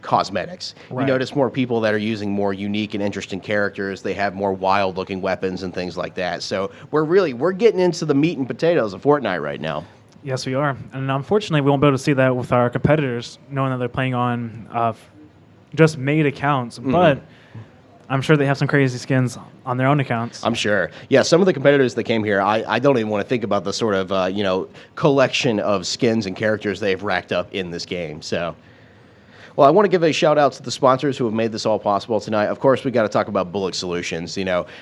Speaker 1: cosmetics. Right. You notice more people that are using more unique and interesting characters. They have more wild-looking weapons and things like that. So we're getting into the meat and potatoes of Fortnite right now.
Speaker 2: Yes, we are. And unfortunately, we won't be able to see that with our competitors, knowing that they're playing on just made accounts. Mm-hmm. But I'm sure they have some crazy skins on their own accounts.
Speaker 1: I'm sure. Yeah, some of the competitors that came here, I don't even want to think about the sort of, collection of skins and characters they've racked up in this game. So... Well, I want to give a shout out to the sponsors who have made this all possible tonight. Of course, we got to talk about Bullock Solutions.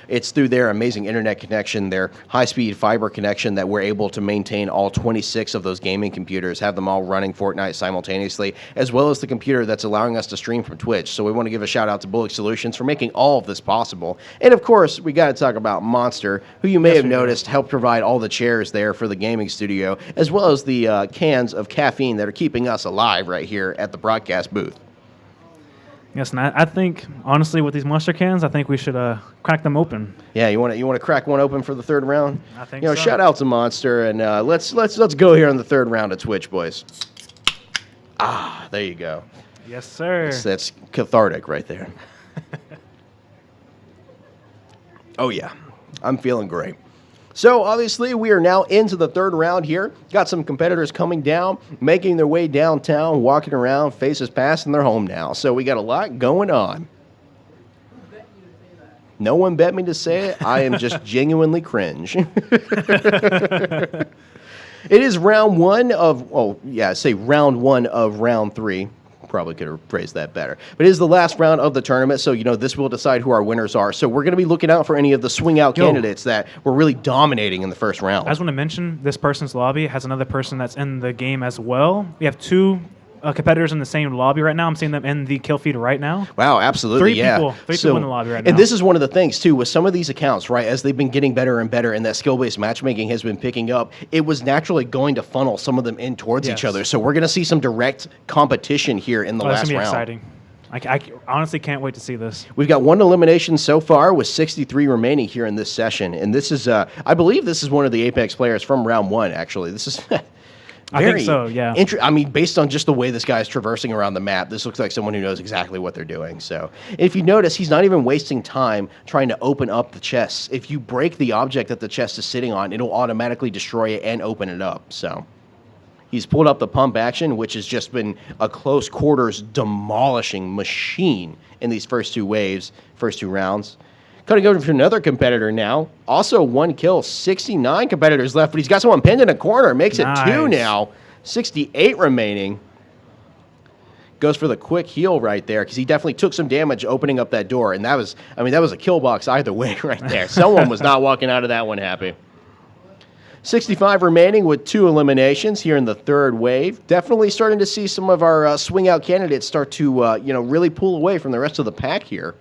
Speaker 1: It's through their amazing internet connection, their high-speed fiber connection, that we're able to maintain all 26 of those gaming computers, have them all running Fortnite simultaneously, as well as the computer that's allowing us to stream from Twitch. So we want to give a shout out to Bullock Solutions for making all of this possible. And of course, we got to talk about Monster, who you may have noticed helped provide all the chairs there for the gaming studio, as well as the cans of caffeine that are keeping us alive right here at the broadcast booth.
Speaker 2: Yes, and I think, honestly, with these Monster cans, I think we should crack them open.
Speaker 1: Yeah, you want to crack one open for the third round?
Speaker 2: I think so.
Speaker 1: Shout out to Monster, and let's go here in the third round of Twitch, boys. Ah, there you go.
Speaker 2: Yes, sir.
Speaker 1: That's cathartic right there. Oh, yeah. I'm feeling great. So, obviously, we are now into the third round here. Got some competitors coming down, making their way downtown, walking around, faces past, and they're home now. So, we got a lot going on. No one bet me to say it. I am just genuinely cringe. It is round one of, round one of round three. Probably could have phrased that better. But it is the last round of the tournament, so, this will decide who our winners are. So we're going to be looking out for any of the swing-out candidates that were really dominating in the first round.
Speaker 2: I just want to mention, this person's lobby has another person that's in the game as well. We have two competitors in the same lobby right now. I'm seeing them in the kill feed right now.
Speaker 1: Wow, absolutely,
Speaker 2: Three people in the lobby right now.
Speaker 1: And this is one of the things, too, with some of these accounts, right, as they've been getting better and better and that skill-based matchmaking has been picking up, it was naturally going to funnel some of them in towards each other. So we're going to see some direct competition here in the last round.
Speaker 2: That's going to be exciting. I honestly can't wait to see this.
Speaker 1: We've got one elimination so far with 63 remaining here in this session. And this is, I believe this is one of the Apex players from round one, actually. This is...
Speaker 2: I think so, yeah.
Speaker 1: I mean, based on just the way this guy's traversing around the map, this looks like someone who knows exactly what they're doing. So if you notice, he's not even wasting time trying to open up the chests. If you break the object that the chest is sitting on, it'll automatically destroy it and open it up. So he's pulled up the pump action, which has just been a close quarters demolishing machine in these first two waves, first two rounds. Cutting over to another competitor now. Also 1 kill, 69 competitors left, but he's got someone pinned in a corner. Makes it 2 now. 68 remaining. Goes for the quick heal right there because he definitely took some damage opening up that door. And that was a kill box either way right there. Someone was not walking out of that one happy. 65 remaining with 2 eliminations here in the third wave. Definitely starting to see some of our swing out candidates start to really pull away from the rest of the pack here.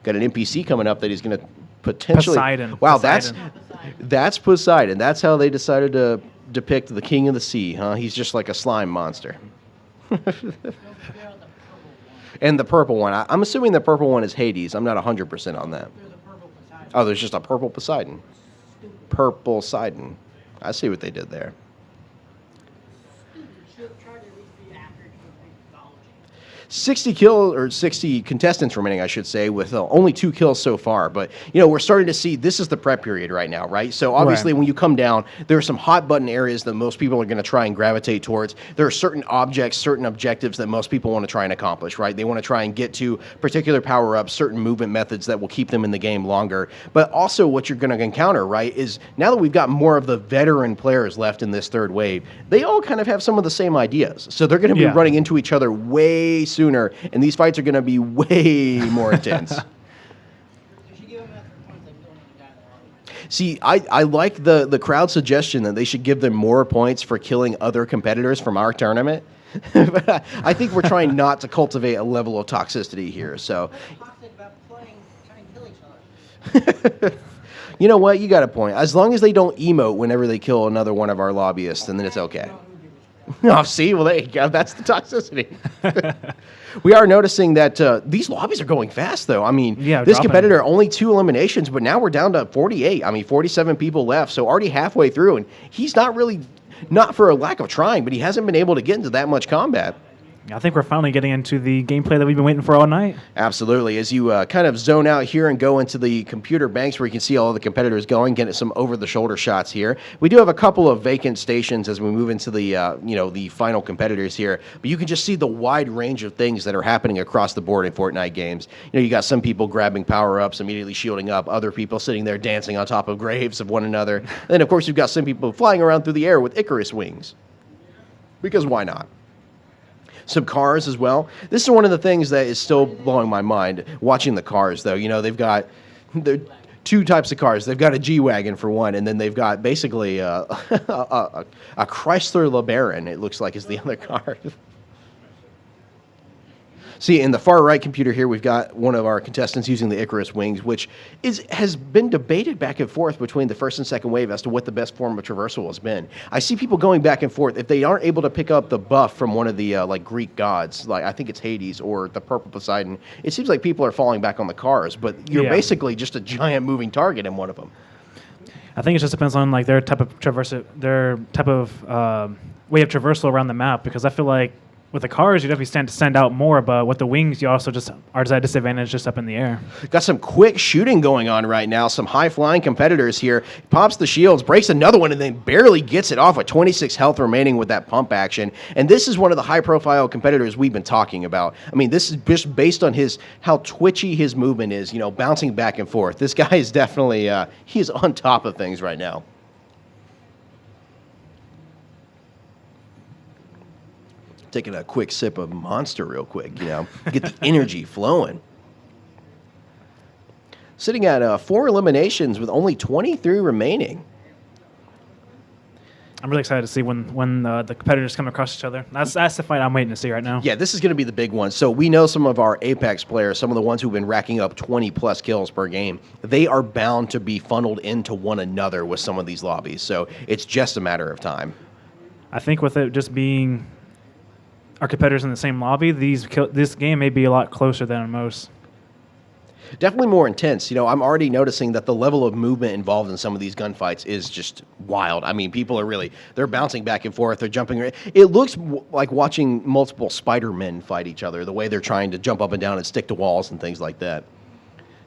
Speaker 1: Got an NPC coming up that he's going to potentially...
Speaker 2: Poseidon.
Speaker 1: Wow,
Speaker 2: Poseidon.
Speaker 1: that's Poseidon. That's how they decided to depict the king of the sea, huh? He's just like a slime monster. And the purple one. I'm assuming the purple one is Hades. I'm not 100% on that. Oh, there's just a purple Poseidon. Purple Poseidon. I see what they did there. 60 contestants remaining, I should say, with only 2 kills so far. But, we're starting to see this is the prep period right now, right? So, obviously, when you come down, there are some hot button areas that most people are going to try and gravitate towards. There are certain objects, certain objectives that most people want to try and accomplish, right? They want to try and get to particular power-ups, certain movement methods that will keep them in the game longer. But also what you're going to encounter, right, is now that we've got more of the veteran players left in this third wave, they all kind of have some of the same ideas. So, they're going to be running into each other way sooner, and these fights are going to be way more intense. See, I like the crowd suggestion that they should give them more points for killing other competitors from our tournament. But I think we're trying not to cultivate a level of toxicity here. So, you know what? You got a point. As long as they don't emote whenever they kill another one of our lobbyists, then it's okay. Oh, see? Well, there you go. That's the toxicity. We are noticing that these lobbies are going fast, though. I mean, this competitor, only 2 eliminations, but now we're down to 48. 47 people left, so already halfway through. And he's not for a lack of trying, but he hasn't been able to get into that much combat.
Speaker 2: I think we're finally getting into the gameplay that we've been waiting for all night.
Speaker 1: Absolutely. As you kind of zone out here and go into the computer banks where you can see all the competitors going, getting some over-the-shoulder shots here. We do have a couple of vacant stations as we move into the the final competitors here. But you can just see the wide range of things that are happening across the board in Fortnite games. You got some people grabbing power-ups, immediately shielding up, other people sitting there dancing on top of graves of one another. And then, of course, you've got some people flying around through the air with Icarus wings. Because why not? Some cars as well. This is one of the things that is still blowing my mind, watching the cars, though. They've got 2 types of cars. They've got a G-Wagon, for one, and then they've got basically a Chrysler LeBaron, it looks like, is the other car. See, in the far right computer here, we've got one of our contestants using the Icarus wings, which has been debated back and forth between the first and second wave as to what the best form of traversal has been. I see people going back and forth. If they aren't able to pick up the buff from one of the Greek gods, like I think it's Hades or the purple Poseidon, it seems like people are falling back on the cars, but you're basically just a giant moving target in one of them.
Speaker 2: I think it just depends on their type of way of traversal around the map, because I feel like with the cars, you definitely stand out more, but with the wings, you also just are at a disadvantage just up in the air.
Speaker 1: Got some quick shooting going on right now. Some high-flying competitors here. Pops the shields, breaks another one, and then barely gets it off with 26 health remaining with that pump action. And this is one of the high-profile competitors we've been talking about. This is just based on how twitchy his movement is, bouncing back and forth. This guy is definitely he's on top of things right now. Taking a quick sip of Monster real quick, get the energy flowing. Sitting at 4 eliminations with only 23 remaining.
Speaker 2: I'm really excited to see when the competitors come across each other. That's the fight I'm waiting to see right now.
Speaker 1: Yeah, this is going to be the big one. So we know some of our Apex players, some of the ones who've been racking up 20-plus kills per game, they are bound to be funneled into one another with some of these lobbies. So it's just a matter of time.
Speaker 2: I think with it just being our competitors in the same lobby, this game may be a lot closer than most.
Speaker 1: Definitely more intense. I'm already noticing that the level of movement involved in some of these gunfights is just wild. I mean, people are they're bouncing back and forth. They're jumping. It looks like watching multiple Spider-Men fight each other, the way they're trying to jump up and down and stick to walls and things like that.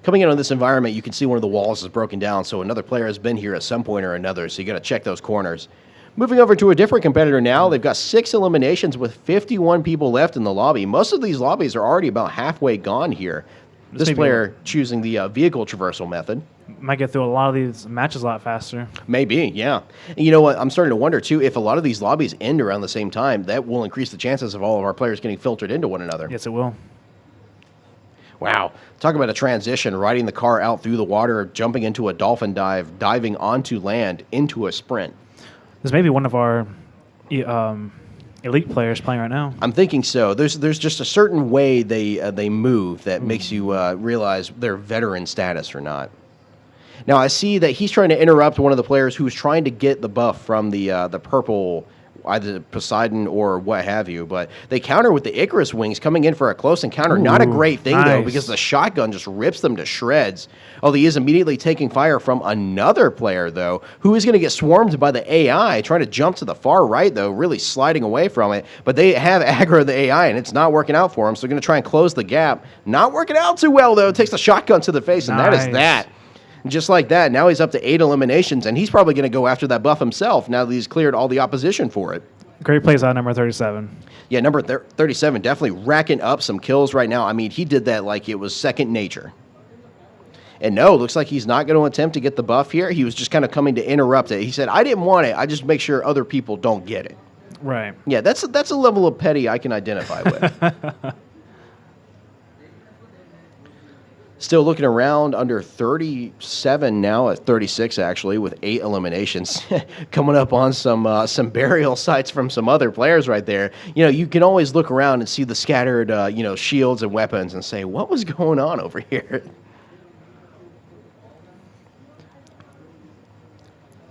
Speaker 1: Coming in on this environment, you can see one of the walls is broken down, so another player has been here at some point or another, so you got to check those corners. Moving over to a different competitor now, they've got 6 eliminations with 51 people left in the lobby. Most of these lobbies are already about halfway gone here. This player choosing the vehicle traversal method.
Speaker 2: Might get through a lot of these matches a lot faster.
Speaker 1: Maybe, yeah. And you know what? I'm starting to wonder, too, if a lot of these lobbies end around the same time, that will increase the chances of all of our players getting filtered into one another.
Speaker 2: Yes, it will.
Speaker 1: Wow. Talk about a transition, riding the car out through the water, jumping into a dolphin dive, diving onto land, into a sprint.
Speaker 2: This may be one of our elite players playing right now.
Speaker 1: I'm thinking so. There's just a certain way they move that makes you realize their veteran status or not. Now, I see that he's trying to interrupt one of the players who's trying to get the buff from the purple, either Poseidon or what have you, but they counter with the Icarus wings coming in for a close encounter.
Speaker 2: Ooh,
Speaker 1: not a great thing, though,
Speaker 2: nice.
Speaker 1: because the shotgun just rips them to shreds. Oh, he is immediately taking fire from another player, though, who is going to get swarmed by the AI, trying to jump to the far right, though, really sliding away from it. But they have aggro the AI, and it's not working out for them, so they're going to try and close the gap. Not working out too well, though. Takes the shotgun to the face, and that is that. And just like that, now he's up to 8 eliminations, and he's probably going to go after that buff himself now that he's cleared all the opposition for it.
Speaker 2: Great plays out number 37.
Speaker 1: Yeah, number 37 definitely racking up some kills right now. I mean, he did that like it was second nature. And no, looks like he's not going to attempt to get the buff here. He was just kind of coming to interrupt it. He said, I didn't want it. I just make sure other people don't get it.
Speaker 2: Right.
Speaker 1: Yeah, that's a level of petty I can identify with. Still looking around under 37 now, at 36 actually, with 8 eliminations. Coming up on some burial sites from some other players right there. You can always look around and see the scattered, shields and weapons and say, what was going on over here?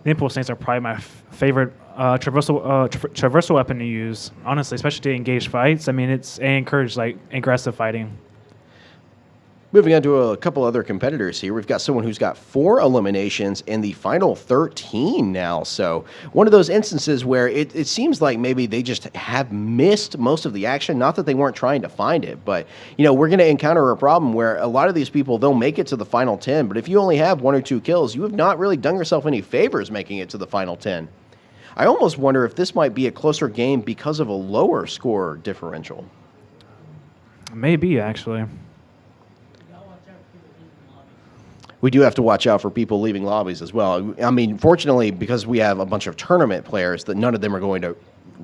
Speaker 2: The impulse snakes are probably my favorite traversal weapon to use, honestly, especially to engage fights. I mean, they encourage aggressive fighting.
Speaker 1: Moving on to a couple other competitors here. We've got someone who's got 4 eliminations in the final 13 now. So one of those instances where it seems like maybe they just have missed most of the action. Not that they weren't trying to find it, but we're going to encounter a problem where a lot of these people, they'll make it to the final 10. But if you only have 1 or 2 kills, you have not really done yourself any favors making it to the final 10. I almost wonder if this might be a closer game because of a lower score differential.
Speaker 2: Maybe, actually.
Speaker 1: We do have to watch out for people leaving lobbies as well. I mean, fortunately, because we have a bunch of tournament players, that none of them are going to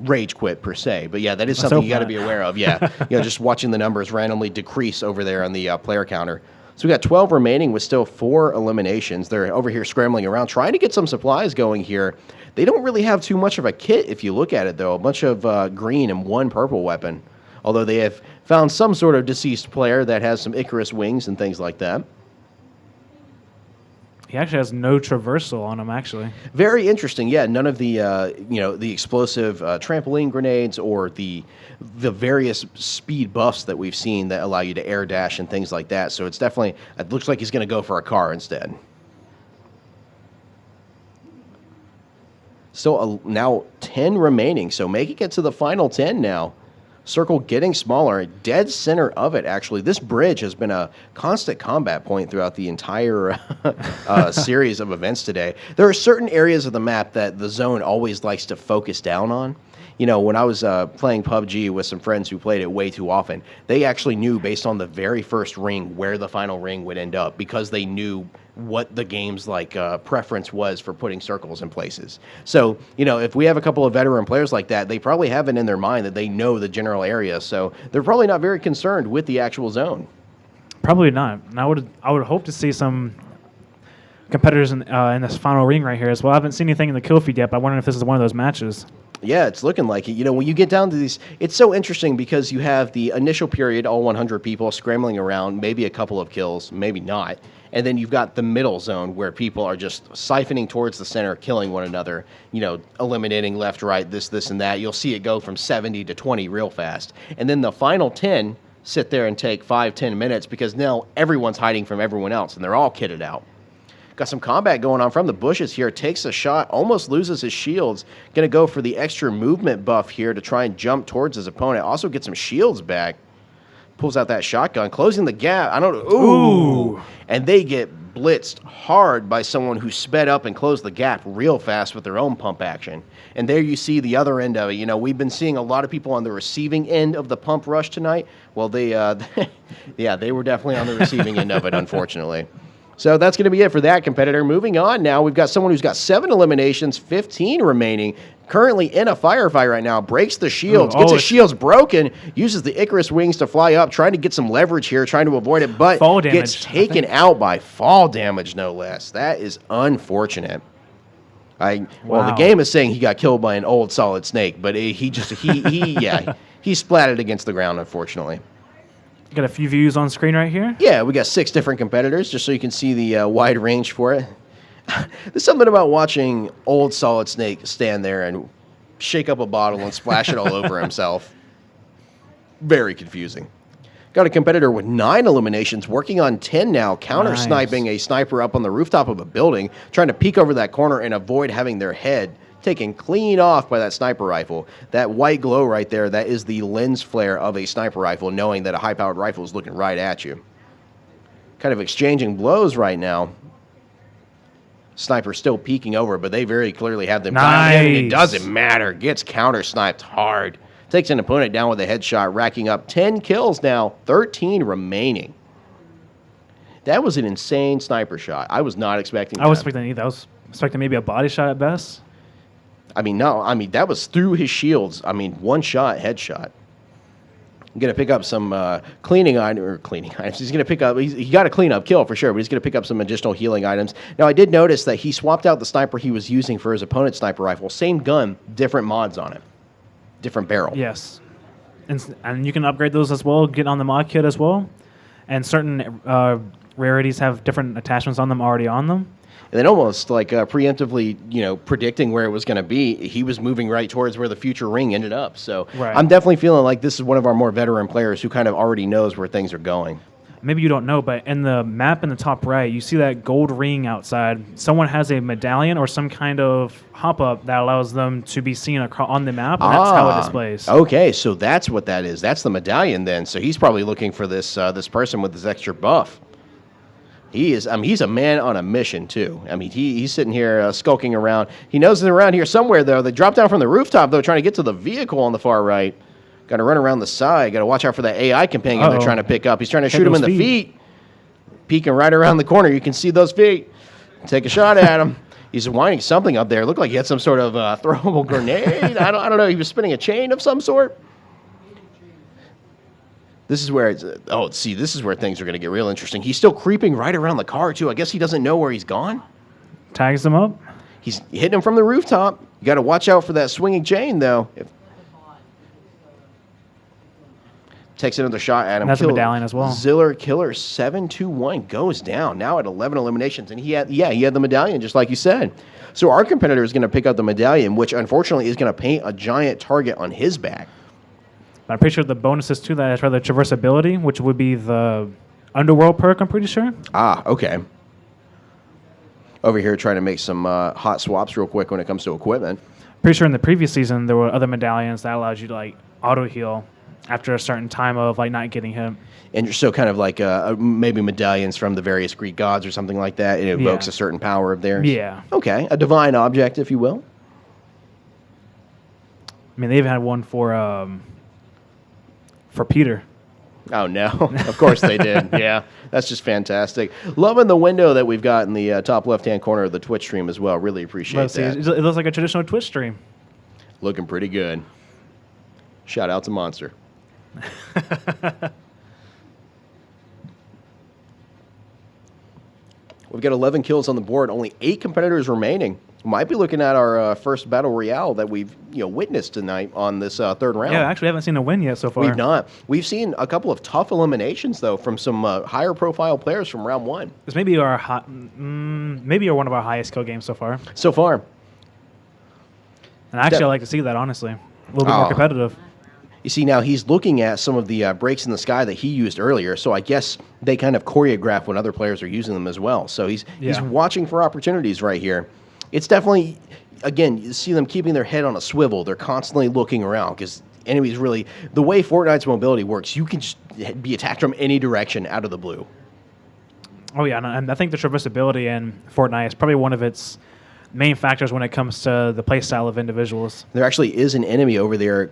Speaker 1: rage quit per se. But yeah, that is something you got to be aware of. Yeah, just watching the numbers randomly decrease over there on the player counter. So we got 12 remaining with still 4 eliminations. They're over here scrambling around, trying to get some supplies going here. They don't really have too much of a kit if you look at it, though. A bunch of green and 1 purple weapon. Although they have found some sort of deceased player that has some Icarus wings and things like that.
Speaker 2: He actually has no traversal on him, actually.
Speaker 1: Very interesting. Yeah, none of the the explosive trampoline grenades or the various speed buffs that we've seen that allow you to air dash and things like that. So it looks like he's going to go for a car instead. Still now 10 remaining, so making it to the final 10 now. Circle getting smaller, dead center of it, actually. This bridge has been a constant combat point throughout the entire series of events today. There are certain areas of the map that the zone always likes to focus down on. When I was playing PUBG with some friends who played it way too often, they actually knew based on the very first ring where the final ring would end up because they knew what the game's preference was for putting circles in places. So, if we have a couple of veteran players like that, they probably have it in their mind that they know the general area. So they're probably not very concerned with the actual zone.
Speaker 2: Probably not. And I would hope to see some competitors in this final ring right here as well. I haven't seen anything in the kill feed yet, but I wonder if this is one of those matches.
Speaker 1: Yeah, it's looking like it. When you get down to these, it's so interesting because you have the initial period, all 100 people scrambling around, maybe a couple of kills, maybe not. And then you've got the middle zone where people are just siphoning towards the center, killing one another, eliminating left, right, this, and that. You'll see it go from 70 to 20 real fast. And then the final 10 sit there and take 5-10 minutes because now everyone's hiding from everyone else, and they're all kitted out. Got some combat going on from the bushes here. Takes a shot, almost loses his shields. Going to go for the extra movement buff here to try and jump towards his opponent. Also get some shields back. Pulls out that shotgun, closing the gap. I don't know. Ooh. And they get blitzed hard by someone who sped up and closed the gap real fast with their own pump action. And there you see the other end of it. You know, we've been seeing a lot of people on the receiving end of the pump rush tonight. Well, they, yeah, they were definitely on the receiving end of it, unfortunately. So that's going to be it for that competitor. Moving on now, we've got someone who's got 7 eliminations, 15 remaining, currently in a firefight right now, breaks the shields, gets his shields broken, uses the Icarus wings to fly up, trying to get some leverage here, trying to avoid it, but
Speaker 2: fall damage,
Speaker 1: gets taken out by fall damage, no less. That is unfortunate. Well, the game is saying he got killed by an old solid snake, but he splatted against the ground, unfortunately.
Speaker 2: Got a few views on screen right here.
Speaker 1: Yeah, we got 6 different competitors, just so you can see the wide range for it. There's something about watching old Solid Snake stand there and shake up a bottle and splash it all over himself. Very confusing. Got a competitor with 9 eliminations, working on 10 now, counter-sniping a sniper up on the rooftop of a building, trying to peek over that corner and avoid having their head taken clean off by that sniper rifle. That white glow right there, that is the lens flare of a sniper rifle, knowing that a high-powered rifle is looking right at you. Kind of exchanging blows right now. Sniper still peeking over, but they very clearly have them dialed in. It doesn't matter. Gets counter-sniped hard. Takes an opponent down with a headshot, racking up 10 kills now, 13 remaining. That was an insane sniper shot. I was not expecting that.
Speaker 2: I was expecting either. I was expecting maybe a body shot at best.
Speaker 1: I mean, no. I mean, that was through his shields. I mean, one shot, headshot. I'm going to pick up some cleaning items. He's going to pick up, he got a cleanup kill for sure, but he's going to pick up some additional healing items. Now, I did notice that he swapped out the sniper he was using for his opponent's sniper rifle. Same gun, different mods on it. Different barrel.
Speaker 2: Yes. And you can upgrade those as well, get on the mod kit as well. And certain rarities have different attachments on them already on them.
Speaker 1: And then almost like preemptively, predicting where it was going to be, he was moving right towards where the future ring ended up. So I'm definitely feeling like this is one of our more veteran players who kind of already knows where things are going.
Speaker 2: Maybe you don't know, but in the map in the top right, you see that gold ring outside. Someone has a medallion or some kind of hop-up that allows them to be seen on the map, and that's how it displays.
Speaker 1: Okay, so that's what that is. That's the medallion then. So he's probably looking for this this person with this extra buff. He is. I mean, he's a man on a mission too. I mean, he's sitting here skulking around. He knows they're around here somewhere though. They dropped down from the rooftop though, trying to get to the vehicle on the far right. Got to run around the side. Got to watch out for that AI companion they're trying to pick up. He's trying to shoot him in the feet. Peeking right around the corner. You can see those feet. Take a shot at him. He's winding something up there. Looked like he had some sort of throwable grenade. I don't know. He was spinning a chain of some sort. This is where this is where things are going to get real interesting. He's still creeping right around the car too. I guess he doesn't know where he's gone.
Speaker 2: Tags him up.
Speaker 1: He's hitting him from the rooftop. You got to watch out for that swinging chain though. Takes another shot at him.
Speaker 2: That's a medallion as well.
Speaker 1: Ziller Killer 721 goes down now at 11 eliminations, and he had the medallion just like you said. So our competitor is going to pick up the medallion, which unfortunately is going to paint a giant target on his back.
Speaker 2: I'm pretty sure the bonuses to that is rather traversability, which would be the Underworld perk, I'm pretty sure.
Speaker 1: Okay. Over here trying to make some hot swaps real quick when it comes to equipment.
Speaker 2: Pretty sure in the previous season there were other medallions that allowed you to auto heal after a certain time of not getting hit.
Speaker 1: And so kind of like maybe medallions from the various Greek gods or something like that. It evokes a certain power of theirs.
Speaker 2: Yeah.
Speaker 1: Okay, a divine object, if you will.
Speaker 2: I mean, they even had one for Peter.
Speaker 1: Oh, no. Of course they did. Yeah, that's just fantastic. Loving the window that we've got in the top left-hand corner of the Twitch stream as well. Really appreciate that.
Speaker 2: It looks like a traditional Twitch stream.
Speaker 1: Looking pretty good. Shout out to Monster. We've got 11 kills on the board. Only 8 competitors remaining. Might be looking at our first battle royale that we've witnessed tonight on this third round.
Speaker 2: Yeah, actually, I haven't seen a win yet so far.
Speaker 1: We've not. We've seen a couple of tough eliminations though from some higher profile players from round 1.
Speaker 2: This may be one of our highest kill games so far.
Speaker 1: So far.
Speaker 2: And actually, I like to see that honestly, a little bit more competitive.
Speaker 1: You see, now he's looking at some of the breaks in the sky that he used earlier, so I guess they kind of choreograph when other players are using them as well. So he's watching for opportunities right here. It's definitely, again, you see them keeping their head on a swivel. They're constantly looking around because enemies really, the way Fortnite's mobility works, you can just be attacked from any direction out of the blue.
Speaker 2: Oh, yeah, and I think the traversability in Fortnite is probably one of its main factors when it comes to the playstyle of individuals.
Speaker 1: There actually is an enemy over there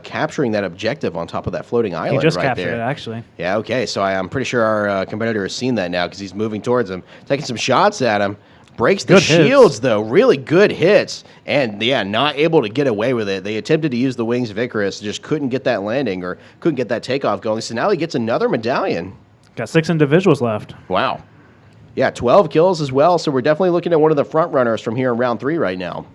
Speaker 1: capturing that objective on top of that floating island.
Speaker 2: He just
Speaker 1: right
Speaker 2: captured
Speaker 1: there.
Speaker 2: it, actually.
Speaker 1: Yeah, okay. So I'm pretty sure our competitor has seen that now because he's moving towards him, taking some shots at him. Breaks the shields, though. Really good hits. And, yeah, not able to get away with it. They attempted to use the wings of Icarus, just couldn't get that landing or couldn't get that takeoff going. So now he gets another medallion.
Speaker 2: Got 6 individuals left.
Speaker 1: Wow. Yeah, 12 kills as well. So we're definitely looking at one of the front runners from here in round 3 right now.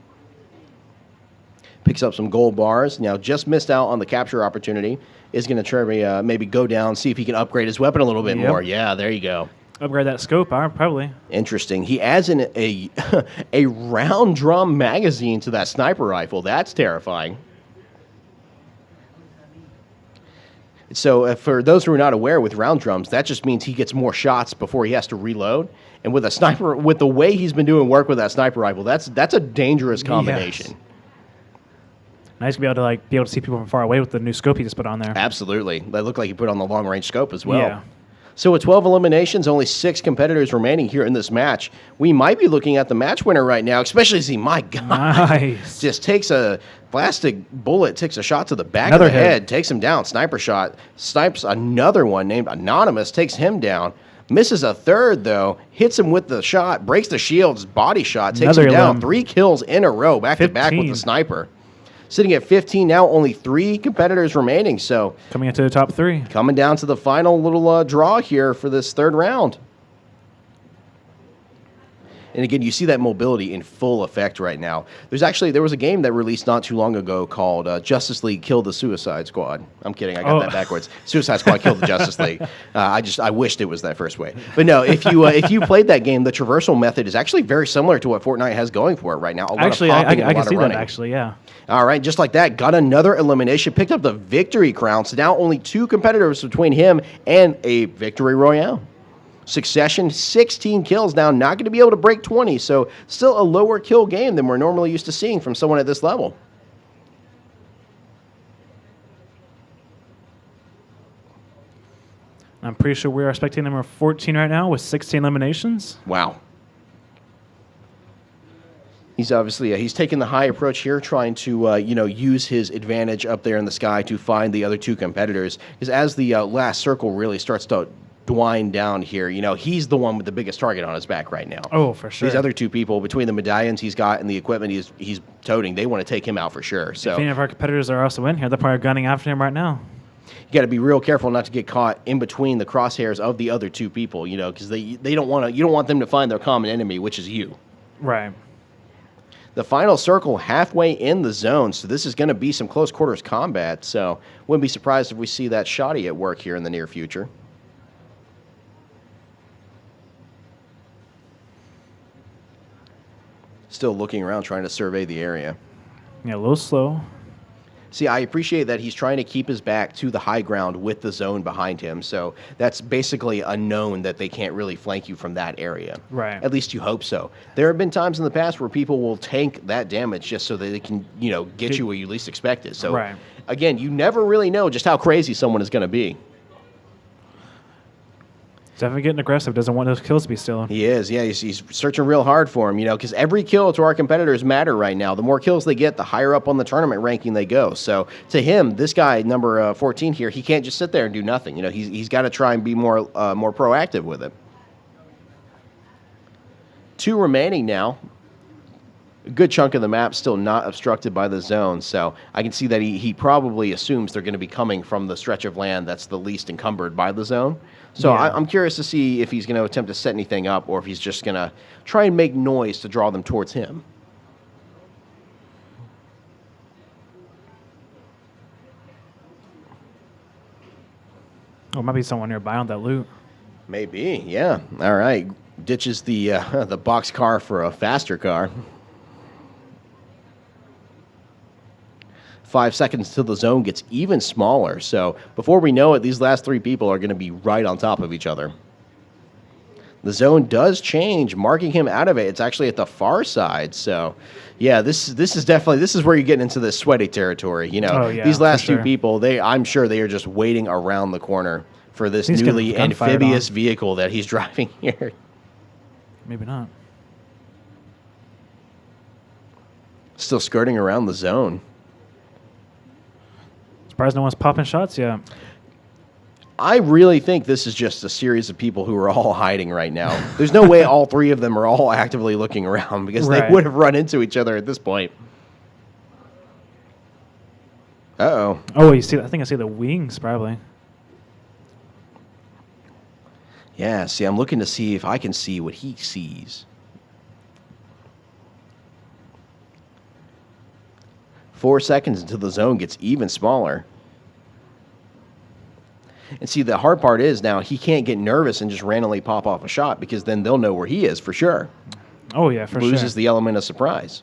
Speaker 1: Picks up some gold bars. Now just missed out on the capture opportunity. Is going to try maybe go down, see if he can upgrade his weapon a little bit more. Yeah, there you go.
Speaker 2: Upgrade that scope, probably.
Speaker 1: Interesting. He adds in a a round drum magazine to that sniper rifle. That's terrifying. So for those who are not aware, with round drums, that just means he gets more shots before he has to reload. And with a sniper, with the way he's been doing work with that sniper rifle, that's a dangerous combination.
Speaker 2: Yes. Nice to be able to see people from far away with the new scope he just put on there.
Speaker 1: Absolutely. They look like he put on the long range scope as well.
Speaker 2: Yeah.
Speaker 1: So with 12 eliminations, only 6 competitors remaining here in this match. We might be looking at the match winner right now, especially as my God,
Speaker 2: nice.
Speaker 1: Just takes a plastic bullet, takes a shot to the back of the head, takes him down, sniper shot, snipes another one named Anonymous, takes him down, misses a third though, hits him with the shot, breaks the shield's body shot, takes him down, 3 kills in a row, back to back with the sniper. Sitting at 15 now, only 3 competitors remaining. So
Speaker 2: coming into the top 3. Coming
Speaker 1: down to the final little draw here for this third round. And again, you see that mobility in full effect right now. There was a game that released not too long ago called Justice League Killed the Suicide Squad. I'm kidding, I got that backwards. Suicide Squad Killed the Justice League. I wished it was that first way. But no, if you played that game, the traversal method is actually very similar to what Fortnite has going for it right now.
Speaker 2: Actually, I can see that actually, yeah.
Speaker 1: All right, just like that, got another elimination, picked up the victory crown. So now only 2 competitors between him and a victory royale. Succession, 16 kills now, not going to be able to break 20, so still a lower kill game than we're normally used to seeing from someone at this level.
Speaker 2: I'm pretty sure we are expecting number 14 right now with 16 eliminations.
Speaker 1: Wow. He's obviously he's taking the high approach here, trying to use his advantage up there in the sky to find the other 2 competitors. Because as the last circle really starts to wind down here, he's the one with the biggest target on his back right now.
Speaker 2: Oh, for sure.
Speaker 1: These other 2 people, between the medallions he's got and the equipment he's toting, they want to take him out for sure. So
Speaker 2: if any of our competitors are also in here, they're probably gunning after him right now.
Speaker 1: You got to be real careful not to get caught in between the crosshairs of the other 2 people, because they don't want you don't want them to find their common enemy, which is you.
Speaker 2: Right.
Speaker 1: The final circle halfway in the zone, so this is going to be some close quarters combat. So wouldn't be surprised if we see that shoddy at work here in the near future. Still looking around, trying to survey the area.
Speaker 2: Yeah, a little slow.
Speaker 1: See, I appreciate that he's trying to keep his back to the high ground with the zone behind him. So that's basically a known that they can't really flank you from that area.
Speaker 2: Right.
Speaker 1: At least you hope so. There have been times in the past where people will tank that damage just so that they can, get you where you least expect it. So, again, you never really know just how crazy someone is going to be.
Speaker 2: Definitely getting aggressive. Doesn't want those kills to be stolen.
Speaker 1: He is, yeah. He's searching real hard for him, because every kill to our competitors matter right now. The more kills they get, the higher up on the tournament ranking they go. So to him, this guy, number 14 here, he can't just sit there and do nothing. He's got to try and be more proactive with it. 2 remaining now. A good chunk of the map still not obstructed by the zone, so I can see that he probably assumes they're going to be coming from the stretch of land that's the least encumbered by the zone. So yeah. I'm curious to see if he's going to attempt to set anything up or if he's just going to try and make noise to draw them towards him.
Speaker 2: Oh, might be someone nearby on that loot.
Speaker 1: Maybe, yeah. All right. Ditches the box car for a faster car. 5 seconds till the zone gets even smaller. So before we know it, these last 3 people are going to be right on top of each other. The zone does change, marking him out of it. It's actually at the far side. So, yeah, this is where you're getting into this sweaty territory. You know, these last 2 people, I'm sure they are just waiting around the corner for this newly amphibious vehicle that he's driving here.
Speaker 2: Maybe not.
Speaker 1: Still skirting around the zone.
Speaker 2: Surprised no one's popping shots yet.
Speaker 1: I really think this is just a series of people who are all hiding right now. There's no way all 3 of them are all actively looking around because they would have run into each other at this point. Uh-oh.
Speaker 2: Oh, I think I see the wings, probably.
Speaker 1: Yeah, see, I'm looking to see if I can see what he sees. 4 seconds until the zone gets even smaller. And see, the hard part is now he can't get nervous and just randomly pop off a shot because then they'll know where he is for sure.
Speaker 2: Oh, yeah, for sure.
Speaker 1: Loses the element of surprise.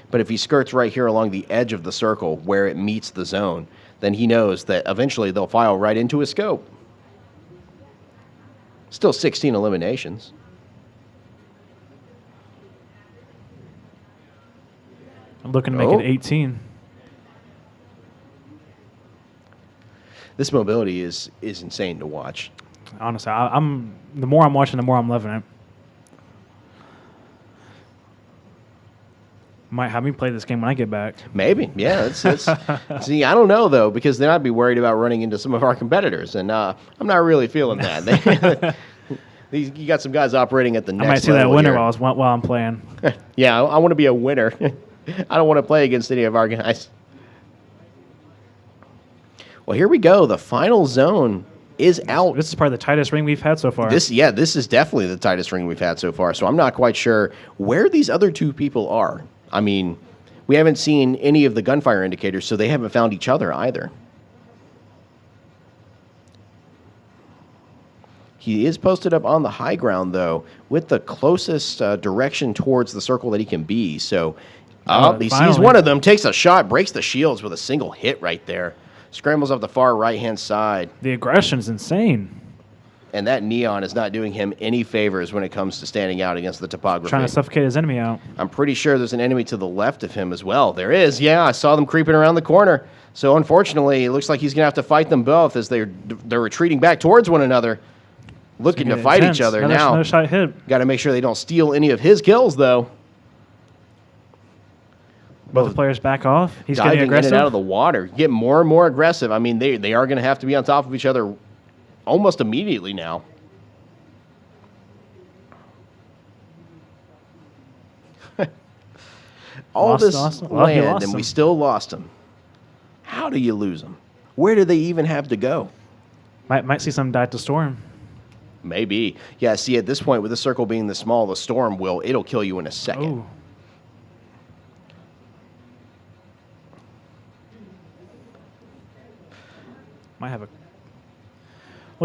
Speaker 1: But if he skirts right here along the edge of the circle where it meets the zone, then he knows that eventually they'll file right into his scope. Still 16 eliminations.
Speaker 2: I'm looking to make it 18.
Speaker 1: This mobility is insane to watch.
Speaker 2: Honestly, I'm the more I'm watching, the more I'm loving it. Might have me play this game when I get back.
Speaker 1: Maybe, yeah. See, I don't know though, because then I'd be worried about running into some of our competitors, and I'm not really feeling that. You got some guys operating at the next level.
Speaker 2: I might see that winner while I'm playing.
Speaker 1: Yeah, I want to be a winner. I don't want to play against any of our guys. Well, here we go. The final zone is out.
Speaker 2: This is probably the tightest ring we've had so far.
Speaker 1: This is definitely the tightest ring we've had so far. So I'm not quite sure where these other 2 people are. I mean, we haven't seen any of the gunfire indicators, so they haven't found each other either. He is posted up on the high ground, though, with the closest direction towards the circle that he can be. So he sees one of them, takes a shot, breaks the shields with a single hit right there. Scrambles up the far right-hand side.
Speaker 2: The aggression's insane.
Speaker 1: And that neon is not doing him any favors when it comes to standing out against the topography.
Speaker 2: Trying to suffocate his enemy out.
Speaker 1: I'm pretty sure there's an enemy to the left of him as well. There is. Yeah, I saw them creeping around the corner. So unfortunately, it looks like he's going to have to fight them both as they're retreating back towards one another, looking to fight each other now.
Speaker 2: Another shot hit.
Speaker 1: Got to make sure they don't steal any of his kills, though.
Speaker 2: Both players back off. He's
Speaker 1: diving
Speaker 2: getting aggressive.
Speaker 1: in and out of the water, get more and more aggressive. I mean, they are going to have to be on top of each other almost immediately now. All this land, and we still lost him. How do you lose them? Where do they even have to go?
Speaker 2: Might see some die to storm.
Speaker 1: Maybe. Yeah, see, at this point, with the circle being this small, the storm it'll kill you in a second.
Speaker 2: Ooh. Might have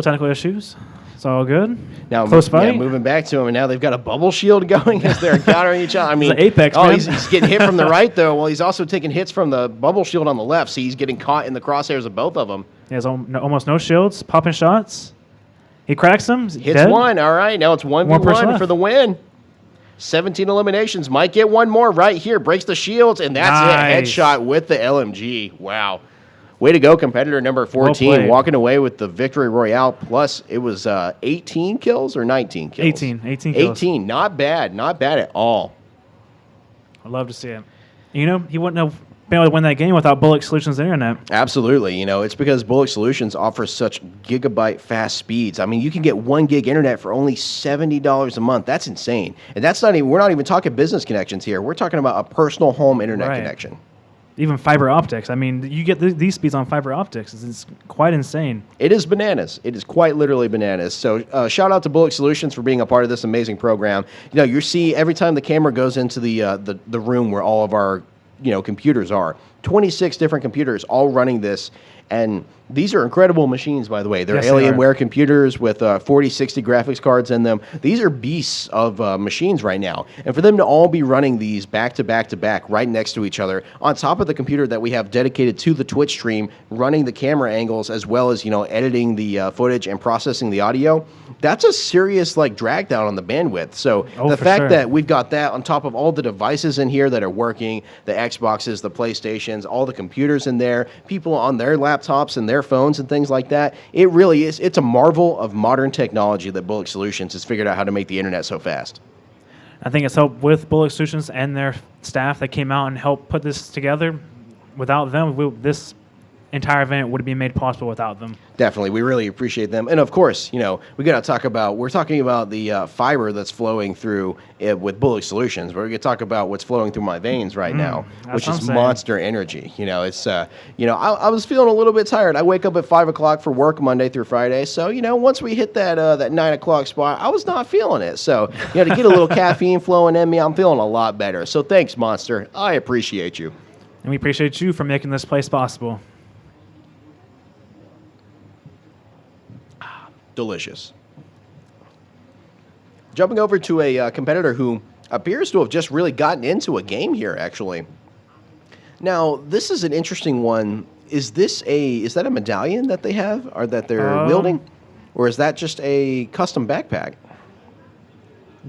Speaker 2: technical issues. It's all good.
Speaker 1: Now,
Speaker 2: close fight.
Speaker 1: Yeah, moving back to him, and now they've got a bubble shield going as they're encountering each other. I mean,
Speaker 2: Apex, man.
Speaker 1: He's getting hit from the right, though. Well, he's also taking hits from the bubble shield on the left, so he's getting caught in the crosshairs of both of them.
Speaker 2: He has almost no shields, popping shots. He cracks them.
Speaker 1: Hits
Speaker 2: dead.
Speaker 1: one. All right, now it's 1v1 for the win. 17 eliminations. Might get one more right here. Breaks the shields, and that's it. Headshot with the LMG. Wow. Way to go, competitor number 14, walking away with the victory royale. Plus, it was 18 kills or 19 kills?
Speaker 2: 18 kills.
Speaker 1: 18. Not bad at all.
Speaker 2: I'd love to see it. You know, he wouldn't have been able to win that game without Bullock Solutions Internet.
Speaker 1: Absolutely. You know, it's because Bullock Solutions offers such gigabyte fast speeds. I mean, you can get 1 gig internet for only $70 a month. That's insane. And we're not even talking business connections here. We're talking about a personal home internet connection.
Speaker 2: Even fiber optics. I mean, you get these speeds on fiber optics. It's quite insane.
Speaker 1: It is bananas. It is quite literally bananas. So shout out to Bullock Solutions for being a part of this amazing program. You know, you see every time the camera goes into the room where all of our computers are, 26 different computers all running this, And these are incredible machines, by the way. They're
Speaker 2: Yes, they are.
Speaker 1: Alienware computers with 4060 graphics cards in them. These are beasts of machines right now. And for them to all be running these back to back to back right next to each other on top of the computer that we have dedicated to the Twitch stream, running the camera angles as well as, editing the footage and processing the audio, that's a serious drag down on the bandwidth. So the
Speaker 2: for
Speaker 1: fact
Speaker 2: sure.
Speaker 1: that we've got that on top of all the devices in here that are working, the Xboxes, the PlayStations, all the computers in there, people on their laptops and their phones and things like that, it really is. It's a marvel of modern technology that Bullock Solutions has figured out how to make the internet so fast.
Speaker 2: I think it's helped with Bullock Solutions and their staff that came out and helped put this together. Without them, this entire event would have been made possible without them.
Speaker 1: Definitely. We really appreciate them. And of course, we got to talk about, we're talking about the fiber that's flowing through it with Bullock Solutions. We're going to talk about what's flowing through my veins right now, which
Speaker 2: what
Speaker 1: is
Speaker 2: I'm saying.
Speaker 1: monster energy. It's, I was feeling a little bit tired. I wake up at 5 o'clock for work Monday through Friday. So, once we hit that 9 o'clock spot, I was not feeling it. So, to get a little caffeine flowing in me, I'm feeling a lot better. So thanks, Monster. I appreciate you.
Speaker 2: And we appreciate you for making this place possible.
Speaker 1: Delicious. Jumping over to a competitor who appears to have just really gotten into a game here, actually. Now, this is an interesting one. Is that a medallion that they have, or that they're wielding? Or is that just a custom backpack?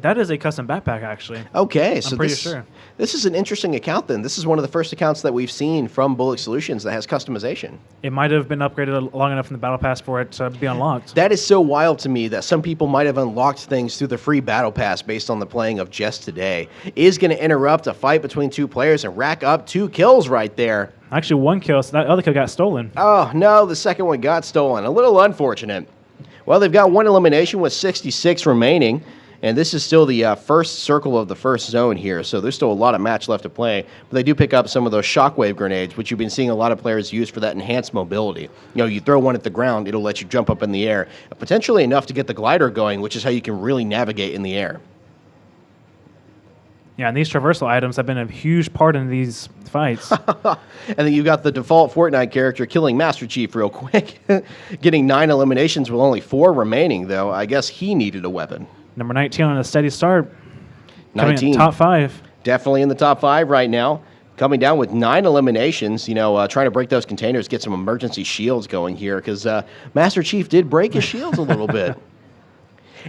Speaker 2: That is a custom backpack, actually.
Speaker 1: Okay, so
Speaker 2: I'm pretty sure.
Speaker 1: This is an interesting account then. This is one of the first accounts that we've seen from Bullock Solutions that has customization.
Speaker 2: It might have been upgraded long enough in the Battle Pass for it to be unlocked.
Speaker 1: That is so wild to me that some people might have unlocked things through the free Battle Pass based on the playing of just today. Is going to interrupt a fight between two players and rack up 2 kills right there.
Speaker 2: Actually, 1 kill, so that other kill got stolen.
Speaker 1: Oh, no, the second one got stolen. A little unfortunate. Well, they've got 1 elimination with 66 remaining. And this is still the first circle of the first zone here, so there's still a lot of match left to play. But they do pick up some of those shockwave grenades, which you've been seeing a lot of players use for that enhanced mobility. You throw one at the ground, it'll let you jump up in the air, potentially enough to get the glider going, which is how you can really navigate in the air.
Speaker 2: Yeah, and these traversal items have been a huge part in these fights.
Speaker 1: And then you've got the default Fortnite character killing Master Chief real quick, getting 9 eliminations with only 4 remaining, though. I guess he needed a weapon.
Speaker 2: Number 19 on a steady start.
Speaker 1: 19.
Speaker 2: Top 5.
Speaker 1: Definitely in the top 5 right now. Coming down with 9 eliminations, trying to break those containers, get some emergency shields going here, because Master Chief did break his shields a little bit.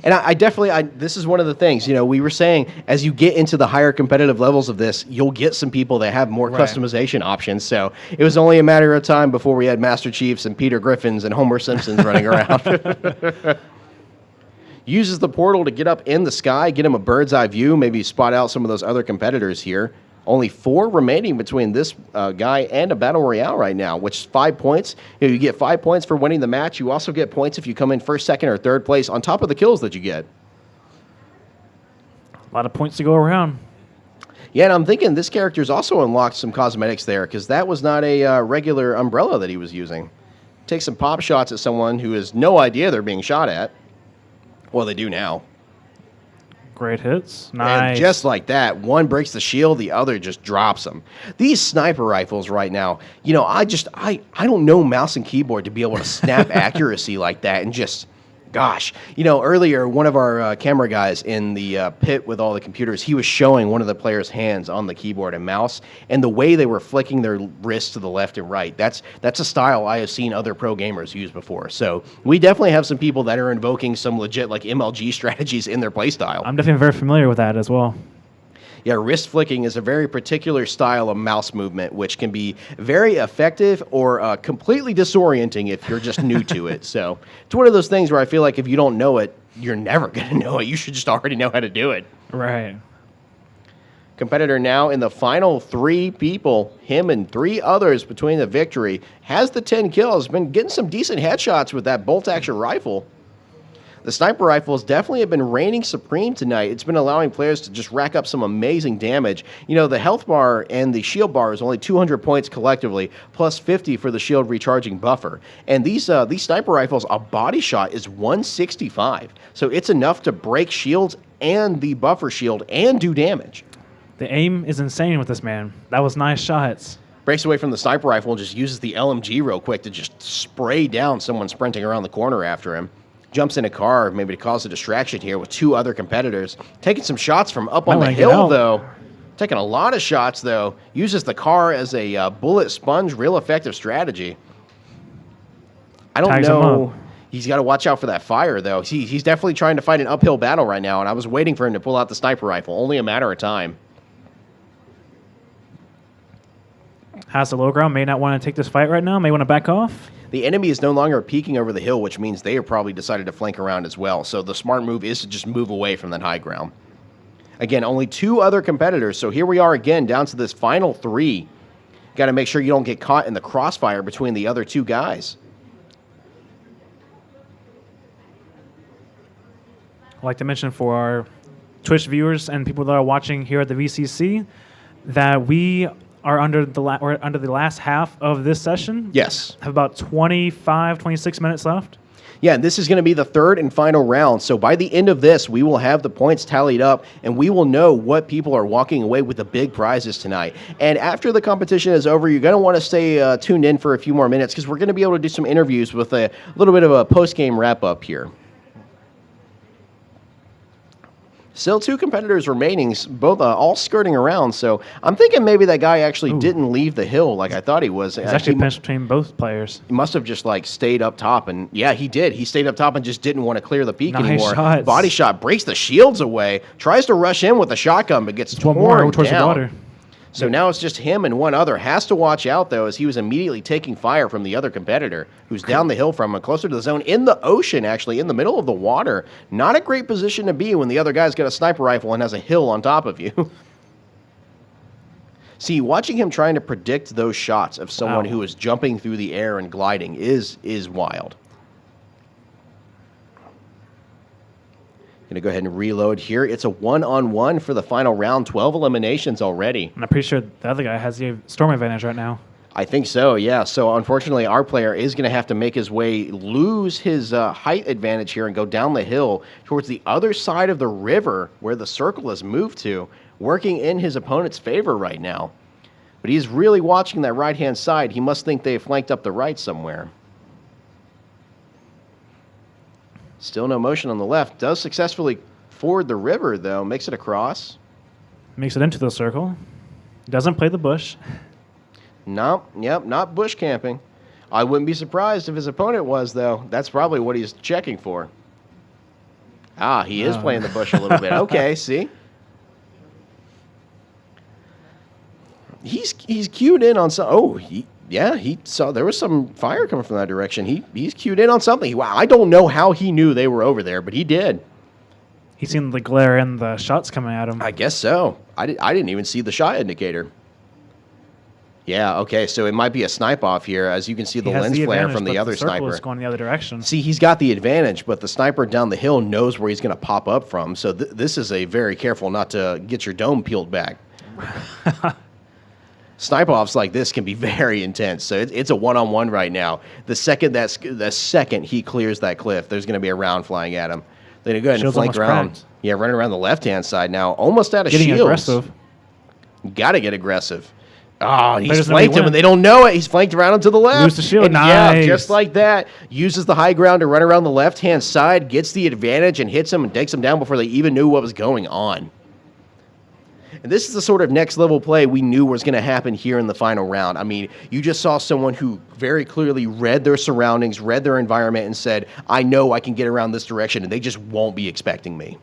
Speaker 1: And I definitely, this is one of the things, we were saying, as you get into the higher competitive levels of this, you'll get some people that have more customization options. So it was only a matter of time before we had Master Chiefs and Peter Griffins and Homer Simpsons running around. Uses the portal to get up in the sky, get him a bird's eye view, maybe spot out some of those other competitors here. Only 4 remaining between this guy and a Battle Royale right now, which is 5 points. You get 5 points for winning the match. You also get points if you come in first, second, or third place on top of the kills that you get.
Speaker 2: A lot of points to go around.
Speaker 1: Yeah, and I'm thinking this character's also unlocked some cosmetics there, because that was not a regular umbrella that he was using. Take some pop shots at someone who has no idea they're being shot at. Well, they do now.
Speaker 2: Great hits. Nice.
Speaker 1: And just like that, one breaks the shield, the other just drops them. These sniper rifles right now, I don't know mouse and keyboard to be able to snap accuracy like that and just... Gosh, earlier, one of our camera guys in the pit with all the computers, he was showing one of the players' hands on the keyboard and mouse, and the way they were flicking their wrists to the left and right, that's a style I have seen other pro gamers use before. So we definitely have some people that are invoking some legit MLG strategies in their playstyle.
Speaker 2: I'm definitely very familiar with that as well.
Speaker 1: Yeah, wrist flicking is a very particular style of mouse movement, which can be very effective or completely disorienting if you're just new to it. So it's one of those things where I feel like if you don't know it, you're never going to know it. You should just already know how to do it.
Speaker 2: Right.
Speaker 1: Competitor now in the final 3 people, him and 3 others between the victory, has the 10 kills, been getting some decent headshots with that bolt-action rifle. The sniper rifles definitely have been reigning supreme tonight. It's been allowing players to just rack up some amazing damage. The health bar and the shield bar is only 200 points collectively, plus 50 for the shield recharging buffer. And these sniper rifles, a body shot is 165. So it's enough to break shields and the buffer shield and do damage.
Speaker 2: The aim is insane with this man. That was nice shots.
Speaker 1: Breaks away from the sniper rifle and just uses the LMG real quick to just spray down someone sprinting around the corner after him. Jumps in a car, maybe to cause a distraction here with 2 other competitors. Taking some shots from up on the hill, though. Taking a lot of shots, though. Uses the car as a bullet sponge. Real effective strategy. I don't know. He's got to watch out for that fire, though. He's definitely trying to fight an uphill battle right now, and I was waiting for him to pull out the sniper rifle. Only a matter of time.
Speaker 2: Has the low ground. May not want to take this fight right now. May want to back off.
Speaker 1: The enemy is no longer peeking over the hill, which means they have probably decided to flank around as well. So the smart move is to just move away from that high ground. Again, only 2 other competitors. So here we are again down to this final 3. Got to make sure you don't get caught in the crossfire between the other 2 guys.
Speaker 2: I'd like to mention for our Twitch viewers and people that are watching here at the VCC that we are under the last half of this session.
Speaker 1: Yes.
Speaker 2: Have about 25, 26 minutes left.
Speaker 1: Yeah, this is going to be the 3rd and final round. So by the end of this, we will have the points tallied up, and we will know what people are walking away with the big prizes tonight. And after the competition is over, you're going to want to stay tuned in for a few more minutes because we're going to be able to do some interviews with a little bit of a post-game wrap-up here. Still 2 competitors remaining, both all skirting around. So I'm thinking maybe that guy actually didn't leave the hill like I thought he was.
Speaker 2: He's actually pinched between both players.
Speaker 1: He must have just stayed up top, and yeah, he did. He stayed up top and just didn't want to clear the peak anymore.
Speaker 2: Shots.
Speaker 1: Body shot breaks the shields away. Tries to rush in with a shotgun, but gets torn
Speaker 2: towards the
Speaker 1: down.
Speaker 2: water.
Speaker 1: So now it's just him and one other. Has to watch out, though, as he was immediately taking fire from the other competitor who's down the hill from him, closer to the zone, in the ocean, actually, in the middle of the water. Not a great position to be when the other guy's got a sniper rifle and has a hill on top of you. See, watching him trying to predict those shots of someone who is jumping through the air and gliding is wild. Going to go ahead and reload here. It's a 1-on-1 for the final round. 12 eliminations already.
Speaker 2: And I'm pretty sure the other guy has the storm advantage right now.
Speaker 1: I think so, yeah. So unfortunately, our player is going to have to make his way, lose his height advantage here and go down the hill towards the other side of the river where the circle has moved to, working in his opponent's favor right now. But he's really watching that right-hand side. He must think they've flanked up the right somewhere. Still no motion on the left. Does successfully ford the river, though. Makes it across.
Speaker 2: Makes it into the circle. Doesn't play the bush.
Speaker 1: Nope. Yep, not bush camping. I wouldn't be surprised if his opponent was, though. That's probably what he's checking for. Ah, he is playing the bush a little bit. Okay, see? He's cued in on some... Oh, he saw there was some fire coming from that direction. He's cued in on something. Wow, I don't know how he knew they were over there, but he did.
Speaker 2: He's seen the glare and the shots coming at him.
Speaker 1: I guess so. I didn't even see the shot indicator. Yeah, okay, so it might be a snipe off here, as you can see the lens flare from the other sniper.
Speaker 2: Is going the other direction.
Speaker 1: See, he's got the advantage, but the sniper down the hill knows where he's going to pop up from. So this is a very careful not to get your dome peeled back. Snipe-offs like this can be very intense. So it's a one-on-one right now. The second he clears that cliff, there's going to be a round flying at him. They're going to go ahead and flank around.
Speaker 2: Cracked.
Speaker 1: Yeah, running around the left-hand side now. Almost out of shields.
Speaker 2: Getting aggressive.
Speaker 1: Got to get aggressive. Oh, he's
Speaker 2: There's
Speaker 1: flanked him, and they don't know it. He's flanked around him to the left.
Speaker 2: Lose the shield.
Speaker 1: And
Speaker 2: nice.
Speaker 1: Yeah, just like that. Uses the high ground to run around the left-hand side, gets the advantage, and hits him and takes him down before they even knew what was going on. And this is the sort of next-level play we knew was going to happen here in the final round. I mean, you just saw someone who very clearly read their surroundings, read their environment, and said, I know I can get around this direction, and they just won't be expecting me.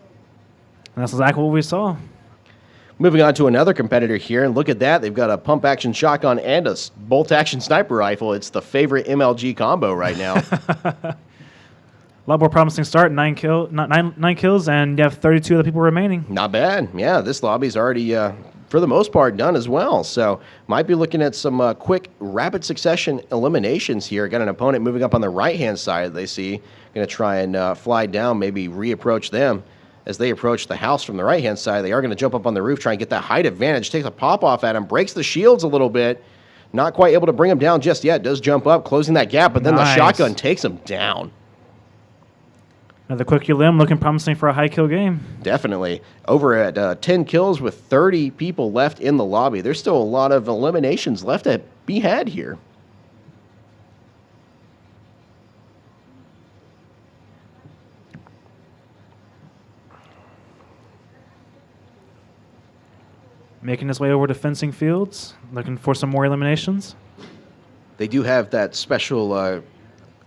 Speaker 2: And that's exactly what we saw.
Speaker 1: Moving on to another competitor here, and look at that. They've got a pump-action shotgun and a bolt-action sniper rifle. It's the favorite MLG combo right now.
Speaker 2: A lot more promising start. 9 kills, and you have 32 other people remaining.
Speaker 1: Not bad. Yeah, this lobby's already, for the most part, done as well. So might be looking at some quick, rapid succession eliminations here. Got an opponent moving up on the right-hand side, they see. Going to try and fly down, maybe reapproach them. As they approach the house from the right-hand side, they are going to jump up on the roof, try and get that height advantage. Takes a pop-off at him, breaks the shields a little bit. Not quite able to bring him down just yet. Does jump up, closing that gap, but then the shotgun takes him down.
Speaker 2: Another quick limb, looking promising for a high kill game.
Speaker 1: Definitely. Over at 10 kills with 30 people left in the lobby. There's still a lot of eliminations left be had here.
Speaker 2: Making his way over to fencing fields, looking for some more eliminations.
Speaker 1: They do have that special,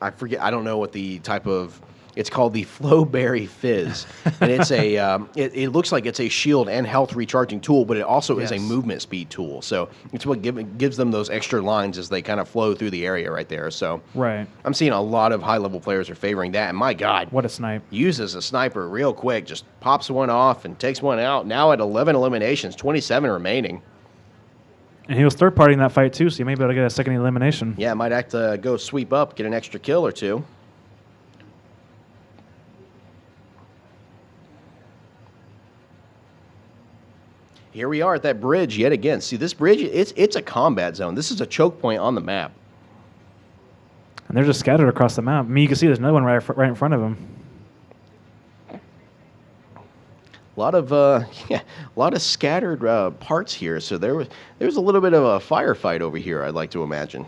Speaker 1: I forget, I don't know what the type of, it's called the Flowberry Fizz. And it's it looks like it's a shield and health recharging tool, but it also is a movement speed tool. So it's what gives them those extra lines as they kind of flow through the area right there. So I'm seeing a lot of high-level players are favoring that. And my God.
Speaker 2: What a snipe.
Speaker 1: Uses a sniper real quick, just pops one off and takes one out. Now at 11 eliminations, 27 remaining.
Speaker 2: And he was third-partying that fight, too, so you may be able to get a second elimination.
Speaker 1: Yeah, might have to go sweep up, get an extra kill or two. Here we are at that bridge yet again. See, this bridge, it's a combat zone. This is a choke point on the map.
Speaker 2: And they're just scattered across the map. I mean, you can see there's another one right in front of him.
Speaker 1: A lot of scattered parts here. So there was a little bit of a firefight over here, I'd like to imagine.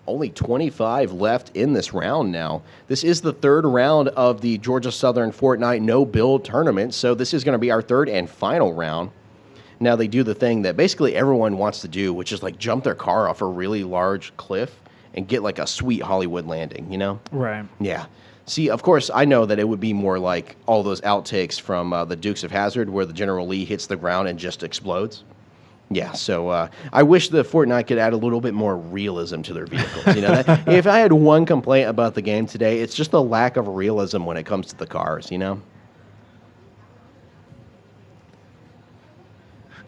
Speaker 1: Only 25 left in this round now. This is the third round of the Georgia Southern Fortnite no-build tournament, so this is going to be our third and final round. Now they do the thing that basically everyone wants to do, which is like jump their car off a really large cliff and get like a sweet Hollywood landing, you know?
Speaker 2: Right.
Speaker 1: Yeah. See, of course, I know that it would be more like all those outtakes from the Dukes of Hazzard where the General Lee hits the ground and just explodes. Yeah, so I wish the Fortnite could add a little bit more realism to their vehicles. You know, if I had one complaint about the game today, it's just the lack of realism when it comes to the cars, you know?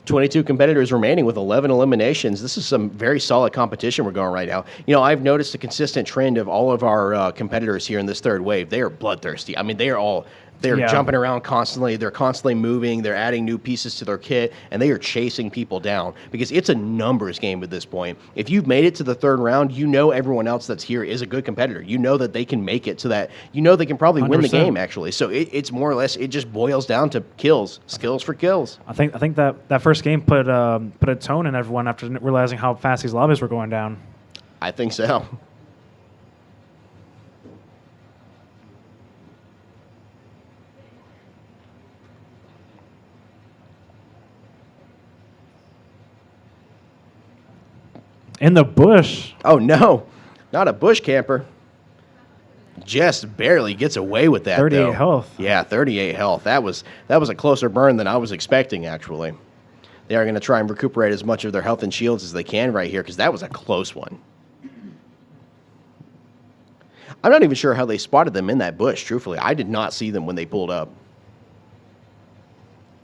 Speaker 1: 22 competitors remaining with 11 eliminations. This is some very solid competition we're going right now. You know, I've noticed a consistent trend of all of our competitors here in this third wave. They are bloodthirsty. I mean, they're jumping around constantly. They're constantly moving. They're adding new pieces to their kit, and they are chasing people down because it's a numbers game at this point. If you've made it to the third round, you know everyone else that's here is a good competitor. You know that they can make it to that. You know they can probably 100%. Win the game, actually. So it's more or less, it just boils down to kills, skills for kills.
Speaker 2: I think that first game put a tone in everyone after realizing how fast these lobbies were going down.
Speaker 1: I think so.
Speaker 2: In the bush.
Speaker 1: Oh, no. Not a bush camper. Just barely gets away with that,
Speaker 2: 38 health.
Speaker 1: Yeah, 38 health. That was a closer burn than I was expecting, actually. They are going to try and recuperate as much of their health and shields as they can right here because that was a close one. I'm not even sure how they spotted them in that bush, truthfully. I did not see them when they pulled up.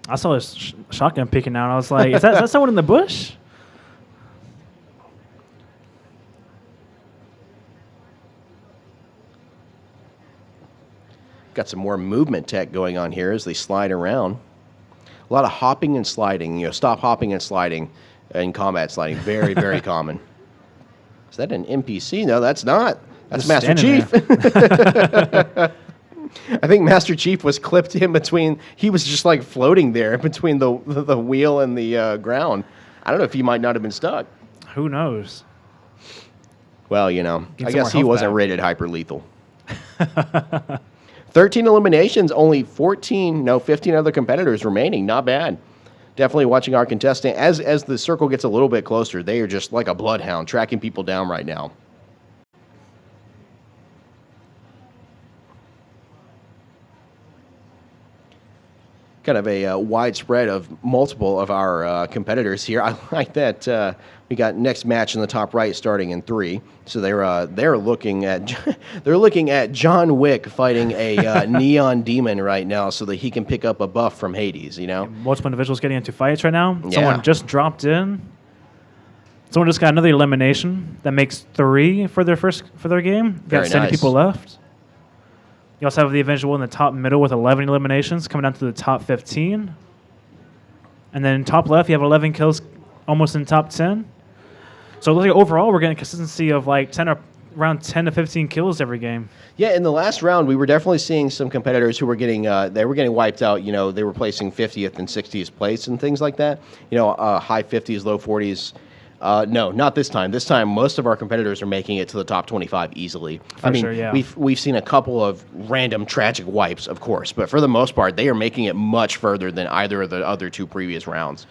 Speaker 2: I saw his shotgun peeking out. I was like, is that someone in the bush?
Speaker 1: Got some more movement tech going on here as they slide around. A lot of hopping and sliding. You know, stop hopping and sliding in combat sliding. Very, very common. Is that an NPC? No, that's not. That's Master Chief. I think Master Chief was clipped in between. He was just like floating there between the wheel and the ground. I don't know if he might not have been stuck.
Speaker 2: Who knows?
Speaker 1: Well, you know, I guess he wasn't rated hyper lethal. 13 eliminations, only 15 other competitors remaining. Not bad. Definitely watching our contestant. As the circle gets a little bit closer, they are just like a bloodhound tracking people down right now. Kind of a widespread of multiple of our competitors here. I like that we got next match in the top right starting in 3. So they're looking at John Wick fighting a neon demon right now so that he can pick up a buff from Hades. You know,
Speaker 2: multiple individuals getting into fights right now.
Speaker 1: Yeah.
Speaker 2: Someone just dropped in. Someone just got another elimination that makes 3 for their game. Got 70 people left. You also have the eventual in the top middle with 11 eliminations coming down to the top 15. And then top left, you have 11 kills almost in top 10. So overall, we're getting a consistency of like 10 around 10 to 15 kills every game.
Speaker 1: Yeah, in the last round, we were definitely seeing some competitors who were getting wiped out. They were placing 50th and 60th place and things like that. High 50s, low 40s. No, not this time. This time, most of our competitors are making it to the top 25 easily.
Speaker 2: Sure, yeah.
Speaker 1: We've seen a couple of random tragic wipes, of course, but for the most part, they are making it much further than either of the other two previous rounds.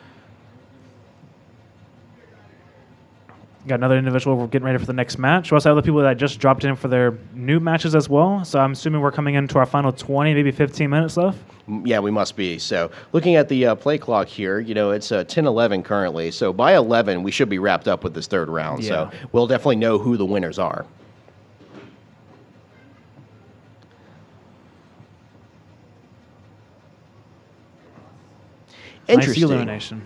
Speaker 2: Got another individual. We're getting ready for the next match. We also have other people that just dropped in for their new matches as well. So I'm assuming we're coming into our final 20, maybe 15 minutes left.
Speaker 1: Yeah, we must be. So looking at the play clock here, it's 10:11 currently. So by 11, we should be wrapped up with this third round.
Speaker 2: Yeah.
Speaker 1: So we'll definitely know who the winners are. Interesting.
Speaker 2: Nice elimination.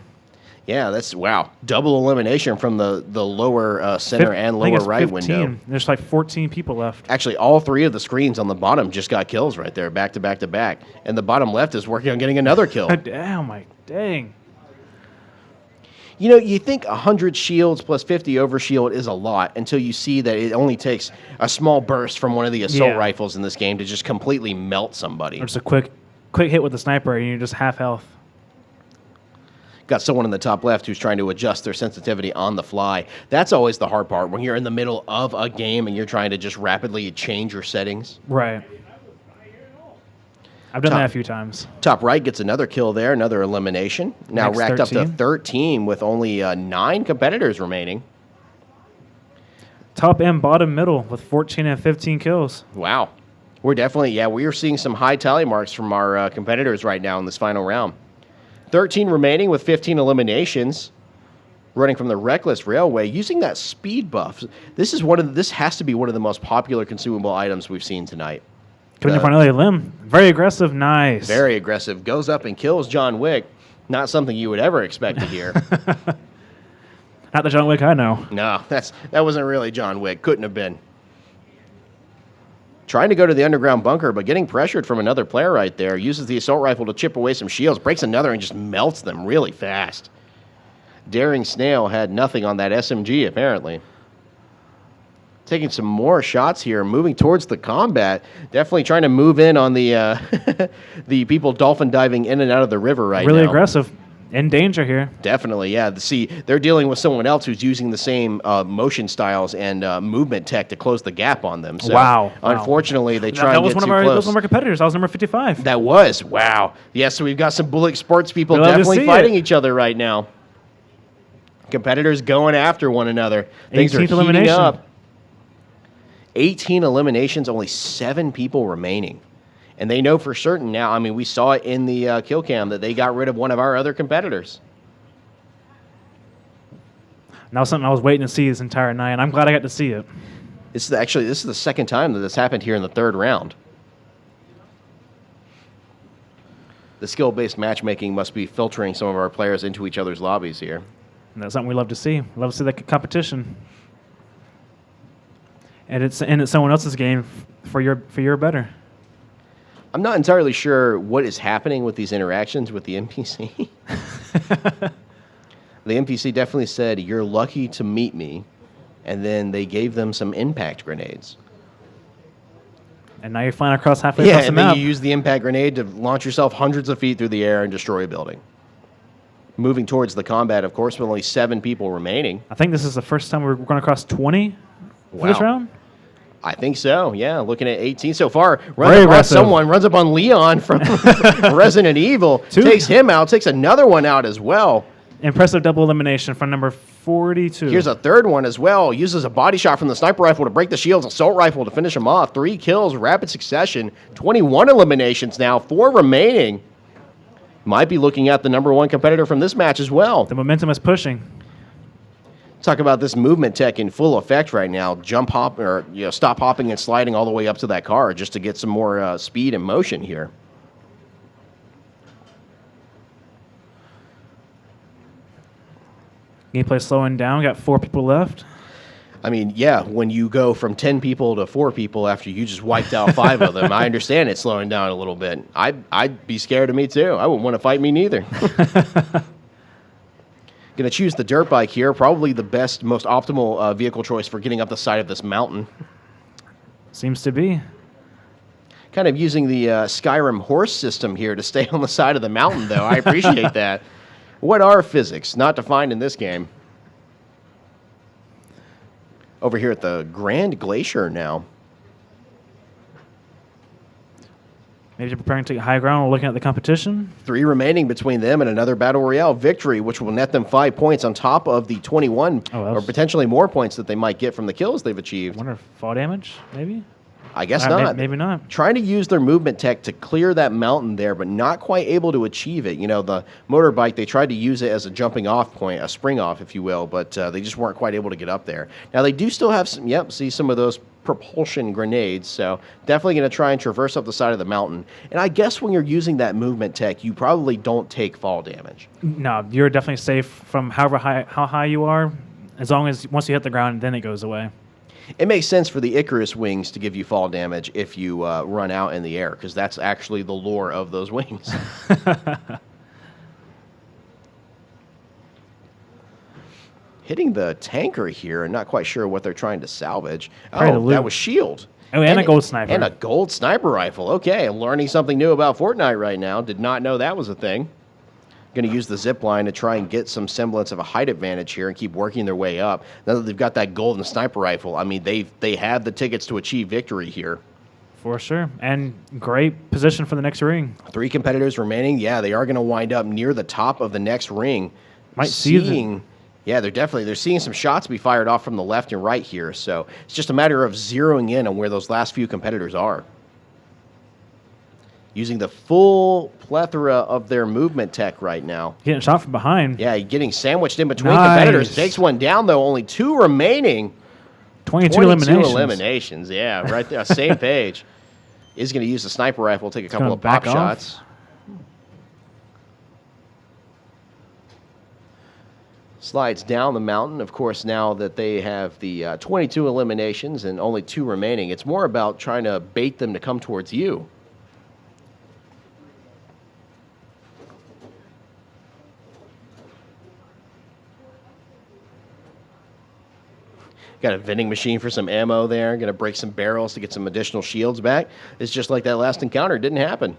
Speaker 1: Yeah, that's wow. Double elimination from the lower center and lower right
Speaker 2: 15.
Speaker 1: window.
Speaker 2: There's like 14 people left.
Speaker 1: Actually, all three of the screens on the bottom just got kills right there, back to back to back. And the bottom left is working on getting another kill.
Speaker 2: Oh my dang.
Speaker 1: You think 100 shields plus 50 overshield is a lot until you see that it only takes a small burst from one of the assault rifles in this game to just completely melt somebody.
Speaker 2: Or just a quick hit with the sniper and you're just half health.
Speaker 1: Got someone in the top left who's trying to adjust their sensitivity on the fly. That's always the hard part when you're in the middle of a game and you're trying to just rapidly change your settings.
Speaker 2: Right. I've done that a few times.
Speaker 1: Top right gets another kill there, another elimination. Now
Speaker 2: Next
Speaker 1: racked
Speaker 2: 13.
Speaker 1: up to 13 with only 9 competitors remaining.
Speaker 2: Top and bottom middle with 14 and 15 kills.
Speaker 1: Wow. We're definitely, we are seeing some high tally marks from our competitors right now in this final round. 13 remaining with 15 eliminations. Running from the Reckless Railway, using that speed buff. This has to be one of the most popular consumable items we've seen tonight.
Speaker 2: Coming in for another limb. Very aggressive. Nice.
Speaker 1: Very aggressive. Goes up and kills John Wick. Not something you would ever expect to hear.
Speaker 2: Not the John Wick I know.
Speaker 1: No, that wasn't really John Wick. Couldn't have been. Trying to go to the underground bunker, but getting pressured from another player right there. Uses the assault rifle to chip away some shields. Breaks another and just melts them really fast. Daring Snail had nothing on that SMG, apparently. Taking some more shots here, moving towards the combat. Definitely trying to move in on the the people dolphin diving in and out of the river right now.
Speaker 2: Really aggressive. In danger here.
Speaker 1: Definitely, yeah. See, they're dealing with someone else who's using the same motion styles and movement tech to close the gap on them. So
Speaker 2: wow.
Speaker 1: Unfortunately, they try
Speaker 2: that
Speaker 1: and
Speaker 2: was
Speaker 1: get too
Speaker 2: That
Speaker 1: close.
Speaker 2: was one of our competitors. That was number 55.
Speaker 1: That was, wow. Yeah, so we've got some Bullock Sports people
Speaker 2: We'll
Speaker 1: definitely fighting each other right now. Competitors going after one another. Things are heating up. 18 eliminations, only 7 people remaining. And they know for certain now, I mean, we saw it in the kill cam that they got rid of one of our other competitors.
Speaker 2: That was something I was waiting to see this entire night, and I'm glad I got to see it.
Speaker 1: This is the second time that this happened here in the third round. The skill-based matchmaking must be filtering some of our players into each other's lobbies here.
Speaker 2: And that's something we love to see. We love to see that competition. And it's someone else's game for your better.
Speaker 1: I'm not entirely sure what is happening with these interactions with the NPC. The NPC definitely said, "You're lucky to meet me," and then they gave them some impact grenades.
Speaker 2: And now you're flying across halfway across the map.
Speaker 1: Yeah, and then you use the impact grenade to launch yourself hundreds of feet through the air and destroy a building. Moving towards the combat, of course, with only 7 people remaining.
Speaker 2: I think this is the first time we're going across 20 for this round.
Speaker 1: I think so, yeah. Looking at 18 so far.
Speaker 2: Very aggressive.
Speaker 1: Someone runs up on Leon from Resident Evil. Takes him out, takes another one out as well.
Speaker 2: Impressive double elimination from number 42.
Speaker 1: Here's a third one as well. Uses a body shot from the sniper rifle to break the shields. Assault rifle to finish him off. 3 kills, rapid succession. 21 eliminations now. 4 remaining. Might be looking at the number 1 competitor from this match as well.
Speaker 2: The momentum is pushing.
Speaker 1: Talk about this movement tech in full effect right now. Jump hop or stop hopping and sliding all the way up to that car just to get some more speed and motion here.
Speaker 2: Gameplay slowing down. Got 4 people left.
Speaker 1: I mean, yeah, when you go from 10 people to 4 people after you just wiped out 5 of them, I understand it's slowing down a little bit. I'd be scared of me too. I wouldn't want to fight me neither. Going to choose the dirt bike here. Probably the best, most optimal vehicle choice for getting up the side of this mountain.
Speaker 2: Seems to be.
Speaker 1: Kind of using the Skyrim horse system here to stay on the side of the mountain, though. I appreciate that. What are physics? Not defined in this game. Over here at the Grand Glacier now.
Speaker 2: Maybe they're preparing to take high ground or looking at the competition.
Speaker 1: 3 remaining between them and another Battle Royale victory, which will net them 5 points on top of the 21 or potentially more points that they might get from the kills they've achieved.
Speaker 2: I wonder if fall damage, maybe?
Speaker 1: I guess not.
Speaker 2: Maybe not.
Speaker 1: Trying to use their movement tech to clear that mountain there, but not quite able to achieve it. You know, the motorbike, they tried to use it as a jumping off point, a spring off, if you will, but they just weren't quite able to get up there. Now, they do still have some, see some of those propulsion grenades, so definitely going to try and traverse up the side of the mountain. And I guess when you're using that movement tech, you probably don't take fall damage.
Speaker 2: No, you're definitely safe from how high you are, as long as once you hit the ground, then it goes away.
Speaker 1: It makes sense for the Icarus wings to give you fall damage if you run out in the air, because that's actually the lore of those wings. Hitting the tanker here, and not quite sure what they're trying to salvage. Oh, that was shield.
Speaker 2: Oh, and a gold sniper.
Speaker 1: And a gold sniper rifle. Okay, I'm learning something new about Fortnite right now. Did not know that was a thing. Going to use the zip line to try and get some semblance of a height advantage here and keep working their way up. Now that they've got that golden sniper rifle, I mean, they have the tickets to achieve victory here.
Speaker 2: For sure. And great position for the next ring.
Speaker 1: 3 competitors remaining. Yeah, they are going to wind up near the top of the next ring. Yeah, they're seeing some shots be fired off from the left and right here. So it's just a matter of zeroing in on where those last few competitors are. Using the full plethora of their movement tech right now.
Speaker 2: Getting shot from behind.
Speaker 1: Yeah, getting sandwiched in between competitors. Takes one down, though. Only 2 remaining.
Speaker 2: 22
Speaker 1: eliminations. Yeah, right there. Same page. Is going to use the sniper rifle, take a couple of pop shots. Slides down the mountain. Of course, now that they have the 22 eliminations and only 2 remaining, it's more about trying to bait them to come towards you. Got a vending machine for some ammo there. Going to break some barrels to get some additional shields back. It's just like that last encounter. It didn't happen.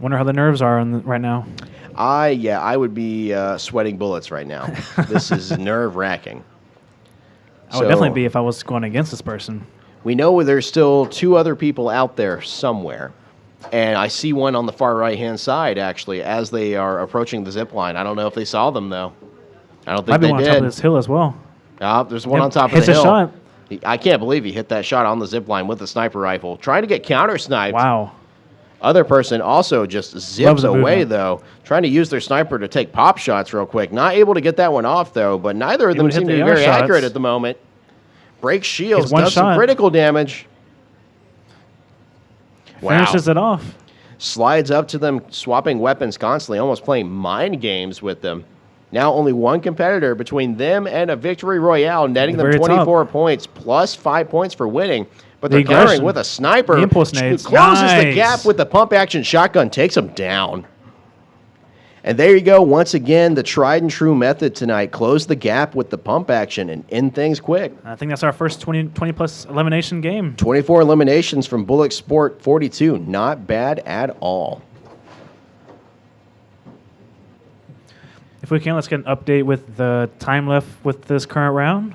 Speaker 2: Wonder how the nerves are right now.
Speaker 1: I would be sweating bullets right now. This is nerve-wracking.
Speaker 2: I would definitely be if I was going against this person.
Speaker 1: We know there's still 2 other people out there somewhere. And I see one on the far right-hand side, actually, as they are approaching the zip line. I don't know if they saw them, though. I don't think they did.
Speaker 2: Might be on top of this hill as well.
Speaker 1: There's one on top of the hill.
Speaker 2: Shot.
Speaker 1: I can't believe he hit that shot on the zip line with the sniper rifle. Trying to get counter-sniped.
Speaker 2: Wow.
Speaker 1: Other person also just zips away, though. Trying to use their sniper to take pop shots real quick. Not able to get that one off, though. But neither of them seem to be very accurate at the moment. Breaks shields. Does some critical damage.
Speaker 2: Finishes it off.
Speaker 1: Slides up to them, swapping weapons constantly, almost playing mind games with them. Now only 1 competitor between them and a victory royale, netting them 24 points, plus 5 points for winning. But they're countering with a sniper.
Speaker 2: Impulse nades.
Speaker 1: Closes the gap with the pump-action shotgun, takes them down. And there you go. Once again, the tried-and-true method tonight. Close the gap with the pump action and end things quick.
Speaker 2: I think that's our first 20-plus elimination game.
Speaker 1: 24 eliminations from Bullock Sport 42. Not bad at all.
Speaker 2: If we can, let's get an update with the time left with this current round.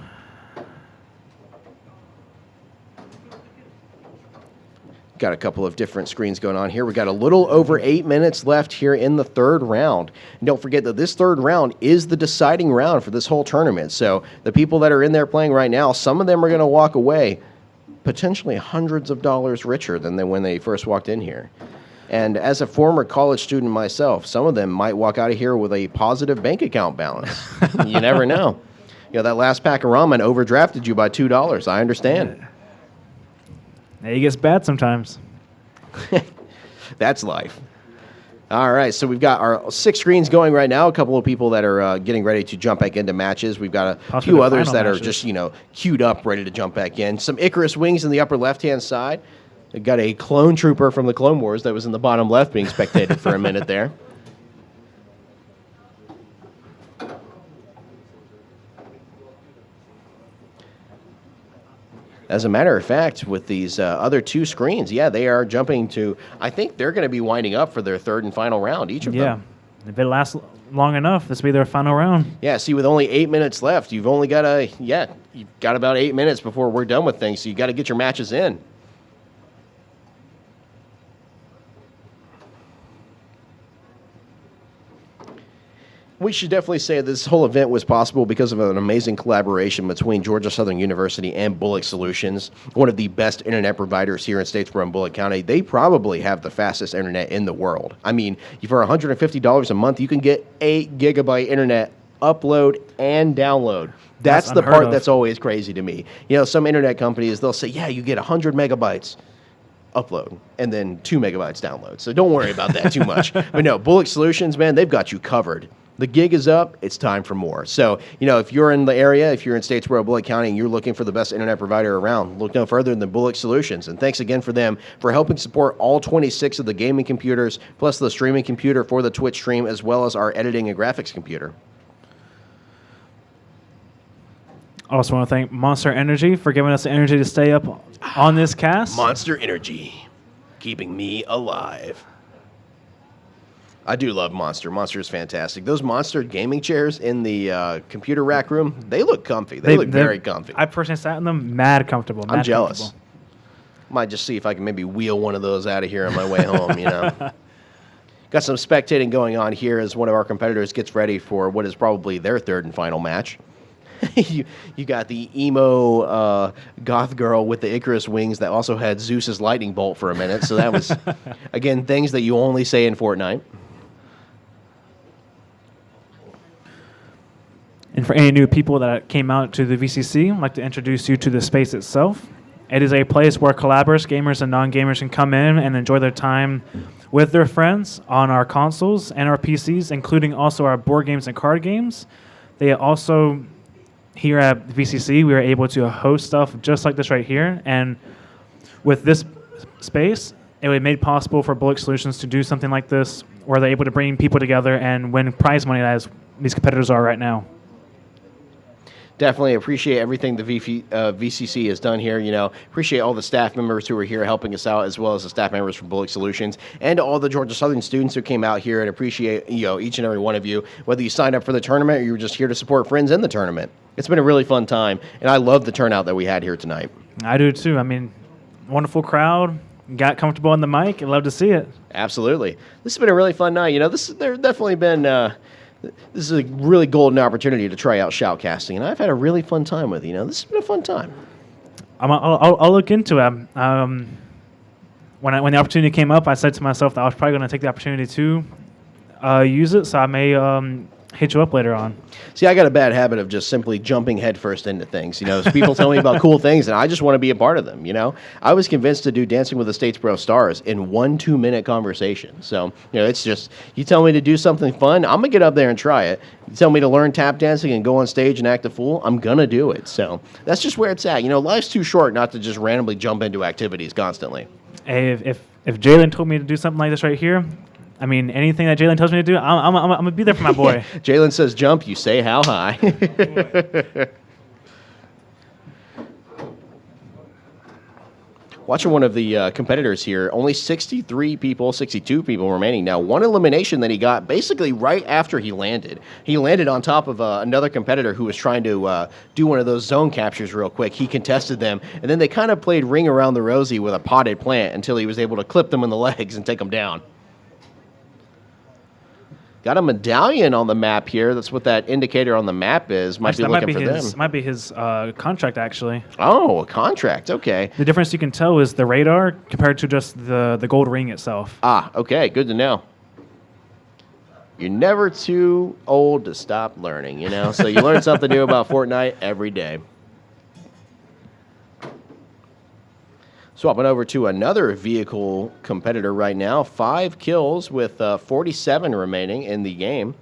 Speaker 1: Got a couple of different screens going on here. We got a little over 8 minutes left here in the 3rd round. And don't forget that this 3rd round is the deciding round for this whole tournament. So the people that are in there playing right now, some of them are going to walk away potentially hundreds of dollars richer than when they first walked in here. And as a former college student myself, some of them might walk out of here with a positive bank account balance. You never know. You know, that last pack of ramen overdrafted you by $2. I understand.
Speaker 2: It gets bad sometimes.
Speaker 1: That's life. All right, so we've got our 6 screens going right now. A couple of people that are getting ready to jump back into matches. We've got a few others that are just, queued up, ready to jump back in. Some Icarus wings in the upper left-hand side. Got a clone trooper from the Clone Wars that was in the bottom left being spectated for a minute there. As a matter of fact, with these other two screens, yeah, they are jumping to, I think they're going to be winding up for their third and final round, each of them.
Speaker 2: Yeah, if it lasts long enough, this will be their final round.
Speaker 1: Yeah, see, with only 8 minutes left, you've only got you've got about 8 minutes before we're done with things, so you got to get your matches in. We should definitely say this whole event was possible because of an amazing collaboration between Georgia Southern University and Bullock Solutions, one of the best internet providers here in Statesboro and Bullock County. They probably have the fastest internet in the world. I mean, for $150 a month, you can get 8 gigabyte internet upload and download. That's the part that's always crazy to me. You know, some internet companies, they'll say, yeah, you get 100 megabytes upload and then 2 megabytes download. So don't worry about that too much. But no, Bullock Solutions, man, they've got you covered. The gig is up. It's time for more. So, you know, if you're in the area, if you're in Statesboro, Bullock County, and you're looking for the best internet provider around, look no further than Bullock Solutions. And thanks again for them for helping support all 26 of the gaming computers, plus the streaming computer for the Twitch stream, as well as our editing and graphics computer.
Speaker 2: I also want to thank Monster Energy for giving us the energy to stay up on this cast.
Speaker 1: Monster Energy, keeping me alive. I do love Monster. Monster is fantastic. Those Monster gaming chairs in the computer rack room, they look comfy. They look very comfy.
Speaker 2: I personally sat in them, mad comfortable.
Speaker 1: I'm jealous. Might just see if I can maybe wheel one of those out of here on my way home, you know. Got some spectating going on here as one of our competitors gets ready for what is probably their third and final match. you got the emo goth girl with the Icarus wings that also had Zeus's lightning bolt for a minute. So that was, again, things that you only say in Fortnite.
Speaker 2: And for any new people that came out to the VCC, I'd like to introduce you to the space itself. It is a place where collaborators, gamers, and non-gamers can come in and enjoy their time with their friends on our consoles and our PCs, including also our board games and card games. They also, here at VCC, we are able to host stuff just like this right here. And with this space, it was made possible for Bullock Solutions to do something like this, where they're able to bring people together and win prize money as these competitors are right now.
Speaker 1: Definitely appreciate everything the VCC has done here. You know, appreciate all the staff members who are here helping us out, as well as the staff members from Bullock Solutions, and all the Georgia Southern students who came out here, and appreciate, you know, each and every one of you, whether you signed up for the tournament or you were just here to support friends in the tournament. It's been a really fun time, and I love the turnout that we had here tonight. I
Speaker 2: do too. I mean, wonderful crowd. Got comfortable on the mic. I'd love to see it.
Speaker 1: Absolutely. This has been a really fun night. You know, there's definitely been... this is a really golden opportunity to try out shoutcasting, and I've had a really fun time with it. You know, this has been a fun time.
Speaker 2: I'll look into it. When the opportunity came up, I said to myself that I was probably going to take the opportunity to use it, so I may hit you up later on.
Speaker 1: See, I got a bad habit of just simply jumping headfirst into things. You know, people tell me about cool things, and I just want to be a part of them, you know. I was convinced to do Dancing with the Statesboro Stars in 1 2-minute conversation. So, you know, it's just, you tell me to do something fun, I'm going to get up there and try it. You tell me to learn tap dancing and go on stage and act a fool, I'm going to do it. So that's just where it's at. You know, life's too short not to just randomly jump into activities constantly.
Speaker 2: Hey, if Jalen told me to do something like this right here, I mean, anything that Jalen tells me to do, I'm going to be there for my boy.
Speaker 1: Jalen says jump, you say how high. Watching one of the competitors here, only 62 people remaining now. One elimination that he got basically right after he landed. He landed on top of another competitor who was trying to do one of those zone captures real quick. He contested them, and then they kind of played ring around the rosy with a potted plant until he was able to clip them in the legs and take them down. Got a medallion on the map here. That's what that indicator on the map is. Might be looking for them.
Speaker 2: Might be his contract, actually.
Speaker 1: Oh, a contract. Okay.
Speaker 2: The difference you can tell is the radar compared to just the gold ring itself.
Speaker 1: Ah, okay. Good to know. You're never too old to stop learning, you know? So you learn something new about Fortnite every day. Swapping over to another vehicle competitor right now. 5 kills with 47 remaining in the game.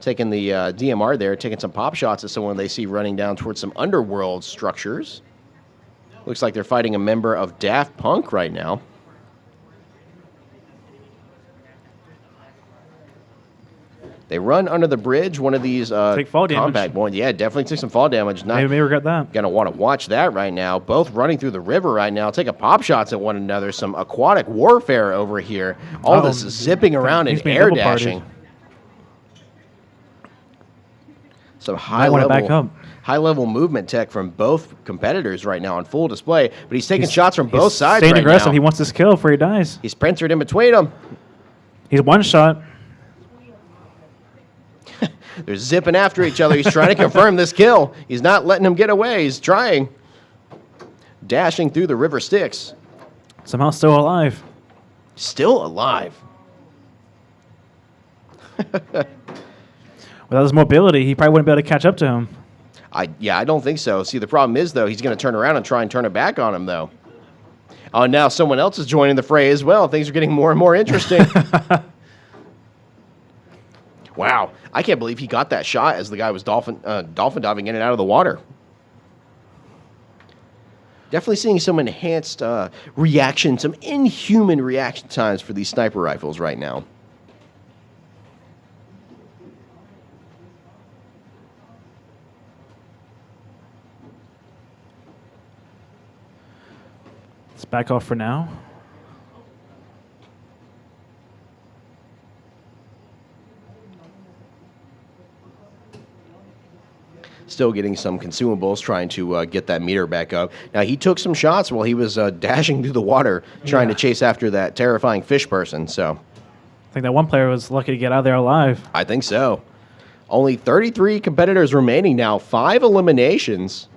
Speaker 1: Taking the DMR there, taking some pop shots at someone they see running down towards some underworld structures. Looks like they're fighting a member of Daft Punk right now. They run under the bridge. One of these
Speaker 2: Take fall
Speaker 1: combat
Speaker 2: damage.
Speaker 1: ones. Yeah, definitely took some fall damage. Not
Speaker 2: Maybe may regret that.
Speaker 1: going to want to watch that right now. Both running through the river right now, taking pop shots at one another. Some aquatic warfare over here. All this zipping around and
Speaker 2: being
Speaker 1: air
Speaker 2: double
Speaker 1: dashing.
Speaker 2: partied.
Speaker 1: Some
Speaker 2: Back up.
Speaker 1: high level movement tech from both competitors right now on full display. But he's taking shots from both
Speaker 2: He's
Speaker 1: sides
Speaker 2: staying
Speaker 1: right
Speaker 2: aggressive.
Speaker 1: now.
Speaker 2: He wants this kill before he dies.
Speaker 1: He's princered in between them.
Speaker 2: He's one shot.
Speaker 1: They're zipping after each other. He's trying to confirm this kill. He's not letting him get away. He's trying. Dashing through the river Styx.
Speaker 2: Somehow still alive.
Speaker 1: Still alive.
Speaker 2: Without his mobility, he probably wouldn't be able to catch up to him.
Speaker 1: I don't think so. See, the problem is, though, he's going to turn around and try and turn it back on him, though. Oh, now someone else is joining the fray as well. Things are getting more and more interesting. Wow. I can't believe he got that shot as the guy was dolphin diving in and out of the water. Definitely seeing some enhanced reaction, some inhuman reaction times for these sniper rifles right now.
Speaker 2: Let's back off for now.
Speaker 1: Still getting some consumables, trying to get that meter back up. Now, he took some shots while he was dashing through the water, trying to chase after that terrifying fish person, so.
Speaker 2: I think that one player was lucky to get out of there alive.
Speaker 1: I think so. Only 33 competitors remaining now, 5 eliminations.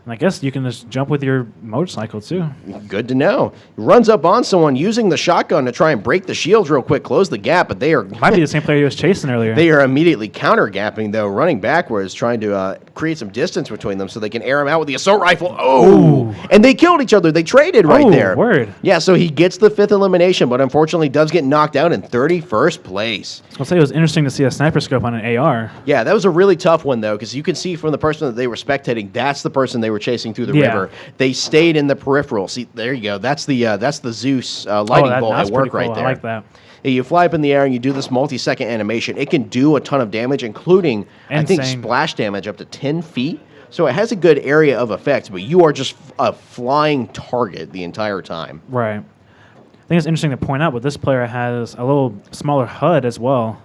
Speaker 2: And I guess you can just jump with your motorcycle, too.
Speaker 1: Good to know. He runs up on someone using the shotgun to try and break the shields real quick, close the gap, but they are
Speaker 2: Might be the same player he was chasing earlier.
Speaker 1: they are immediately counter-gapping, though, running backwards, trying to create some distance between them so they can air him out with the assault rifle. Oh! And they killed each other. They traded right there.
Speaker 2: Word.
Speaker 1: Yeah, so he gets the 5th elimination, but unfortunately does get knocked out in 31st place.
Speaker 2: I'll say it was interesting to see a sniper scope on an AR.
Speaker 1: Yeah, that was a really tough one, though, because you can see from the person that they were spectating, that's the person they were chasing through the river. They stayed in the peripheral. See, there you go. That's the Zeus lightning bolt at work right there.
Speaker 2: I like that.
Speaker 1: Yeah, you fly up in the air and you do this multi-second animation. It can do a ton of damage, including, I think, splash damage up to 10 feet. So it has a good area of effect, but you are just a flying target the entire time.
Speaker 2: Right. I think it's interesting to point out, but this player has a little smaller HUD as well.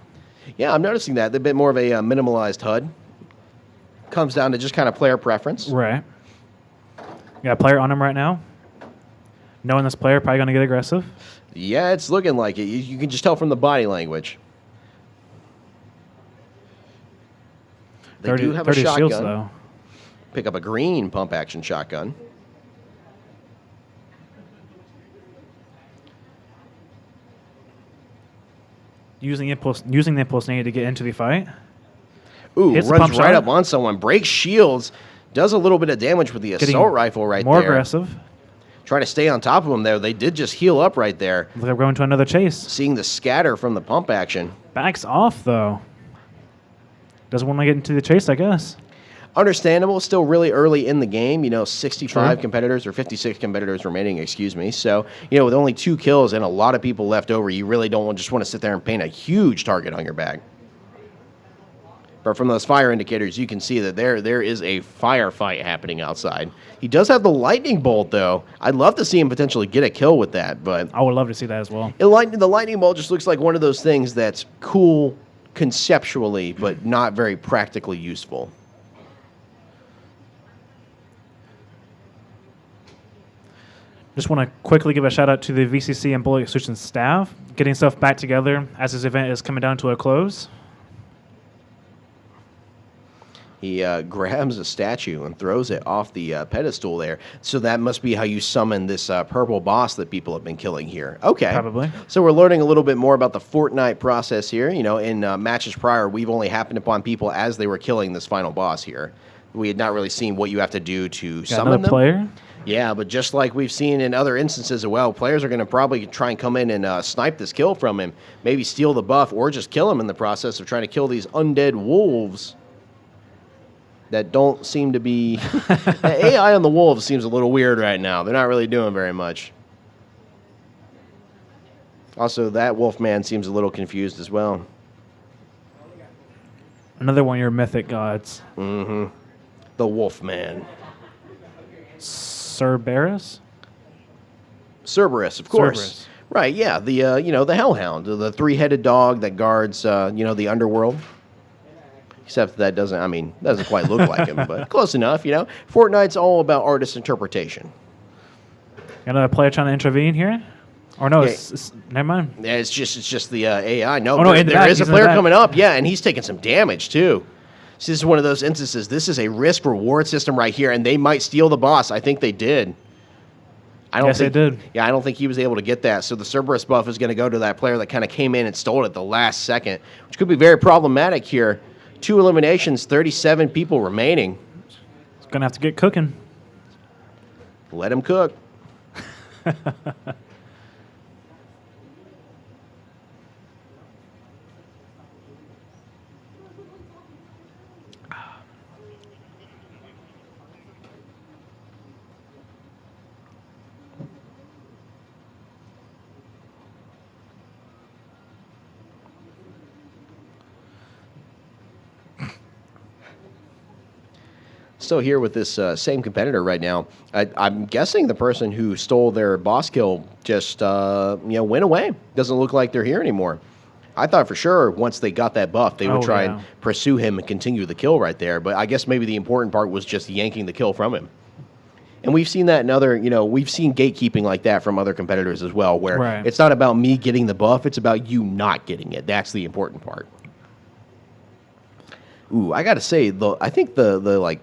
Speaker 1: Yeah, I'm noticing that. A bit more of a minimalized HUD. Comes down to just kind of player preference.
Speaker 2: Right. Got a player on him right now. Knowing this player, probably going to get aggressive.
Speaker 1: Yeah, it's looking like it. You can just tell from the body language. They do have a
Speaker 2: 30
Speaker 1: shotgun.
Speaker 2: shields, though.
Speaker 1: Pick up a green pump-action shotgun.
Speaker 2: Using the impulse needed to get into the fight.
Speaker 1: Ooh,
Speaker 2: Hits the
Speaker 1: runs
Speaker 2: pump
Speaker 1: right
Speaker 2: shot.
Speaker 1: up on someone. Breaks shields. Does a little bit of damage with the
Speaker 2: Getting
Speaker 1: assault rifle right
Speaker 2: more
Speaker 1: there.
Speaker 2: aggressive.
Speaker 1: Trying to stay on top of him there. They did just heal up right there.
Speaker 2: Look, we're going to another chase.
Speaker 1: Seeing the scatter from the pump action.
Speaker 2: Backs off, though. Doesn't want to get into the chase, I guess.
Speaker 1: Understandable. Still really early in the game. 65
Speaker 2: True.
Speaker 1: competitors or 56 competitors remaining, excuse me. So, with only 2 kills and a lot of people left over, you really don't just want to sit there and paint a huge target on your back. But from those fire indicators, you can see that there is a firefight happening outside. He does have the lightning bolt, though. I'd love to see him potentially get a kill with that, but
Speaker 2: I would love to see that as well.
Speaker 1: the lightning bolt just looks like one of those things that's cool conceptually, but not very practically useful.
Speaker 2: Just want to quickly give a shout out to the VCC and Bullet Solutions staff, getting stuff back together as this event is coming down to a close.
Speaker 1: He grabs a statue and throws it off the pedestal there. So that must be how you summon this purple boss that people have been killing here. Okay.
Speaker 2: Probably.
Speaker 1: So we're learning a little bit more about the Fortnite process here. In matches prior, we've only happened upon people as they were killing this final boss here. We had not really seen what you have to do to
Speaker 2: Got
Speaker 1: summon
Speaker 2: another
Speaker 1: them.
Speaker 2: player.
Speaker 1: Yeah, but just like we've seen in other instances as well, players are going to probably try and come in and snipe this kill from him, maybe steal the buff, or just kill him in the process of trying to kill these undead wolves. that don't seem to be... The AI on the wolves seems a little weird right now. They're not really doing very much. Also, that Wolfman seems a little confused as well.
Speaker 2: Another one of your mythic gods.
Speaker 1: Mm-hmm. The Wolfman.
Speaker 2: Cerberus?
Speaker 1: Cerberus, of course.
Speaker 2: Cerberus.
Speaker 1: Right, yeah. The Hellhound, the three-headed dog that guards, the underworld. Except that doesn't quite look like him, but close enough, Fortnite's all about artist interpretation.
Speaker 2: Got another player trying to intervene here? Or no,
Speaker 1: Yeah.
Speaker 2: it's never mind.
Speaker 1: Yeah, it's just the AI. No,
Speaker 2: Oh, no, in the
Speaker 1: there
Speaker 2: back.
Speaker 1: is a
Speaker 2: He's in the
Speaker 1: player
Speaker 2: back.
Speaker 1: coming up, yeah, and he's taking some damage, too. See, this is one of those instances. This is a risk-reward system right here, and they might steal the boss. I think they did.
Speaker 2: Yes, they did.
Speaker 1: Yeah, I don't think he was able to get that. So the Cerberus buff is going to go to that player that kind of came in and stole it at the last second, which could be very problematic here. 2 eliminations, 37 people remaining.
Speaker 2: It's going to have to get cooking.
Speaker 1: Let him cook. Still here with this same competitor right now. I'm guessing the person who stole their boss kill just went away. Doesn't look like they're here anymore. I thought for sure once they got that buff, they would try and pursue him and continue the kill right there. But I guess maybe the important part was just yanking the kill from him. And we've seen that in other, we've seen gatekeeping like that from other competitors as well, where it's not about me getting the buff, it's about you not getting it. That's the important part. Ooh, I got to say, I think the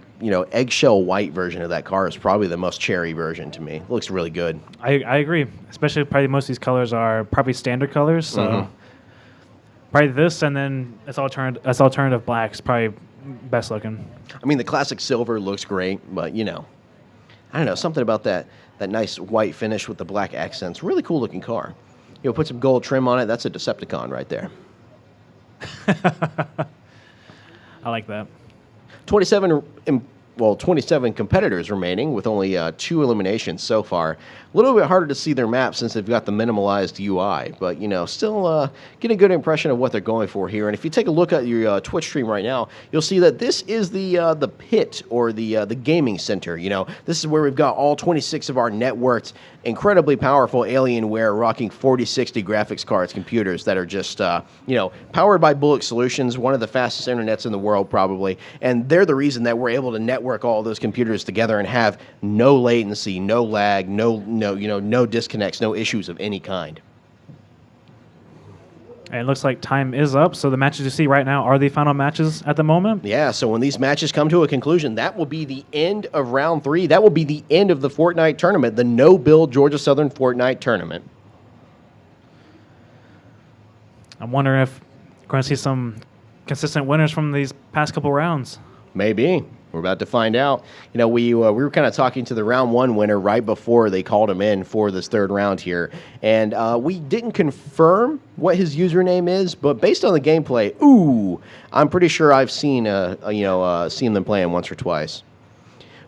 Speaker 1: eggshell white version of that car is probably the most cherry version to me. It looks really good.
Speaker 2: I agree. Especially probably most of these colors are probably standard colors. So probably this, and then it's alternative blacks probably best looking.
Speaker 1: I mean, the classic silver looks great, but I don't know, something about that nice white finish with the black accents. Really cool looking car. Put some gold trim on it. That's a Decepticon right there.
Speaker 2: I like that.
Speaker 1: 27 competitors remaining with only 2 eliminations so far. A little bit harder to see their map since they've got the minimalized UI, but still get a good impression of what they're going for here. And if you take a look at your Twitch stream right now, you'll see that this is the pit or the gaming center. This is where we've got all 26 of our networked, incredibly powerful Alienware rocking 4060 graphics cards computers that are just powered by Bullock Solutions, one of the fastest internets in the world probably, and they're the reason that we're able to network all those computers together and have no latency, no lag, no disconnects, no issues of any kind.
Speaker 2: And it looks like time is up, so the matches you see right now are the final matches at the moment.
Speaker 1: Yeah, so when these matches come to a conclusion, that will be the end of round 3. That will be the end of the Fortnite tournament, the no-build Georgia Southern Fortnite tournament. I'm
Speaker 2: wondering if we're going to see some consistent winners from these past couple rounds.
Speaker 1: Maybe. We're about to find out. We were kind of talking to the round 1 winner right before they called him in for this third round here, and we didn't confirm what his username is, but based on the gameplay, I'm pretty sure I've seen seen them playing once or twice.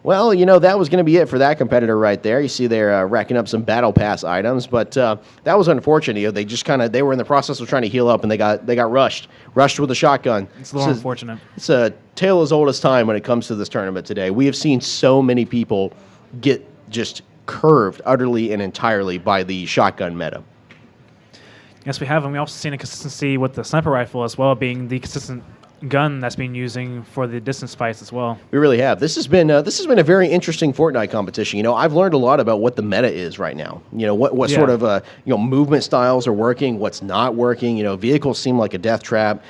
Speaker 1: Well, that was going to be it for that competitor right there. You see they're racking up some battle pass items, but that was unfortunate. They just they were in the process of trying to heal up, and they got rushed with a shotgun.
Speaker 2: It's a little unfortunate.
Speaker 1: It's a tale as old as time when it comes to this tournament today. We have seen so many people get just curved utterly and entirely by the shotgun meta.
Speaker 2: Yes, we have, and we also seen a consistency with the sniper rifle as well, being the consistent gun that's been using for the distance fights as well.
Speaker 1: We really have. This has been a very interesting Fortnite competition. I've learned a lot about what the meta is right now. What sort of movement styles are working, what's not working. Vehicles seem like a death trap.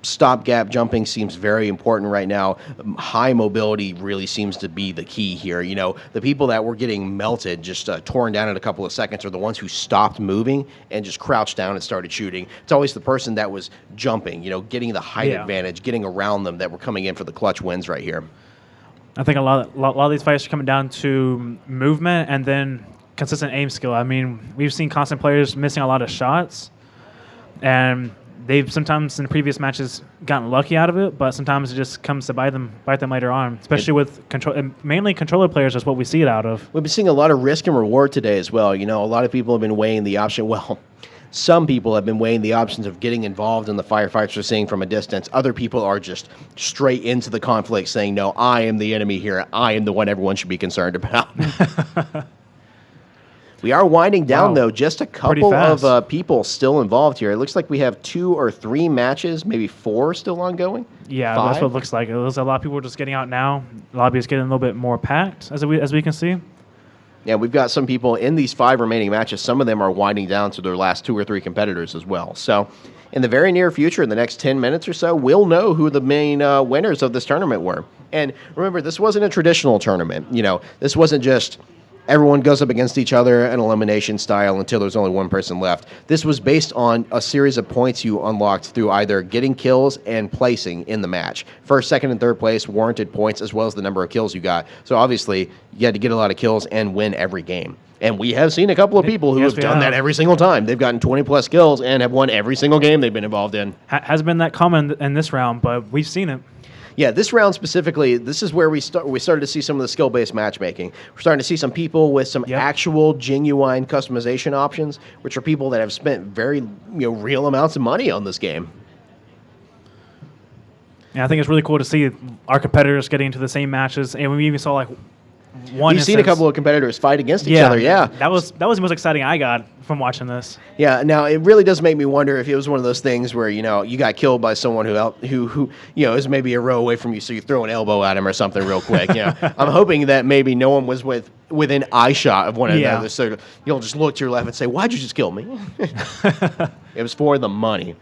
Speaker 1: Stopgap jumping seems very important right now. High mobility really seems to be the key here. The people that were getting melted, just torn down in a couple of seconds, are the ones who stopped moving and just crouched down and started shooting. It's always the person that was jumping, getting the height advantage, getting around them, that were coming in for the clutch wins right here.
Speaker 2: I think a lot of these fights are coming down to movement and then consistent aim skill. I mean, we've seen constant players missing a lot of shots, and they've sometimes in previous matches gotten lucky out of it, but sometimes it just comes to bite them later on, especially with mainly controller players is what we see it out of.
Speaker 1: We've been seeing a lot of risk and reward today as well. You know, a lot of people have been weighing the option. Well, some people have been weighing the options of getting involved in the firefights we're seeing from a distance. Other people are just straight into the conflict saying, no, I am the enemy here. I am the one everyone should be concerned about. We are winding down, though. Just a couple of people still involved here. It looks like we have 2 or 3 matches, maybe 4 still ongoing.
Speaker 2: Yeah,
Speaker 1: 5?
Speaker 2: That's what it looks like. There's a lot of people just getting out now. The lobby is getting a little bit more packed, as we can see.
Speaker 1: Yeah, we've got some people in these 5 remaining matches. Some of them are winding down to their last 2 or 3 competitors as well. So in the very near future, in the next 10 minutes or so, we'll know who the main winners of this tournament were. And remember, this wasn't a traditional tournament. You know, this wasn't just everyone goes up against each other in elimination style until there's only one person left. This was based on a series of points you unlocked through either getting kills and placing in the match. First, second, and third place warranted points as well as the number of kills you got. So obviously, you had to get a lot of kills and win every game. And we have seen a couple of people who have done that every single time. They've gotten 20-plus kills and have won every single game they've been involved in.
Speaker 2: Hasn't been that common in this round, but we've seen it.
Speaker 1: Yeah, this round specifically, this is where we started to see some of the skill-based matchmaking. We're starting to see some people with some actual, genuine customization options, which are people that have spent very real amounts of money on this game.
Speaker 2: Yeah, I think it's really cool to see our competitors getting into the same matches, and we even saw like one.
Speaker 1: We've seen a couple of competitors fight against each other. Yeah,
Speaker 2: that was the most exciting I got from watching this.
Speaker 1: Yeah, now it really does make me wonder if it was one of those things where you got killed by someone who is maybe a row away from you, so you throw an elbow at him or something real quick. I'm hoping that maybe no one was within eye shot of one another, so you'll just look to your left and say, "Why'd you just kill me?" It was for the money.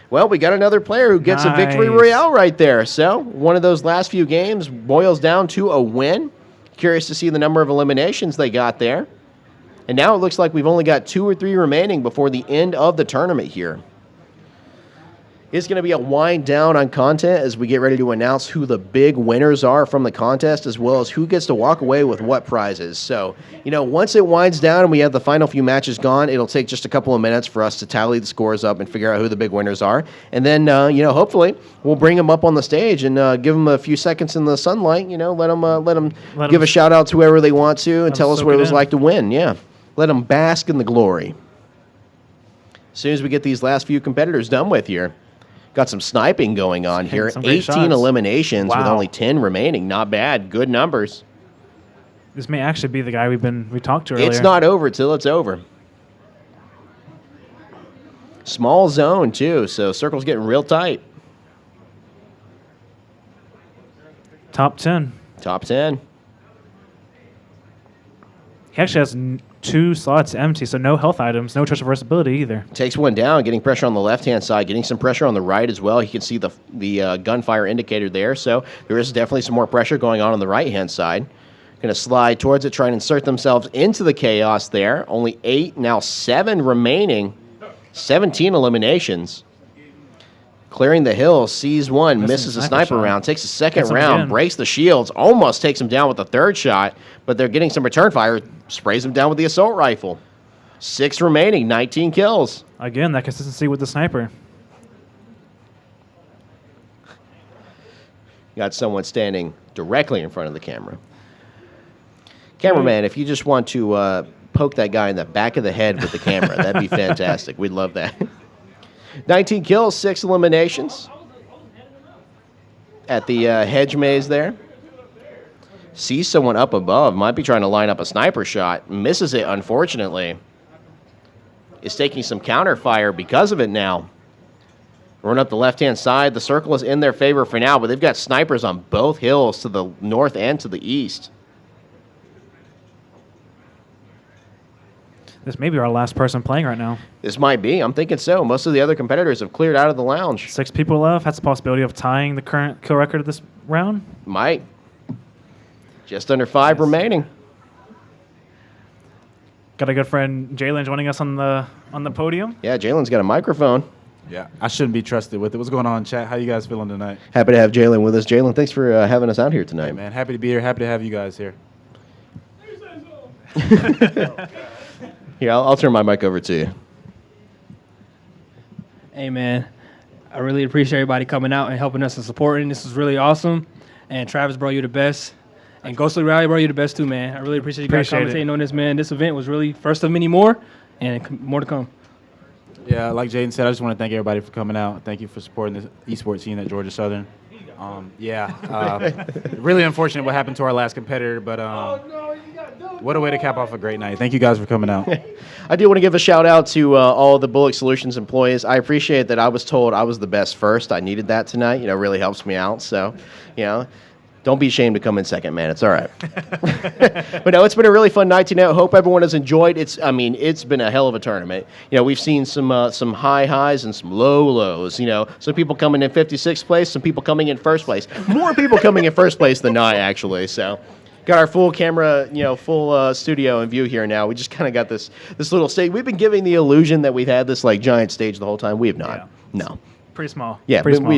Speaker 1: Well, we got another player who gets a victory royale right there. So one of those last few games boils down to a win. Curious to see the number of eliminations they got there. And now it looks like we've only got 2 or 3 remaining before the end of the tournament here. It's going to be a wind down on content as we get ready to announce who the big winners are from the contest, as well as who gets to walk away with what prizes. So, once it winds down and we have the final few matches gone, it'll take just a couple of minutes for us to tally the scores up and figure out who the big winners are. And then, hopefully we'll bring them up on the stage and give them a few seconds in the sunlight, let them give a shout out to whoever they want to and tell us what it was like to win. Yeah. Let them bask in the glory. As soon as we get these last few competitors done with here. Got some sniping going on here. 18 eliminations with only 10 remaining. Not bad. Good numbers.
Speaker 2: This may actually be the guy we talked to earlier.
Speaker 1: It's not over till it's over. Small zone, too, so circle's getting real tight.
Speaker 2: Top 10.
Speaker 1: Top 10.
Speaker 2: He actually has 2 slots empty, so no health items, no choice of versatility either.
Speaker 1: Takes one down, getting pressure on the left-hand side, getting some pressure on the right as well. You can see the gunfire indicator there, so there is definitely some more pressure going on the right-hand side. Going to slide towards it, try and insert themselves into the chaos there. Only 8, now 7 remaining. 17 eliminations. Clearing the hill, sees one, misses a sniper round, takes a second round, breaks the shields, almost takes him down with the third shot, but they're getting some return fire, sprays him down with the assault rifle. 6 remaining, 19 kills.
Speaker 2: Again, that consistency with the sniper.
Speaker 1: Got someone standing directly in front of the camera. Cameraman, if you just want to poke that guy in the back of the head with the camera, that'd be fantastic. We'd love that. 19 kills, 6 eliminations at the hedge maze there. Sees someone up above. Might be trying to line up a sniper shot. Misses it, unfortunately. Is taking some counter fire because of it now. Run up the left-hand side. The circle is in their favor for now, but they've got snipers on both hills to the north and to the east.
Speaker 2: This may be our last person playing right now.
Speaker 1: This might be. I'm thinking so. Most of the other competitors have cleared out of the lounge.
Speaker 2: 6 people left. That's a possibility of tying the current kill record of this round.
Speaker 1: Might. Just under 5 remaining.
Speaker 2: Got a good friend, Jalen, joining us on the podium.
Speaker 1: Yeah, Jalen's got a microphone.
Speaker 3: Yeah, I shouldn't be trusted with it. What's going on, chat? How you guys feeling tonight?
Speaker 1: Happy to have Jalen with us. Jalen, thanks for having us out here tonight.
Speaker 3: Hey, man, happy to be here. Happy to have you guys here.
Speaker 1: Here, I'll turn my mic over to you.
Speaker 4: Hey, man, I really appreciate everybody coming out and helping us and supporting. This is really awesome. And Travis, bro, you're the best. And Ghostly Rally, bro, you're the best too, man. I really appreciate you guys commentating on this, man. This event was really first of many more, and more to come.
Speaker 3: Yeah, like Jaden said, I just want to thank everybody for coming out. Thank you for supporting the esports scene at Georgia Southern. Really unfortunate what happened to our last competitor, but what a way to cap off a great night. Thank you guys for coming out.
Speaker 1: I do want to give a shout out to all the Bullock Solutions employees. I appreciate that I was told I was the best first. I needed that tonight. Really helps me out. So, don't be ashamed to come in second, man. It's all right. But no, it's been a really fun night tonight. I hope everyone has enjoyed. It's been a hell of a tournament. We've seen some high highs and some low lows. Some people coming in 56th place, some people coming in first place. More people coming in first place than I, actually. So, got our full camera, full studio in view here now. We just kind of got this little stage. We've been giving the illusion that we've had this giant stage the whole time. We have not. Yeah. No.
Speaker 2: Pretty small.
Speaker 1: Yeah,
Speaker 2: Pretty small.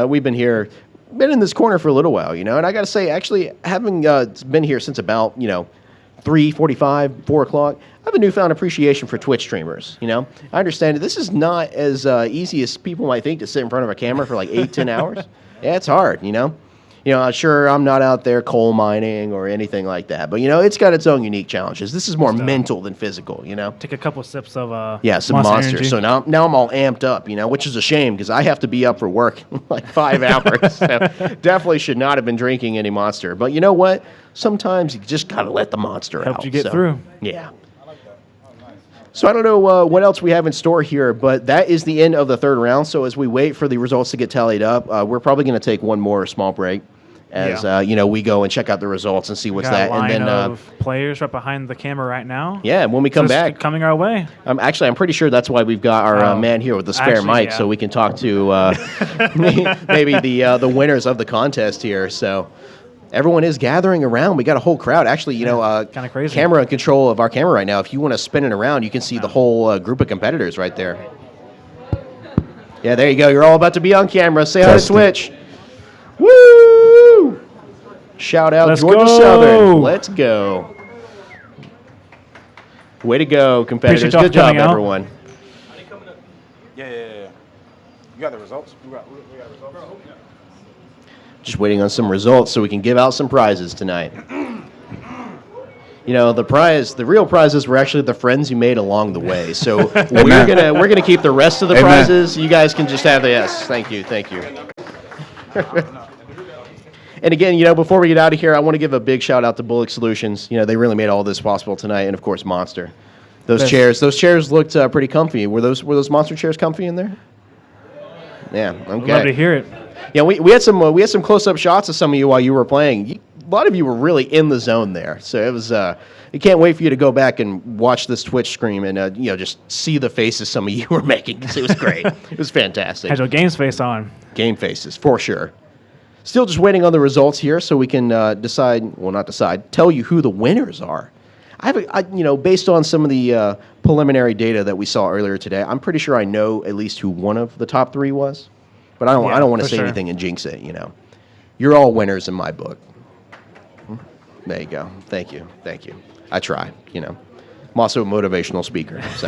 Speaker 1: We've been here. Been in this corner for a little while, and I got to say, actually, having been here since about 3:45, 4 o'clock, I have a newfound appreciation for Twitch streamers. I understand this is not as easy as people might think to sit in front of a camera for 8-10 hours. Yeah, it's hard. Sure, I'm not out there coal mining or anything like that, but it's got its own unique challenges. This is more mental than physical.
Speaker 2: Take a couple sips of
Speaker 1: some Monster. So now I'm all amped up, which is a shame because I have to be up for work in 5 hours. So definitely should not have been drinking any Monster. But you know what? Sometimes you just gotta let the Monster out.
Speaker 2: Helped you get through.
Speaker 1: Yeah. So I don't know what else we have in store here, but that is the end of the third round. So as we wait for the results to get tallied up, we're probably going to take one more small break as we go and check out the results and see what's that.
Speaker 2: And
Speaker 1: then
Speaker 2: of players right behind the camera right now.
Speaker 1: Yeah, when we come back,
Speaker 2: coming our way.
Speaker 1: I'm pretty sure that's why we've got our man here with the spare mic, so we can talk to maybe the winners of the contest here. So. Everyone is gathering around. We got a whole crowd. Actually,
Speaker 2: kind of crazy.
Speaker 1: Camera control of our camera right now. If you want to spin it around, you can see the whole group of competitors right there. Yeah, there you go. You're all about to be on camera. Say hi to Twitch. Woo! Shout out
Speaker 2: Let's
Speaker 1: Georgia
Speaker 2: go.
Speaker 1: Southern. Let's go. Way to go, competitors. Good job, everyone.
Speaker 3: Yeah. You got the results? We got results?
Speaker 1: Just waiting on some results so we can give out some prizes tonight. The real prizes were actually the friends you made along the way. So we're gonna keep the rest of the prizes. You guys can just have the yes. Thank you. And again, before we get out of here, I want to give a big shout out to Bullock Solutions. They really made all this possible tonight, and of course Monster. Those chairs looked pretty comfy. Were those Monster chairs comfy in there? Yeah. Okay.
Speaker 2: Love to hear it.
Speaker 1: Yeah, we had some close-up shots of some of you while you were playing. A lot of you were really in the zone there, so it was. I can't wait for you to go back and watch this Twitch stream and just see the faces some of you were making because it was great. It was fantastic.
Speaker 2: Had your games face on.
Speaker 1: Game faces for sure. Still just waiting on the results here so we can tell you who the winners are. Based on some of the preliminary data that we saw earlier today, I'm pretty sure I know at least who one of the top 3 was. But I don't want to say anything and jinx it, You're all winners in my book. There you go. Thank you. I try, I'm also a motivational speaker. So.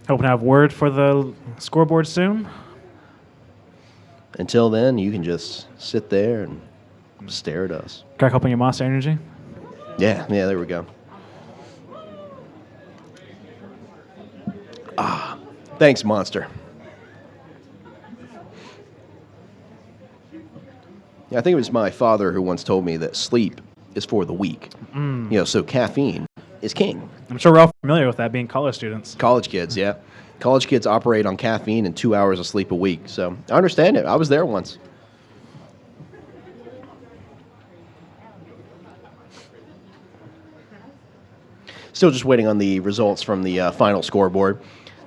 Speaker 2: Hoping to have word for the scoreboard soon.
Speaker 1: Until then, you can just sit there and stare at us.
Speaker 2: Crack open your Monster Energy.
Speaker 1: Yeah, there we go. Thanks, Monster. Yeah, I think it was my father who once told me that sleep is for the weak. So caffeine is king.
Speaker 2: I'm sure we're all familiar with that, being college students.
Speaker 1: College kids, yeah. College kids operate on caffeine and 2 hours of sleep a week. So I understand it. I was there once. Still just waiting on the results from the final scoreboard.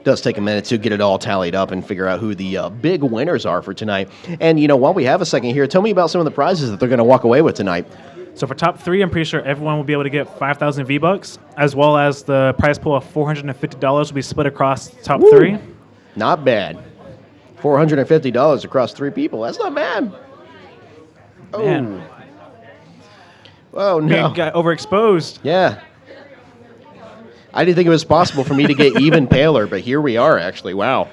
Speaker 1: Does take a minute to get it all tallied up and figure out who the big winners are for tonight. And, while we have a second here, tell me about some of the prizes that they're going to walk away with tonight.
Speaker 2: So for top 3, I'm pretty sure everyone will be able to get 5,000 V-Bucks, as well as the prize pool of $450 will be split across top 3.
Speaker 1: Not bad. $450 across 3 people. That's not bad.
Speaker 2: Man.
Speaker 1: Oh, no.
Speaker 2: Got overexposed.
Speaker 1: Yeah. I didn't think it was possible for me to get even paler, but here we are, actually. Wow.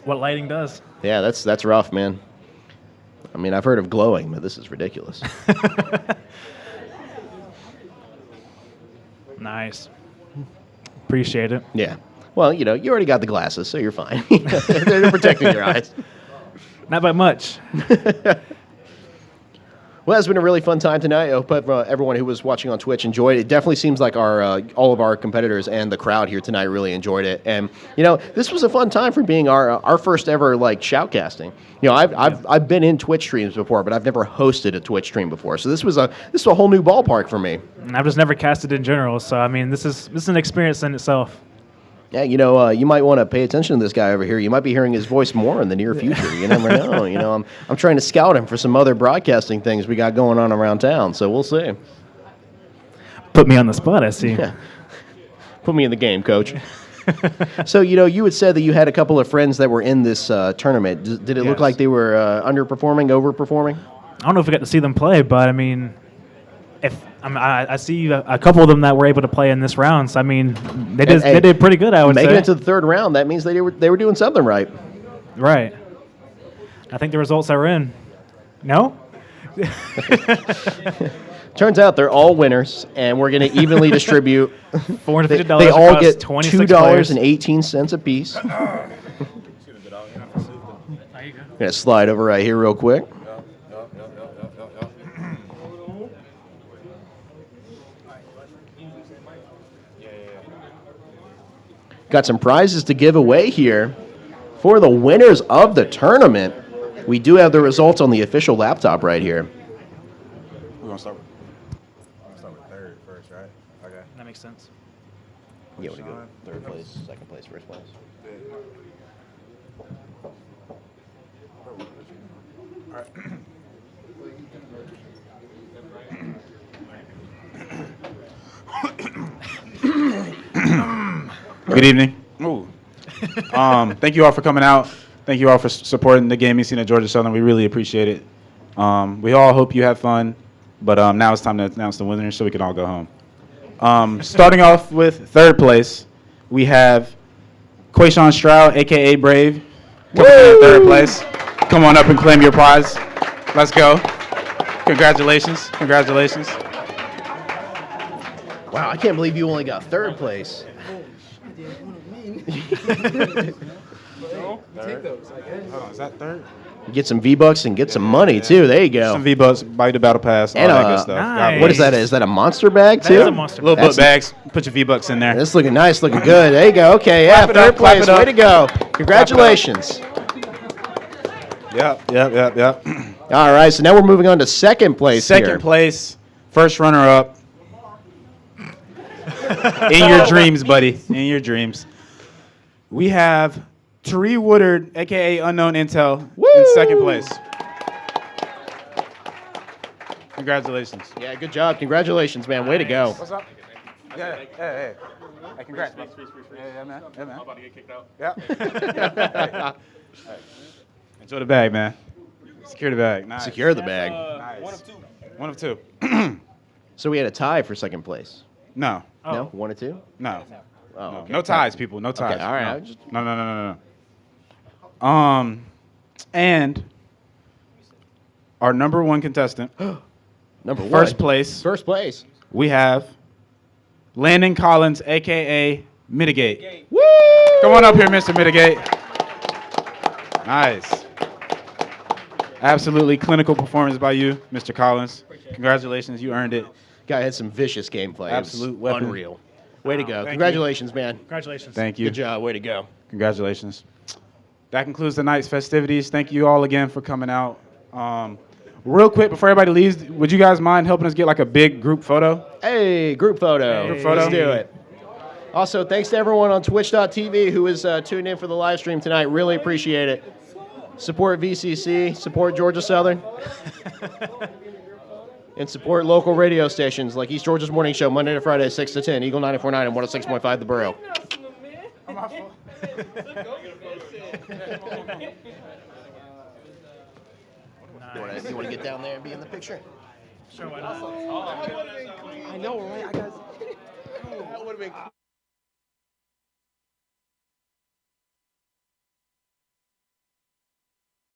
Speaker 2: What lighting does.
Speaker 1: Yeah, that's rough, man. I mean, I've heard of glowing, but this is ridiculous.
Speaker 2: Nice. Appreciate it.
Speaker 1: Yeah. Well, you already got the glasses, so you're fine. They're protecting your eyes.
Speaker 2: Not by much.
Speaker 1: Well, it's been a really fun time tonight. I hope everyone who was watching on Twitch enjoyed it. It definitely seems like all of our competitors and the crowd here tonight really enjoyed it. And this was a fun time for being our first ever shoutcasting. I've been in Twitch streams before, but I've never hosted a Twitch stream before. So this was a whole new ballpark for me.
Speaker 2: And I've just never casted in general, so I mean, this is an experience in itself.
Speaker 1: Yeah, you might want to pay attention to this guy over here. You might be hearing his voice more in the near future. You never know. I'm trying to scout him for some other broadcasting things we got going on around town. So we'll see.
Speaker 2: Put me on the spot, I see.
Speaker 1: Yeah. Put me in the game, coach. So you had said that you had a couple of friends that were in this tournament. Did it look like they were underperforming, overperforming?
Speaker 2: I don't know if we got to see them play, but I mean, I see a couple of them that were able to play in this round. So I mean, they did pretty good. I would say
Speaker 1: making it to the third round. That means they were doing something right.
Speaker 2: Right. I think the results are in. No.
Speaker 1: Turns out they're all winners, and we're going to evenly distribute.
Speaker 2: $450.
Speaker 1: They all get $2.18 a piece. I'm going to slide over right here real quick. Got some prizes to give away here for the winners of the tournament. We do have the results on the official laptop right here.
Speaker 3: We're going to start with third first, right? Okay.
Speaker 2: That makes sense.
Speaker 1: Yeah, want to go third place, second place, first place?
Speaker 3: All right. Good evening. Ooh. Thank you all for coming out. Thank you all for supporting the gaming scene at Georgia Southern. We really appreciate it. We all hope you have fun, but now it's time to announce the winners so we can all go home. Starting off with third place, we have Quayshawn Stroud, a.k.a. Brave, coming in third place. Come on up and claim your prize. Let's go. Congratulations. Congratulations.
Speaker 1: Wow, I can't believe you only got third place.
Speaker 3: Hold on, is that third?
Speaker 1: Get some V-Bucks and get some money, too. There you go.
Speaker 3: Some V-Bucks, buy the battle pass, all
Speaker 1: And
Speaker 3: that good stuff.
Speaker 2: nice.
Speaker 1: What is that? Is that a monster bag, too?
Speaker 2: That is a monster
Speaker 3: Little
Speaker 2: bag.
Speaker 3: book bags. Put your V-Bucks in there.
Speaker 1: That's looking nice, looking good. There you go. Okay, yeah,
Speaker 3: Clap it
Speaker 1: third
Speaker 3: up, clap
Speaker 1: place.
Speaker 3: it up.
Speaker 1: Way to go. Congratulations.
Speaker 3: Yep.
Speaker 1: All right, so now we're moving on to second place here.
Speaker 3: Second place, first runner-up. In your dreams, buddy. In your dreams. We have Tree Woodard, a.k.a. Unknown Intel, in second place. Congratulations.
Speaker 1: Yeah, good job. Congratulations, man. Way to go.
Speaker 3: What's up? Yeah, hey. Hey, congrats. Yeah, man. I'm about to get kicked out. Yeah. Enjoy the bag, man. Secure the bag. Nice.
Speaker 1: Secure the bag.
Speaker 3: Nice. One of two.
Speaker 1: So we had a tie for second place.
Speaker 3: No.
Speaker 1: No? 1 or 2?
Speaker 3: No.
Speaker 1: Oh,
Speaker 3: No.
Speaker 1: okay.
Speaker 3: No ties, people. No ties.
Speaker 1: Okay, all right.
Speaker 3: No. And our number one contestant,
Speaker 1: Number 1.
Speaker 3: first place,
Speaker 1: First place.
Speaker 3: we have Landon Collins, a.k.a. Mitigate.
Speaker 1: Woo!
Speaker 3: Come on up here, Mr. Mitigate. Nice. Absolutely clinical performance by you, Mr. Collins. Congratulations. You earned it.
Speaker 1: Guy had some vicious gameplay. It was
Speaker 3: Absolute weapon.
Speaker 1: Unreal. Way to go.
Speaker 3: Thank
Speaker 1: Congratulations, man.
Speaker 2: Congratulations.
Speaker 3: Thank you.
Speaker 1: Good job. Way to go.
Speaker 3: Congratulations. That concludes the night's festivities. Thank you all again for coming out. Real quick, before everybody leaves, would you guys mind helping us get a big group photo?
Speaker 1: Hey, group photo.
Speaker 3: Group photo.
Speaker 1: Let's do it. Also, thanks to everyone on twitch.tv who is tuned in for the live stream tonight. Really appreciate it. Support VCC, support Georgia Southern, and support local radio stations like East Georgia's Morning Show, Monday to Friday, 6 to 10, Eagle 94.9 and 106.5 The Borough. You want to get down there and be in the picture?
Speaker 2: Sure, why not?
Speaker 1: I know, right? I got. That would have been